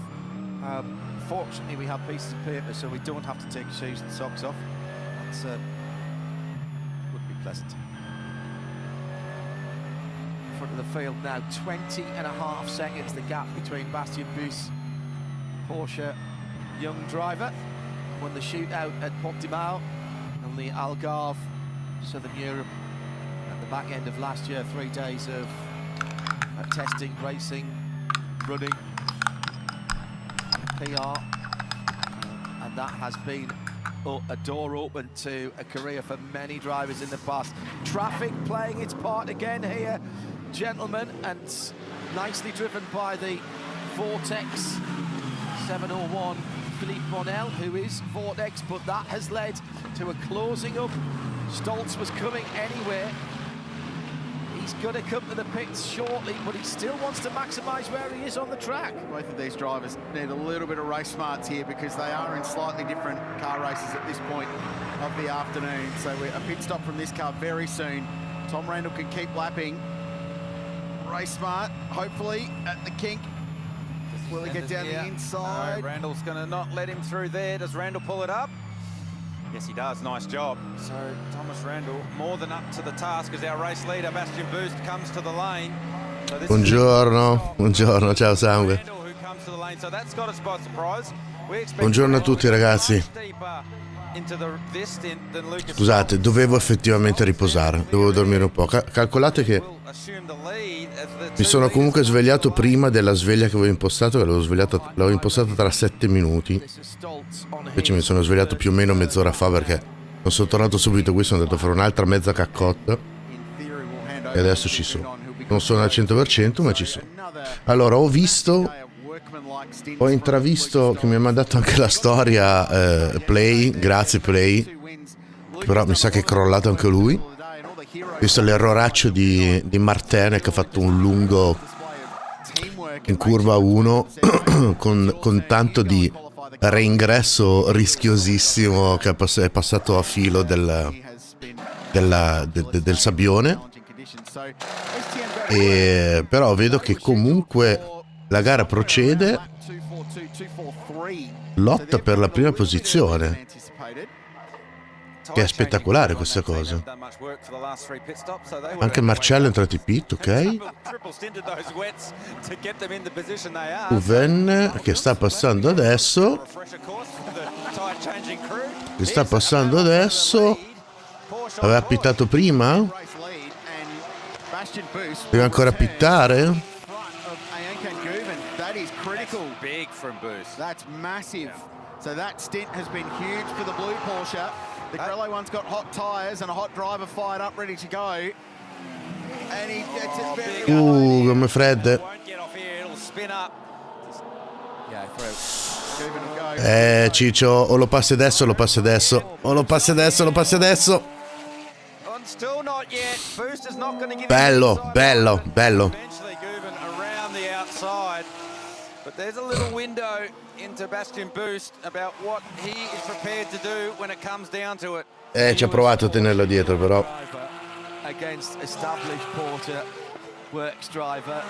Fortunately, we have pieces of paper, so we don't have to take shoes and socks off. That's would be pleasant. In front of the field now, 20.5 seconds, the gap between Bastian Buus, Porsche young driver, won the shootout at Portimao and the Algarve, Southern Europe, at the back end of last year. 3 days of testing, racing, running. PR. And that has been a door open to a career for many drivers in the past. Traffic playing its part again here, gentlemen, and nicely driven by the Vortex 701 Philippe Bonnell, who is Vortex, but that has led to a closing up. Stoltz was coming anywhere. He's going to come to the pits shortly, but he still wants to maximise where he is on the track. Both of these drivers need a little bit of race smarts here because they are in slightly different car races at this point of the afternoon. So a pit stop from this car very soon. Tom Randall can keep lapping. Race smart, hopefully, at the kink. Will he get down the inside? No, Randall's going to not let him through there. Does Randall pull it up? Yes, he does. Nice job. So Thomas Randall more than up to the task as our race leader, Bastian Boost, comes to the lane. So Buongiorno, buongiorno, ciao sangue. Who comes to the lane. So that's got us by surprise. We expect Buongiorno a tutti ragazzi. Scusate, dovevo effettivamente riposare, dovevo dormire un po'. Calcolate che mi sono comunque svegliato prima della sveglia che avevo impostato, che l'avevo impostata tra 7 minuti. Invece mi sono svegliato più o meno mezz'ora fa perché non sono tornato subito qui, sono andato a fare un'altra mezza caccotta e adesso ci sono. Non sono al 100% ma ci sono. Allora ho intravisto che mi ha mandato anche la storia Play, grazie Play, però mi sa che è crollato anche lui. Ho visto l'erroraccio di Martin che ha fatto un lungo in curva 1 con tanto di reingresso rischiosissimo che è passato a filo del sabbione. Però vedo che comunque la gara procede, lotta per la prima posizione, che è spettacolare questa cosa. Anche Marcello è entrato in pit, ok. Uven che sta passando adesso. Aveva pittato prima? Deve ancora pittare? Big from Boost. That's massive. So that stint has been huge for the blue Porsche. The Grello one's got hot tyres and a hot driver fired up, ready to go. And he gets it very come fredde. Ciccio, o lo passi adesso o lo passi adesso. O lo passi adesso o lo passi adesso. Bello, bello, bello. But there's a little window into Bastian Boost about what he is prepared to do when it comes down to it. Ci ha provato a tenerlo dietro però. Against established Porsche works driver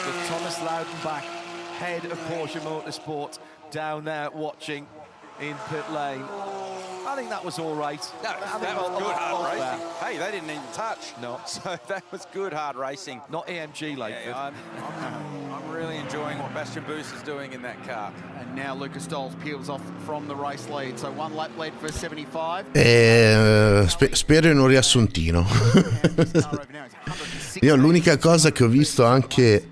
with Thomas Laudenbach, head of Porsche Motorsport, down there watching in pit lane. I think that was all right. No, that was good hard racing. Hey, they didn't even touch. No. So that was good hard racing. Not AMG like that. I'm really enjoying what Bastian Boost is doing in that car. And now Lucas Stoltz peels off from the race lead. So one lap lead for 75. Spero in un riassuntino. Io l'unica cosa che ho visto anche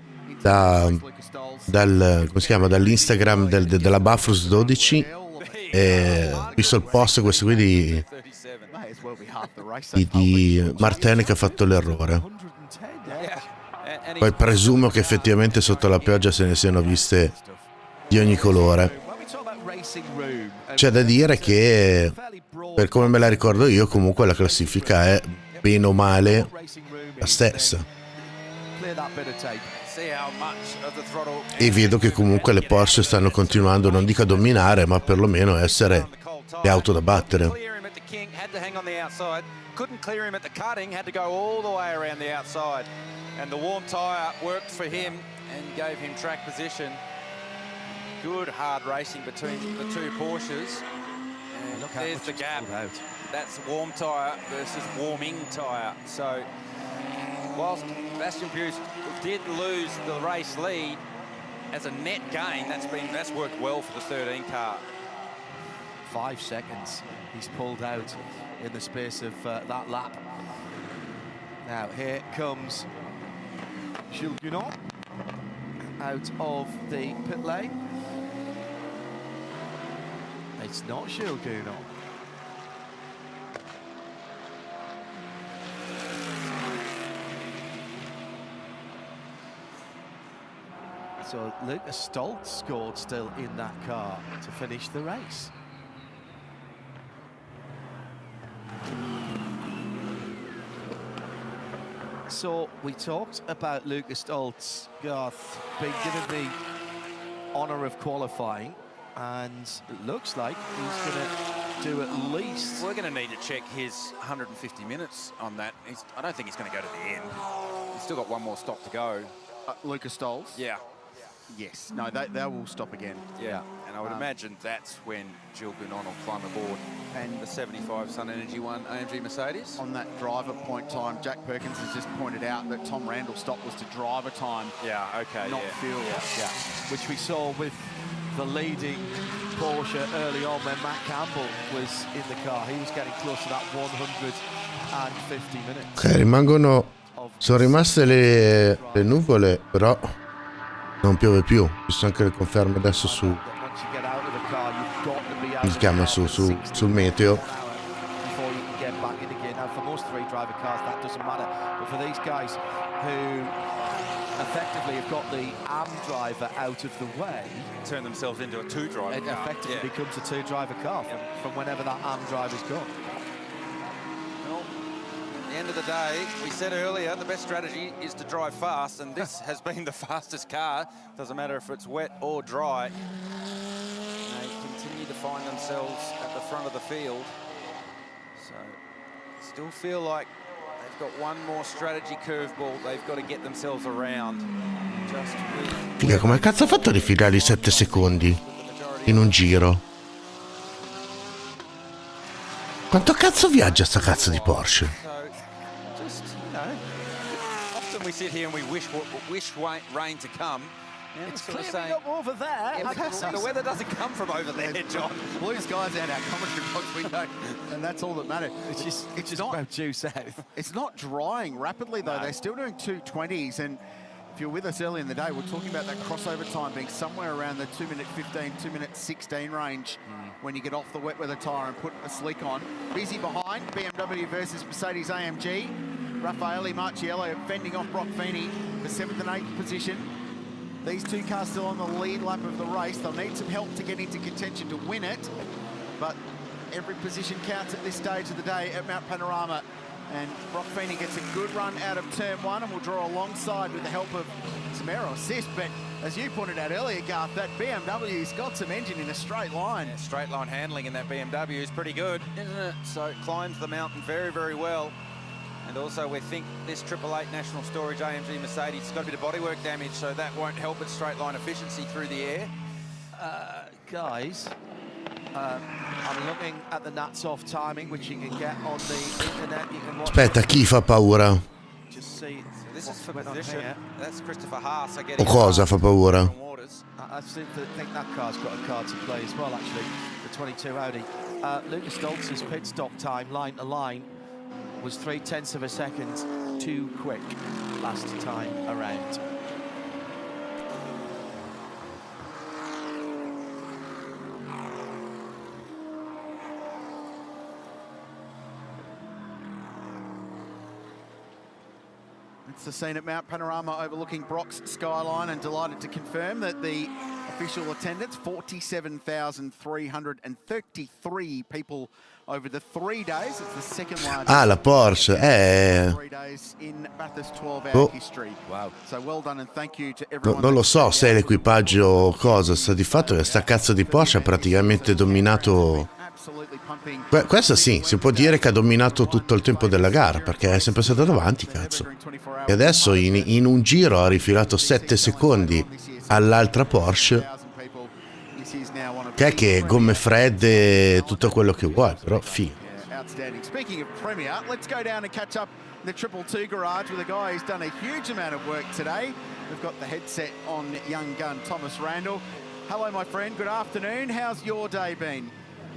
dall'Instagram della BATHURST 12 visto il post questo qui di Martin che ha fatto l'errore. Poi presumo che effettivamente sotto la pioggia se ne siano viste di ogni colore. C'è da dire che per come me la ricordo io comunque la classifica è bene o male la stessa. E vedo che comunque le Porsche stanno continuando, non dico a dominare, ma perlomeno a essere le auto da battere. Couldn't clear him at the cutting, had to go all the way around the outside. And the warm tyre worked for him and gave him track position. Good hard racing between the two Porsches. And there's the gap. That's warm tyre versus warming tyre. So whilst Bastian Boost did lose the race lead, as a net gain, that's worked well for the 13 car. 5 seconds he's pulled out in the space of that lap. Now here comes Gilles Guinot out of the pit lane. It's not Shilguno. So Lucas Stoltz scored still in that car to finish the race. So we talked about Lucas Stoltz, Garth, being given the honour of qualifying, and it looks like he's going to do at least... We're going to need to check his 150 minutes on that. I don't think he's going to go to the end. He's still got one more stop to go. Lucas Stoltz? Yeah. Yes. No, they will stop again. Yeah, and I would imagine that's when Jill Bounon will climb aboard and the 75 Sun Energy One AMG Mercedes. On that driver point time, Jack Perkins has just pointed out that Tom Randall's stop was to driver time. Yeah, okay. Not fuel. Yeah, which we saw with the leading Porsche early on when Matt Campbell was in the car. He was getting close to that 150 minutes. Ok, rimangono... Sono rimaste le nuvole, però non piove più. Ci sono anche le conferme adesso su... Come si chiama? Sul meteo. For most three driver cars, that doesn't matter. But for these guys who effectively have got the AM driver out of the way, turn themselves into a two-driver it car. effectively becomes a two-driver car from whenever that AM driver's gone. Well, at the end of the day, we said earlier, the best strategy is to drive fast, and this has been the fastest car. Doesn't matter if it's wet or dry. They continue to find themselves at the front of the field. So, still feel like they've got one more strategy curveball they've got to get themselves around. Just with... Figa, come cazzo ha fatto a rifilare i 7 secondi in un giro? Quanto cazzo viaggia sta cazzo di Porsche? Just, you know, often we sit here and we wish rain to come. Yeah, it's clearing up over there. Yeah, the weather doesn't come from over there, John. Blue skies out our commentary box window, and that's all that matters. It's just about due south. It's not drying rapidly, though. No. They're still doing 220s, and if you're with us early in the day, we're talking about that crossover time being somewhere around the 2-minute 15, 2-minute 16 range when you get off the wet weather tyre and put a slick on. Busy behind, BMW versus Mercedes AMG. Raffaele Marciello fending off Brock Feeney for 7th and 8th position. These two cars still on the lead lap of the race. They'll need some help to get into contention to win it, but every position counts at this stage of the day at Mount Panorama. And Brock Feeney gets a good run out of turn 1 and will draw alongside with the help of some aero assist. But as you pointed out earlier, Garth, that BMW's got some engine in a straight line. Yeah, straight line handling in that BMW is pretty good, isn't it? So it climbs the mountain very, very well. And also we think this 888 National Storage AMG Mercedes has got a bit of bodywork damage, so that won't help its straight line efficiency through the air. Guys, I'm looking at the nuts off timing, which you can get on the internet. You can watch. Aspetta, chi fa paura? Just see. So this is for position. That's Christopher Haas. O cosa fa paura? I think that car's got a card to play as well, actually. The 22 Audi. Lucas Stoltz's pit stop time, line to line, was 0.3 of a second too quick last time around. It's the scene at Mount Panorama overlooking Brock's skyline, and delighted to confirm that the official attendance, 47,333 people over the 3 days. It's the second largest. Ah, la Porsche, 3 days in Bathurst 12-hour history. Wow. So well done and thank you to everyone. Non lo so se è l'equipaggio o cosa, sta di fatto che sta cazzo di Porsche ha praticamente dominato. Questo sì, si può dire che ha dominato tutto il tempo della gara, perché è sempre stato davanti, cazzo. E adesso in un giro ha rifilato 7 secondi all'altra Porsche, che gomme fredde, tutto quello che vuoi, però figo. Outstanding. Speaking of Premier, let's go down and catch up in the 222 garage with a guy who's done a huge amount of work today. We've got the headset on young gun Thomas Randall. Hello, my friend. Good afternoon. How's your day been?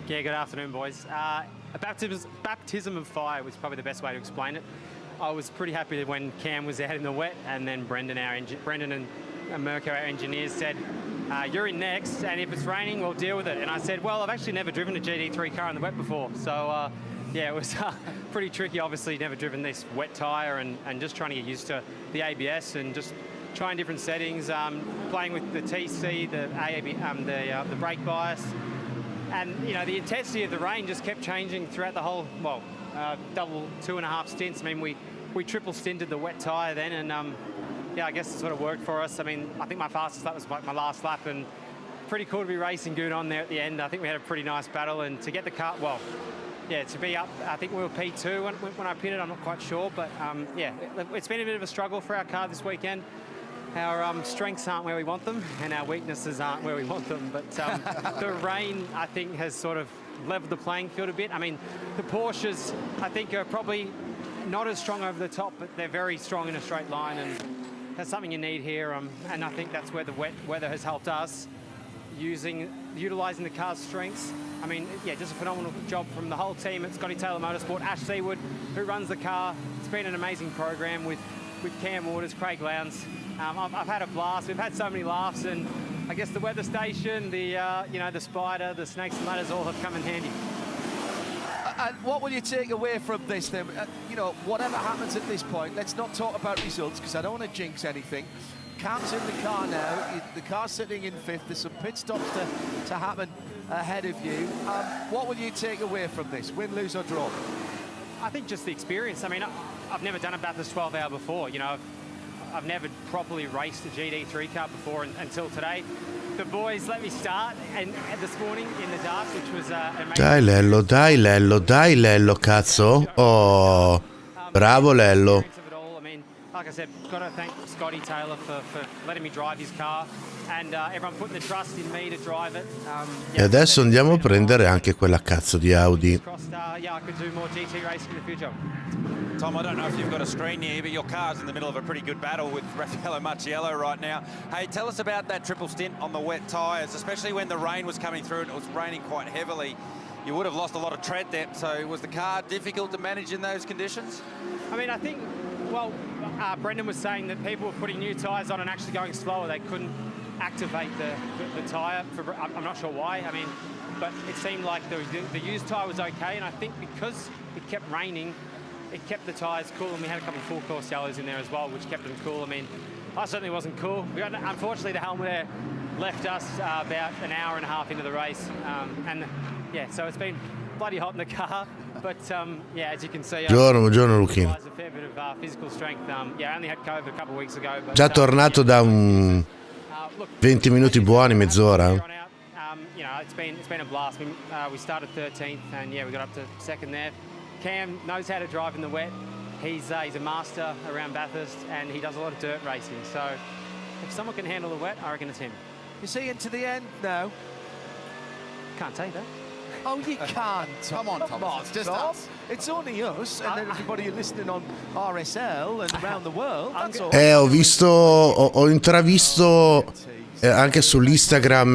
Yeah, good afternoon, boys. A baptism of fire was probably the best way to explain it. I was pretty happy when Cam was out in the wet, and then Brendan and Mirko, our engineers, said, you're in next, and if it's raining, we'll deal with it. And I said, well, I've actually never driven a GT3 car in the wet before, so yeah, it was pretty tricky. Obviously, never driven this wet tyre, and just trying to get used to the ABS and just trying different settings, playing with the TC, the AAB, the brake bias, and the intensity of the rain just kept changing throughout the whole double 2.5 stints. I mean, we triple stinted the wet tyre then, and yeah, I guess it sort of worked for us. I mean, I think my fastest lap was my last lap, and pretty cool to be racing good on there at the end. I think we had a pretty nice battle, and to get the car, yeah, to be up, I think we were P2 when I pitted, I'm not quite sure, but yeah, it's been a bit of a struggle for our car this weekend. Our strengths aren't where we want them, and our weaknesses aren't where we want them, but the rain, I think, has sort of leveled the playing field a bit. I mean, the Porsches, I think, are probably not as strong over the top, but they're very strong in a straight line, and that's something you need here, and I think that's where the wet weather has helped us, utilising the car's strengths. I mean, yeah, just a phenomenal job from the whole team at Scotty Taylor Motorsport. Ash Seawood, who runs the car. It's been an amazing program with Cam Waters, Craig Lowndes. I've had a blast. We've had so many laughs, and I guess the weather station, the spider, the snakes and ladders all have come in handy. And what will you take away from this then? Whatever happens at this point, let's not talk about results because I don't want to jinx anything. Cam's in the car now. The car's sitting in 5th. There's some pit stops to happen ahead of you. What will you take away from this? Win, lose or draw? I think just the experience. I mean, I've never done a Bathurst 12 hour before. I've never properly raced a GT3 car before until today. The boys let me start and this morning in the dark, which was amazing. Dai Lello, cazzo. Oh, bravo Lello. Like I said, got to thank Scotty Taylor for letting me drive his car, and everyone putting the trust in me to drive it. E adesso andiamo a prendere anche quella cazzo di Audi. Yeah, I could do more GT racing in the future. Tom, I don't know if you've got a screen here, but your car's in the middle of a pretty good battle with Raffaello Marciello right now. Hey, tell us about that triple stint on the wet tyres, especially when the rain was coming through and it was raining quite heavily. You would have lost a lot of tread depth, so was the car difficult to manage in those conditions? I mean, I think, well, Brendan was saying that people were putting new tyres on and actually going slower. They couldn't activate the tyre. I'm not sure why. I mean, but it seemed like the used tyre was okay, and I think because it kept raining, it kept the tyres cool, and we had a couple of full course yellows in there as well, which kept them cool. I mean, I certainly wasn't cool. Unfortunately, the helmet there left us about an hour and a half into the race, and yeah, so it's been bloody hot in the car. But yeah, as you can see, Buongiorno Luchino. a fair bit of physical strength. Yeah, I only had COVID a couple of weeks ago. But, Già tornato da 20 minuti buoni, mezz'ora. It's been a blast. We started 13th, and yeah, we got up to 2nd there. Cam knows how to drive in the wet. He's a master around Bathurst, and he does a lot of dirt racing. So if someone can handle the wet, I reckon it's him. You see into the end now? Can't say that. Oh, you can't. Come on, Thomas. It's just us. It's only us and everybody listening on RSL and around the world. That's all. Ho intravisto anche sull'Instagram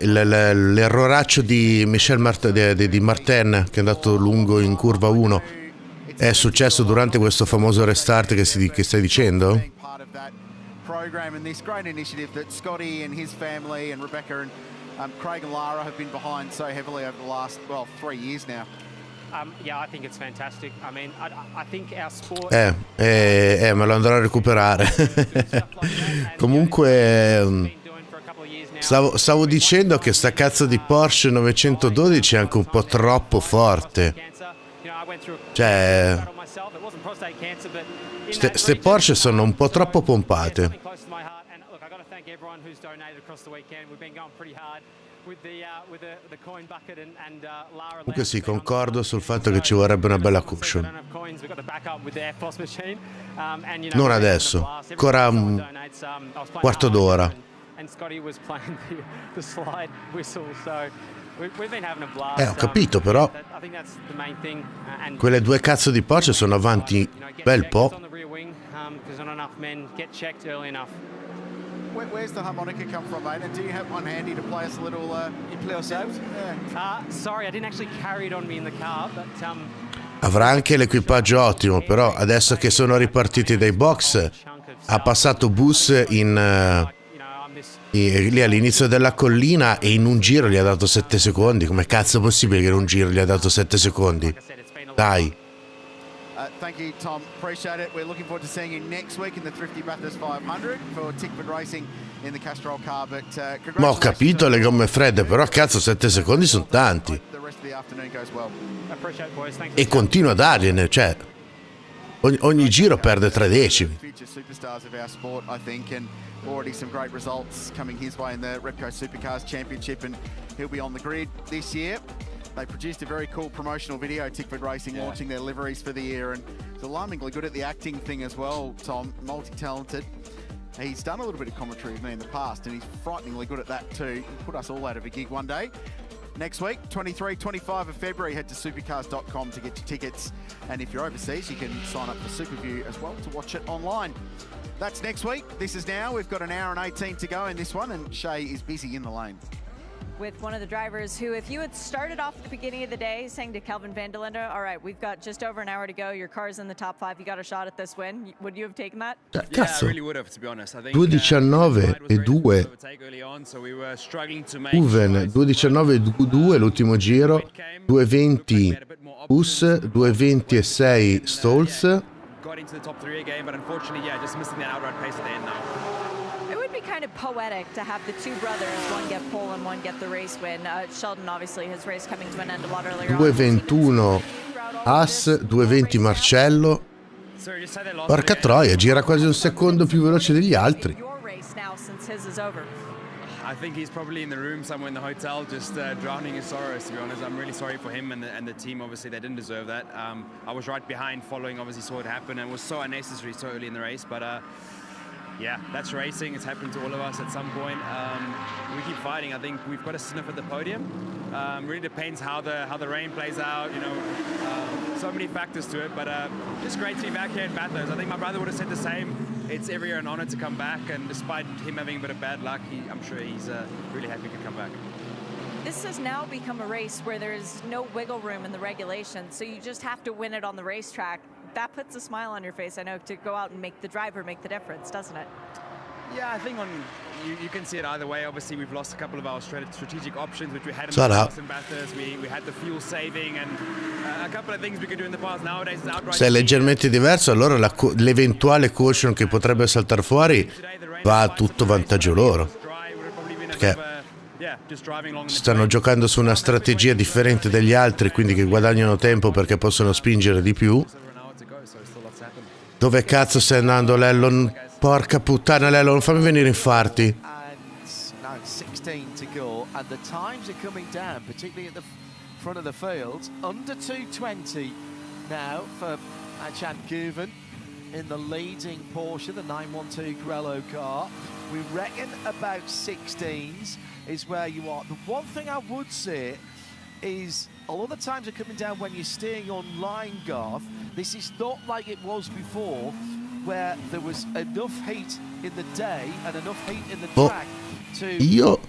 l'erroraccio di Michel di Martin, che è andato lungo in curva 1. È successo durante questo famoso restart che stai dicendo? Program and this great initiative that Scotty and his family and Rebecca and Craig and Lara have been behind so heavily over the last 3 years now. Yeah, I think it's fantastic. I mean, I think our sport. Me lo andrò a recuperare. Comunque, stavo dicendo che sta cazzo di Porsche 912 è anche un po' troppo forte. Cioè, ste Porsche sono un po' troppo pompate. Comunque sì, concordo sul fatto che ci vorrebbe una bella cushion. Non adesso, ancora un quarto d'ora. Ho capito, però quelle due cazzo di Porsche sono avanti bel po'. Where's the harmonica come from, mate? And do you have one handy to play us a little? You play us out? Sorry, I didn't actually carry it on me in the car, but Avrà anche l'equipaggio ottimo, però adesso che sono ripartiti dai box ha passato bus in lì all'inizio della collina e in un giro gli ha dato 7 secondi. Come cazzo è possibile che in un giro gli ha dato 7 secondi? Dai. Thank you, Tom. Appreciate it. We're looking forward to seeing you next week in the Thrifty Bathurst 500 for Tickford Racing in the Castrol car. But Ma ho capito le gomme fredde, però cazzo 7 secondi sono tanti. the rest of the afternoon goes well. E continua a dargliene, cioè ogni giro perde 3 decimi. Future superstars of our sport, I think, and already some great results coming his way in the Repco Supercars Championship, and he'll be on the grid this year. They produced a very cool promotional video, Tickford Racing, launching their liveries for the year, and he's alarmingly good at the acting thing as well, Tom, multi-talented. He's done a little bit of commentary with me in the past, and he's frighteningly good at that too. He'll put us all out of a gig one day. Next week, 23, 25 of February, head to supercars.com to get your tickets. And if you're overseas, you can sign up for Superview as well to watch it online. That's next week. This is now. We've got an hour and 18 to go in this one, and Shay is busy in the lane. With one of the drivers who, if you had started off at the beginning of the day saying to Kelvin van der Linde, all right, we've got just over an hour to go, your car's in the top 5, you got a shot at this win, would you have taken that? Cazzo, 2.19 e 2. Uven 2.19 e 2 l'ultimo giro, 2.20 Us, 2.20 e 6 Stolz. Got into the top 3 again, but unfortunately, just missing that outright pace at the end now. It would be kind of poetic to have the two brothers, one get pole and one get the race win. Sheldon, obviously, his race coming to an end a lot earlier. 2.21 As, 2.20 Marcello. Porca troia, gira quasi un secondo più veloce degli altri. I think he's probably in the room somewhere in the hotel, just drowning his sorrows, to be honest. I'm really sorry for him and the team. Obviously, they didn't deserve that. I was right behind, following, obviously saw it happen, and it was so unnecessary so early in the race. But yeah, that's racing. It's happened to all of us at some point. We keep fighting. I think we've got a sniff at the podium. Really depends how the rain plays out. You know, so many factors to it. But just great to be back here in Bathurst. I think my brother would have said the same. It's every year an honor to come back, and despite him having a bit of bad luck, I'm sure he's really happy to come back. This has now become a race where there is no wiggle room in the regulations, so you just have to win it on the racetrack. That puts a smile on your face, I know, to go out and make the driver make the difference, doesn't it? Yeah, I think you can see it either way. Obviously, we've lost a couple of our strategic options, which we had in the past in Bathurst. We had the fuel saving and a couple of things we could do in the past. Nowadays, it's outright. Se è leggermente diverso, allora l'eventuale caution che potrebbe saltare fuori va a tutto vantaggio loro. Perché stanno giocando su una strategia differente dagli altri, quindi che guadagnano tempo perché possono spingere di più. Dove cazzo stai andando, Lellon? Porca puttana, Lellon, non fammi venire infarti. Now 16 to go, and the times are coming down, particularly at the front of the field. Under 2:20 now for Achan Guven in the leading Porsche, the 912 Grello car. We reckon about 16s is where you are. The one thing I would say is, although the times are coming down when you're staying on line, Garth, this is not like it was before, where there was enough heat in the day and enough heat in the track to... Io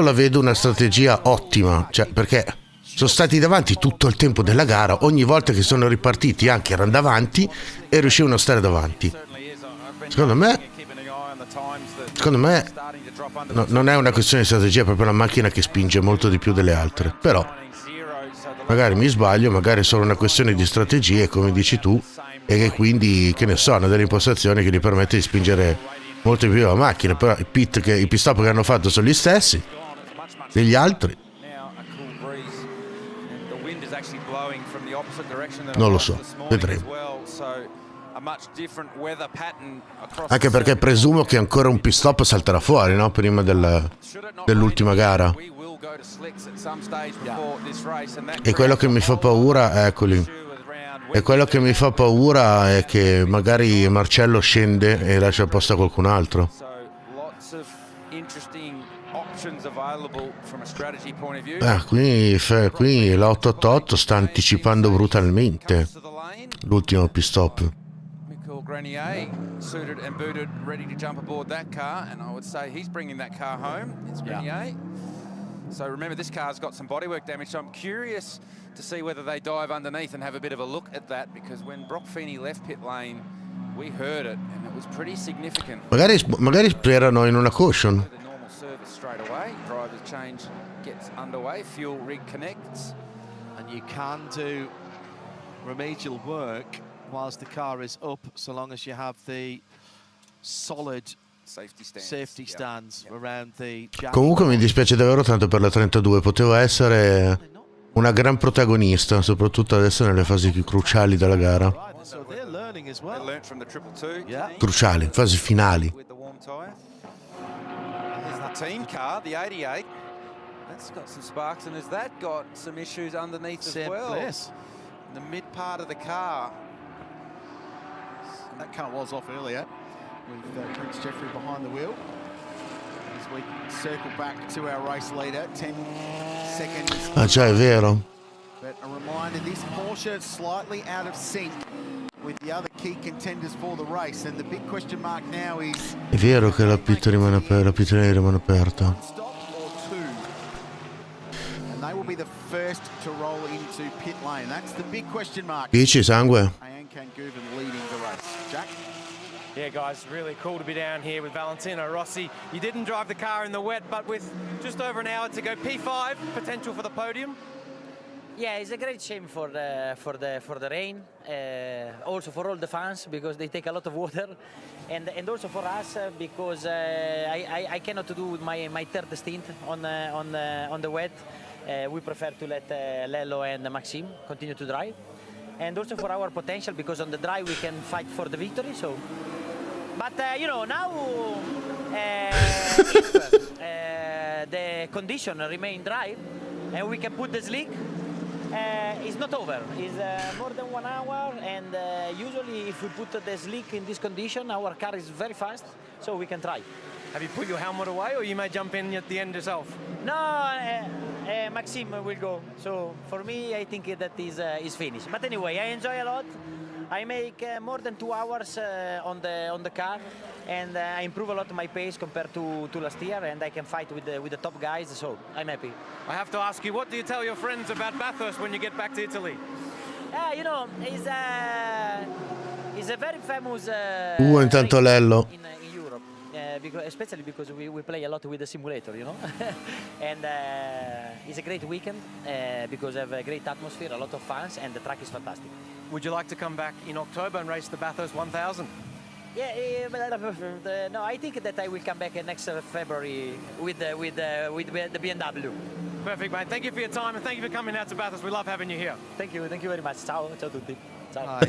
la vedo una strategia ottima, cioè, perché sono stati davanti tutto il tempo della gara, ogni volta che sono ripartiti anche erano davanti e riuscivano a stare davanti. Secondo me non è una questione di strategia, è proprio una macchina che spinge molto di più delle altre. Però magari mi sbaglio, magari è solo una questione di strategie, come dici tu, e che quindi, che ne so, hanno delle impostazioni che gli permette di spingere molto di più la macchina. Però i pit stop che hanno fatto sono gli stessi degli altri. Non lo so, vedremo. Anche perché presumo che ancora un pit stop salterà fuori, no? Prima dell'ultima gara. E quello che mi fa paura, eccoli. E quello che mi fa paura è che magari Marcello scende e lascia il posto a qualcun altro. Qui l'888 sta anticipando brutalmente l'ultimo pit stop. Grenier suited and booted, ready to jump aboard that car, and I would say he's bringing that car home. It's Grenier. So remember, this car's got some bodywork damage, so I'm curious to see whether they dive underneath and have a bit of a look at that, because when Brock Feeney left pit lane, we heard it, and it was pretty significant. Magari sperano in una caution. straight away. Driver's change gets underway. Fuel rig connects. And you can do remedial work whilst the car is up, so long as you have the solid safety stands around the jack. Comunque mi dispiace davvero tanto per la 32, poteva essere una gran protagonista, soprattutto adesso nelle fasi più cruciali della gara. Cruciali, fasi finali. Here's the team car, the 88. That's got some sparks, and has that got some issues underneath as well? Place. The mid part of the car. That car was off earlier with Prince Jeffrey behind the wheel. As we circle back to our race leader, 10 seconds. Ah già, è vero. But a reminder, this Porsche is slightly out of sync with the other key contenders for the race, and the big question mark now is... È vero che la pit rimane aperta. And they will be the first to roll into pit lane. That's the big question mark. Dici sangue? And Can Guven leading the race. Jack? Yeah, guys, really cool to be down here with Valentino Rossi. You didn't drive the car in the wet, but with just over an hour to go, P5, potential for the podium. Yeah, it's a great shame for the rain, also for all the fans because they take a lot of water, and also for us because I cannot do my third stint on the wet. We prefer to let Lello and Maxime continue to drive, and also for our potential because on the dry we can fight for the victory. So, but you know, now if the condition remain dry and we can put the slick. It's not over. It's more than 1 hour, and usually if we put the slick in this condition, our car is very fast, so we can try. Have you put your helmet away, or you may jump in at the end yourself? No, Maxime will go. So for me, I think that is finished. But anyway, I enjoy a lot. I make more than 2 hours on the car, and I improve a lot my pace compared to last year, and I can fight with the top guys, so I'm happy. I have to ask you, what do you tell your friends about Bathurst when you get back to Italy? You know, it's a very famous Intanto Lello. in Europe, especially because we play a lot with the simulator, you know. And it's a great weekend because we have a great atmosphere, a lot of fans, and the track is fantastic. Would you like to come back in October and race the Bathurst 1000? Yeah, no, I think that I will come back next February with the BMW. Perfect, mate. Thank you for your time and thank you for coming out to Bathurst. We love having you here. Thank you very much. Ciao a tutti. Ciao.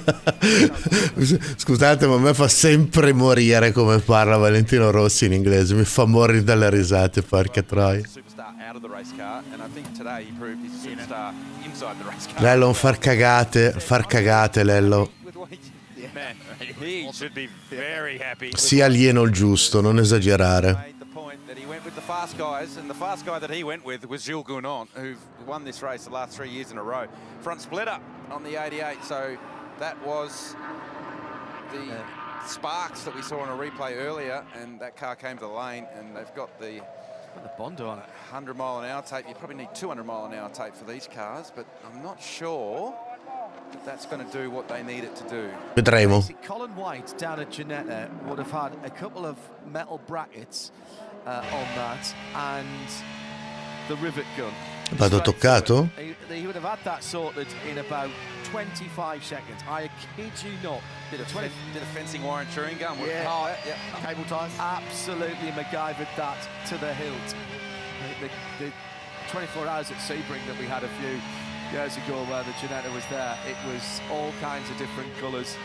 Scusate, ma a me fa sempre morire come parla Valentino Rossi in inglese, mi fa morire dalle risate, porca troia. Lello, non far cagate, Lello. He should be very happy. Sia alieno il giusto, non esagerare. That he went with the fast guys, and the fast guy that he went with was Gilles Gounod, who've won this race the last 3 years in a row. Front splitter on the 88, so that was the sparks that we saw in a replay earlier, and that car came to the lane, and they've got the Bondo on it. 100 mile an hour tape. You probably need 200 mile an hour tape for these cars, but I'm not sure that that's going to do what they need it to do. Vedremo. Colin White down at Ginetta would have had a couple of metal brackets on that and the rivet gun. Vado toccato? He would have had that sorted in about 25 seconds. I kid you not. Did a fencing wire and chewing gum. Yeah. Oh, yeah. Cable ties. Absolutely MacGyvered that to the hilt. The 24 hours at Sebring that we had a few years ago where the Ginetta was there, it was all kinds of different colours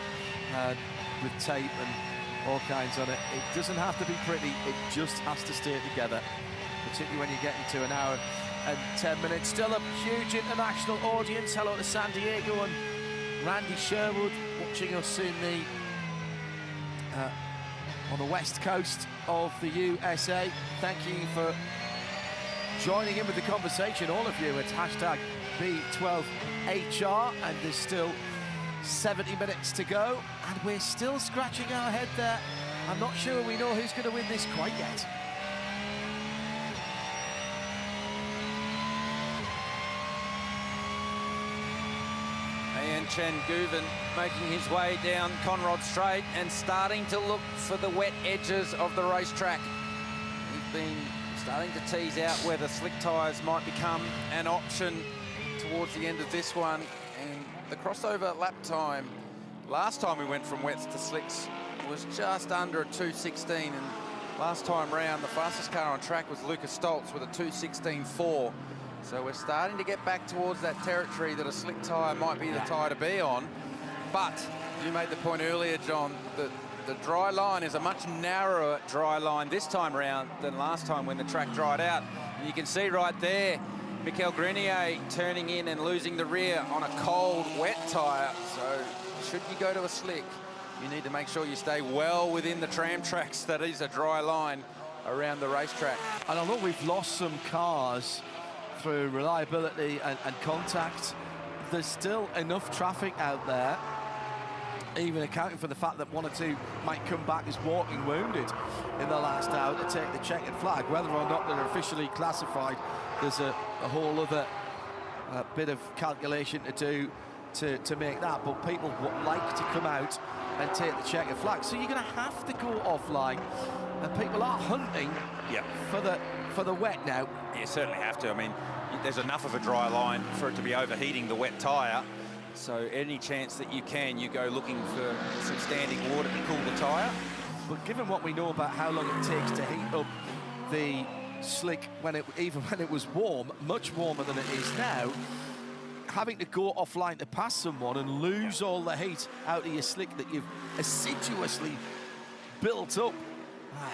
with tape and all kinds on it. It doesn't have to be pretty, it just has to stay together, particularly when you're getting to an hour and 10 minutes. Still a huge international audience. Hello to San Diego and Randy Sherwood watching us in the on the west coast of the USA. Thank you for joining in with the conversation, all of you. It's hashtag B12HR, and there's still 70 minutes to go, and we're still scratching our head there. I'm not sure we know who's going to win this quite yet. And Chen Guven making his way down Conrod Straight and starting to look for the wet edges of the racetrack. He's been Starting to tease out whether slick tyres might become an option towards the end of this one. And the crossover lap time, last time we went from wets to slicks, was just under a 2:16. And last time round, the fastest car on track was Lucas Stoltz with a 2:16.4. So we're starting to get back towards that territory that a slick tyre might be the tyre to be on. But you made the point earlier, John, that the dry line is a much narrower dry line this time round than last time when the track dried out. And you can see right there, Michael Grenier turning in and losing the rear on a cold, wet tyre. So should you go to a slick, you need to make sure you stay well within the tram tracks that is a dry line around the racetrack. And although we've lost some cars through reliability and contact, there's still enough traffic out there, even accounting for the fact that one or two might come back as walking wounded in the last hour to take the checkered flag. Whether or not they're officially classified, there's a whole other bit of calculation to do to make that. But people would like to come out and take the checkered flag. So you're going to have to go offline, and people are hunting for the wet now. You certainly have to. I mean, there's enough of a dry line for it to be overheating the wet tyre. So any chance that you can, you go looking for some standing water to cool the tyre. But given what we know about how long it takes to heat up the slick, even when it was warm, much warmer than it is now, having to go offline to pass someone and lose all the heat out of your slick that you've assiduously built up,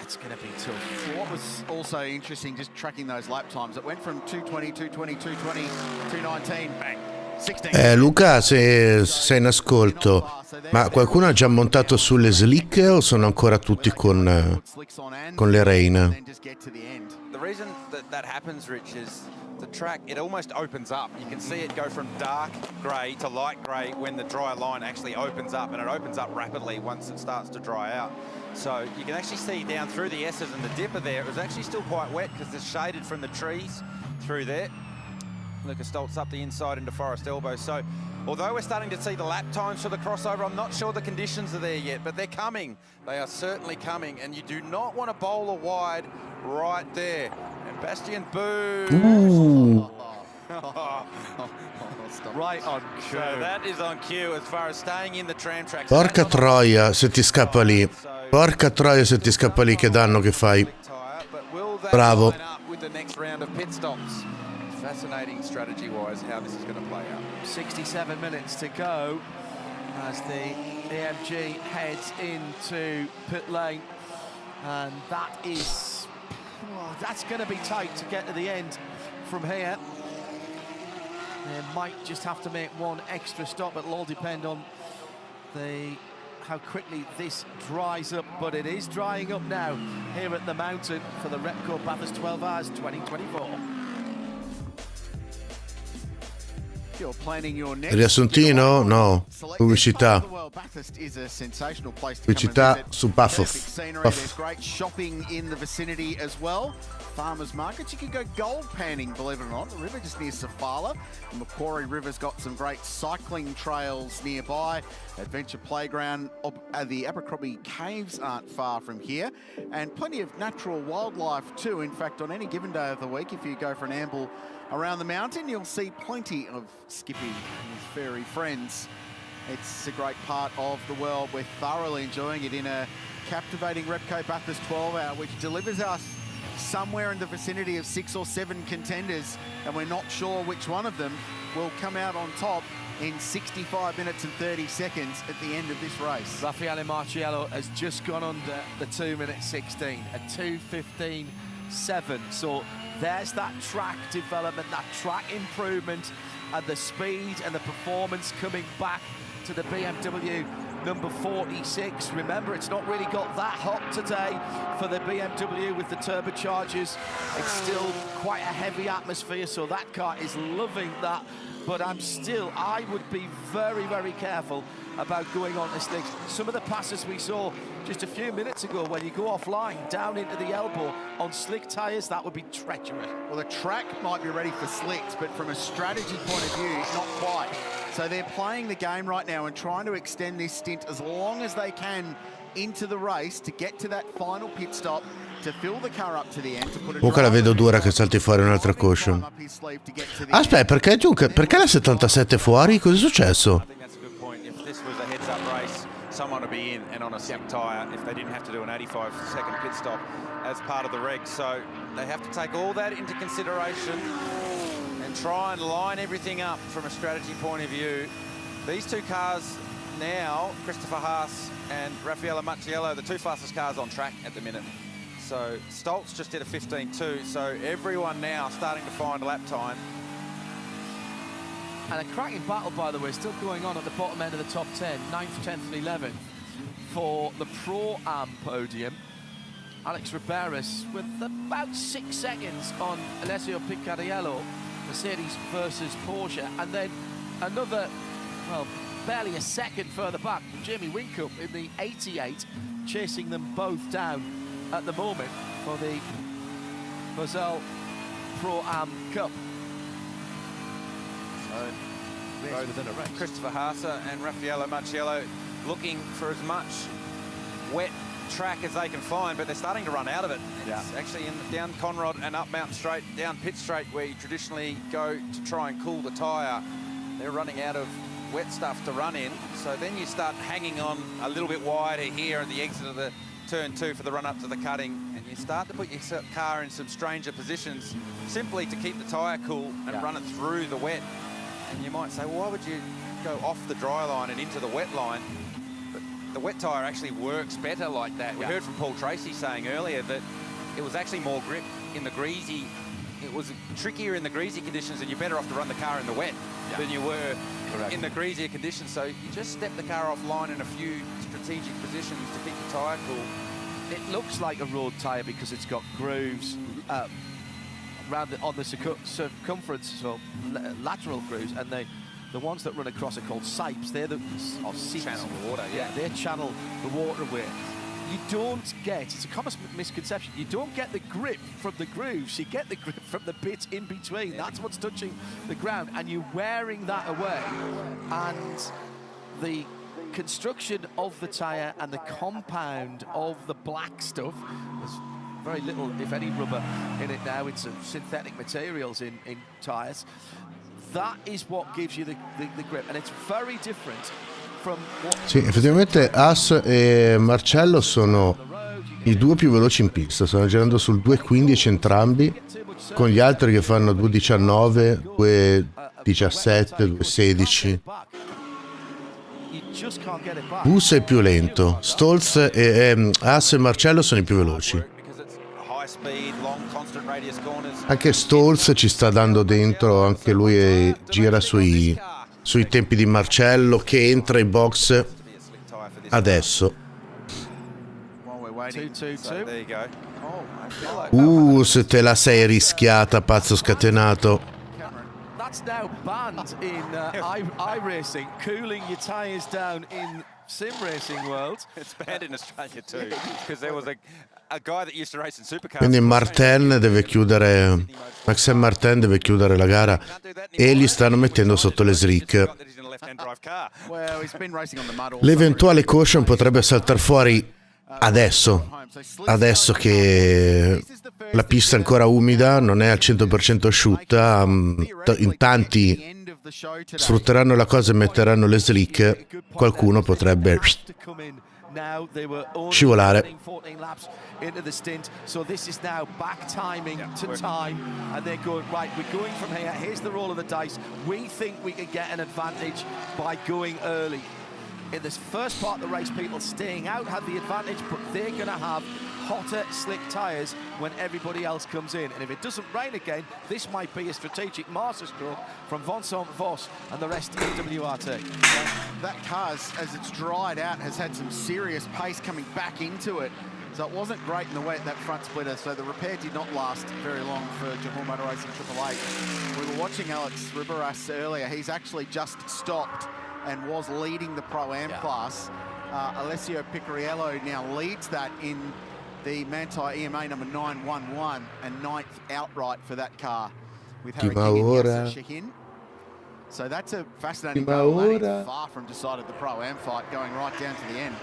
it's going to be tough. What was also interesting, just tracking those lap times, it went from 2:20, 2:20, 2:20, 2:19, bang. Luca, se sei in ascolto, ma qualcuno ha già montato sulle slick o sono ancora tutti con le rain? The reason that happens, Rich, is the track, it almost opens up. You can see it go from dark grey to light grey when the dry line actually opens up, and it opens up rapidly once it starts to dry out. So you can actually see down through the S's and the dipper there, it was actually still quite wet because it's shaded from the trees through there. Lucas Stoltz up the inside into Forest Elbow. So although we're starting to see the lap times for the crossover, I'm not sure the conditions are there yet, but they're coming. They are certainly coming, and you do not want to bowl a wide right there. And Bastian Boo. Right on cue. So that is on cue as far as staying in the tram tracks. Porca troia se ti scappa lì. Porca troia se ti scappa lì, che danno che fai. Bravo. With the next round of pit stops. Fascinating strategy-wise how this is going to play out. 67 minutes to go as the AMG heads into pit lane, and that's going to be tight to get to the end from here. They might just have to make one extra stop. It'll all depend on how quickly this dries up, but it is drying up now here at the mountain for the Repco Bathurst 12 Hours 2024. Riassuntino? No, pubblicità. Pubblicità su Puff. There's great shopping in the vicinity as well. Farmers markets. You can go gold panning, believe it or not. The river just near Safala. The Macquarie River's got some great cycling trails nearby. Adventure playground. The Abercrombie Caves aren't far from here. And plenty of natural wildlife too. In fact, on any given day of the week, if you go for an amble around the mountain, you'll see plenty of Skippy and his furry friends. It's a great part of the world. We're thoroughly enjoying it in a captivating Repco Bathurst 12 Hour, which delivers us somewhere in the vicinity of 6 or 7 contenders, and we're not sure which one of them will come out on top in 65 minutes and 30 seconds at the end of this race. Raffaele Marciello has just gone under the 2:16, a 2:15.7. So there's that track development, that track improvement, and the speed and the performance coming back to the BMW number 46. Remember, it's not really got that hot today for the BMW with the turbochargers. It's still quite a heavy atmosphere, so that car is loving that. But I would be very, very careful about going on this thing. Some of the passes we saw just a few minutes ago, when you go offline down into the elbow on slick tyres, that would be treacherous. Well, the track might be ready for slicks, but from a strategy point of view, not quite. So they're playing the game right now and trying to extend this stint as long as they can into the race to get to that final pit stop to fill the car up to the end to put a Comunque la vedo dura che salti fuori un'altra caution. Aspetta, perché la 77 fuori? Cosa è successo? Someone to be in and on a slick tyre if they didn't have to do an 85-second pit stop as part of the reg. So they have to take all that into consideration and try and line everything up from a strategy point of view. These two cars now, Christopher Haas and Raffaele Macchiello, the two fastest cars on track at the minute. So Stoltz just did a 15.2, so everyone now starting to find lap time. And a cracking battle, by the way, still going on at the bottom end of the top 10, 9th, 10th and 11th for the Pro-Am podium. Alex Riberas with about 6 seconds on Alessio Picariello, Mercedes versus Porsche. And then another, well, barely a second further back, Jamie Whincup in the 88, chasing them both down at the moment for the Moselle Pro-Am Cup. Both within a race. Christopher Haase and Raffaele Macchiello looking for as much wet track as they can find, but they're starting to run out of it. It's actually down Conrod and up Mountain Straight, down Pitt Straight, where you traditionally go to try and cool the tyre. They're running out of wet stuff to run in, so then you start hanging on a little bit wider here at the exit of the turn 2 for the run up to the cutting, and you start to put your car in some stranger positions simply to keep the tyre cool and run it through the wet. And you might say, well, why would you go off the dry line and into the wet line? But the wet tyre actually works better like that. We heard from Paul Tracy saying earlier that it was actually more grip in the greasy. It was trickier in the greasy conditions, and you're better off to run the car in the wet than you were in the greasier conditions. So you just step the car offline in a few strategic positions to keep the tyre cool. It looks like a road tyre because it's got grooves around on the circumference, so lateral grooves, and the ones that run across are called sipes. They're the seeps. Channel water, they channel the water away. You don't get, it's a common misconception, you don't get the grip from the grooves, you get the grip from the bit in between. That's what's touching the ground, and you're wearing that away. And the construction of the tyre and the compound of the black stuff, there's very little, if any, rubber in it now. It's synthetic materials in tyres. That is what gives you the grip, and it's very different from what... Sì, effettivamente Haas e Marcello sono i due più veloci in pista, stanno girando sul 2.15 entrambi, con gli altri che fanno 2.19, 2.17, 2.16. Bus è più lento, Stoltz e Haas e Marcello sono i più veloci. Anche Stoltz ci sta dando dentro, anche lui gira sui tempi di Marcello, che entra in box adesso. Se te la sei rischiata, pazzo scatenato. That's now banned in iRacing, cooling your tyres down in sim racing world. It's banned in Australia too, because there was a guy that used to race in supercars. Quindi Max Martin deve chiudere la gara e gli stanno mettendo sotto le slick. L'eventuale caution potrebbe saltare fuori adesso che la pista è ancora umida, non è al 100% asciutta. In tanti sfrutteranno la cosa e metteranno le slick, qualcuno potrebbe scivolare. Into the stint, so this is now back timing to time, and they're going, right, we're going from here, here's the roll of the dice, we think we can get an advantage by going early. In this first part of the race, people staying out had the advantage, but they're going to have hotter, slick tyres when everybody else comes in. And if it doesn't rain again, this might be a strategic masterstroke from Vincent Voss and the rest of WRT. That car, as it's dried out, has had some serious pace coming back into it. So it wasn't great in the wet, that front splitter, so the repair did not last very long for Johor Motor Racing Triple Eight. We were watching Alex Riberas earlier. He's actually just stopped and was leading the Pro-Am class. Alessio Picariello now leads that in the Manthey EMA number 911 and 9th outright for that car with Harry King and Yasser Shahin. So that's a fascinating battle. That is far from decided, the Pro-Am fight, going right down to the end.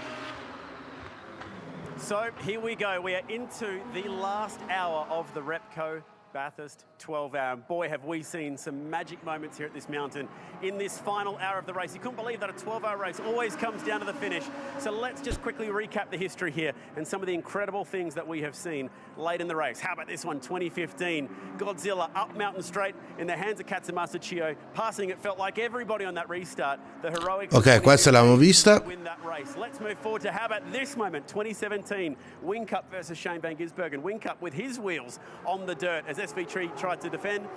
So here we go. We are into the last hour of the Repco Bathurst 12-hour. And boy, have we seen some magic moments here at this mountain in this final hour of the race. You couldn't believe that a 12-hour race always comes down to the finish. So let's just quickly recap the history here and some of the incredible things that we have seen late in the race. How about this one, 2015? Godzilla up Mountain Straight in the hands of Katsumasa Chiyo, passing it felt like everybody on that restart. The heroics. Ok, questa l'abbiamo vista. Win that race. Let's move forward to how about this moment, 2017, Wing Cup versus Shane van Gisbergen. Wing Cup with his wheels on the dirt as SV3 tried to defend.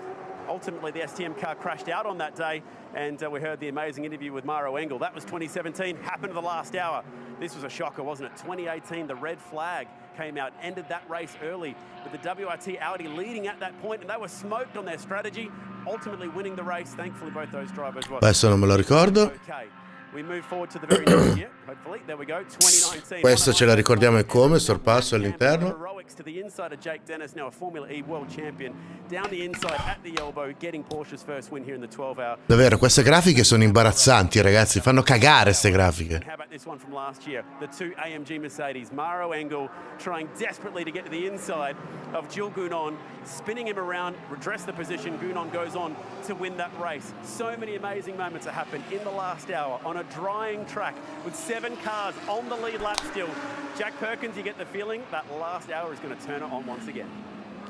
Ultimately, the STM car crashed out on that day, and we heard the amazing interview with Maro Engel. That was 2017, happened to the last hour. This was a shocker, wasn't it? 2018, the red flag came out, ended that race early with the WRT Audi leading at that point, and they were smoked on their strategy, ultimately winning the race. Thankfully, both those drivers were. Questo non me lo ricordo. Okay. We move forward to the very next year, hopefully. There we go, 2019. Questa ce la ricordiamo e come, sorpasso all'interno. Heroics to the inside of Jake Dennis, now a Formula E world champion, down the inside at the elbow, getting Porsche's first win here in the 12-hour. Davvero, queste grafiche sono imbarazzanti, ragazzi, fanno cagare queste grafiche. How about this one from last year? The two AMG Mercedes, Maro Engel trying desperately to get to the inside of Jules Gounon, spinning him around, redress the position. Gounon goes on to win that race. So many amazing moments that happened in the last hour on a drying track with 7 cars on the lead lap still. Jack Perkins, you get the feeling that last hour is going to turn it on once again.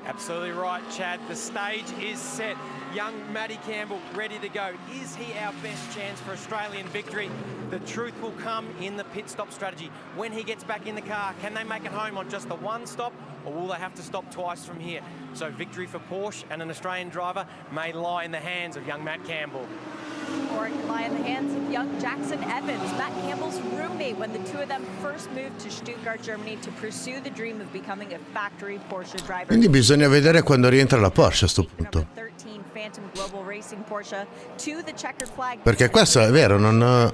Absolutely right, Chad. The stage is set. Young Matty Campbell ready to go. Is he our best chance for Australian victory? The truth will come in the pit stop strategy. When he gets back in the car, can they make it home on just the one stop, or will they have to stop twice from here? So victory for Porsche and an Australian driver may lie in the hands of young Matt Campbell. Or it can lie in the hands of young Jackson Evans, Matt Campbell's roommate when the two of them first moved to Stuttgart, Germany to pursue the dream of becoming a factory Porsche driver. Quindi bisogna vedere quando rientra la Porsche a sto punto. Perché questo è vero, non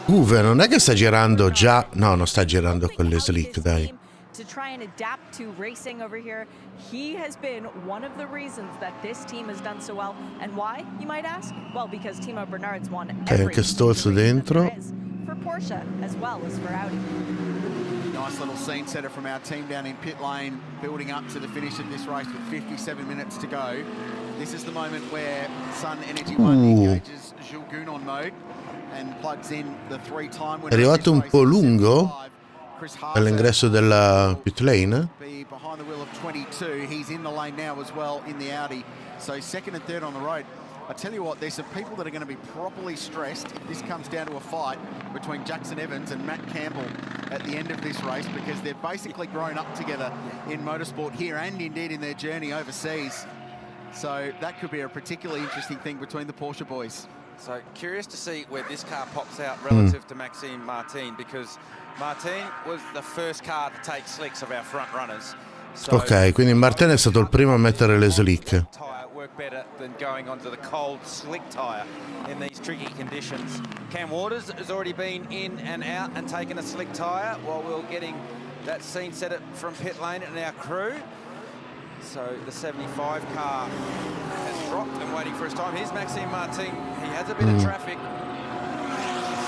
Uwe non è che sta girando già, no, non sta girando con le slick, dai. To try and adapt to racing over here. He has been one of the reasons that this team has done so well. And why, you might ask? Well, because Timo Bernard's won every Che stolzo dentro. for Porsche as well as for Audi. Nice little scene setter from our team down in pit lane, building up to the finish of this race with 57 minutes to go. This is the moment where Sun Energy One engages Jules Gounon mode and plugs in the 3-time winner. È arrivato un po' lungo all'ingresso della pit lane. Behind the wheel of 22, he's in the lane now as well in the Audi. So second and third on the road. I tell you what, there's some people that are going to be properly stressed if this comes down to a fight between Jackson Evans and Matt Campbell at the end of this race, because they've basically grown up together in motorsport here and indeed in their journey overseas. So that could be a particularly interesting thing between the Porsche boys. So curious to see where this car pops out relative to Maxime Martin, because Martin was the first car to take slicks of our front runners. So Ok, quindi Martin è stato il primo a mettere le slick. work better than going onto the cold slick tyre in these tricky conditions. Cam Waters has already been in and out and taken a slick tyre while we were getting that scene set it from pit lane and our crew. So the 75 car has dropped and waiting for his time. Here's Maxime Martin. He has a bit of traffic.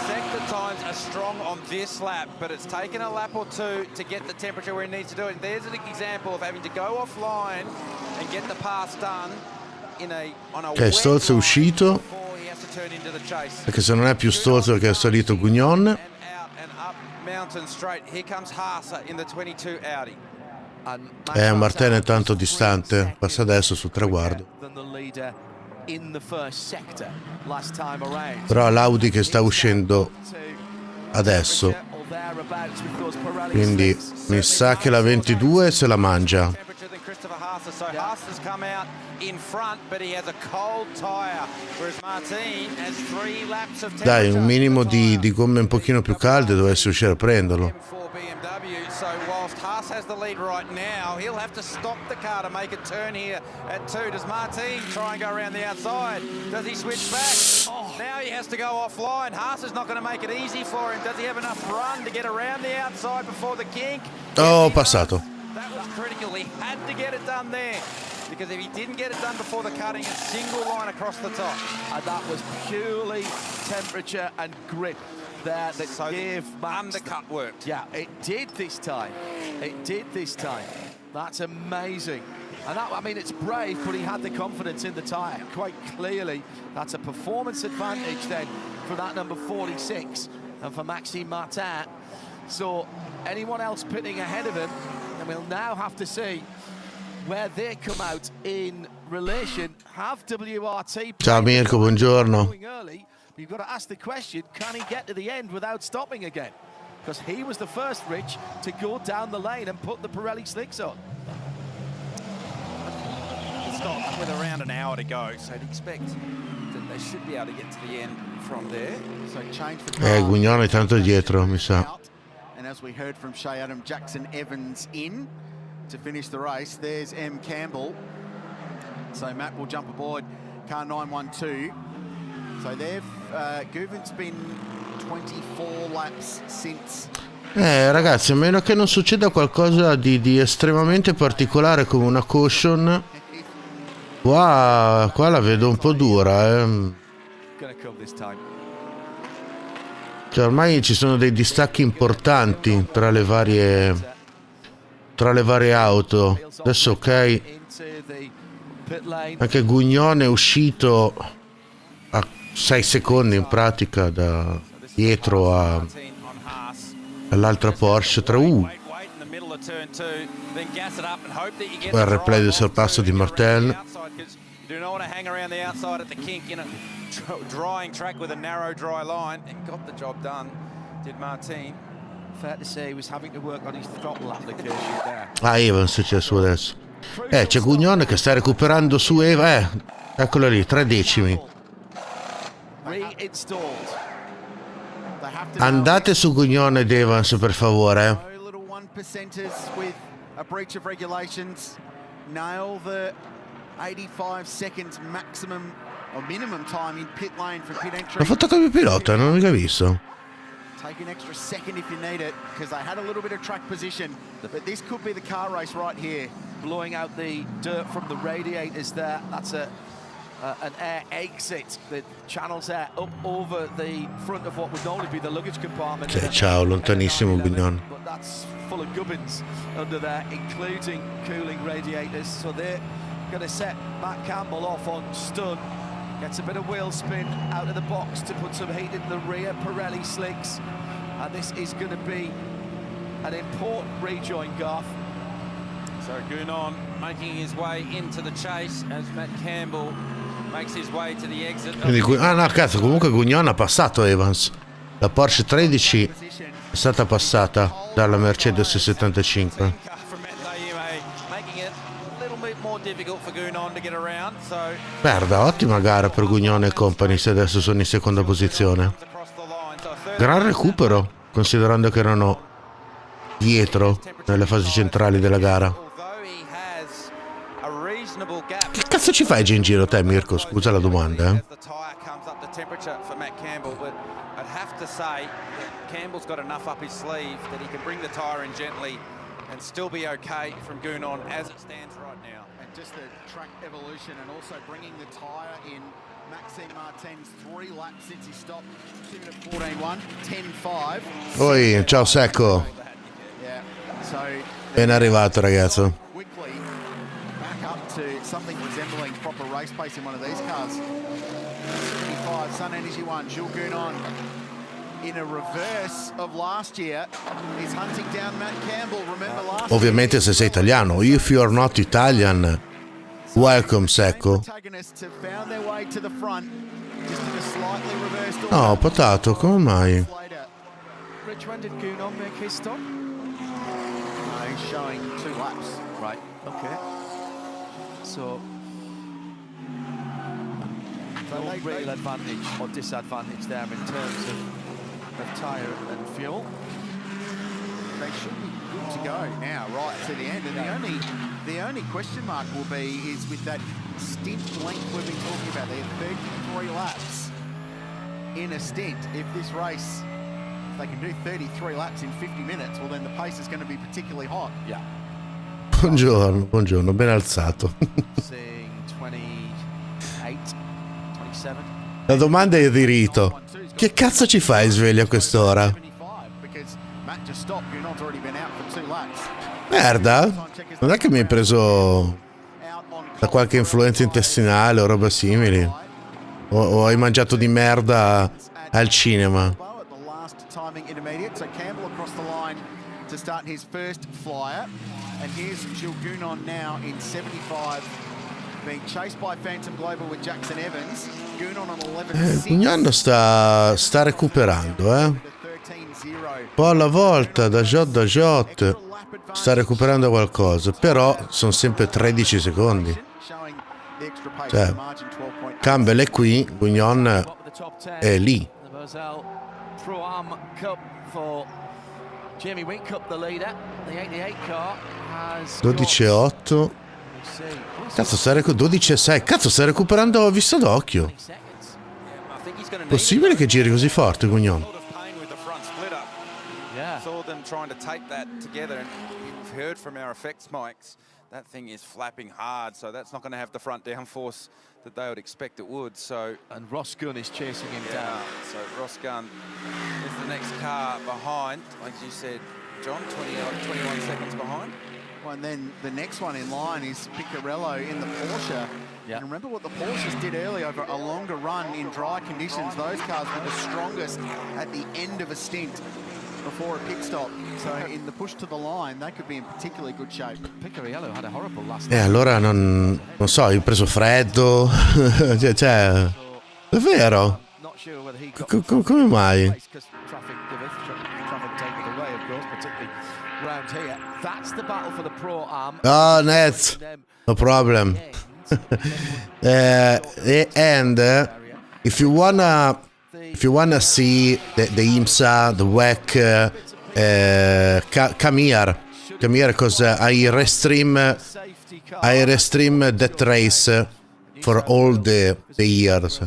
Sector times are strong on this lap, but it's taken a lap or two to get the temperature where he needs to do it. There's an example of having to go offline and get the pass done on a Ok, Stolz è uscito, perché se non è più Stolz che è salito Gounon. Mountain straight. Here comes Haase in the 22 Audi. Martin è tanto distante, passa adesso sul traguardo. Però l'Audi che sta uscendo adesso, quindi mi sa che la 22 se la mangia. So Haas has come out in front, but he has a cold tyre, whereas Martin has 3 laps of temperature. Dai, un minimo di gomme un pochino più calde dovessi riuscire a prenderlo. So whilst Haas has the lead right now, he'll have to stop the car to make a turn here at 2. Does Martin try and go around the outside? Does he switch back? Now he has to go offline. Haas is not going to make it easy for him. Does he have enough run to get around the outside before the kink? Oh, passato. That was critical. He had to get it done there, because if he didn't get it done before the cutting, a single line across the top. And that was purely temperature and grip. there that So gave Max undercut worked. Yeah, it did this time. It did this time. That's amazing. And that, I mean, it's brave, but he had the confidence in the tyre. Quite clearly, that's a performance advantage then for that number 46 and for Maxime Martin. So anyone else pitting ahead of him, and we'll now have to see where they come out in relation. Have WRT Ciao Mirko, buongiorno. going early? You've got to ask the question, can he get to the end without stopping again? Because he was the first, Rich, to go down the lane and put the Pirelli slicks on. It's not with around an hour to go, so I'd expect that they should be able to get to the end from there. So change for Gugnone tanto dietro, mi sa. And as we heard from Shea Adam, Jackson Evans in to finish the race. There's M. Campbell. So Matt will jump aboard car 912. So they've, Guven's been 24 laps since. Ragazzi, a meno che non succeda qualcosa di estremamente particolare come una caution, qua la vedo un po' dura. Cioè, ormai ci sono dei distacchi importanti tra le varie auto. Adesso ok, anche Gugnone è uscito a 6 secondi in pratica da dietro all'altra Porsche. Il replay del sorpasso di Martin. Do not want to hang around the outside at the kink in a drying track with a narrow dry line, and got the job done, did Martin. Fair to say he was having to work on his throttle application there. Evans c'è su adesso. C'è Gugnone che sta recuperando su Eva. Eccolo lì, 3 decimi. Andate su Gugnone ed Evans per favore. Nail the 85 seconds maximum or minimum time in pit lane for pit entry. L'ho fatto come pilota, non ho mica visto. Take an extra second if you need it, because they had a little bit of track position, but this could be the car race right here. Blowing out the dirt from the radiators there. That's an air exit that channels air up over the front of what would normally be the luggage compartment. Ciao, lontanissimo Gugnone. But that's full of gubbins under there, including cooling radiators. So they're going to set Matt Campbell off on stun. Gets a bit of wheel spin out of the box to put some heat in the rear Pirelli slicks. And this is going to be an important rejoin, Garth. So Gunon making his way into the chase as Matt Campbell makes his way to the exit. Quindi, no, cazzo, comunque Gugnone ha passato Evans. La Porsche 13 è stata passata dalla Mercedes 75. Merda, ottima gara per Gugnone e compagni se adesso sono in seconda posizione. Gran recupero, considerando che erano dietro nelle fasi centrali della gara. Che cazzo ci fai in giro te, Mirko? Scusa la domanda, Campbell's got enough up his sleeve that he can bring the tyre in gently and still be okay from Gunon as it stands right now. And just the track evolution and also bringing the tyre in. Maxime Martin's 3 laps since he stopped. 2 minute 14.1, 10.5. Oi, ciao Secco. Yeah, so Ben arrivato, ragazzo. quickly back up to something resembling proper race pace in one of these cars. 75, Sun Energy 1, Jules Gunon. In a reverse of last year, he's hunting down Matt Campbell. Remember last Ovviamente se sei italiano. If you are not Italian, welcome Secco. No, Potato, come mai? Rich, when did Gunon make his stop? He's showing 2 laps. Right, okay. So no real advantage or disadvantage there in terms of tyre and fuel. They should be good to go now, right to the end. And the only question mark will be is with that stint length we've been talking about. They have 33 laps in a stint. If this race, if they can do 33 laps in 50 minutes, well then the pace is going to be particularly hot. Yeah. Buongiorno, buongiorno, ben alzato. Seeing 28, 27. La domanda è di rito. che cazzo ci fai sveglia a quest'ora? Merda? Non è che mi hai preso da qualche influenza intestinale o roba simili? O hai mangiato di merda al cinema? To start his first flyer, and here's Jules Gounon now in 75, being chased by Phantom Global with Jackson Evans. Gounon on 11.6. Gounon sta recuperando, un po' alla volta, da Jot, sta recuperando qualcosa, però sono sempre 13 secondi. Cioè, Campbell è qui, Gounon è lì. Jamie Winkup, the leader. The 88 car has 12.8. Cazzo, 12.6. Cazzo, sta recuperando a vista d'occhio. Possibile che giri così forte, Gounon? Yeah. Saw them trying to take that together, and we've heard from our effects mics that thing is flapping hard, so that's not going to have the front downforce that they would expect it would. So, and Ross Gunn is chasing him down. So Ross Gunn is the next car behind, like you said, John, 21 seconds behind. Well, and then the next one in line is Piccarello in the Porsche. Yeah. And remember what the Porsches did early over a longer run in dry conditions. Those cars were the strongest at the end of a stint before a pit stop. So in the push to the line, they could be in particularly good shape. Piccarello had a horrible last allora non so, hai preso freddo. cioè, è vero? Come mai? Oh, Nets, no problem. And if you wanna see the IMSA, the WEC, come here, because I restream that race for all the years.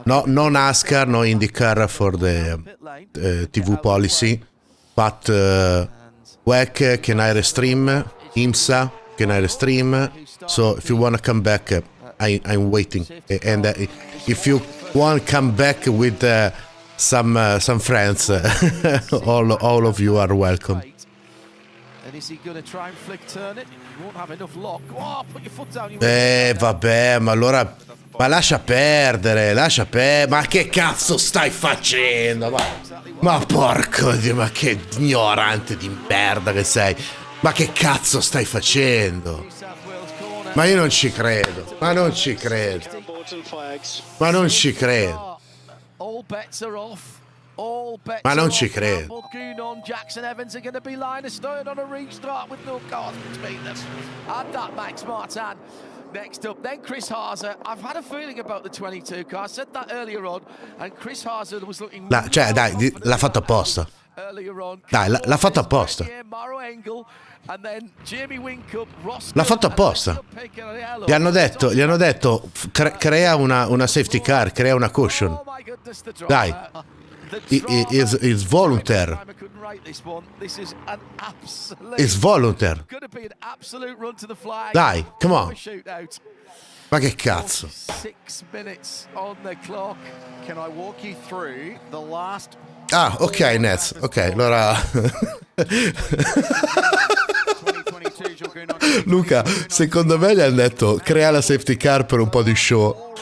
No NASCAR, no IndyCar for the TV policy, but WEC can I restream, IMSA can I restream. So if you wanna come back, I'm waiting, and if you want to come back with some friends, all of you are welcome. And is he going to try and flick turn it? He won't have enough lock. Oh, put your foot down. Vabbè, ma allora, ma lascia perdere, ma che cazzo stai facendo? Ma porco Dio, ma che ignorante di merda che sei. Ma che cazzo stai facendo? Ma io non ci credo, ma non ci credo. Ma non ci credo. Jackson Evans are going to be Linus third on a restart with no cars between them. And that Max Martin next up. Then Chris Haase. I've had a feeling about the 22 car. I said that earlier on. And Chris Haase was looking... Cioè, dai, l'ha fatto apposta. Dai, l'ha fatto apposta. L'ha fatto apposta. Gli hanno detto crea una safety car, crea una caution. Dai, it's volunteer. It's volunteer. Dai, come on. Ma che cazzo? 6 minutes on the clock. Can I walk you through the last... Ah, ok, Nets. Ok, allora... Luca, secondo me gli hanno detto crea la safety car per un po' di show.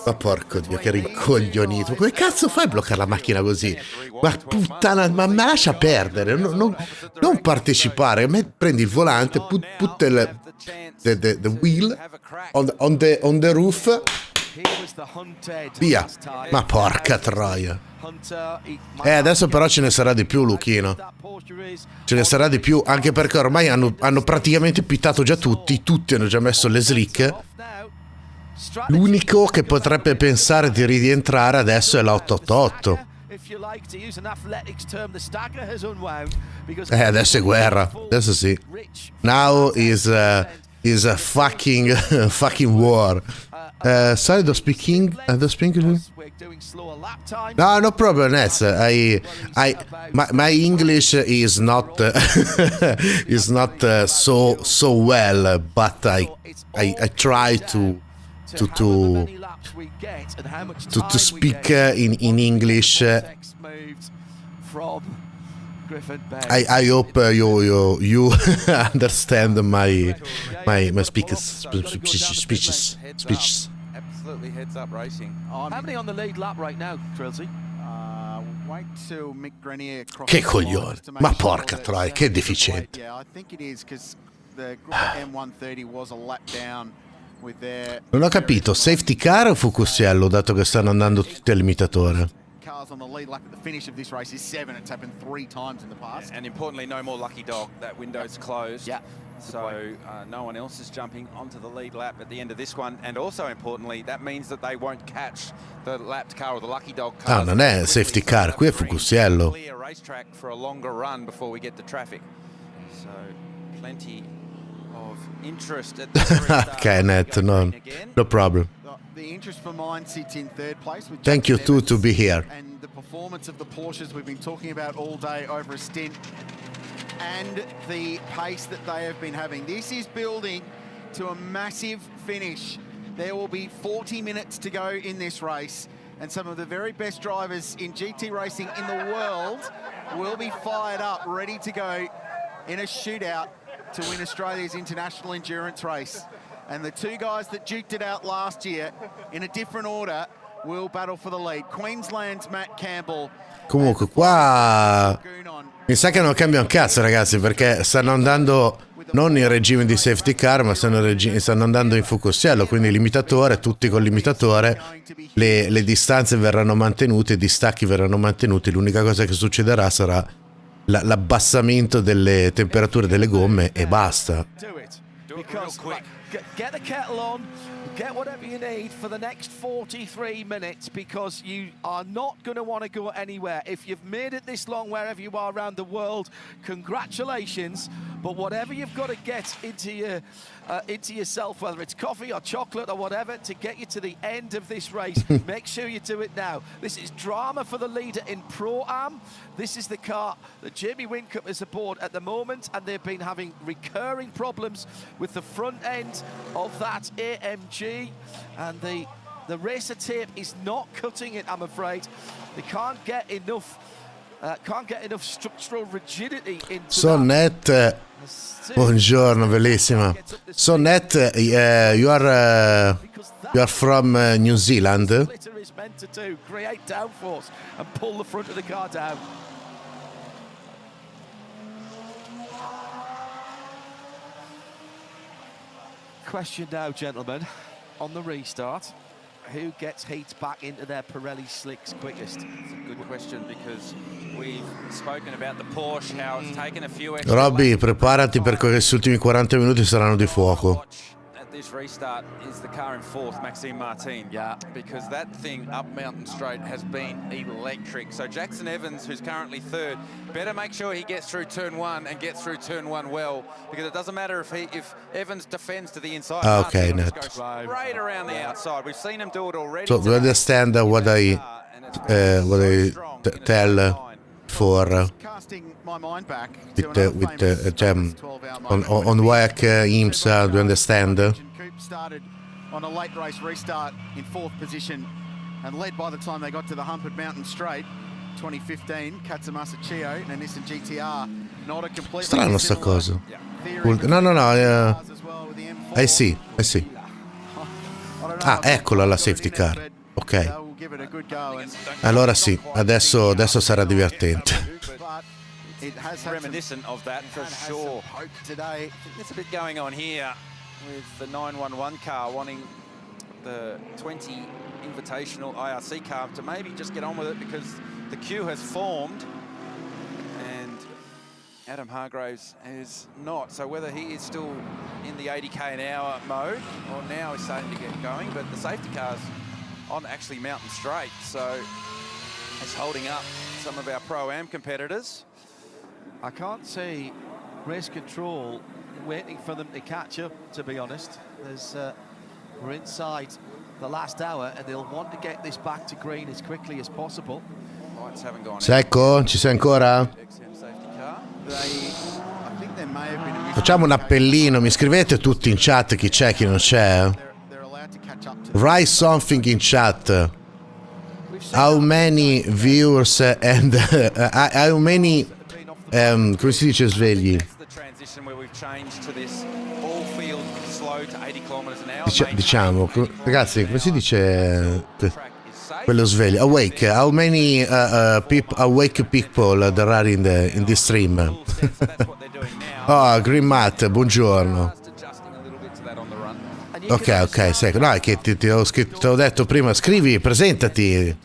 Ma porco Dio, che rincoglionito. Come cazzo fai a bloccare la macchina così? Ma puttana, ma lascia perdere. Non partecipare. Prendi il volante, put the wheel on the roof. Via. Ma porca troia. Adesso però ce ne sarà di più, Luchino. Ce ne sarà di più, anche perché ormai hanno praticamente pittato già tutti hanno già messo le slick. L'unico che potrebbe pensare di rientrare adesso è la 888. Adesso è guerra, adesso sì. Now is a fucking war. Sorry, do speak English? No problem, Ness. My English is not so well, but I try to to speak in English. I hope you understand my speeches. Absolutely heads up racing. How many on the lead lap right now, Trilsey? Wait till Mick Grenier crosses Che the line coglione, just to make ma sure porca that, troia, che deficiente. Yeah, I think it is because the group at M130 was a lap down with their Non ho capito, safety car o Fucusiello, dato che stanno andando tutti al limitatore? cars on the lead lap at the finish of this race is 7. It's happened 3 times in the past. And importantly, no more lucky dog. That window's closed. Yeah. So no one else is jumping onto the lead lap at the end of this one. And also importantly, that means that they won't catch the lapped car or the lucky dog car. Ah, non è safety car, qui è Fucusiello. Clear racetrack for a longer run before we get to traffic. So plenty of interest at this restart. Okay, Net, no problem. The interest for mine sits in 3rd place with Thank you Jackson too to be here. and the performance of the Porsches we've been talking about all day over a stint and the pace that they have been having. This is building to a massive finish. There will be 40 minutes to go in this race and some of the very best drivers in GT racing in the world will be fired up, ready to go in a shootout to win Australia's international endurance race. And the 2 guys that duked it out last year in a different order will battle for the lead. Queensland's Matt Campbell. Comunque qua mi sa che non cambia un cazzo, ragazzi, perché stanno andando non in regime di safety car, ma stanno andando in Fucusiello, quindi limitatore, tutti col limitatore, le distanze verranno mantenute, i distacchi verranno mantenuti, l'unica cosa che succederà sarà l'abbassamento delle temperature delle gomme e basta. Get the kettle on, get whatever you need for the next 43 minutes because you are not going to want to go anywhere. If you've made it this long wherever you are around the world, congratulations. But whatever you've got to get into yourself, whether it's coffee or chocolate or whatever, to get you to the end of this race, make sure you do it now. This is drama for the leader in Pro-Am. This is the car that Jamie Whincup is aboard at the moment, and they've been having recurring problems with the front end of that AMG, and the racer tape is not cutting it, I'm afraid. They can't get enough structural rigidity into Sonnet, buongiorno, bellissima. Sonnet, you are from New Zealand. Splitter is meant to do, create downforce and pull the front of the car down. Question now, gentlemen, on the restart. Who gets heat back into their Pirelli slicks quickest? It's a good question because we've spoken about the Porsche, how it's taken a few extra Robby, preparati perché questi ultimi 40 minuti saranno di fuoco. at this restart is the car in 4th, Maxime Martin. Yeah, because that thing up Mountain Straight has been electric. So Jackson Evans, who's currently 3rd, better make sure he gets through turn 1 and gets through turn 1 well, because it doesn't matter if Evans defends to the inside. Okay, Martin Net. goes straight around the outside. We've seen him do it already. So do you understand what I tell for my mind back with on work IMSA? Do you understand? Coupe started on a late race restart in 4th position and led by the time they got to the hump at Mountain Straight 2015. Katsumasa Chio and a Nissan GTR, not a completely Strano sta cosa. No, I see. Ah, eccola la safety car. Ok. Allora sì, adesso sarà divertente. Reminiscent of that for sure. Today, there's a bit going on here with the 911 car wanting the 20 Invitational IRC car to maybe just get on with it because the queue has formed and Adam Hargraves is not. So whether he is still in the 80k an hour mode or now is starting to get going, but the safety car's on actually Mountain Straight, so it's holding up some of our Pro-Am competitors. I can't see race control waiting for them to catch up, to be honest. We're inside the last hour and they'll want to get this back to green as quickly as possible. Lights haven't gone Secco, ci sei ancora? Facciamo un appellino, mi scrivete tutti in chat chi c'è, chi non c'è. Write something in chat. How many viewers and how many come si dice svegli? Diciamo, ragazzi, come si dice quello sveglio? Awake. How many awake people there are in this stream? Oh, Green Matt, buongiorno. Ok, no, è che ti ho detto prima, scrivi, presentati.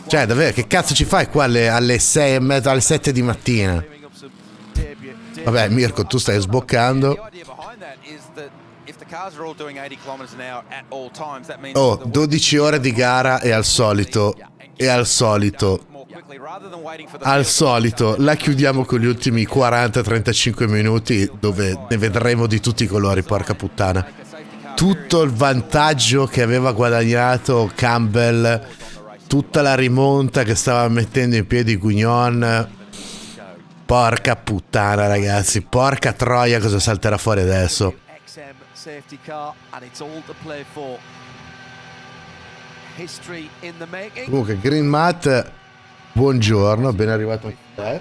Cioè, davvero, che cazzo ci fai qua alle 6:30, alle 7 di mattina? Vabbè, Mirko, tu stai sboccando. Oh, 12 ore di gara e al solito la chiudiamo con gli ultimi 40-35 minuti dove ne vedremo di tutti i colori, porca puttana. Tutto il vantaggio che aveva guadagnato Campbell, tutta la rimonta che stava mettendo in piedi Guignon. Porca puttana, ragazzi, porca troia, cosa salterà fuori adesso. Comunque, Green Matt, buongiorno, ben arrivato anche te.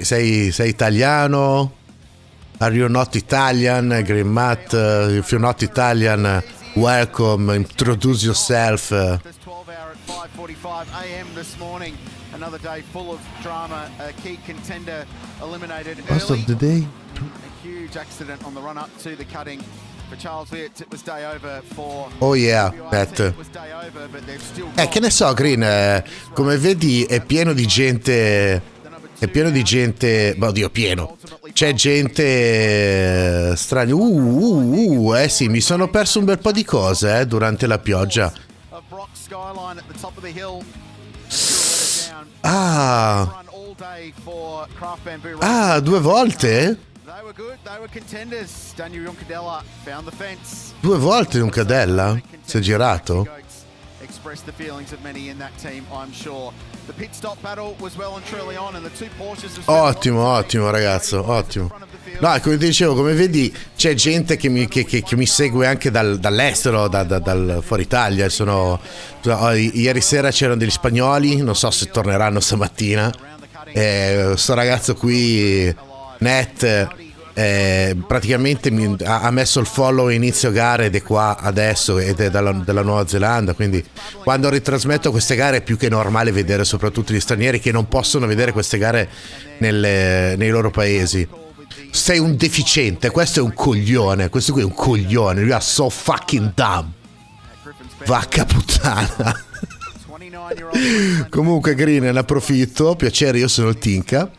Sei italiano? Are you not Italian, Green Matt? If you're not Italian, welcome, introduce yourself. Another day full of drama. A key contender eliminated Most early. of the day. A huge accident on the run up to the cutting for Charles Witt. It was day over for. Oh yeah, Matt. Che ne so, Green, come vedi è pieno di gente. Oddio, pieno. C'è gente strana. Sì, mi sono perso un bel po' di cose durante la pioggia. Due volte? Due volte Juncadella? Si è girato? Ottimo ragazzo, ottimo. No, come ti dicevo, come vedi c'è gente che mi segue anche dall'estero, dal fuori Italia. Ieri sera c'erano degli spagnoli, non so se torneranno stamattina. Sto ragazzo qui, Net, praticamente ha messo il follow inizio gare ed è qua adesso ed è dalla Nuova Zelanda, quindi quando ritrasmetto queste gare è più che normale vedere soprattutto gli stranieri che non possono vedere queste gare nei loro paesi. Sei un deficiente, questo è un coglione, questo qui è un coglione, you are so fucking dumb, vacca puttana. Comunque Green, ne approfitto, piacere, io sono il Tinka.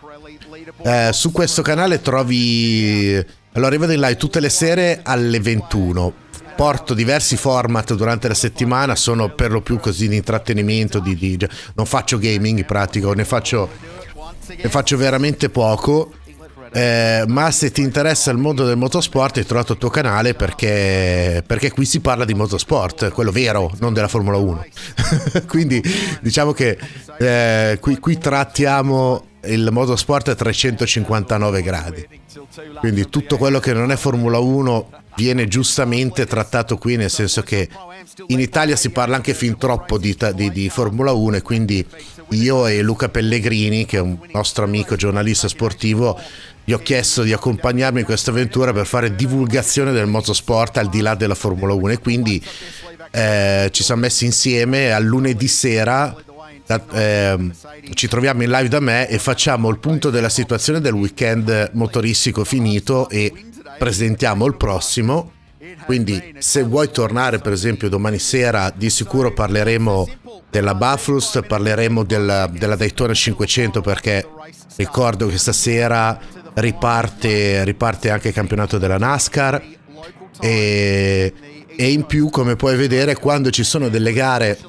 Su questo canale trovi, allora io vado in live tutte le sere alle 21, porto diversi format durante la settimana, sono per lo più così di intrattenimento, non faccio gaming in pratica, ne faccio veramente poco. Ma se ti interessa il mondo del motorsport hai trovato il tuo canale perché qui si parla di motorsport, quello vero, non della Formula 1. Quindi diciamo che qui trattiamo il motorsport a 359 gradi, quindi tutto quello che non è Formula 1 viene giustamente trattato qui, nel senso che in Italia si parla anche fin troppo di Formula 1 e quindi io e Luca Pellegrini, che è un nostro amico giornalista sportivo, gli ho chiesto di accompagnarmi in questa avventura per fare divulgazione del motorsport al di là della Formula 1 e quindi ci siamo messi insieme al lunedì sera, ci troviamo in live da me e facciamo il punto della situazione del weekend motoristico finito e presentiamo il prossimo. Quindi se vuoi tornare per esempio domani sera, di sicuro parleremo della BATHURST, parleremo della Daytona 500, perché ricordo che stasera riparte anche il campionato della NASCAR e in più, come puoi vedere, quando ci sono delle gare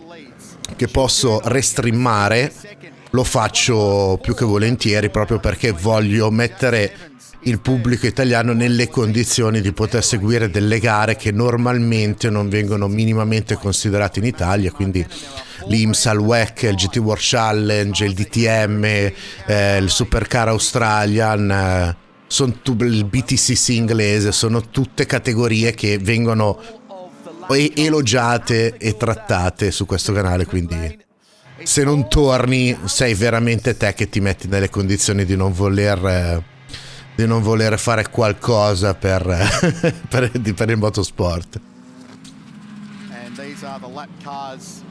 che posso restreamare lo faccio più che volentieri, proprio perché voglio mettere il pubblico italiano nelle condizioni di poter seguire delle gare che normalmente non vengono minimamente considerate in Italia, quindi l'IMSA, il WEC, il GT World Challenge, il DTM, il Supercar Australian, il BTCC inglese, sono tutte categorie che vengono elogiate e trattate su questo canale, quindi se non torni sei veramente te che ti metti nelle condizioni di non voler fare qualcosa per il motorsport.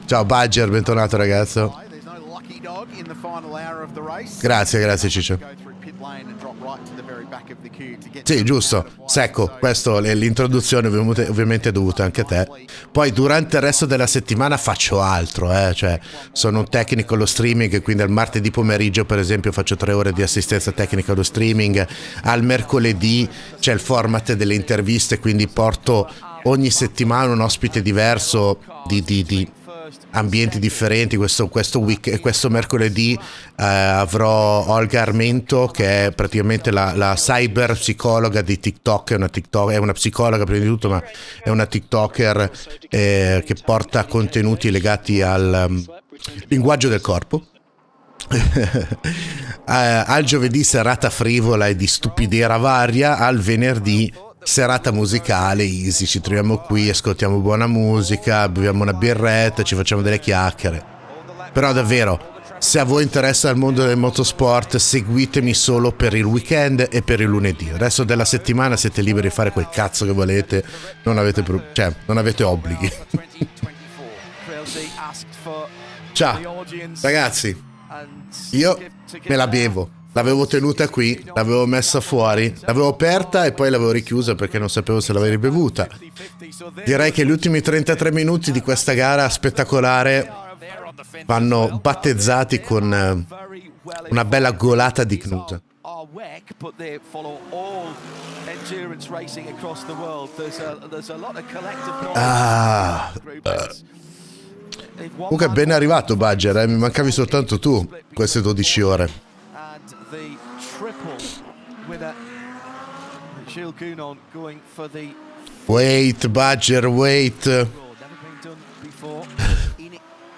Ciao Badger, bentornato ragazzo. Grazie Ciccio. Sì, giusto, secco, questo l'introduzione ovviamente è dovuta anche a te. Poi durante il resto della settimana faccio altro, cioè sono un tecnico allo streaming, quindi al martedì pomeriggio per esempio faccio 3 ore di assistenza tecnica allo streaming, al mercoledì c'è il format delle interviste, quindi porto ogni settimana un ospite diverso di ambienti differenti. Questo mercoledì avrò Olga Armento, che è praticamente la cyber psicologa di TikTok, è una psicologa prima di tutto, ma è una TikToker che porta contenuti legati al linguaggio del corpo. Al giovedì serata frivola e di stupidera varia, al venerdì serata musicale easy, ci troviamo qui, ascoltiamo buona musica, beviamo una birretta, ci facciamo delle chiacchiere. Però davvero, se a voi interessa il mondo del motorsport, seguitemi solo per il weekend e per il lunedì. Il resto della settimana siete liberi di fare quel cazzo che volete, non avete obblighi. Ciao ragazzi, io me la bevo. L'avevo tenuta qui, l'avevo messa fuori, l'avevo aperta e poi l'avevo richiusa perché non sapevo se l'avevi bevuta. Direi che gli ultimi 33 minuti di questa gara spettacolare vanno battezzati con una bella golata di Gnusa. Comunque ben arrivato Badger, mi mancavi soltanto tu queste 12 ore. The triple winner, Gilles Gounon, going for the wait Badger, wait.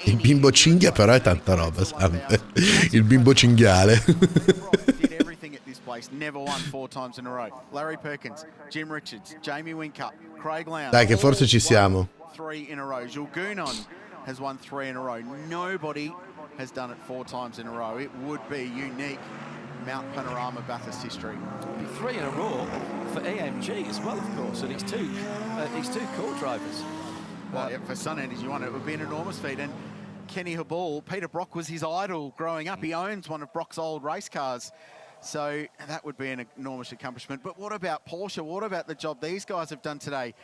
Il bimbo cinghia però è tanta roba, il bimbo cinghiale. Never won 4 times in a row. Larry Perkins, Jim Richards, Jamie Whincup, Craig Lowndes. Dai che forse ci siamo. 3 in a row. Gilles Gounon has won 3 in a row. Nobody has done it 4 times in a row. It would be unique Mount Panorama Bathurst history. Be 3 in a row for AMG as well, of course, and it's two co-drivers. Well, yeah, for Sunenders, you want it would be an enormous feat. And Kenny Habul, Peter Brock was his idol growing up. He owns one of Brock's old race cars. So that would be an enormous accomplishment. But what about Porsche? What about the job these guys have done today?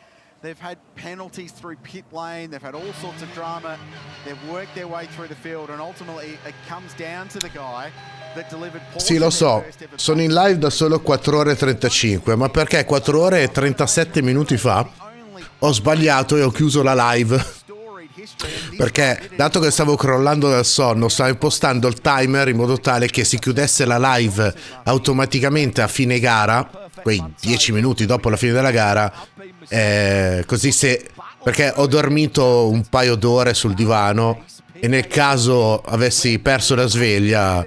They've had penalties through pit lane. They've had all sorts of drama. They've worked their way through the field. And ultimately, it comes down to the guy that delivered Porsche. Sì, lo so. Sono in live da solo 4 ore e 35. Ma perché 4 ore e 37 minuti fa ho sbagliato e ho chiuso la live. Perché dato che stavo crollando dal sonno, stavo impostando il timer in modo tale che si chiudesse la live automaticamente a fine gara, quei 10 minuti dopo la fine della gara, così perché ho dormito un paio d'ore sul divano e nel caso avessi perso la sveglia,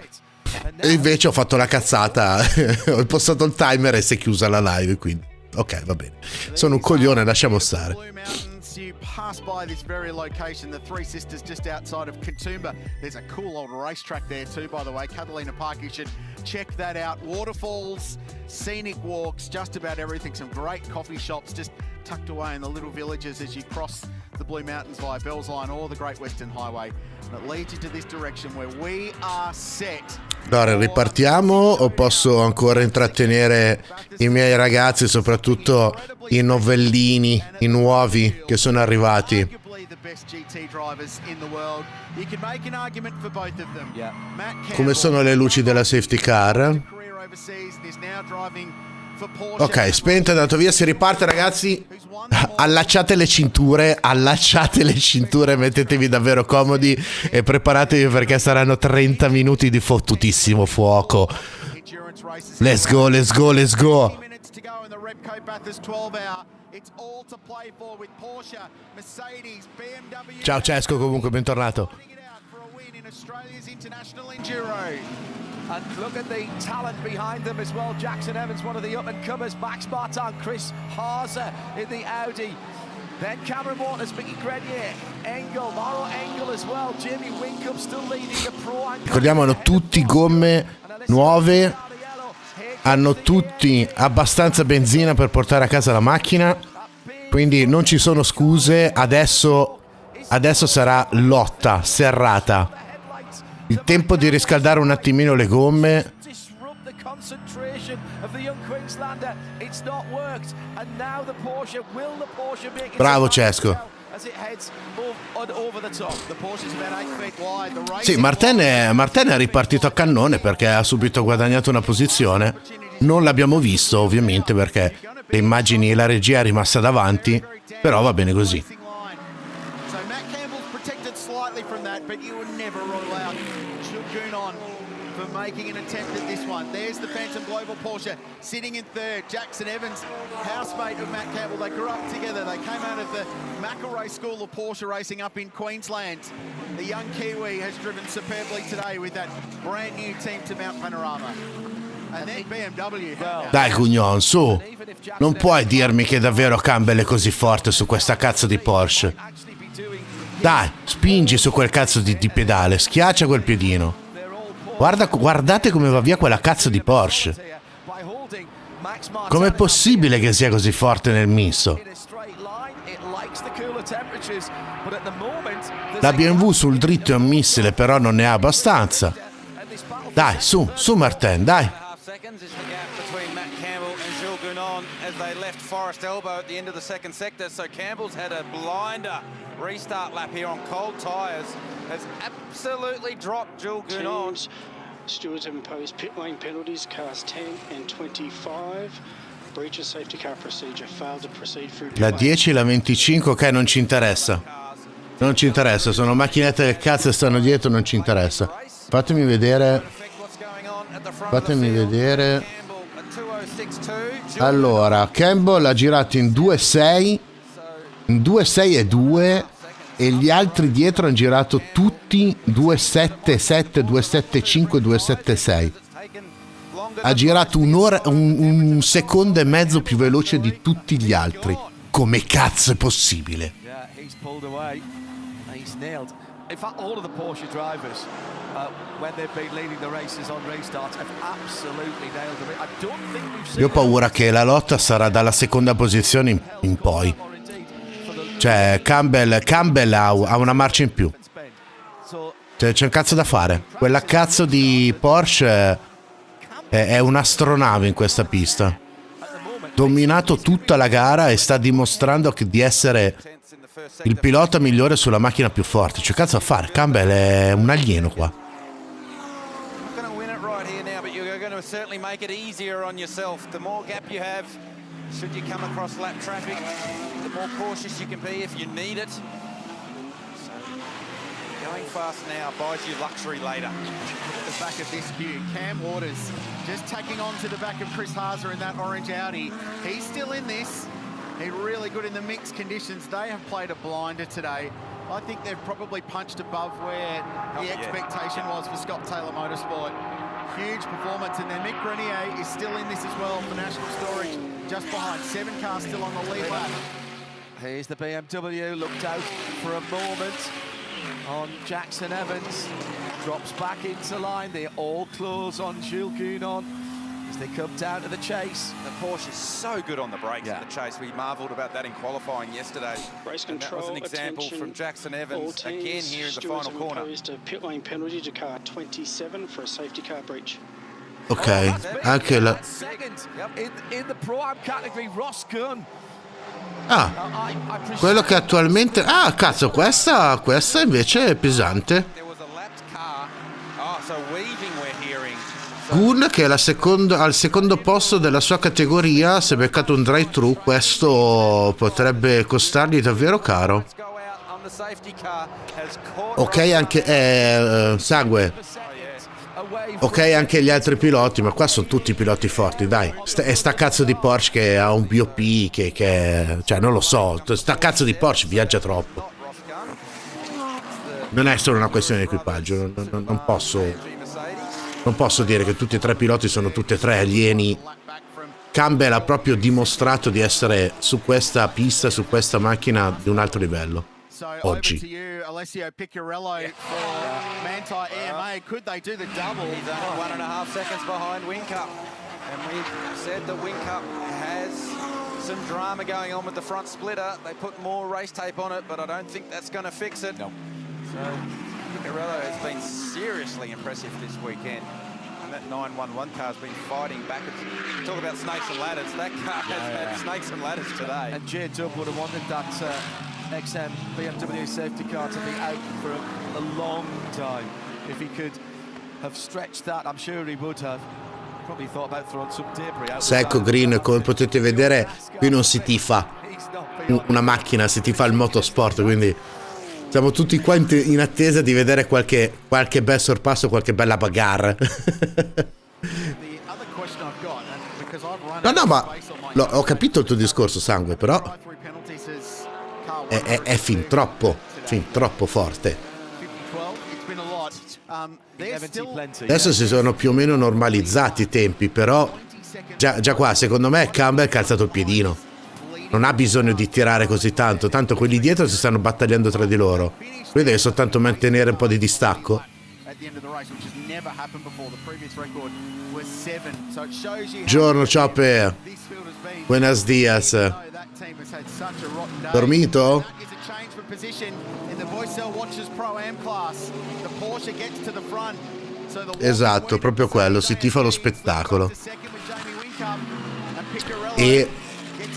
e invece ho fatto la cazzata, ho impostato il timer e si è chiusa la live, quindi ok, va bene, sono un coglione, lasciamo stare. You pass by this very location, the Three Sisters just outside of Katoomba. There's a cool old racetrack there too, by the way, Catalina Park. You should check that out. Waterfalls, scenic walks, just about everything. Some great coffee shops just tucked away in the little villages as you cross the Blue Mountains via Bells Line or the Great Western Highway. And it leads you to this direction where we are set. Allora, ripartiamo o posso ancora intrattenere i miei ragazzi, soprattutto i novellini, i nuovi che sono arrivati? Come sono le luci della safety car? Ok, spento, è andato via, si riparte ragazzi. Allacciate le cinture, mettetevi davvero comodi e preparatevi perché saranno 30 minuti di fottutissimo fuoco. Let's go, let's go, let's go. Ciao Cesco, comunque bentornato. And look at the talent behind them as well. Jackson Evans, one of the up-and-comers. Max Martin, Chris Haase in the Audi. Then Cameron Waters, Mickey Grenier, Engel, Mauro Engel as well. Jamie Winkup still leading the pro. Ricordiamo, hanno tutti gomme nuove, hanno tutti abbastanza benzina per portare a casa la macchina, quindi non ci sono scuse. Adesso sarà lotta serrata. Il tempo di riscaldare un attimino le gomme. Bravo Cesco. Sì, Martin è ripartito a cannone perché ha subito guadagnato una posizione. Non l'abbiamo visto ovviamente perché le immagini e la regia è rimasta davanti, però va bene così. For making an attempt at this one. There's the Phantom Global Porsche sitting in third. Jackson Evans, housemate of Matt Campbell. They grew up together. They came out of the McElroy School of Porsche Racing up in Queensland. The young Kiwi has driven superbly today with that brand new team to Mount Panorama. And then BMW. Dai Cugnon, su. Non puoi dirmi che davvero Campbell è così forte su questa cazzo di Porsche. Dai, spingi su quel cazzo di pedale, schiaccia quel piedino. Guardate come va via quella cazzo di Porsche. Com'è possibile che sia così forte nel misto? La BMW sul dritto è un missile, però non ne ha abbastanza. Dai, su Martin, dai. They left Forest Elbow at the end of the second sector, so Campbell's had a blinder restart lap here on cold tyres. Has absolutely dropped Jules Gounon. Stewards have imposed pit lane penalties, cars 10 and 25. Breach of safety car procedure, failed to proceed through. La 10 e la 25, ok, non ci interessa. Non ci interessa, sono macchinette che cazzo stanno dietro, non ci interessa. Fatemi vedere. Allora, Campbell ha girato in 2.6, in 2.6 e 2, e gli altri dietro hanno girato tutti 2.7.7, 2.7.5, 2.7.6. Ha girato un secondo e mezzo più veloce di tutti gli altri. Come cazzo è possibile? In fact, all of the Porsche drivers, when they've been leading the races on restarts, have absolutely nailed them. I don't think we've seen. Io ho paura che la lotta sarà dalla seconda posizione in poi. Cioè, Campbell ha una marcia in più. C'è un cazzo da fare. Quella cazzo di Porsche è un'astronave in questa pista. Dominato tutta la gara e sta dimostrando di essere il pilota migliore sulla macchina più forte. C'è cazzo da fare. Campbell è un alieno qua. Should you come across lap traffic, the more cautious you can be if you need it. Going fast now buys you luxury later. At the back of this queue, Cam Waters just tacking on to the back of Chris Haase in that orange Audi. He's still in this. He's really good in the mixed conditions. They have played a blinder today. I think they've probably punched above where the expectation was for Scott Taylor Motorsport. Huge performance, and then Mick Grenier is still in this as well for National Storage, just behind. 7 cars still on the lead lap. Here's the BMW, looked out for a moment on Jackson Evans. Drops back into line. They all close on Jules Gounon as they come down to the chase. The Porsche is so good on the brakes in the chase. We marvelled about that in qualifying yesterday. Race and that was an example from Jackson Evans again here in the final corner. Imposed a pit lane penalty to car 27 for a safety car breach. Ok, anche la... In the Pro-Am category, Ross Gunn. Ah, quello che attualmente... Ah, cazzo, questa invece è pesante. Gunn, che è al secondo posto della sua categoria, si è beccato un drive-thru. Questo potrebbe costargli davvero caro. Ok, anche... sangue. Ok, anche gli altri piloti, ma qua sono tutti piloti forti, dai. Sta cazzo di Porsche che ha un BOP che cioè non lo so, sta cazzo di Porsche viaggia troppo. non è solo una questione di equipaggio, non posso dire che tutti e tre i piloti sono tutti e tre alieni. Campbell ha proprio dimostrato di essere su questa pista, su questa macchina di un altro livello oggi. Alessio Picciarello for Manti EMA. Could they do the double? He's only 1.5 seconds behind Whincup. And we've said that Whincup has some drama going on with the front splitter. They put more race tape on it, but I don't think that's going to fix it. No. So Picciarello has been seriously impressive this weekend. And that 911 car's been fighting backwards. Talk about snakes and ladders. That car has had snakes and ladders today. And J-Dub would have wanted that XM BMW safety car to be out for a long time. If he could have stretched that, I'm sure he would have. Probably thought about throwing some debris out. Se ecco Green, come potete vedere, qui non si tifa una macchina, si tifa il motorsport, quindi siamo tutti qua in attesa di vedere qualche bel sorpasso, qualche bella bagarre. No, ma ho capito il tuo discorso, Sangue, però è fin troppo forte. Adesso si sono più o meno normalizzati i tempi, però già qua secondo me Campbell ha calzato il piedino. Non ha bisogno di tirare così tanto quelli dietro si stanno battagliando tra di loro. Lui deve soltanto mantenere un po' di distacco. Giorno Chopper, buenos dias. Dormito? Esatto, proprio quello, si tifa lo spettacolo.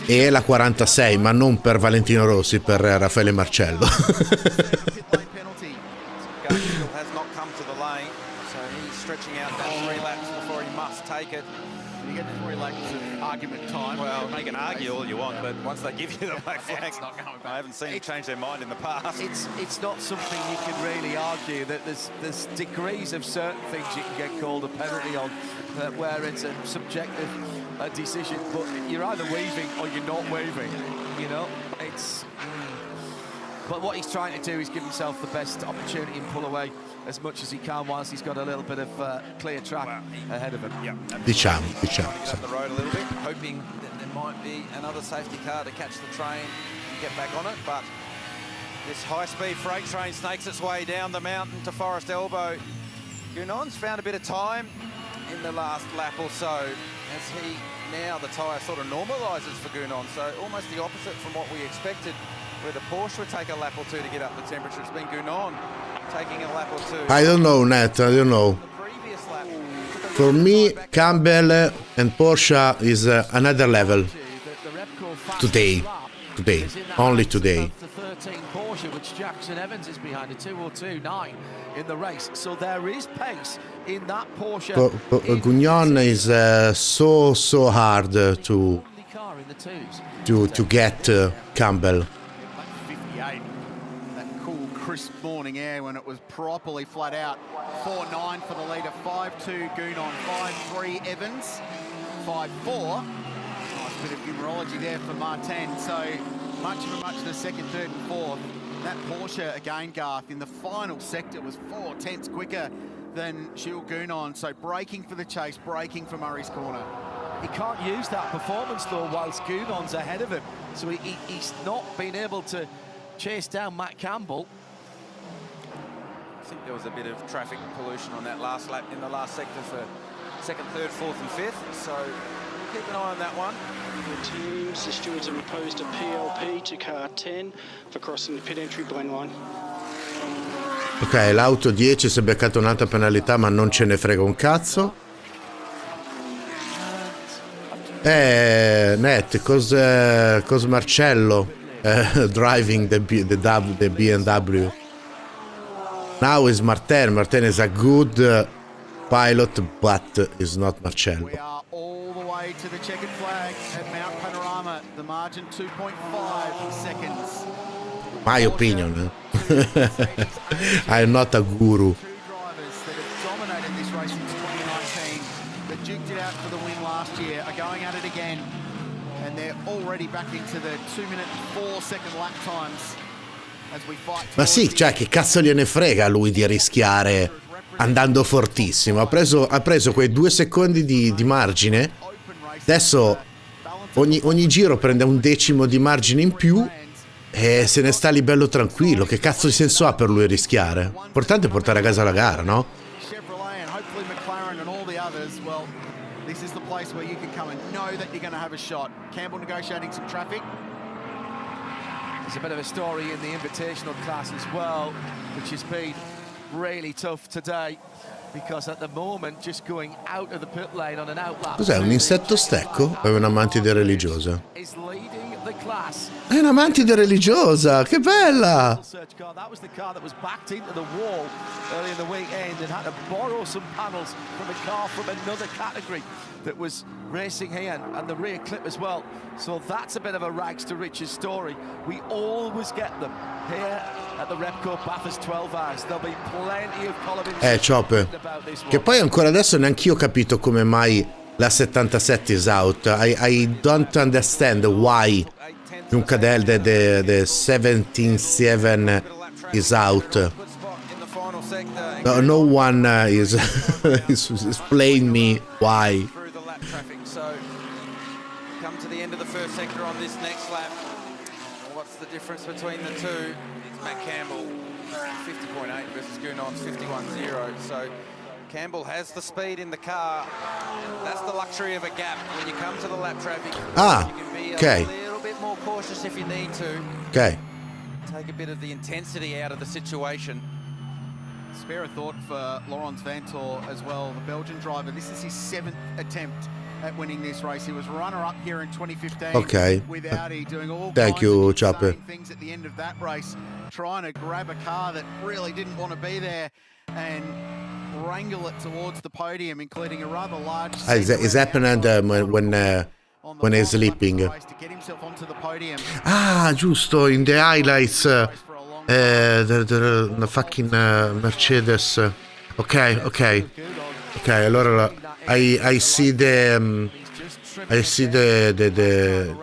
E la 46, ma non per Valentino Rossi, per Raffaele Marcello. You get 3 laps of argument time. Well, you can argue all you want, but once they give you the black flag, I haven't seen them change their mind in the past. It's not something you can really argue, that there's degrees of certain things you can get called a penalty on, where it's a subjective decision, but you're either waving or you're not waving, you know? But what he's trying to do is give himself the best opportunity and pull away as much as he can whilst he's got a little bit of clear track ahead of him. Diciamo. Up the road a little bit, hoping that there might be another safety car to catch the train and get back on it, but this high-speed freight train snakes its way down the mountain to Forest Elbow. Gounon's found a bit of time in the last lap or so as the tyre sort of normalises for Gounon, so almost the opposite from what we expected, where the Porsche would take a lap or two to get up the temperature. It's been Gounon taking a lap or two. I don't know, Nat, I don't know. For me, Campbell and Porsche is another level. Today. Only today. The 13 Porsche, which Jackson Evans is behind, a 2:02.9 in the race. So there is pace in that Porsche. Gounon is so hard to get Campbell. 58. That cool, crisp morning air when it was properly flat out. 4.9 for the leader, 5.2 Gounon, 5.3 Evans, 5.4. Nice bit of numerology there for Martin. So much of the second, third and fourth. That Porsche again, Garth, in the final sector was 4 tenths quicker than Jules Gounon. So braking for the chase, braking for Murray's corner. He can't use that performance though whilst Gounon's ahead of him. So he's not been able to chase down Matt Campbell. I think there was a bit of traffic pollution on that last lap in the last sector for second, third, fourth and fifth. So we'll keep an eye on that one. The teams, the stewards have imposed a PLP to car 10 for crossing the pit entry blend line. Ok, l'auto 10 si è beccata un'altra penalità, ma non ce ne frega un cazzo. Net, cos Marcello driving the BMW. Now is Martin. Martin is a good pilot, but is not Marcello. We are all the way to the checkered flag at Mount Panorama. The margin 2.5 seconds. My opinion. I am not a guru. Two drivers that have dominated this race since 2019, that duked it out for the win last year, are going at it again. And they're already back into the 2 minute and 4 second lap times. Ma sì, cioè che cazzo gliene frega a lui di rischiare andando fortissimo. Ha preso quei 2 secondi di margine. Adesso ogni giro prende un decimo di margine in più e se ne sta lì bello tranquillo. Che cazzo di senso ha per lui rischiare? L'importante è portare a casa la gara, no? This is the place where you can come and know that you're going to have a shot. Campbell negotiating some traffic. There's a bit of a story in the invitational class as well, which has been really tough today, because at the moment just going out of the pit lane on an outlap. Cos'è, un insetto stecco? O è una mantide religiosa? Is leading the class. È una mantide religiosa, che bella! That was the car that was backed into the wall early in the weekend and had to borrow some panels from a car from another category that was racing here, and the rear clip as well. So that's a bit of a rags to riches story. We always get them here at the Repco Bathurst 12 Hours. There'll be plenty of column Chop. Che poi ancora adesso neanch'io ho capito come mai la 77 is out. I don't understand why Juncadel the 17-7 is out. No one is explain me why. Come to the end of the first sector on this next lap. What's the difference between the two? It's Matt Campbell 50.8 versus Gounon's 51.0. So Campbell has the speed in the car. That's the luxury of a gap when you come to the lap traffic. Ah, you can be okay. a little bit more cautious if you need to. Okay. Take a bit of the intensity out of the situation. Spare a thought for Laurens Vanthoor as well, the Belgian driver. This is his 7th attempt at winning this race. He was runner-up here in 2015. Okay. With Audi, doing all Thank you, Chopper. things at the end of that race, trying to grab a car that really didn't want to be there and wrangle it towards the podium, including a rather large. It's happened when he's sleeping. To get himself onto the podium. Ah, giusto, in the highlights, the fucking Mercedes. Okay. Allora I see the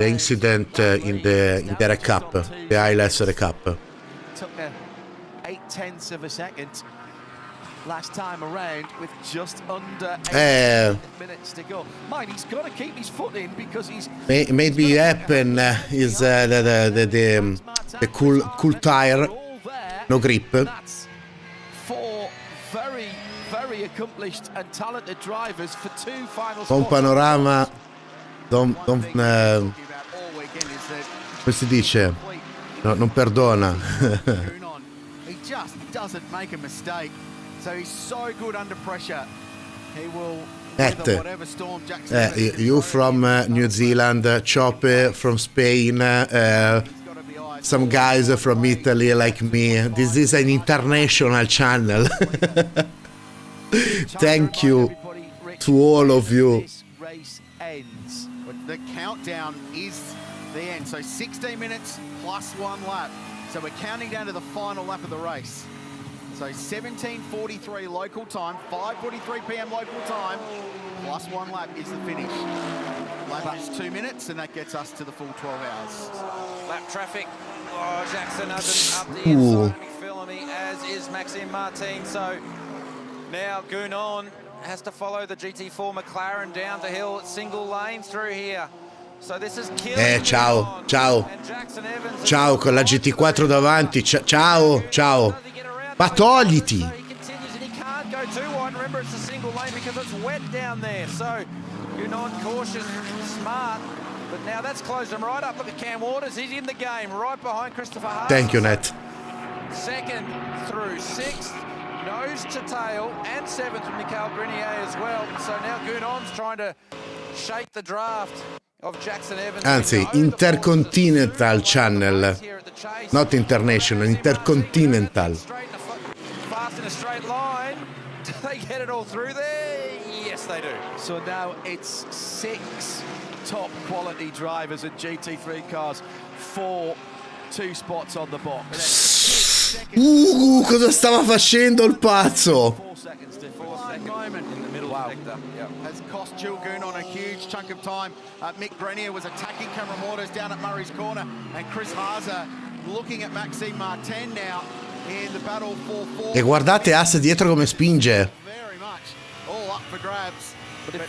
incident in the recap, the highlights recap. Took 0.8 of a second last time around with just under 8 minutes to go. Mind, he's got to keep his foot in because he's maybe happen is the cool tire, no grip. That's 4 very, very accomplished and talented drivers for 2 final Mount Panorama, come si dice? No, non perdona. He just doesn't make a mistake. So he's so good under pressure. He will weather whatever storm Jackson. You from New Zealand, Chope from Spain, some guys from Italy like me. This is an international channel. Thank you to all of you. This race ends. The countdown is the end. So 16 minutes plus 1 lap. So we're counting down to the final lap of the race. So 17:43 local time, 5:43 p.m. local time, plus 1 lap is the finish. Lap is 2 minutes, and that gets us to the full 12 hours. Lap traffic. Oh, Jackson doesn't up the inside McPhillamy, as is Maxime Martin. So now Gounon has to follow the GT4 McLaren down the hill, single lane through here. So this is ciao con la GT4 davanti. Ciao. Ma togliti. He continues and he can't go too wide. Remember, it's a single lane because it's wet down there. So Gounon cautious, smart. But now that's closed him right up. Look at Cam Waters. He's in the game right behind Christopher Haas. Thank you, Nat. 2nd through 6th. Nose to tail. And 7th from Michael Grenier as well. So now Gounon's trying to shake the draft of Jackson Evans. Anzi, Intercontinental Channel. Not international, Intercontinental. Fast in a straight line. Do they get it all through there? Yes, they do. So now it's 6 top quality drivers and GT3 cars, 4 2 spots on the box. Cosa stava facendo il pazzo? 4 seconds to 4 second moment in the middle sector. Has cost Jules Gounon a huge chunk of time. Mick Grenier was attacking Cameron Waters down at Murray's Corner, and Chris Haase looking at Maxime Martin now in the battle for fourth. E guardate Haas dietro come spinge. Very much all up for grabs. But if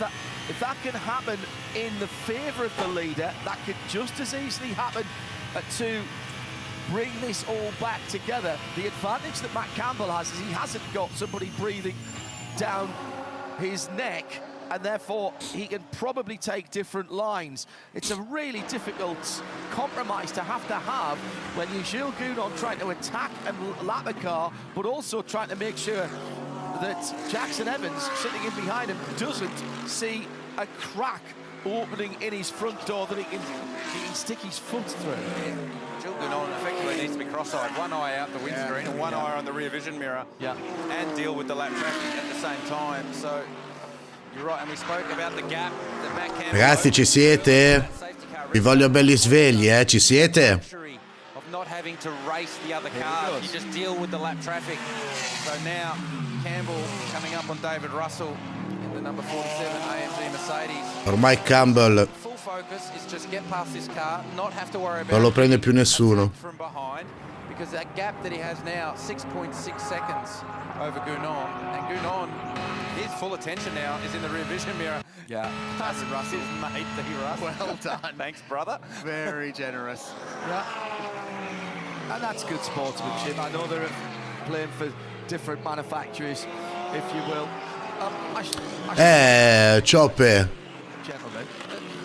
that can happen in the favour of the leader, that could just as easily happen to bring this all back together. The advantage that Matt Campbell has is he hasn't got somebody breathing down his neck, and therefore he can probably take different lines. It's a really difficult compromise to have when you're Jules Gounon trying to attack and lap a car, but also trying to make sure that Jackson Evans, sitting in behind him, doesn't see a crack opening in his front door that he can stick his foot through. Jules Gounon effectively needs to be cross-eyed. One eye out the windscreen and one eye on the rear vision mirror. And deal with the lap traffic at the same time. So you're right, and we spoke about the gap that Matt Campbell. Ragazzi, ci siete? Vi voglio belli svegli, ci siete? Of not having to race the other cars, you just deal with the lap traffic. So now Campbell coming up on David Russell in the number 47 AMG Mercedes. Ormai Campbell Full focus is just get past this car, not have to worry about non lo prende più nessuno. from behind, because that gap that he has now, 6.6 seconds over Gounon, and Gounon, his full attention now is in the rear vision mirror. Yeah, that's Russell's mate, the Russ. Well done. Thanks, brother. Very generous. Yeah, and that's good sportsmanship. I know they're playing for different manufacturers, if you will. Cioppe. Gentlemen,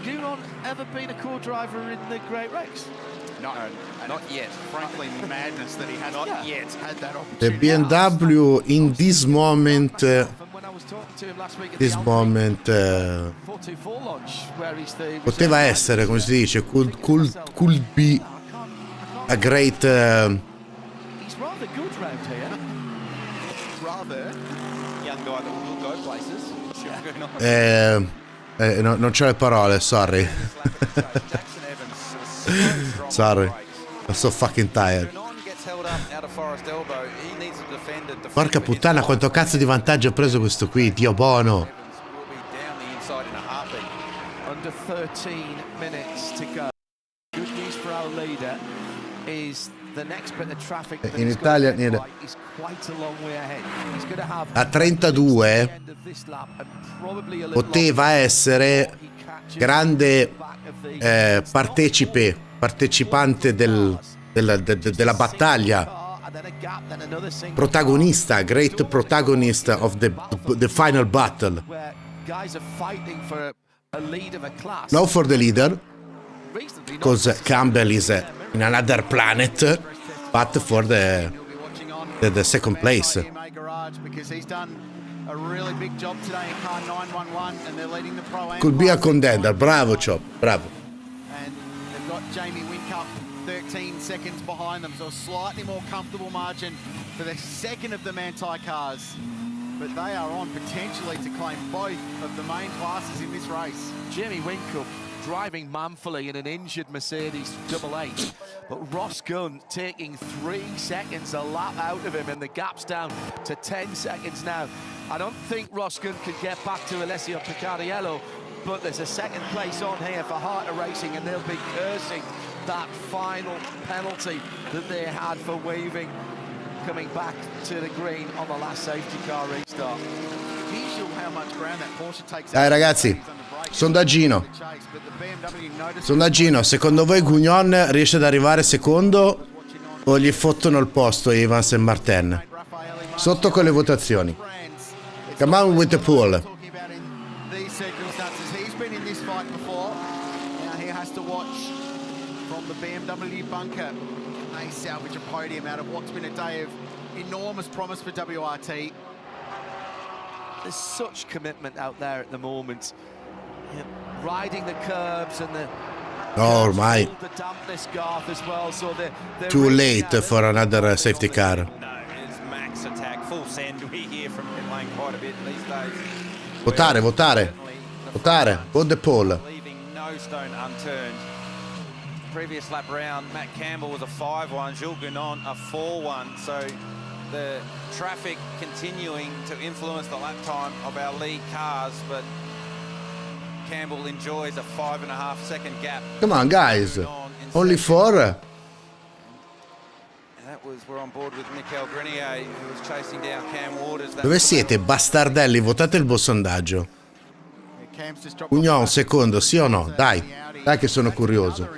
Gounon ever been a co-driver in the Great Race? No, not yet. Frankly, madness that he has not yet had that The opportunity. BMW in this moment, poteva essere, come si dice, could be a great He's rather good round here. Rather young guy that will go places. non c'ho le parole, sorry. Sorry, I'm so fucking tired. Porca puttana, quanto cazzo di vantaggio ha preso questo qui, Dio buono. Under 13 minutes to go. Good news for our leader is the next bit of traffic that In he's Italia got to get right is quite a long way ahead. He's going to have a 32 poteva essere grande partecipante della battaglia, protagonista, great protagonist of the final battle. Not for the leader, because Campbell is in another planet, but for the second place. A really big job today in car 911, and they're leading the Pro-Am. Could be a contender. Bravo, Chop. Bravo. And they've got Jamie Whincup 13 seconds behind them, so a slightly more comfortable margin for the second of the Manthey cars. But they are on potentially to claim both of the main classes in this race. Jamie Whincup driving manfully in an injured Mercedes 88, but Ross Gunn taking 3 seconds a lap out of him, and the gap's down to 10 seconds now. I don't think Ross Gunn could get back to Alessio Picariello, but there's a second place on here for Heart of Racing, and they'll be cursing that final penalty that they had for waving coming back to the green on the last safety car restart. Visual how much ground that Porsche takes. Dai ragazzi, sondaggino. Sondaggino, secondo voi Gounon riesce ad arrivare secondo o gli fottono il posto Evans e Martin? Sotto con le votazioni. Come on with the pool. These circumstances, he's been in this fight before. Now he has to watch from the BMW bunker. They salvage a podium out of what's been a day of enormous promise for WRT. There's such commitment out there at the moment. Riding the curbs and the Ormai the dampness, Garth, as well. So they're too late for another safety car. No, it's max attack, full send. We hear from pit lane quite a bit these days. Votare. Vote the poll. Leaving no stone unturned. Previous lap round, Matt Campbell was a 5-1, Jules Gounon a 4-1. So the traffic continuing to influence the lap time of our lead cars, but Campbell enjoys a 5.5 second gap. Come on guys, only 4. Dove siete, bastardelli? Votate il buon sondaggio. Ugnon, secondo, sì o no? Dai che sono curioso.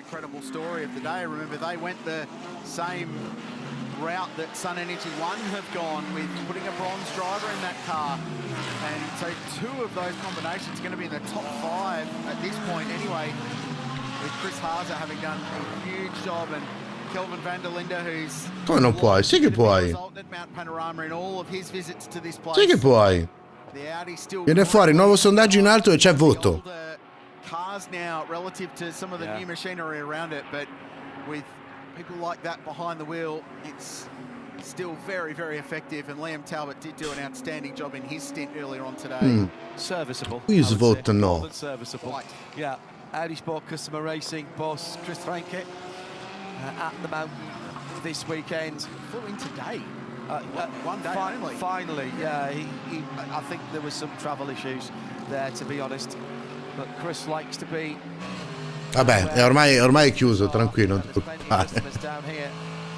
Route that Sun Energy 1 have gone with, putting a bronze driver in that car, and so two of those combinations are going to be in the top 5 at this point anyway, with Chris Haase having done a huge job, and Kelvin van der Linde, who's Come non puoi? Sì che puoi. at Mount Panorama in all of his visits to this place. Sì che puoi. Viene fuori nuovo sondaggio in alto e c'è voto. Cars now relative to some of the new machinery around it, but with people like that behind the wheel, it's still very, very effective, and Liam Talbot did do an outstanding job in his stint earlier on today. Serviceable. Qui svotano. Serviceable. Yeah, Audi Sport Customer Racing boss Chris Franke at the mountain this weekend. Flew in today. One day only. Finally, yeah. I think there was some travel issues there, to be honest. But Chris likes to be. Vabbè, è ormai è chiuso, tranquillo, non ti preoccupare. Down here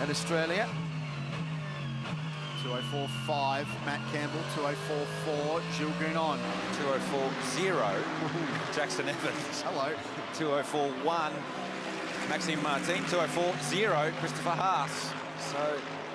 in Australia. 204.5, Matt Campbell. 204.4, Jules Gounon. 204.0, Jackson Evans. Hello. 204.1, Maxime Martin. 204.0, Christopher Haas. So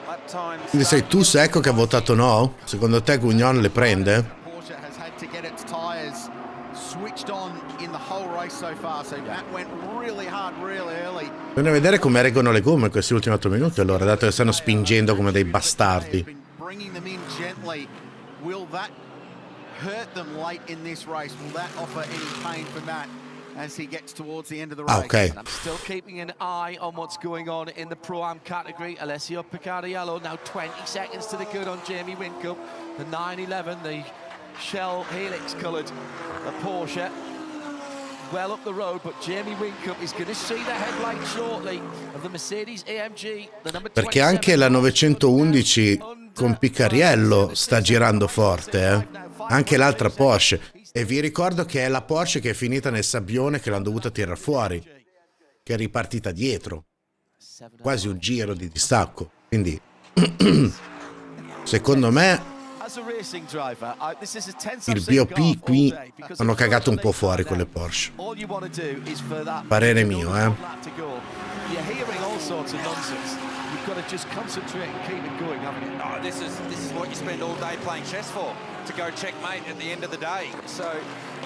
lap times. Quindi sei tu secco che ha votato no? Secondo te Gounon le prende? Porsche has had to get its tires switched on in the whole race so far, so Matt went really hard really early. Bisogna vedere come reggono le gomme in questi ultimi 8 minuti, allora, dato che stanno spingendo come dei bastardi. Bringing them in gently. Will that hurt them late in this race? Will that offer any pain for Matt as he gets towards the end of the race? Okay. I'm still keeping an eye on what's going on in the Pro-Am category. Alessio Picariello now 20 seconds to the good on Jamie Whincup. The 911, the Shell Helix coloured Porsche, well up the road, but Jamie Whincup is going to see the headlight shortly of the Mercedes AMG, the number 27. Perché anche la 911 con Picariello sta girando forte, eh? Anche l'altra Porsche. E vi ricordo che è la Porsche che è finita nel sabbione, che l'hanno dovuta tirare fuori, che è ripartita dietro, quasi un giro di distacco. Quindi secondo me il BOP qui hanno cagato un po' fuori con le Porsche. Parere mio, eh. You've got to just concentrate and keep it going, haven't you? Oh, this is what you spend all day playing chess for, to go checkmate at the end of the day. So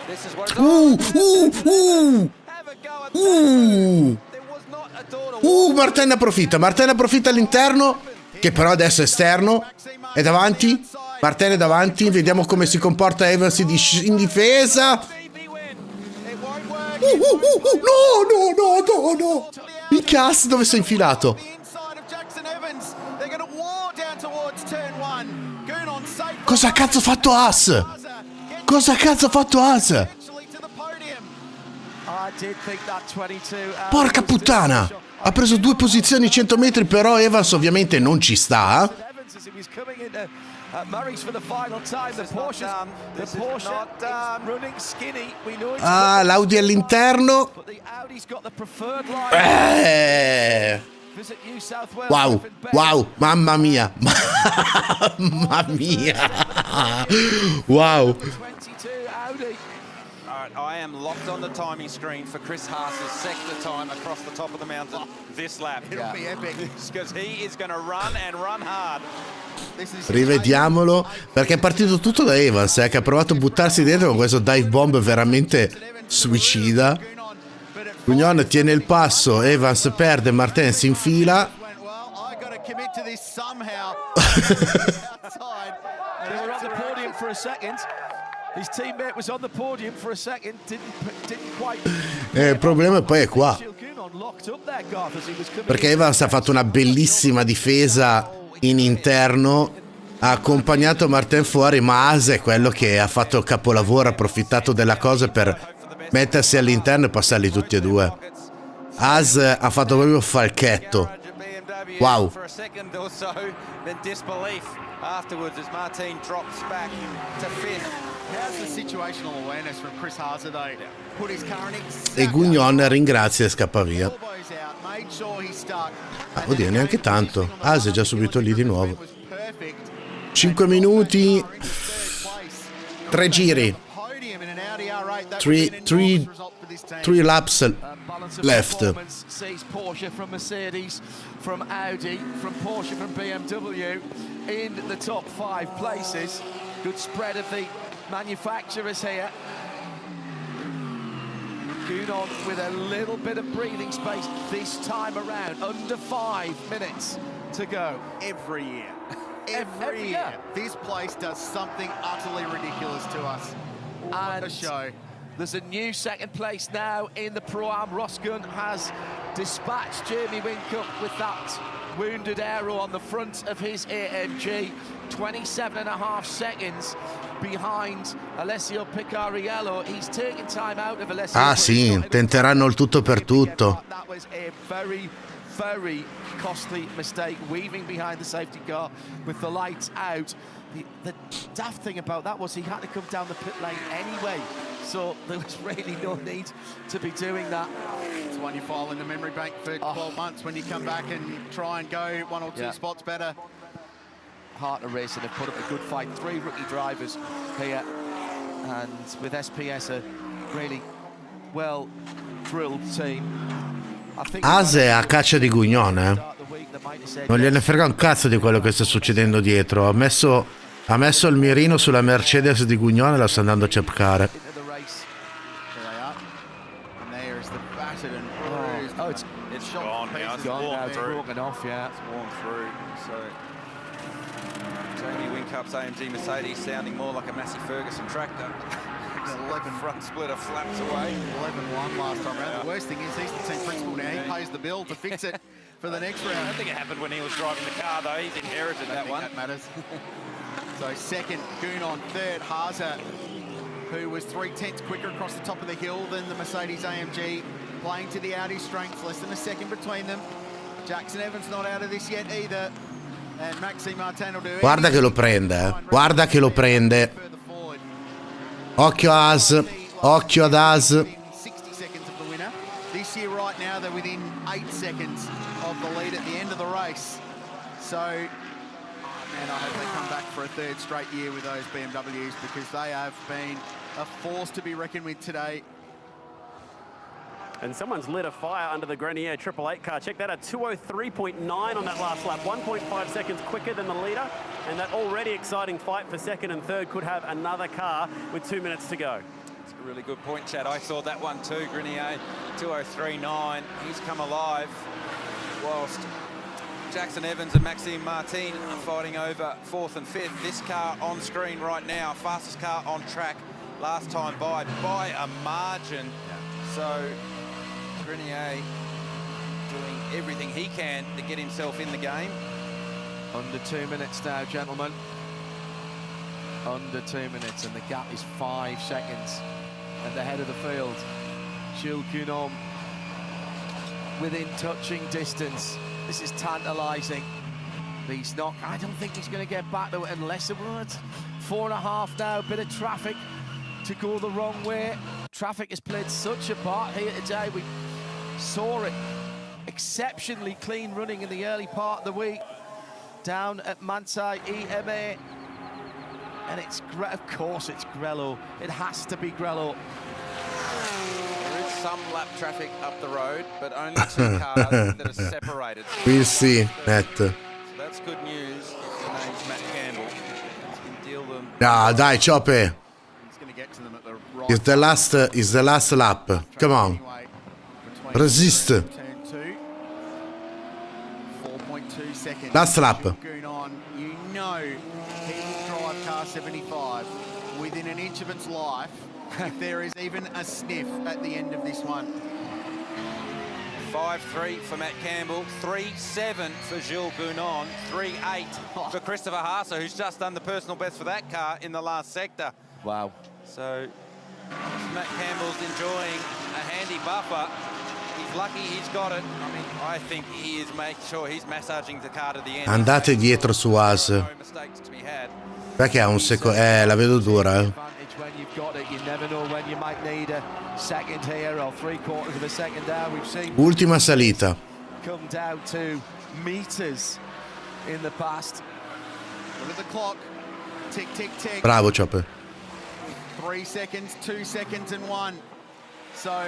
this is what it's Martin approfitta all'interno, che però adesso è esterno, è davanti. Martin è davanti, vediamo come si comporta Evans in difesa. No. Il cast dove sei infilato? Cosa cazzo ha fatto Haas? Porca puttana! Ha preso 2 posizioni 100 metri, però Evans ovviamente non ci sta. Ah, l'Audi all'interno. Wow, mamma mia. Wow. I am locked on the timing screen for Chris Haas's sector time across the top of the mountain this lap. It'll be epic. Because he is going to run and run hard. Rivediamolo, perché è partito tutto da Evans, che ha provato a buttarsi dentro con questo dive bomb veramente suicida. Gounon tiene il passo, Evans perde, Martin si infila. Il problema poi è qua, perché Evans ha fatto una bellissima difesa in interno, ha accompagnato Martin fuori, ma Haas è quello che ha fatto il capolavoro, ha approfittato della cosa per mettersi all'interno e passarli tutti e due. Haas ha fatto proprio falchetto. Wow. E Gounon ringrazia e scappa via. Oddio, neanche tanto. As è già subito lì di nuovo. 5 minuti. 3 giri. 3 laps left. Sees Porsche from Mercedes, from Audi, from Porsche, from BMW in the top 5 places. Good spread of the manufacturers here. Gunon with a little bit of breathing space this time around. Under 5 minutes to go. Every year. Every year. This place does something utterly ridiculous to us. What a show. There's a new second place now in the Pro-Am. Rosgun has dispatched Jeremy Whincup with that wounded aero on the front of his AMG. 27.5 seconds behind Alessio Picariello. He's taken time out of Alessio. Ah sì, tenteranno il tutto per tutto. That was a very costly mistake, weaving behind the safety car with the lights out. The daft thing about that was he had to come down the pit lane anyway, so there was really no need to be doing that. It's one you file in the memory bank for 12 months when you come back and try and go 1 or 2 spots better. Heart of Racing have put up a good fight. 3 rookie drivers here, and with SPS a really well drilled team. As è a caccia di Guignon, Non gliene frega un cazzo di quello che sta succedendo dietro. Ha messo il mirino sulla Mercedes di Guignon e la sta andando a cercare. It's gone now. It's broken off, yeah. It's worn through. So Jamie Whincup's AMG Mercedes sounding more like a Massey Ferguson tractor. 11 front splitter flaps away. 11-1 last time round. The worst thing is he's the team principal now. He pays the bill to fix it for the next round. I don't think it happened when he was driving the car though. He's inherited that one. That matters. So second, Gunon. Third, Haase, who was 3/10 quicker across the top of the hill than the Mercedes AMG, playing to the Audi strengths, less than a second between them. Jackson Evans not out of this yet either. And Maxime Martin will do it. Guarda che lo prende, Guarda che lo prende. Occhio As, occhio ad As. 60 seconds of the winner. This year right now they're within 8 seconds of the lead at the end of the race. So, man, I hope they come back for a third straight year with those BMWs, because they have been a force to be reckoned with today. And someone's lit a fire under the Grenier 888 car. Check that out, 203.9 on that last lap, 1.5 seconds quicker than the leader. And that already exciting fight for second and third could have another car with 2 minutes to go. It's a really good point, Chad. I saw that one too, Grenier 203.9. He's come alive whilst Jackson Evans and Maxime Martin are fighting over 4th and 5th. This car on screen right now, fastest car on track last time by a margin. So Grenier doing everything he can to get himself in the game. Under 2 minutes now, gentlemen. Under 2 minutes, and the gap is 5 seconds at the head of the field. Jules Gunon within touching distance. This is tantalising. He's not, I don't think he's going to get back to it unless it would. 4.5 now, bit of traffic to go the wrong way. Traffic has played such a part here today. We saw it exceptionally clean running in the early part of the week down at Manthey EMA, and it's of course it's Grello. It has to be Grello. There is some lap traffic up the road, but only 2 cars that are separated. We'll see, Matt. So that's good news. His name's Matt Campbell. He can deal them. No, dai, Chope. It's the last lap. Come on. Resist. 4.2 seconds. Last lap. You know he will drive car 75 within an inch of its life if there is even a sniff at the end of this one. 5.3 for Matt Campbell, 3.7 for Jules Gunon, 3.8 for Christopher Haase, who's just done the personal best for that car in the last sector. Wow. So Matt Campbell's enjoying a handy buffer. He's lucky he's got it. I mean, I think he is making sure he's massaging the car to the end. Andate dietro su As. No mistakes to be had. Perché ha un secondo. La vedo dura, When you've got it, you never know when you might need a second here or 3/4 of a second down. We've seen Ultima salita. come down to meters in the past. Look at the clock. Tick, tick, tick. Bravo, Chopper. 3 seconds, 2 seconds, and 1. So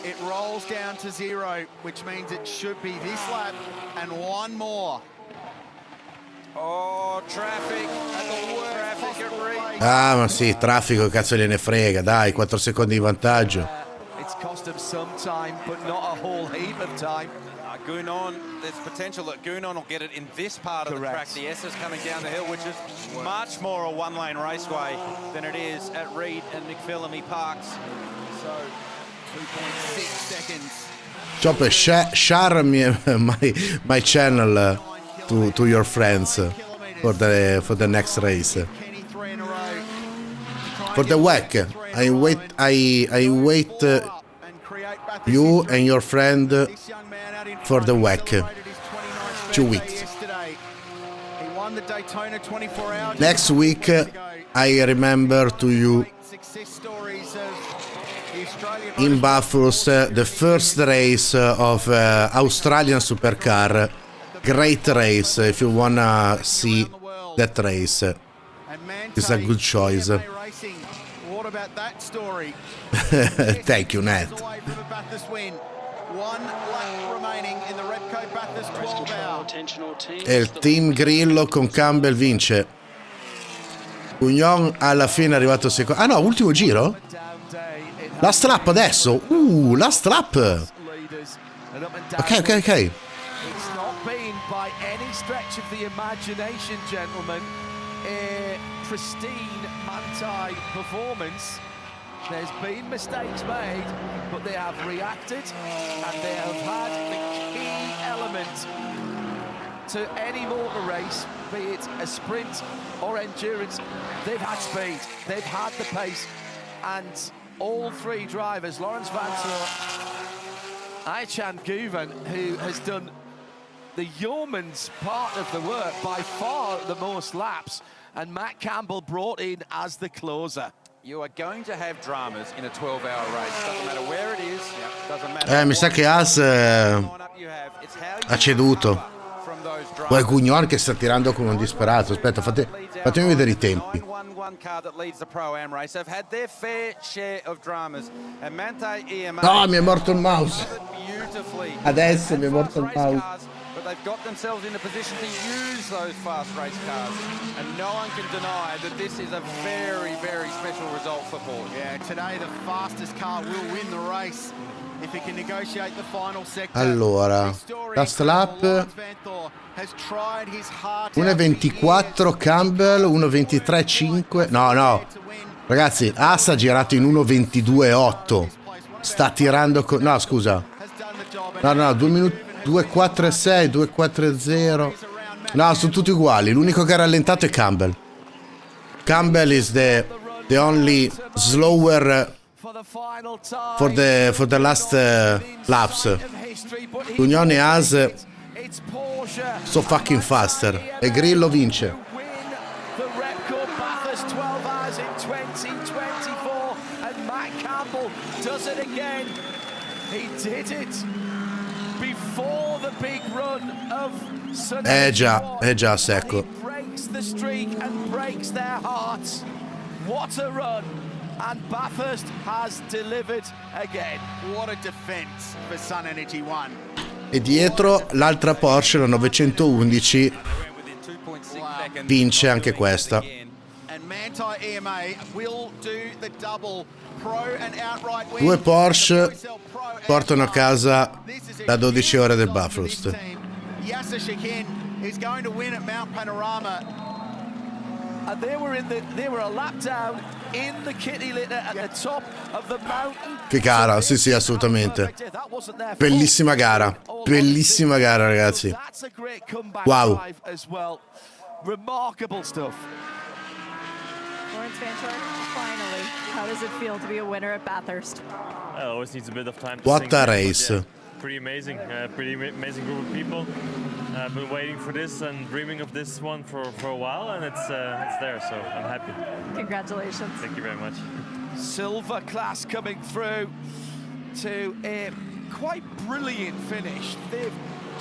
it rolls down to 0, which means it should be this lap and 1 more. Oh, traffic at the worst possible rate. Ah, ma sì, traffico, cazzo gliene frega, dai, 4 secondi di vantaggio. It's cost him some time, but not a whole heap of time. Gunon, there's potential that Gunon will get it in this part of the track. The S is coming down the hill, which is much more a one-lane raceway than it is at Reed and McPhillamy Parks. So, 2.6 seconds. Chopper, share my channel to your friends for the next race. For the WEC, I wait you and your friend for the WEC. 2 weeks. Next week, I remember to you in Bathurst the first race of Australian Supercar. Great race. If you wanna see that race, it's a good choice. What about that story? Thank you, Nat. E il team Grillo con Campbell vince. Gugnon alla fine è arrivato secondo. Ah no, ultimo giro? Last lap adesso. Last lap. Ok. It's not been by any stretch of the imagination, gentlemen, a pristine Manthey performance. There's been mistakes made, but they have reacted and they have had the key element to any motor race, be it a sprint or endurance. They've had speed, they've had the pace, and all 3 drivers, Lawrence Vanthoor, Aychan Guven, who has done the yeoman's part of the work, by far the most laps, and Matt Campbell brought in as the closer. You are going to have dramas in a 12-hour race. Doesn't matter where it is. Doesn't matter. Mi sa che Haas ha ceduto. Poi Gugnon che sta tirando come un disperato. Aspetta, fatemi vedere i tempi. No, mi è morto il mouse. Adesso mi è morto il mouse. But they've got themselves in a position to use those fast race cars, and no one can deny that this is a very, very special result for Porsche. Yeah, today the fastest car will win the race if it can negotiate the final sector. Allora, last lap 1.24 Campbell, 1.23.5. No. Ragazzi, Haas ha girato in 1.22.8. Sta tirando no, scusa. No, 2 minuti 2.46, 2.40. No, sono tutti uguali. L'unico che ha rallentato è Campbell. Campbell is the only slower for the last laps. Gugnon e Haas so fucking faster. E Grillo vince. Già, secco. Breaks the streak and breaks their hearts. What a run! And Bathurst has delivered again. What a defense for Sun Energy One. E dietro l'altra Porsche, la 911, vince anche questa. And Manthey EMA will do the double pro and outright win. 2 Porsche portano a casa la 12 ore del Bathurst. Yasser Shakin is going to win at Mount Panorama. And they were a lap down in the kitty litter at the top of the mountain. Che gara, sì, assolutamente. Bellissima gara, ragazzi. Wow. Remarkable stuff. Lawrence Vanthoor, finally, how does it feel to be a winner at Bathurst? It always needs a bit of time to What sink a in, race. but yeah, pretty amazing group of people. I've been waiting for this and dreaming of this one for a while, and it's there, so I'm happy. Congratulations. Thank you very much. Silver class coming through to a quite brilliant finish. They've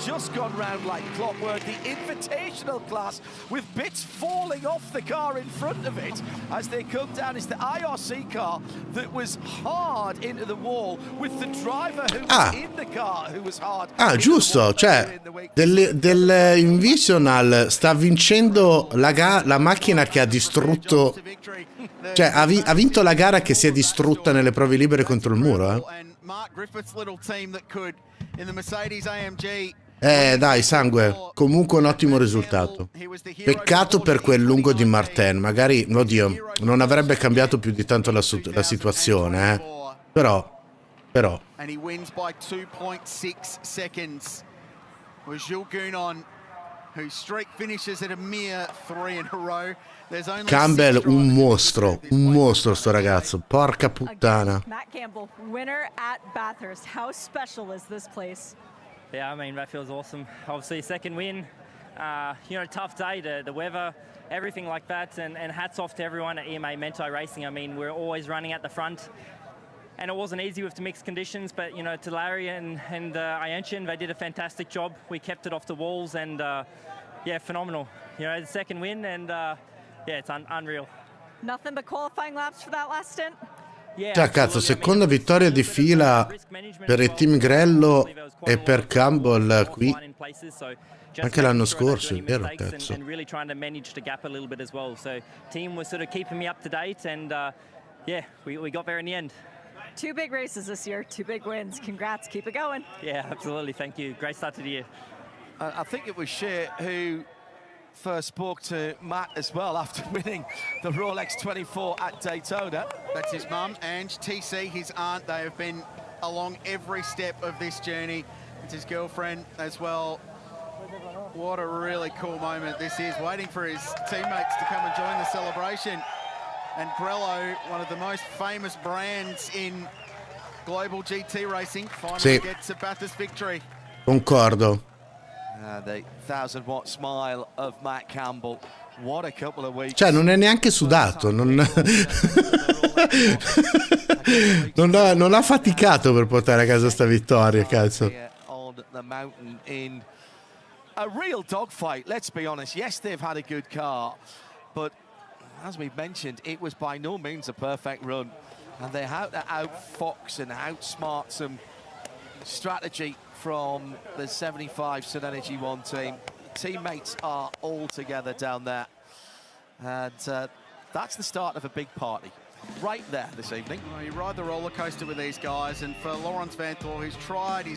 just gone round like clockwork. The Invitational class with bits falling off the car in front of it as they come down. It's the IRC car that was hard into the wall with the driver who was in the car who was hard. Ah, giusto, cioè del Invitational sta vincendo la macchina che ha distrutto, cioè ha vinto la gara che si è distrutta nelle prove libere contro il muro, dai, sangue, comunque un ottimo risultato. Peccato per quel lungo di Martin, magari, oddio, non avrebbe cambiato più di tanto la situazione, però. And he wins by 2.6 seconds. Was Jules Gounon, whose streak finishes at a mere 3 in a row. There's only Campbell, un mostro sto ragazzo, porca puttana. Matt Campbell, winner at Bathurst. How special is this place? Yeah, I mean, that feels awesome. Obviously, second win. Tough day, the weather, everything like that. And hats off to everyone at EMA Mento Racing. I mean, we're always running at the front. And it wasn't easy with the mixed conditions, but, to Larry and Ianchen, they did a fantastic job. We kept it off the walls and, phenomenal. The second win and, it's unreal. Nothing but qualifying laps for that last stint? Cioè, cazzo, seconda vittoria di fila per il team Grello e per Campbell qui. Anche l'anno scorso, è vero, cazzo. And really trying to manage the gap a little bit as well. So, team was sort of keeping me up to date and, we got there in the end. 2 big races this year, 2 big wins. Congrats, keep it going. Yeah, absolutely, thank you. Great start to the year. I think it was Shea who first spoke to Matt as well after winning the Rolex 24 at Daytona. That's his mum, Ange, TC, his aunt. They have been along every step of this journey. It's his girlfriend as well. What a really cool moment this is, waiting for his teammates to come and join the celebration. And Grello, one of the most famous brands in global GT racing, finally gets a Bathurst victory. Concordo. The 1,000-watt smile of Matt Campbell. What a couple of weeks. Cioè, non è neanche sudato, non ha faticato per portare a casa sta vittoria, cazzo. On the mountain in a real dogfight, let's be honest. Yes, they've had a good car, but as we've mentioned, it was by no means a perfect run. And they had to outfox and outsmart some strategy from the 75 Sun Energy One team. Teammates are all together down there. And that's the start of a big party right there this evening. Well, you ride the roller coaster with these guys, and for Laurens Vanthoor, who's tried his